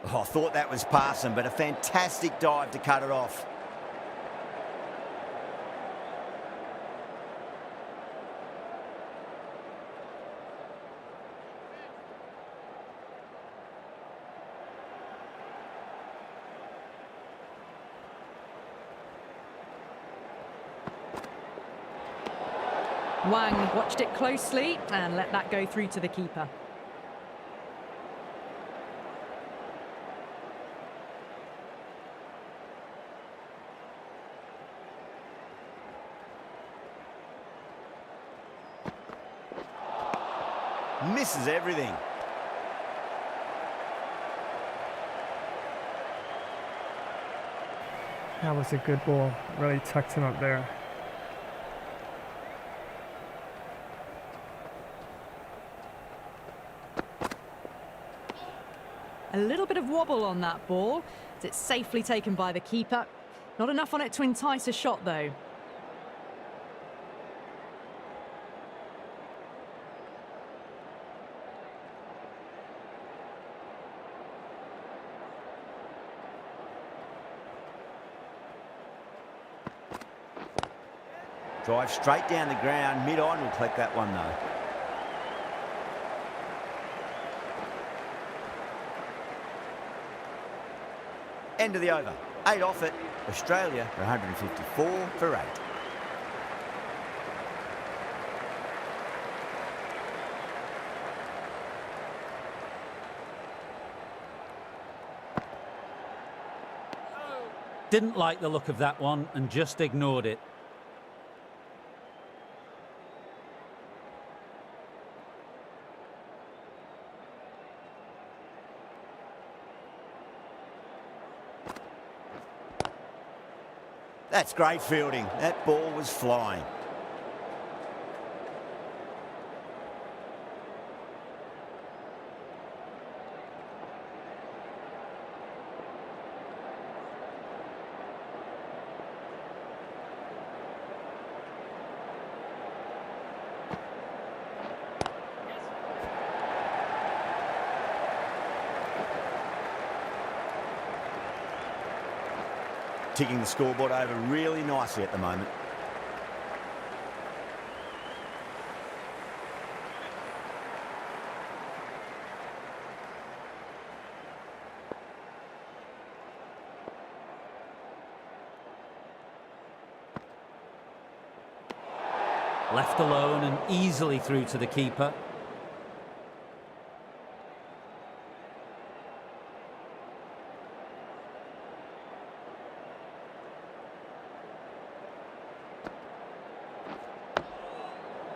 Oh, I thought that was passing, but a fantastic dive to cut it off. Wang watched it closely and let that go through to the keeper. Misses everything. That was a good ball. Really tucked him up there. A little bit of wobble on that ball, as it's safely taken by the keeper. Not enough on it to entice a shot, though. Drive straight down the ground. Mid-on will collect that one, though. End of the over. 8 off it. Australia are 154 for 8. Didn't like the look of that one and just ignored it. That's great fielding. That ball was flying. Ticking the scoreboard over really nicely at the moment. Left alone and easily through to the keeper.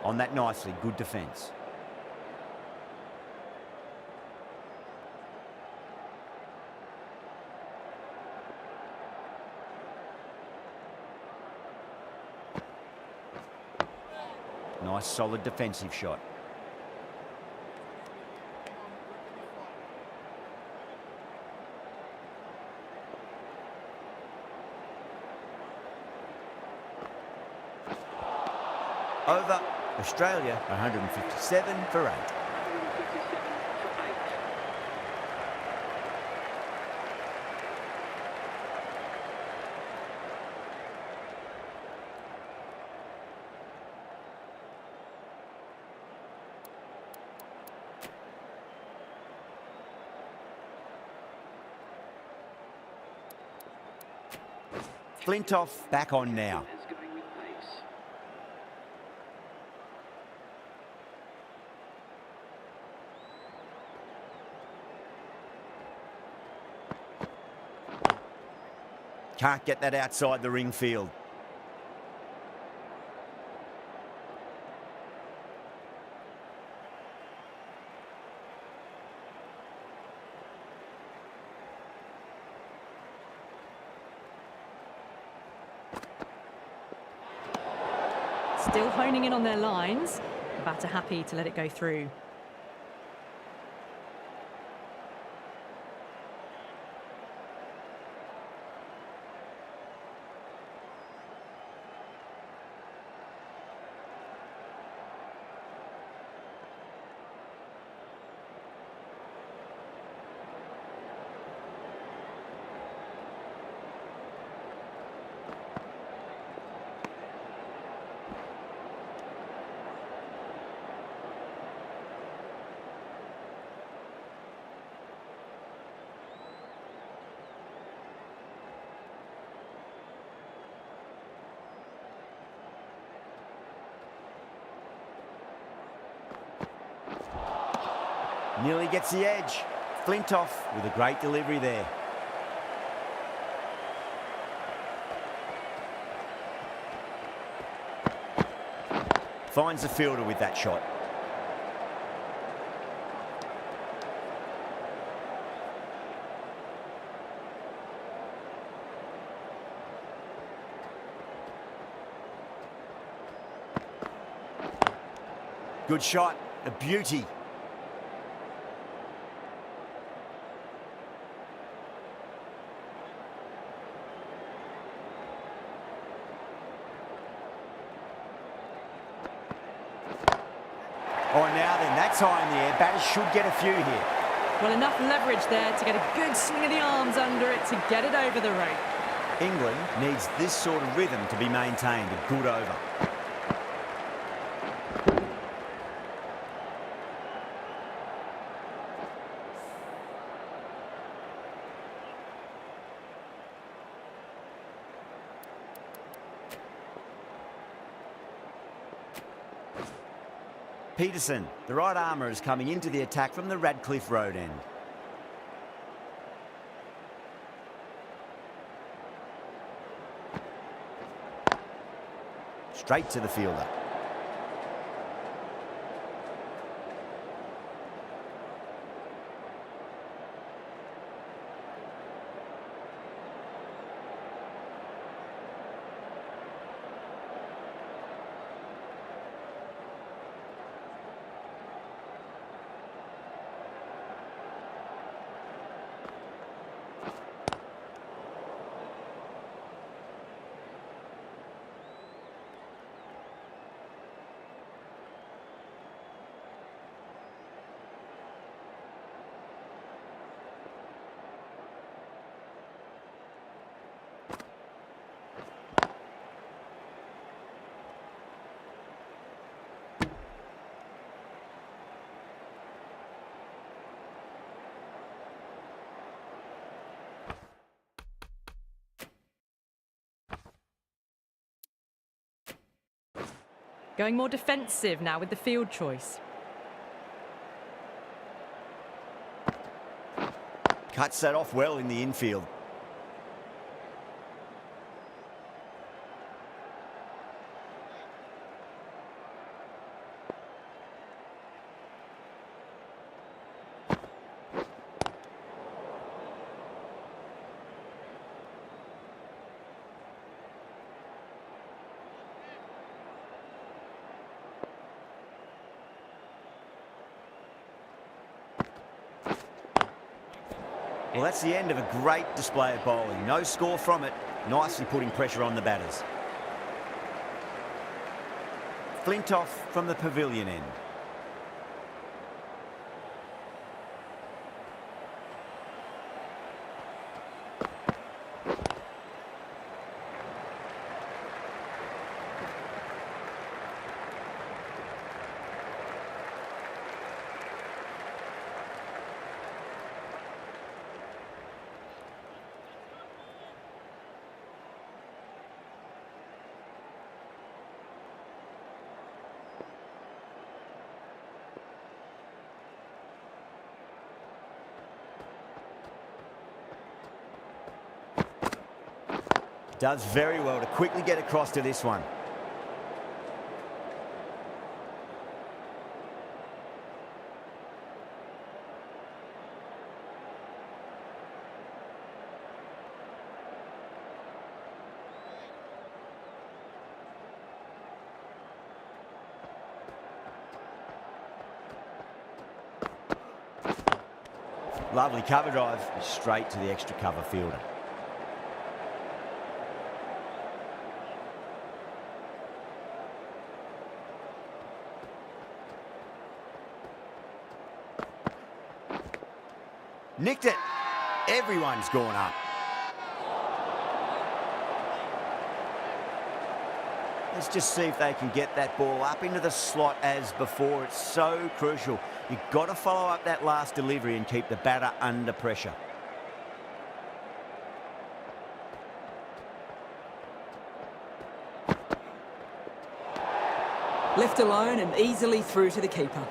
On that nicely, good defence. Nice solid defensive shot. Over. Australia 157 for 8. Flintoff back on now. Can't get that outside the ring field. Still honing in on their lines. The batter happy to let it go through. Nearly gets the edge. Flintoff with a great delivery there. Finds the fielder with that shot. Good shot, a beauty. Oh, now then, that's high in the air. Batters should get a few here. Well, enough leverage there to get a good swing of the arms under it to get it over the rope. England needs this sort of rhythm to be maintained. A good over. Peterson, the right armour, is coming into the attack from the Radcliffe Road end. Straight to the fielder. Going more defensive now with the field choice. Cuts that off well in the infield. Well, that's the end of a great display of bowling. No score from it. Nicely putting pressure on the batters. Flintoff from the pavilion end. Does very well to quickly get across to this one. Lovely cover drive, straight to the extra cover fielder. Nicked it. Everyone's gone up. Let's just see if they can get that ball up into the slot as before. It's so crucial. You've got to follow up that last delivery and keep the batter under pressure. Left alone and easily through to the keeper.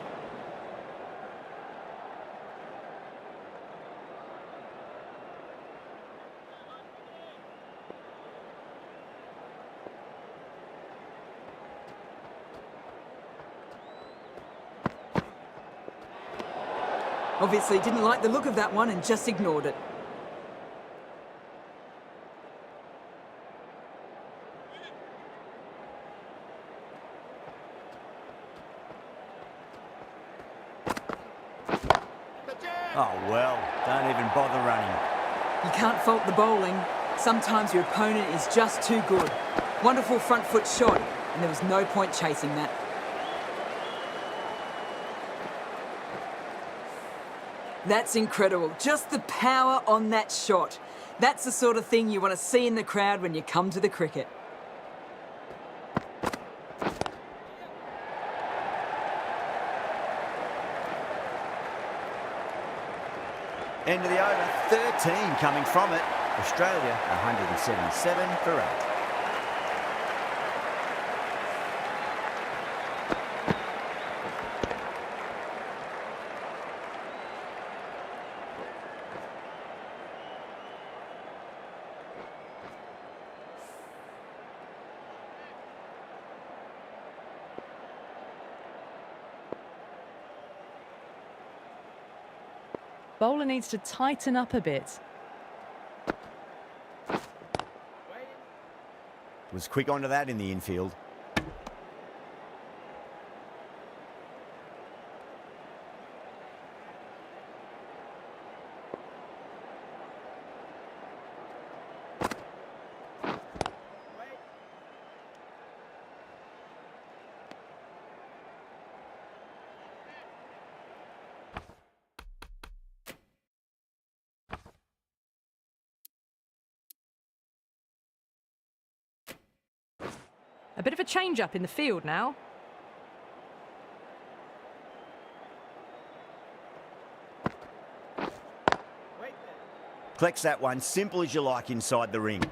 Obviously didn't like the look of that one and just ignored it. Oh well, don't even bother running. You can't fault the bowling. Sometimes your opponent is just too good. Wonderful front foot shot, and there was no point chasing that. That's incredible. Just the power on that shot. That's the sort of thing you want to see in the crowd when you come to the cricket. End of the over, 13 coming from it. Australia 177 for 8. Bowler needs to tighten up a bit. Was quick onto that in the infield. A bit of a change-up in the field now. Collects that one, simple as you like inside the ring.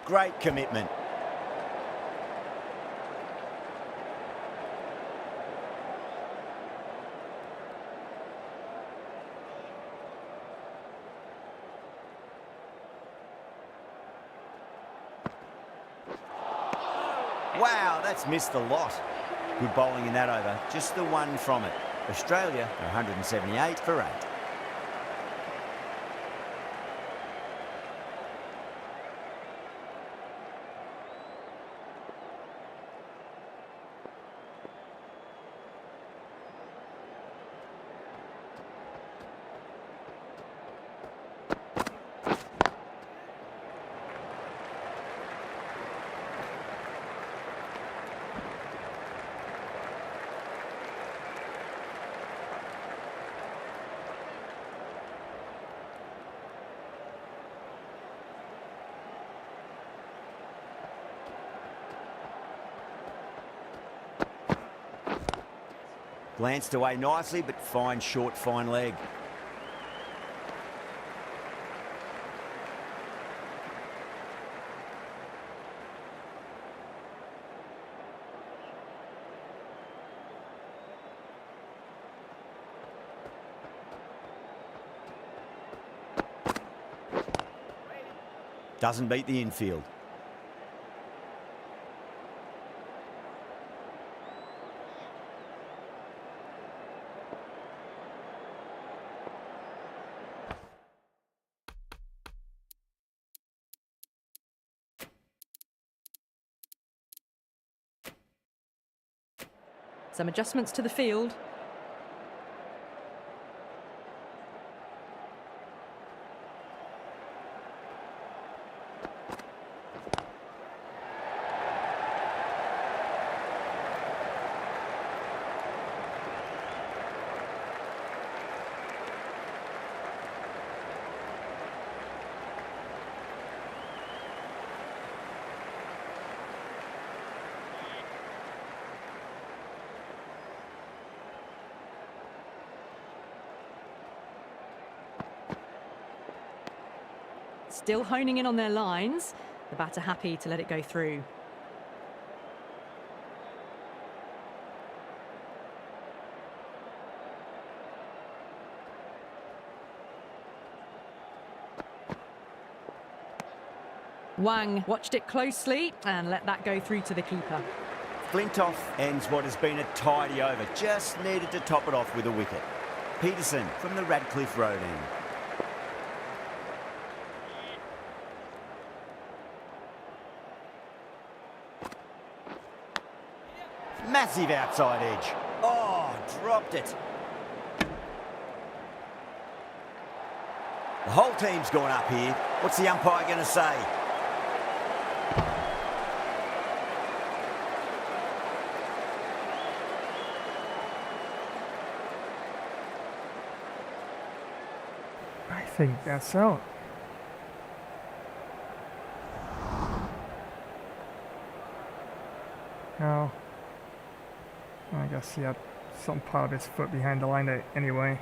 Great commitment. Wow, that's missed the lot. Good bowling in that over. Just the one from it. Australia 178 for 8. Glanced away nicely, but fine short, fine leg. Doesn't beat the infield. Some adjustments to the field. Still honing in on their lines. The batter happy to let it go through. Wang watched it closely and let that go through to the keeper. Flintoff ends what has been a tidy over. Just needed to top it off with a wicket. Peterson from the Radcliffe Road end. Massive outside edge. Oh, dropped it. The whole team's gone up here. What's the umpire going to say? I think that's out. Now, I guess he had some part of his foot behind the line anyway.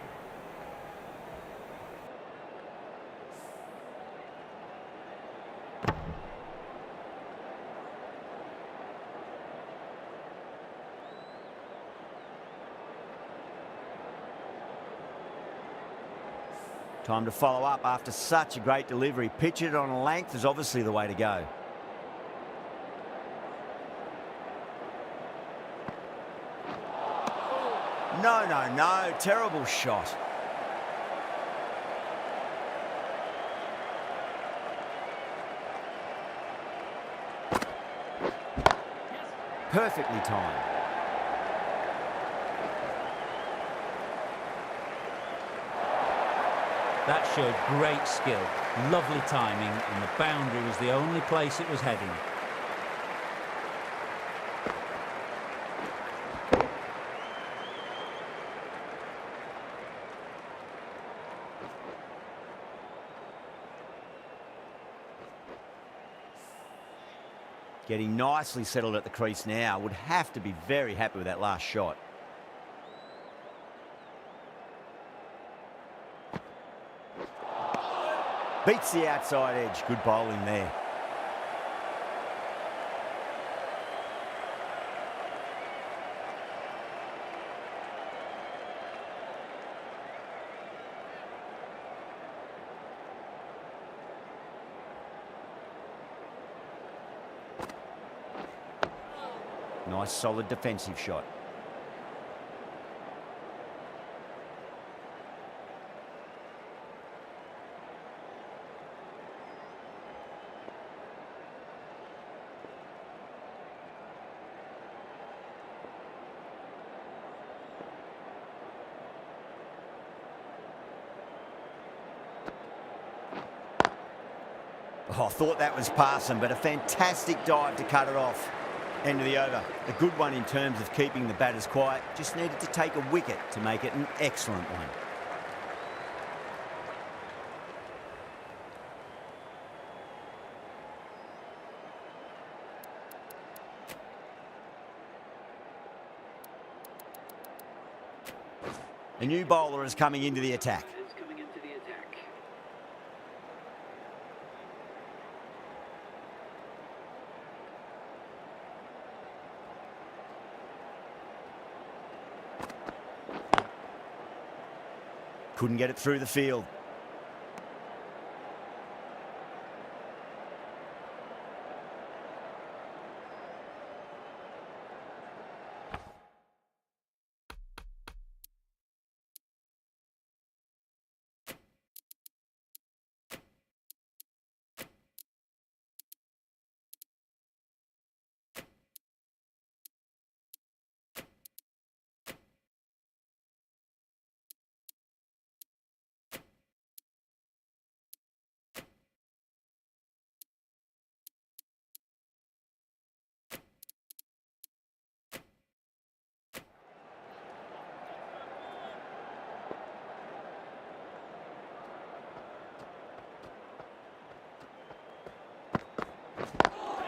Time to follow up after such a great delivery. Pitch it on a length is obviously the way to go. No, no, no. Terrible shot. Perfectly timed. That showed great skill, lovely timing, and the boundary was the only place it was heading. Getting nicely settled at the crease now. Would have to be very happy with that last shot. Beats the outside edge. Good bowling there. Nice solid defensive shot. Oh, I thought that was passing, but a fantastic dive to cut it off. End of the over. A good one in terms of keeping the batters quiet. Just needed to take a wicket to make it an excellent one. A new bowler is coming into the attack. Couldn't get it through the field.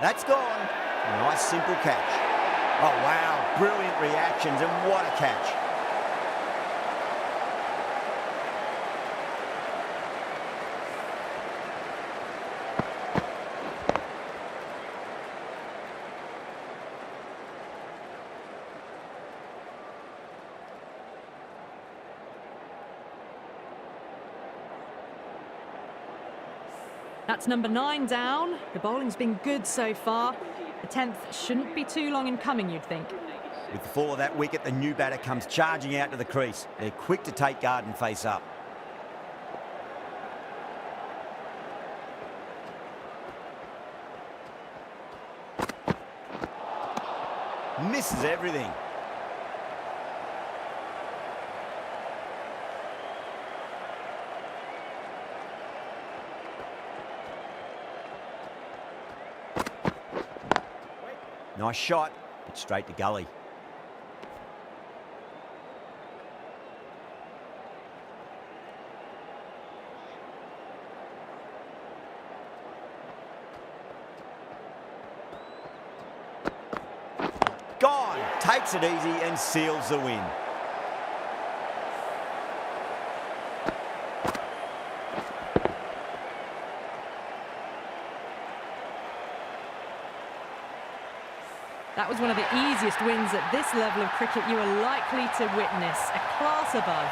That's gone. Nice simple catch. Oh wow, brilliant reactions and what a catch. That's number 9 down. The bowling's been good so far. The 10th shouldn't be too long in coming, you'd think. With the fall of that wicket, the new batter comes charging out to the crease. They're quick to take guard and face up. Misses everything. Nice shot, but straight to gully. Gone! Takes it easy and seals the win. That was one of the easiest wins at this level of cricket you are likely to witness. A class above.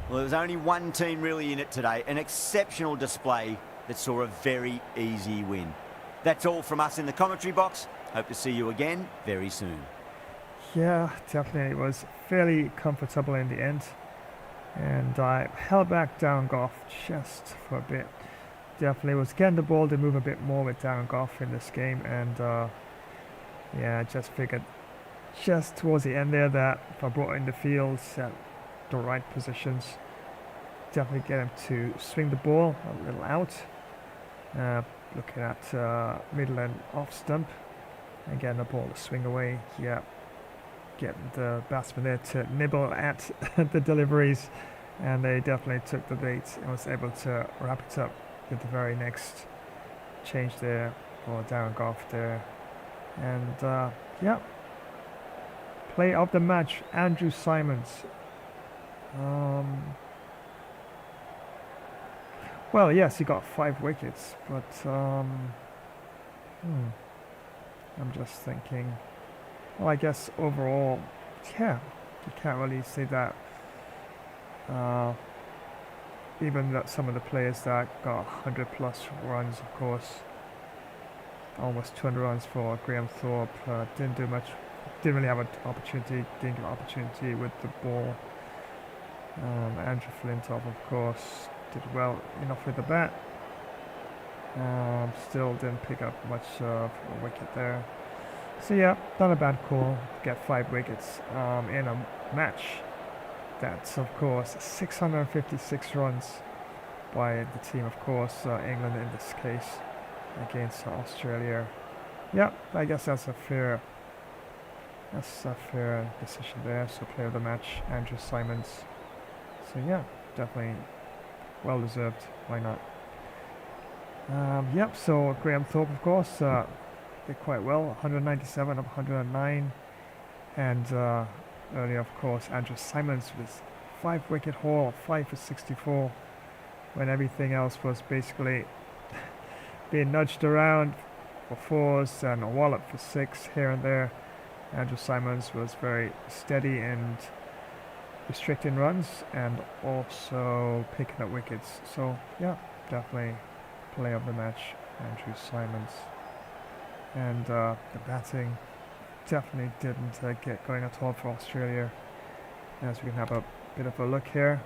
Well, there was only one team really in it today, an exceptional display that saw a very easy win. That's all from us in the commentary box. Hope to see you again very soon. Yeah, definitely. It was fairly comfortable in the end. And I held back Darren Goff just for a bit. Definitely was getting the ball to move a bit more with Darren Goff in this game. And yeah, I just figured just towards the end there that if I brought in the fields at the right positions, definitely get him to swing the ball a little out. Looking at middle and off stump and getting the ball to swing away. Yeah, getting the batsman there to nibble at the deliveries, and they definitely took the bait and was able to wrap it up with the very next change there for Darren Goff there. And yeah, play of the match, Andrew Symonds. Well, yes, he got 5 wickets, but I'm just thinking, well, I guess overall, yeah, you can't really say that. Even that some of the players that got 100 plus runs, of course, almost 200 runs for Graham Thorpe, didn't do much, didn't really have an opportunity, didn't get an opportunity with the ball. Andrew Flintoff, of course, did well enough with the bat. Still didn't pick up much of a wicket there. So yeah, not a bad call. Get 5 wickets in a match. That's of course 656 runs by the team, of course, England in this case, against Australia. Yeah, I guess that's a fair decision there. So player of the match, Andrew Symonds. So yeah, definitely well deserved. Why not? Yep. So Graham Thorpe, of course, did quite well. 197 of 109, and earlier, of course, Andrew Simons with 5-wicket haul, 5 for 64, when everything else was basically being nudged around for 4s and a wallop for 6 here and there. Andrew Simons was very steady and restricting runs and also picking up wickets. So yeah, definitely play of the match, Andrew Simons. And the batting definitely didn't get going at all for Australia, as we can have a bit of a look here.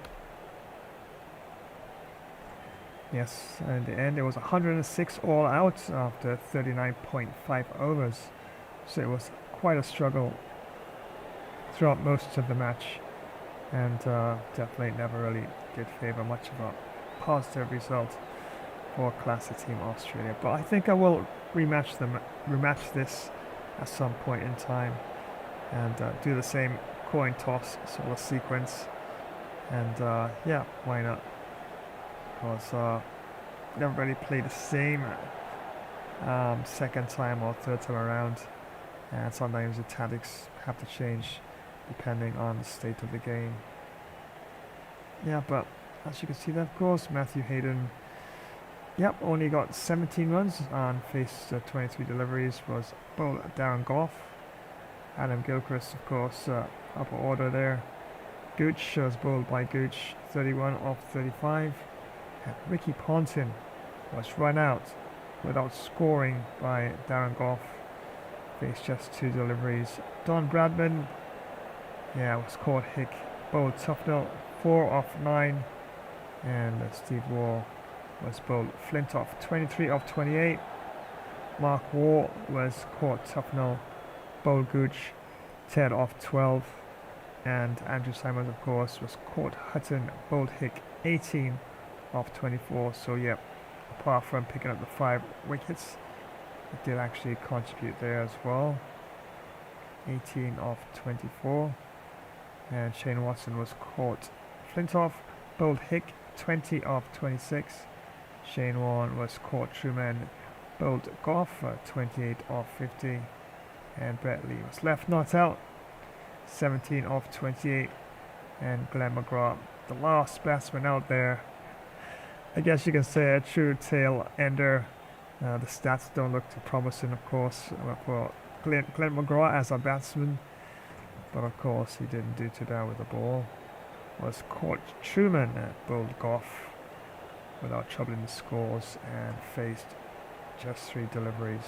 Yes, in the end it was 106 all out after 39.5 overs, so it was quite a struggle throughout most of the match, and definitely never really did favour much of a positive result for Classic Team Australia. But I think I will rematch this at some point in time, and do the same coin toss sort of sequence, and yeah, why not? Because never really played the same second time or third time around, and sometimes the tactics have to change depending on the state of the game. Yeah, but as you can see that, of course, Matthew Hayden, yep, only got 17 runs on faced 23 deliveries, was bowled Darren Gough. Adam Gilchrist, of course, upper order there. Gooch was bowled by Gooch, 31 off 35. And Ricky Ponting was run out without scoring by Darren Gough. Faced just 2 deliveries. Don Bradman, yeah, was caught hick, bowled Tufnell, 4 off 9. And Steve Waugh was bowled Flintoff, 23 off 28. Mark Waugh was caught Tufnell, bowled Gooch, 10 off 12. And Andrew Simons, of course, was caught Hutton, bowled Hick, 18 off 24. So yeah, apart from picking up the 5 wickets, it did actually contribute there as well. 18 off 24. And Shane Watson was caught Flintoff, bowled Hick, 20 off 26. Shane Warne was caught Truman, bowled Gough, 28 off 50. And Brett Lee was left not out, 17 off 28. And Glenn McGrath, the last batsman out there, I guess you can say a true tail ender. The stats don't look too promising, of course, for Glenn McGrath as a batsman, but of course he didn't do too bad with the ball. Was caught Truman, bowled Gough without troubling the scores, and faced just 3 deliveries.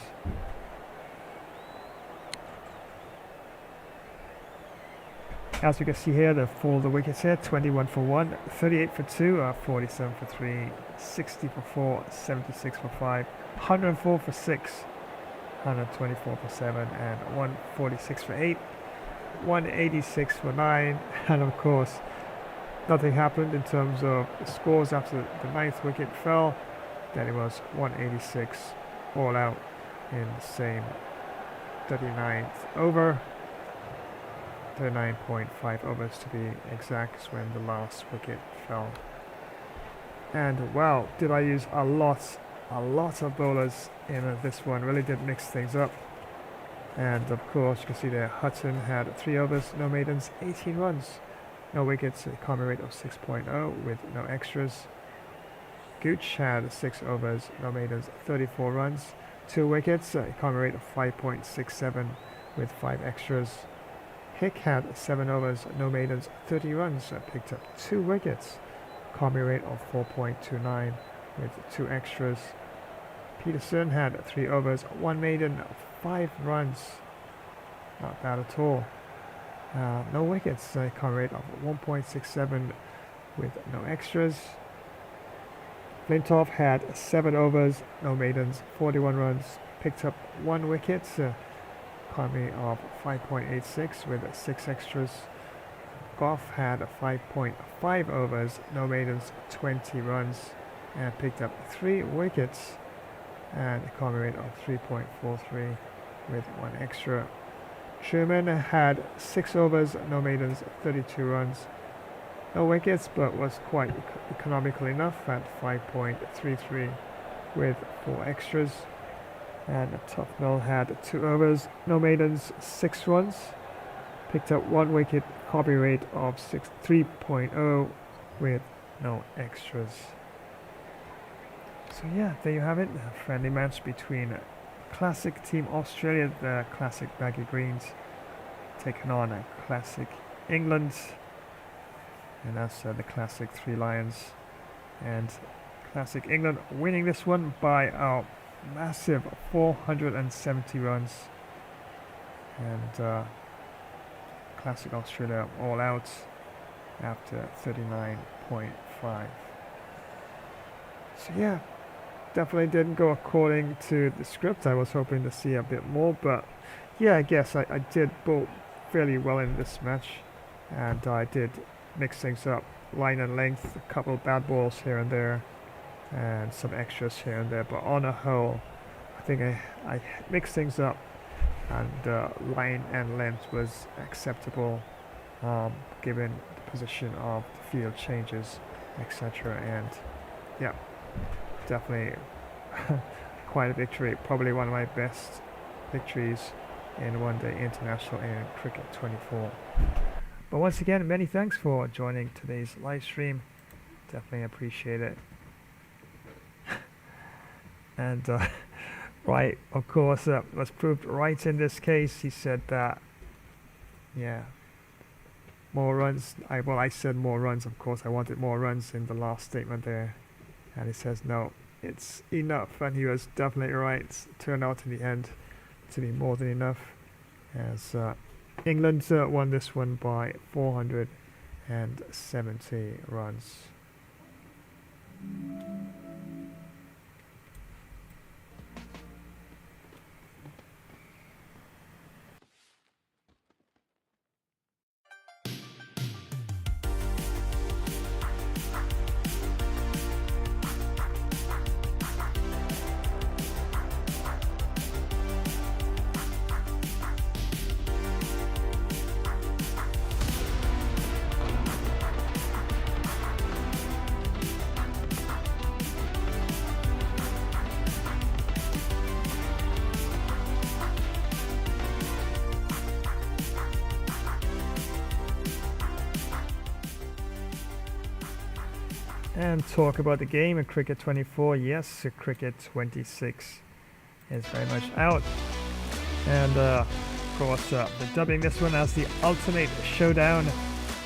As you can see here, the wickets here, 21 for 1, 38 for 2, 47 for 3, 60 for 4, 76 for 5, 104 for 6, 124 for 7, and 146 for 8, 186 for 9, and of course, nothing happened in terms of the scores after the 9th wicket fell. Then it was 186 all out in the same 39th over. 39.5 overs to be exact when the last wicket fell. And wow, did I use a lot of bowlers in this one. Really did mix things up. And of course you can see there Hudson had 3 overs, no maidens, 18 runs, no wickets, economy rate of 6.0 with no extras. Gooch had 6 overs, no maidens, 34 runs, 2 wickets, economy rate of 5.67 with 5 extras. Hick had 7 overs, no maidens, 30 runs, picked up 2 wickets, economy rate of 4.29 with 2 extras. Peterson had 3 overs, 1 maiden, 5 runs, not bad at all. No wickets, economy rate of 1.67 with no extras. Flintoff had 7 overs, no maidens, 41 runs, picked up 1 wicket, economy of 5.86 with 6 extras. Gough had 5.5 overs, no maidens, 20 runs, and picked up 3 wickets, and economy rate of 3.43 with 1 extra. Truman had 6 overs, no maidens, 32 runs, no wickets, but was quite economical enough at 5.33 with 4 extras. And Tufnell had 2 overs, no maidens, 6 runs. Picked up 1 wicket, hobby rate of 3.0 with no extras. So yeah, there you have it. A friendly match between Classic Team Australia, the Classic Baggy Greens, taking on a Classic England. And that's the Classic Three Lions. And Classic England winning this one by a massive 470 runs. And Classic Australia all out after 39.5. So yeah, definitely didn't go according to the script. I was hoping to see a bit more, but yeah, I guess I did bowl fairly well in this match, and I did mix things up, line and length, a couple of bad balls here and there, and some extras here and there, but on a whole, I think I mixed things up, and line and length was acceptable, given the position of the field changes, etc. And yeah, definitely quite a victory, probably one of my best victories in one day international in Cricket 24. But once again, many thanks for joining today's live stream, definitely appreciate it. And right, of course, was proved right in this case. He said that, yeah, more runs. I said more runs, of course. I wanted more runs in the last statement there. And he says, no, it's enough. And he was definitely right. It turned out in the end to be more than enough, as England won this one by 470 runs. And talk about the game in Cricket 24. Yes, Cricket 26 is very much out. And of course, they're dubbing this one as the ultimate showdown.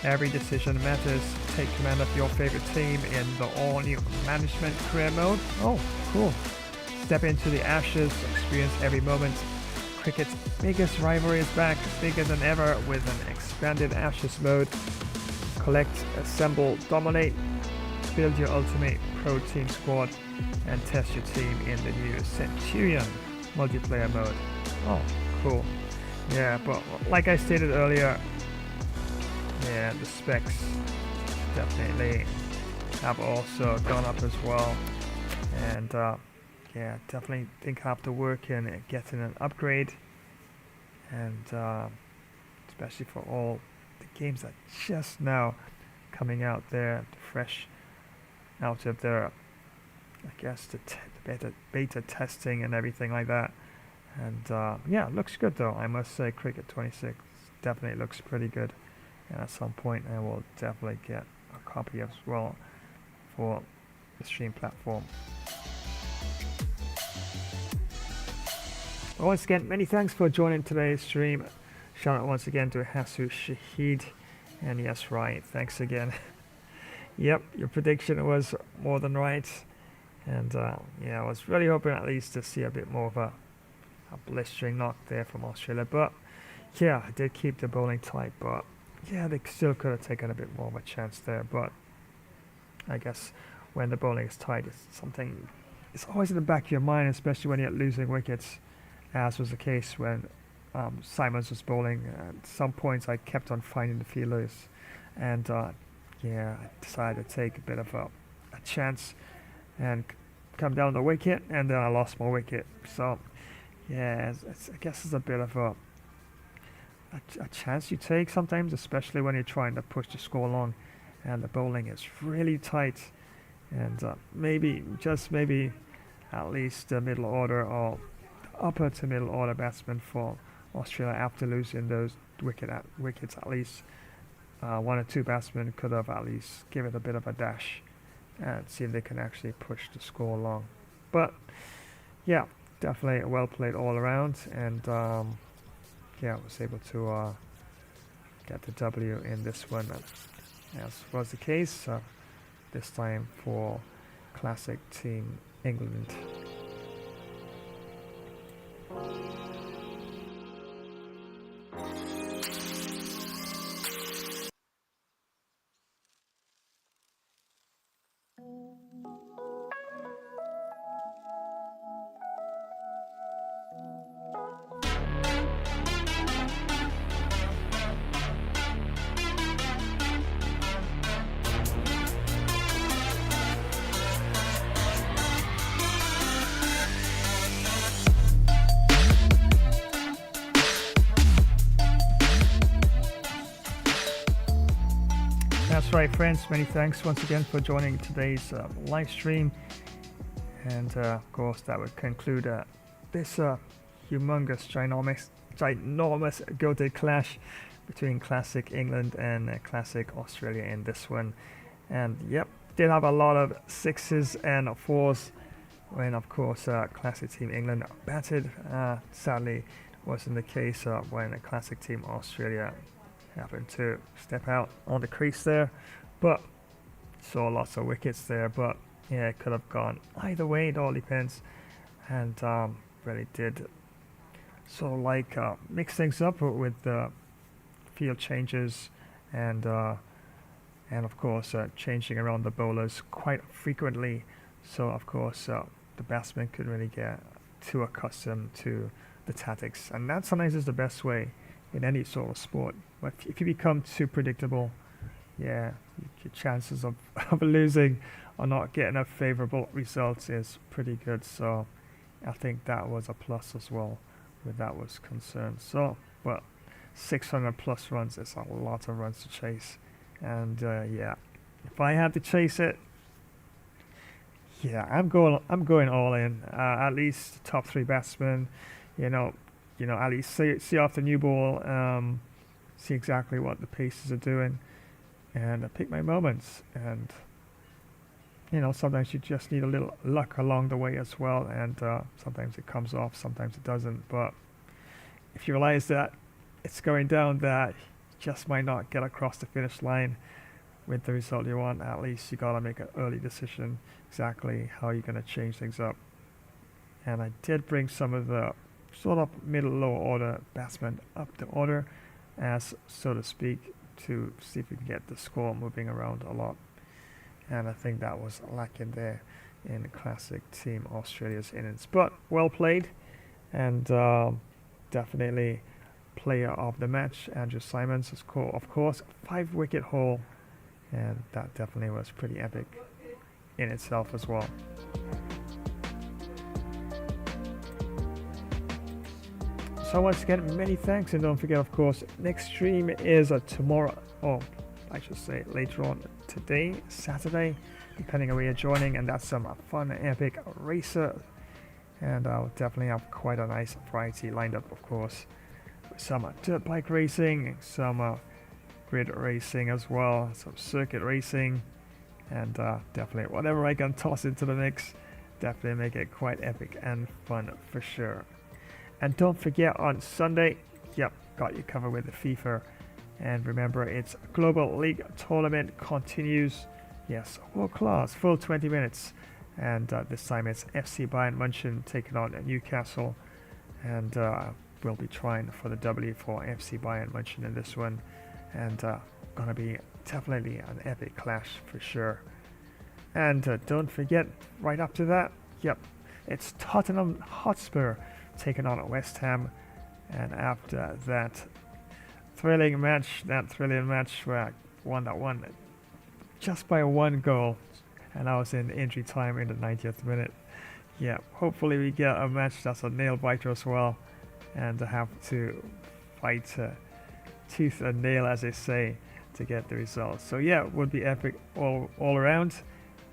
Every decision matters. Take command of your favorite team in the all-new management career mode. Oh, cool. Step into the Ashes, experience every moment. Cricket's biggest rivalry is back, bigger than ever with an expanded Ashes mode. Collect, assemble, dominate. Build your ultimate pro team squad and test your team in the new Centurion multiplayer mode. Oh, cool. Yeah, but like I stated earlier, yeah, the specs definitely have also gone up as well. And yeah, definitely think I have to work in getting an upgrade. And especially for all the games that just now coming out there, fresh out of their, I guess, the beta testing and everything like that. And yeah, it looks good though. I must say, Cricket 26 definitely looks pretty good. And at some point I will definitely get a copy as well for the stream platform. Once again, many thanks for joining today's stream. Shout out once again to Hasu Shahid. And yes, right, thanks again. Yep, your prediction was more than right. And yeah, I was really hoping at least to see a bit more of a blistering knock there from Australia. But yeah, I did keep the bowling tight. But yeah, they still could have taken a bit more of a chance there. But I guess when the bowling is tight, it's always in the back of your mind, especially when you're losing wickets, as was the case when Simons was bowling. At some points I kept on finding the fielders, and yeah, I decided to take a bit of a chance and come down the wicket, and then I lost my wicket. So yeah, I guess it's a bit of a chance you take sometimes, especially when you're trying to push the score along. and the bowling is really tight. And maybe, just maybe, at least the middle order or upper to middle order batsmen for Australia after losing those wickets. At least one or two batsmen could have at least give it a bit of a dash and see if they can actually push the score along. But yeah, definitely well played all around, and yeah, was able to get the W in this one, as was the case this time for Classic Team England. That's right, friends. Many thanks once again for joining today's live stream. And of course, that would conclude this humongous, ginormous go-day clash between Classic England and Classic Australia in this one. And yep, did have a lot of sixes and fours when, of course, Classic Team England batted. Sadly, wasn't the case when Classic Team Australia happened to step out on the crease there, but saw lots of wickets there. But yeah, it could have gone either way. It all depends, and really did sort of like mix things up with field changes and of course changing around the bowlers quite frequently. So of course the batsmen couldn't really get too accustomed to the tactics, and that sometimes is the best way in any sort of sport. But if you become too predictable, yeah, your chances of losing or not getting a favourable result is pretty good. So I think that was a plus as well, where that was concerned. So, but 600 plus runs is a lot of runs to chase, and yeah, if I had to chase it, yeah, I'm going all in. At least top three batsmen, you know, at least see off the new ball, see exactly what the paces are doing, and pick my moments. And sometimes you just need a little luck along the way as well, and sometimes it comes off, sometimes it doesn't. But if you realize that it's going down, that you just might not get across the finish line with the result you want, at least you gotta make an early decision exactly how you're gonna change things up. And I did bring some of the sort of middle lower order batsmen up the order, as so to speak, to see if we can get the score moving around a lot. And I think that was lacking there in the Classic Team Australia's innings. But well played, and definitely player of the match, Andrew Symonds, of course, 5-wicket haul, and that definitely was pretty epic in itself as well. So once again, many thanks, and don't forget, of course, next stream is tomorrow, or I should say later on today, Saturday, depending on where you're joining, and that's some fun, epic racer, and I'll definitely have quite a nice variety lined up, of course, with some dirt bike racing, some grid racing as well, some circuit racing, and definitely whatever I can toss into the mix, definitely make it quite epic and fun for sure. And don't forget, on Sunday, yep, got you covered with the FIFA. And remember, it's Global League Tournament continues. Yes, world class, full 20 minutes. And this time it's FC Bayern München taking on Newcastle. And we'll be trying for the W for FC Bayern München in this one. And gonna be definitely an epic clash for sure. And don't forget, right up to that, yep, it's Tottenham Hotspur taken on at West Ham, and after that thrilling match where I won that one just by one goal, and I was in injury time in the 90th minute. Yeah, hopefully we get a match that's a nail biter as well, and have to fight tooth and nail, as they say, to get the results. So yeah, it would be epic all around,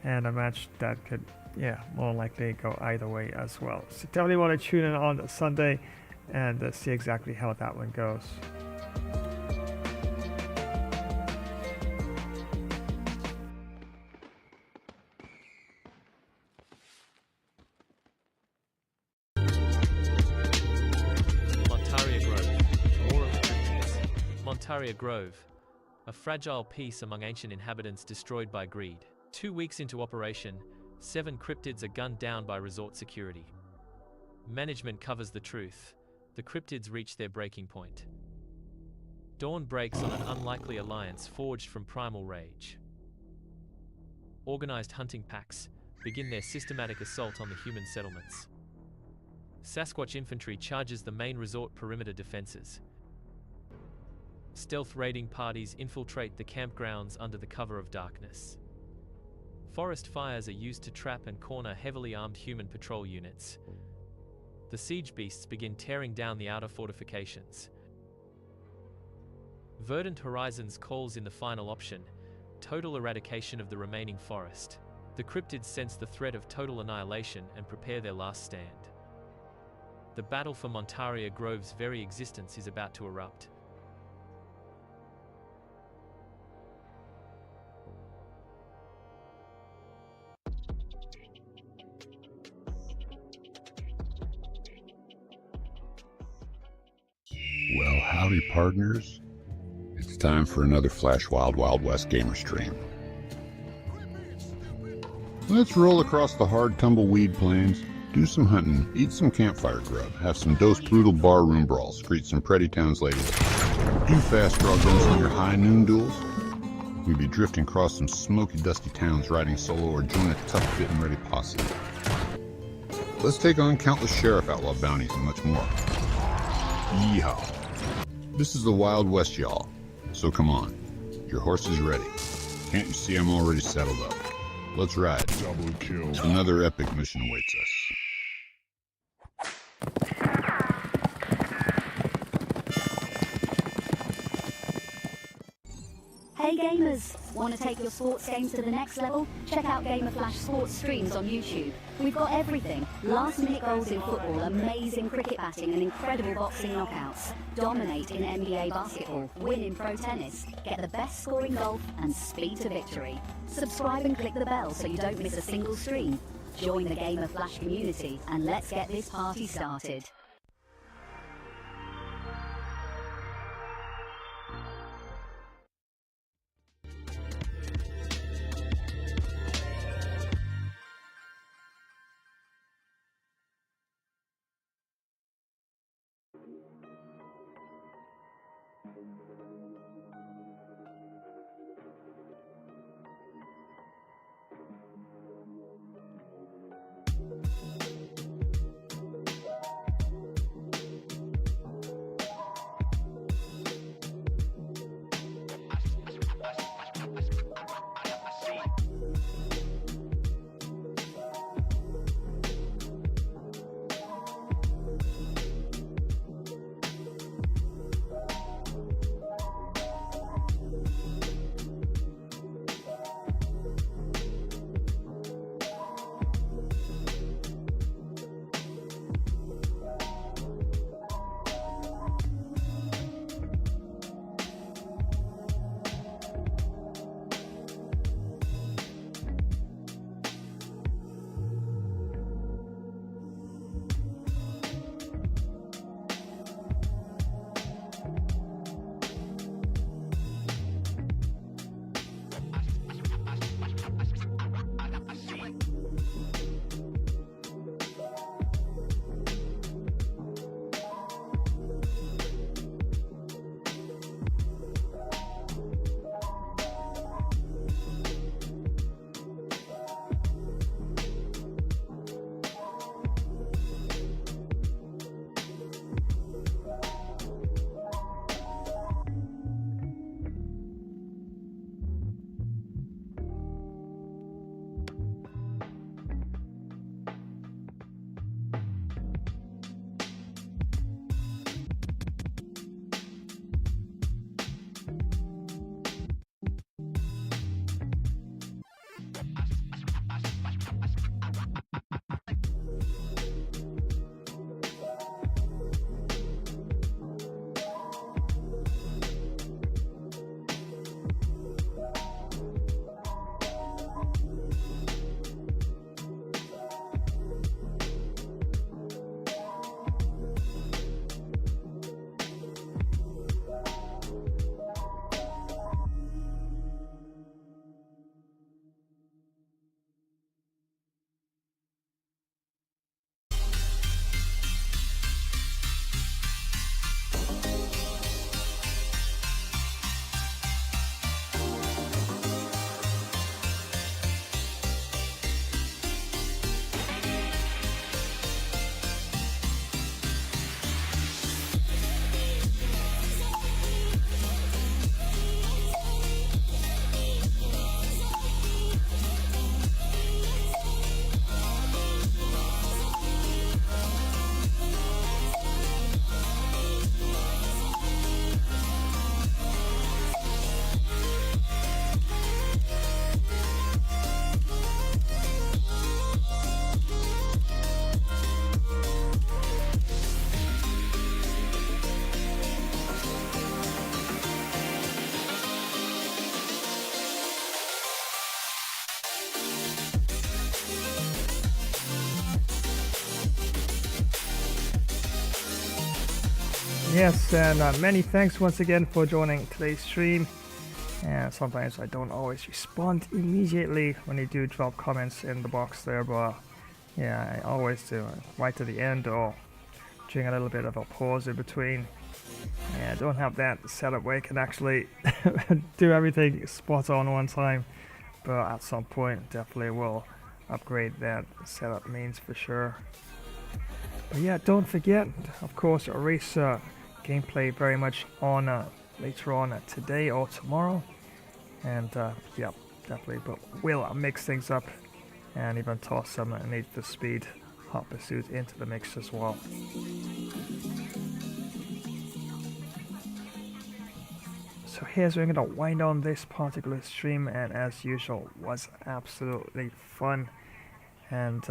and a match that could, yeah, more likely go either way as well. So definitely want to tune in on Sunday and see exactly how that one goes. Montaria Grove, a fragile peace among ancient inhabitants destroyed by greed. 2 weeks into operation, 7 cryptids are gunned down by resort security. Management covers the truth. The cryptids reach their breaking point. Dawn breaks on an unlikely alliance forged from primal rage. Organized hunting packs begin their systematic assault on the human settlements. Sasquatch infantry charges the main resort perimeter defenses. Stealth raiding parties infiltrate the campgrounds under the cover of darkness. Forest fires are used to trap and corner heavily armed human patrol units. The siege beasts begin tearing down the outer fortifications. Verdant Horizons calls in the final option, total eradication of the remaining forest. The cryptids sense the threat of total annihilation and prepare their last stand. The battle for Montaria Grove's very existence is about to erupt. Well, howdy partners. It's time for another Flash Wild Wild West gamer stream. Let's roll across the hard tumbleweed plains, do some hunting, eat some campfire grub, have some Dos Brutal barroom brawls, greet some pretty towns ladies, do fast draw guns in your high noon duels. We'd be drifting across some smoky dusty towns riding solo or join a tough fit and ready posse. Let's take on countless sheriff outlaw bounties and much more. Yeehaw. This is the Wild West, y'all. So come on. Your horse is ready. Can't you see I'm already saddled up? Let's ride. Double kill. Another epic mission awaits us. Hey gamers! Want to take your sports games to the next level? Check out Gamer Flash sports streams on YouTube. We've got everything. Last minute goals in football, amazing cricket batting and incredible boxing knockouts. Dominate in NBA basketball, win in pro tennis, get the best score in golf and speed to victory. Subscribe and click the bell so you don't miss a single stream. Join the Gamer Flash community and let's get this party started. Yes, and many thanks once again for joining today's stream. And sometimes I don't always respond immediately when you do drop comments in the box there, but yeah, I always do right to the end or during a little bit of a pause in between. Yeah, I don't have that setup where I can actually do everything spot on one time, but at some point definitely will upgrade that setup means for sure. But yeah, don't forget, of course, Eraser gameplay very much on later on today or tomorrow, and yeah, definitely, but we'll mix things up and even toss some Need for Speed Hot Pursuit into the mix as well. So here's where I'm going to wind on this particular stream, and as usual was absolutely fun, and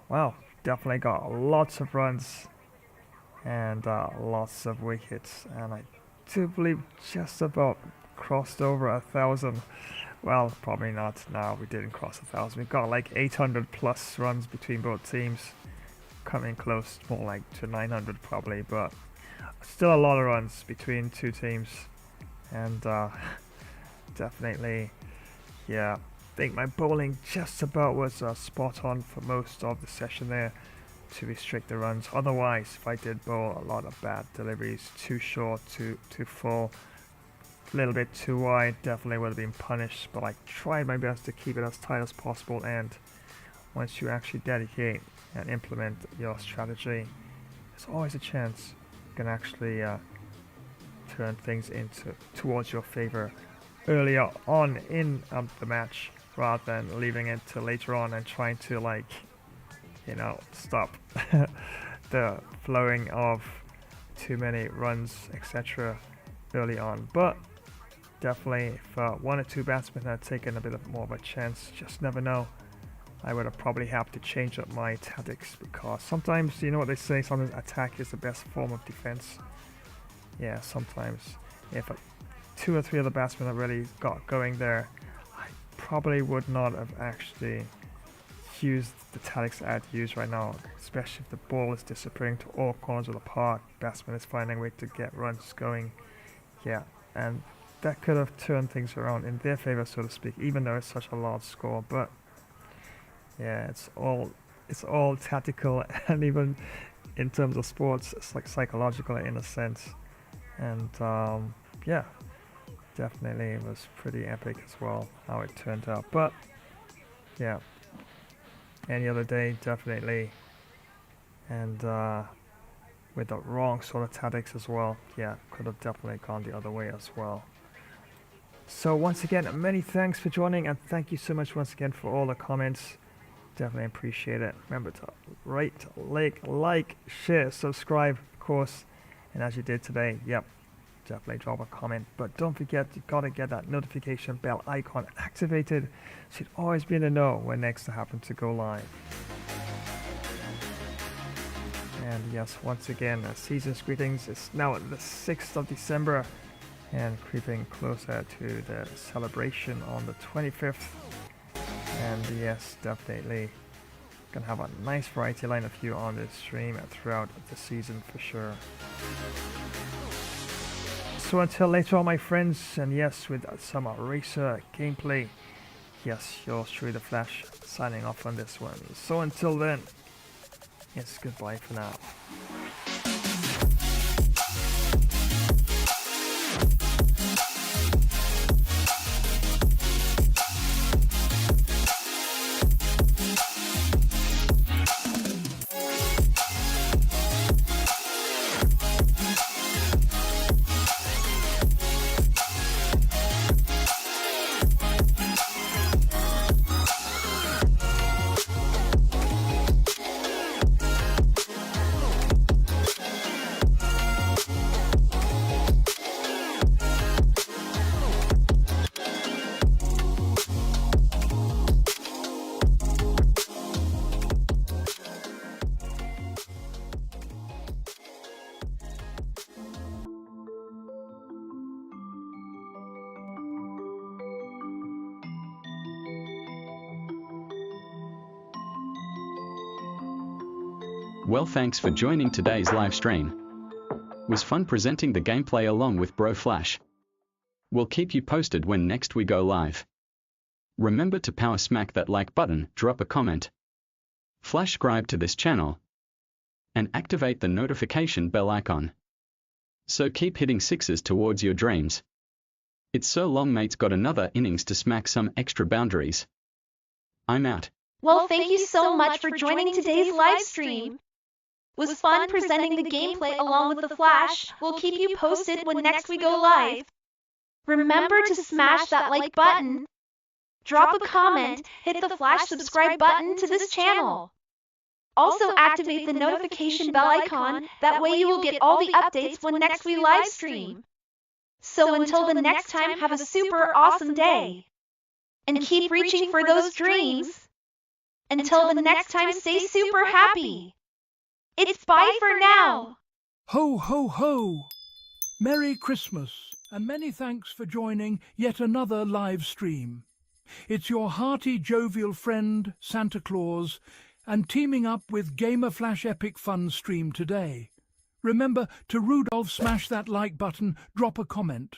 well, definitely got lots of runs and lots of wickets, and I do believe just about crossed over 1,000. Well, probably not. No, we didn't cross 1,000. We got like 800 plus runs between both teams, coming close, more like to 900 probably, but still a lot of runs between two teams. And definitely, yeah, I think my bowling just about was spot on for most of the session there to restrict the runs. Otherwise, if I did bowl a lot of bad deliveries, too short, too full, a little bit too wide, definitely would have been punished. But I tried my best to keep it as tight as possible, and once you actually dedicate and implement your strategy, there's always a chance you can actually turn things towards your favor earlier on in the match, rather than leaving it till later on and trying to, like, you know, stop the flowing of too many runs, etc. early on. But definitely, if one or two batsmen had taken a bit of more of a chance, just never know, I would have probably have to change up my tactics, because sometimes, you know what they say, sometimes attack is the best form of defense. Yeah, sometimes if two or three of the batsmen have really got going there, I probably would not have actually used the tactics I'd use right now, especially if the ball is disappearing to all corners of the park. Batsman is finding a way to get runs going. Yeah, and that could have turned things around in their favor, so to speak, even though it's such a large score. But yeah, it's all tactical, and even in terms of sports, it's like psychological in a sense. And yeah, definitely it was pretty epic as well how it turned out. But yeah, any other day definitely, and with the wrong sort of tactics as well, yeah, could have definitely gone the other way as well. So once again, many thanks for joining, and thank you so much once again for all the comments. Definitely appreciate it. Remember to rate, like, share, subscribe, of course. And as you did today, yep, definitely drop a comment. But don't forget, you gotta get that notification bell icon activated, so you'd always be in the know when next I happen to go live. And yes, once again, season's greetings. It's now the 6th of December and creeping closer to the celebration on the 25th. And yes, definitely gonna have a nice variety line of you on this stream throughout the season for sure. So until later on, my friends, and yes, with some Eraser gameplay, yes, yours truly, The Flash, signing off on this one. So until then, yes, goodbye for now. Well, thanks for joining today's live stream. Was fun presenting the gameplay along with Bro Flash. We'll keep you posted when next we go live. Remember to power smack that like button, drop a comment, flash subscribe to this channel, and activate the notification bell icon. So keep hitting sixes towards your dreams. It's so long mate's got another innings to smack some extra boundaries. I'm out. Well, thank you so much for joining today's live stream. It was fun presenting the gameplay along with the Flash. We'll keep you posted when next we go live. Remember to smash that like button, drop a comment, hit the Flash subscribe button to this channel. Also activate the notification bell icon, that way you will get all the updates when next we live stream. So until the next time, have a super awesome day. And keep reaching for those dreams. Until the next time, stay super happy. It's bye for now. Ho, ho, ho! Merry Christmas, and many thanks for joining yet another live stream. It's your hearty, jovial friend, Santa Claus, and teaming up with Gamer Flash Epic Fun stream today. Remember to Rudolph smash that like button, drop a comment,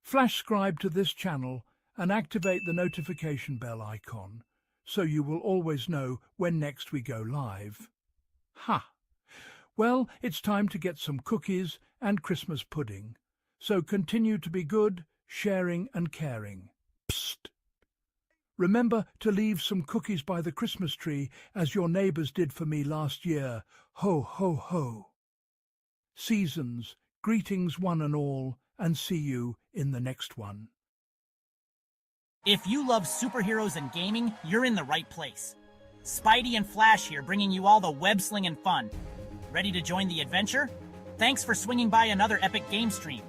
flash subscribe to this channel, and activate the notification bell icon, so you will always know when next we go live. Ha! Well, it's time to get some cookies and Christmas pudding, so continue to be good, sharing and caring. Psst! Remember to leave some cookies by the Christmas tree, as your neighbours did for me last year. Ho, ho, ho! Seasons, greetings one and all, and see you in the next one. If you love superheroes and gaming, you're in the right place. Spidey and Flash here, bringing you all the web-slinging fun. Ready to join the adventure? Thanks for swinging by another epic game stream.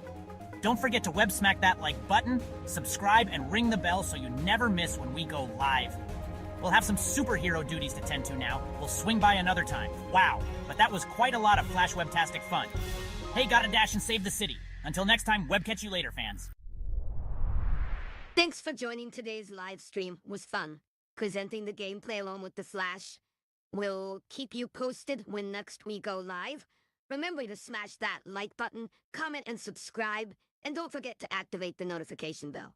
Don't forget to web smack that like button, subscribe, and ring the bell so you never miss when we go live. We'll have some superhero duties to tend to now. We'll swing by another time. Wow, but that was quite a lot of Flash Webtastic fun. Hey, gotta dash and save the city. Until next time, web catch you later, fans. Thanks for joining today's live stream. It was fun presenting the gameplay along with the Flash. We'll keep you posted when next we go live. Remember to smash that like button, comment and subscribe, and don't forget to activate the notification bell.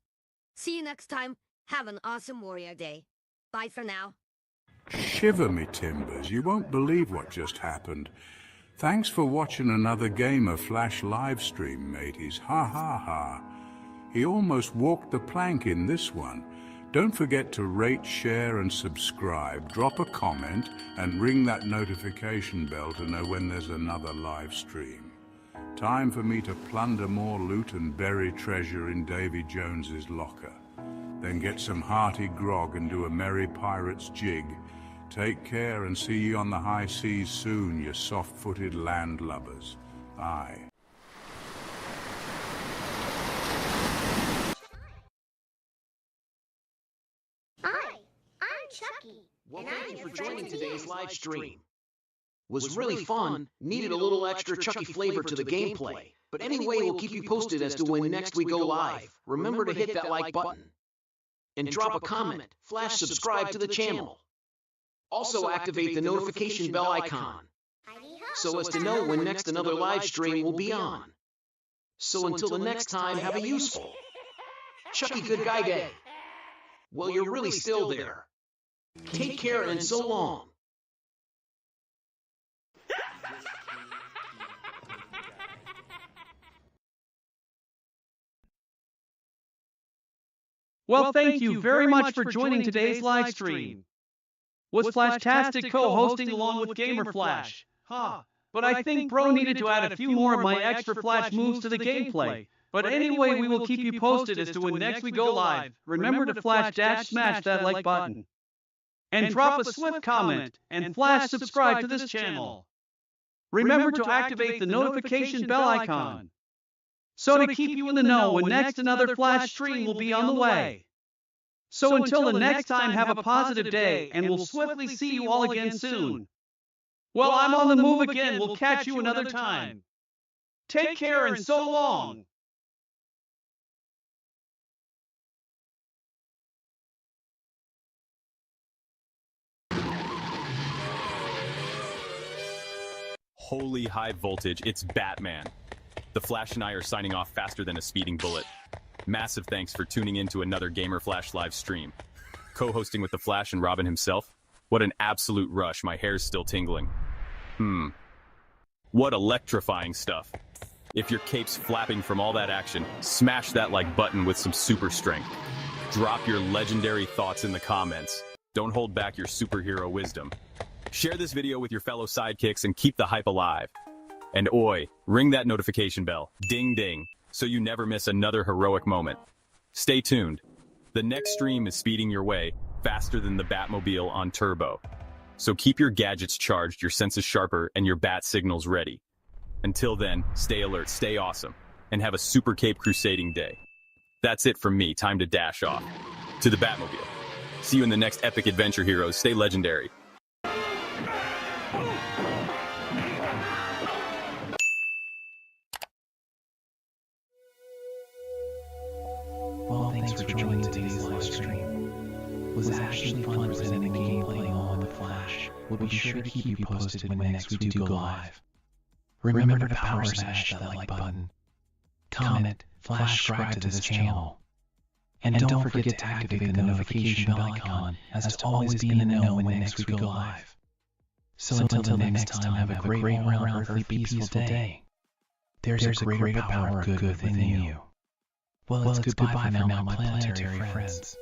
See you next time. Have an awesome Warrior Day. Bye for now. Shiver me timbers, you won't believe what just happened. Thanks for watching another Gamer Flash live stream, mateys. Ha ha ha. He almost walked the plank in this one. Don't forget to rate, share and subscribe, drop a comment and ring that notification bell to know when there's another live stream. Time for me to plunder more loot and bury treasure in Davy Jones's locker. Then get some hearty grog and do a merry pirate's jig. Take care and see you on the high seas soon, you soft-footed landlubbers. Bye. Hi, I'm Chucky. Well, thank you for joining today's live stream. Was really fun, needed a little extra Chucky flavor to the gameplay. But anyway, we'll keep you posted as to when next we go live. Remember to hit that like button. And drop a comment, flash subscribe to the channel. Also activate the notification bell icon, so as to know when next another live stream will be on. So until the next time, have a useful Chucky Good Guy Day. Well, you're really still there. Take care and so long. Well, thank you very much for joining today's live stream. Was Flashtastic co-hosting along with Gamer Flash? But I think Bro needed to add a few more of my extra Flash moves to the gameplay. But anyway, we will keep you posted as to when next we go live. Remember to smash that like button. And drop a swift comment and flash subscribe to this channel. Remember to activate the notification bell icon, so to keep you in the know when next another Flash stream will be on the way. So until the next time, have a positive day, and we'll swiftly see you all again soon. Well, I'm on the move again. We'll catch you another time. Take care and so long. Holy high voltage, it's Batman. The Flash and I are signing off faster than a speeding bullet. Massive thanks for tuning in to another Gamer Flash live stream. Co-hosting with the Flash and Robin himself? What an absolute rush, my hair's still tingling. What electrifying stuff. If your cape's flapping from all that action, smash that like button with some super strength. Drop your legendary thoughts in the comments. Don't hold back your superhero wisdom. Share this video with your fellow sidekicks and keep the hype alive. And oi, ring that notification bell, ding ding, so you never miss another heroic moment. Stay tuned. The next stream is speeding your way faster than the Batmobile on turbo. So keep your gadgets charged, your senses sharper, and your bat signals ready. Until then, stay alert, stay awesome, and have a super cape crusading day. That's it from me, time to dash off. To the Batmobile. See you in the next epic adventure, heroes. Stay legendary. Well, thanks for joining today's live stream. It was actually fun presenting the gameplay along with the Flash. We'll be sure to keep you posted when next we do go live. Remember to power smash that like button, comment, flash subscribe to this channel, and don't forget to activate the notification bell icon as to always be in the know when next we go live. So until the next time, have a great all-around earthly peaceful day. There's a greater power of good within you. Well, it's goodbye for now, my planetary friends.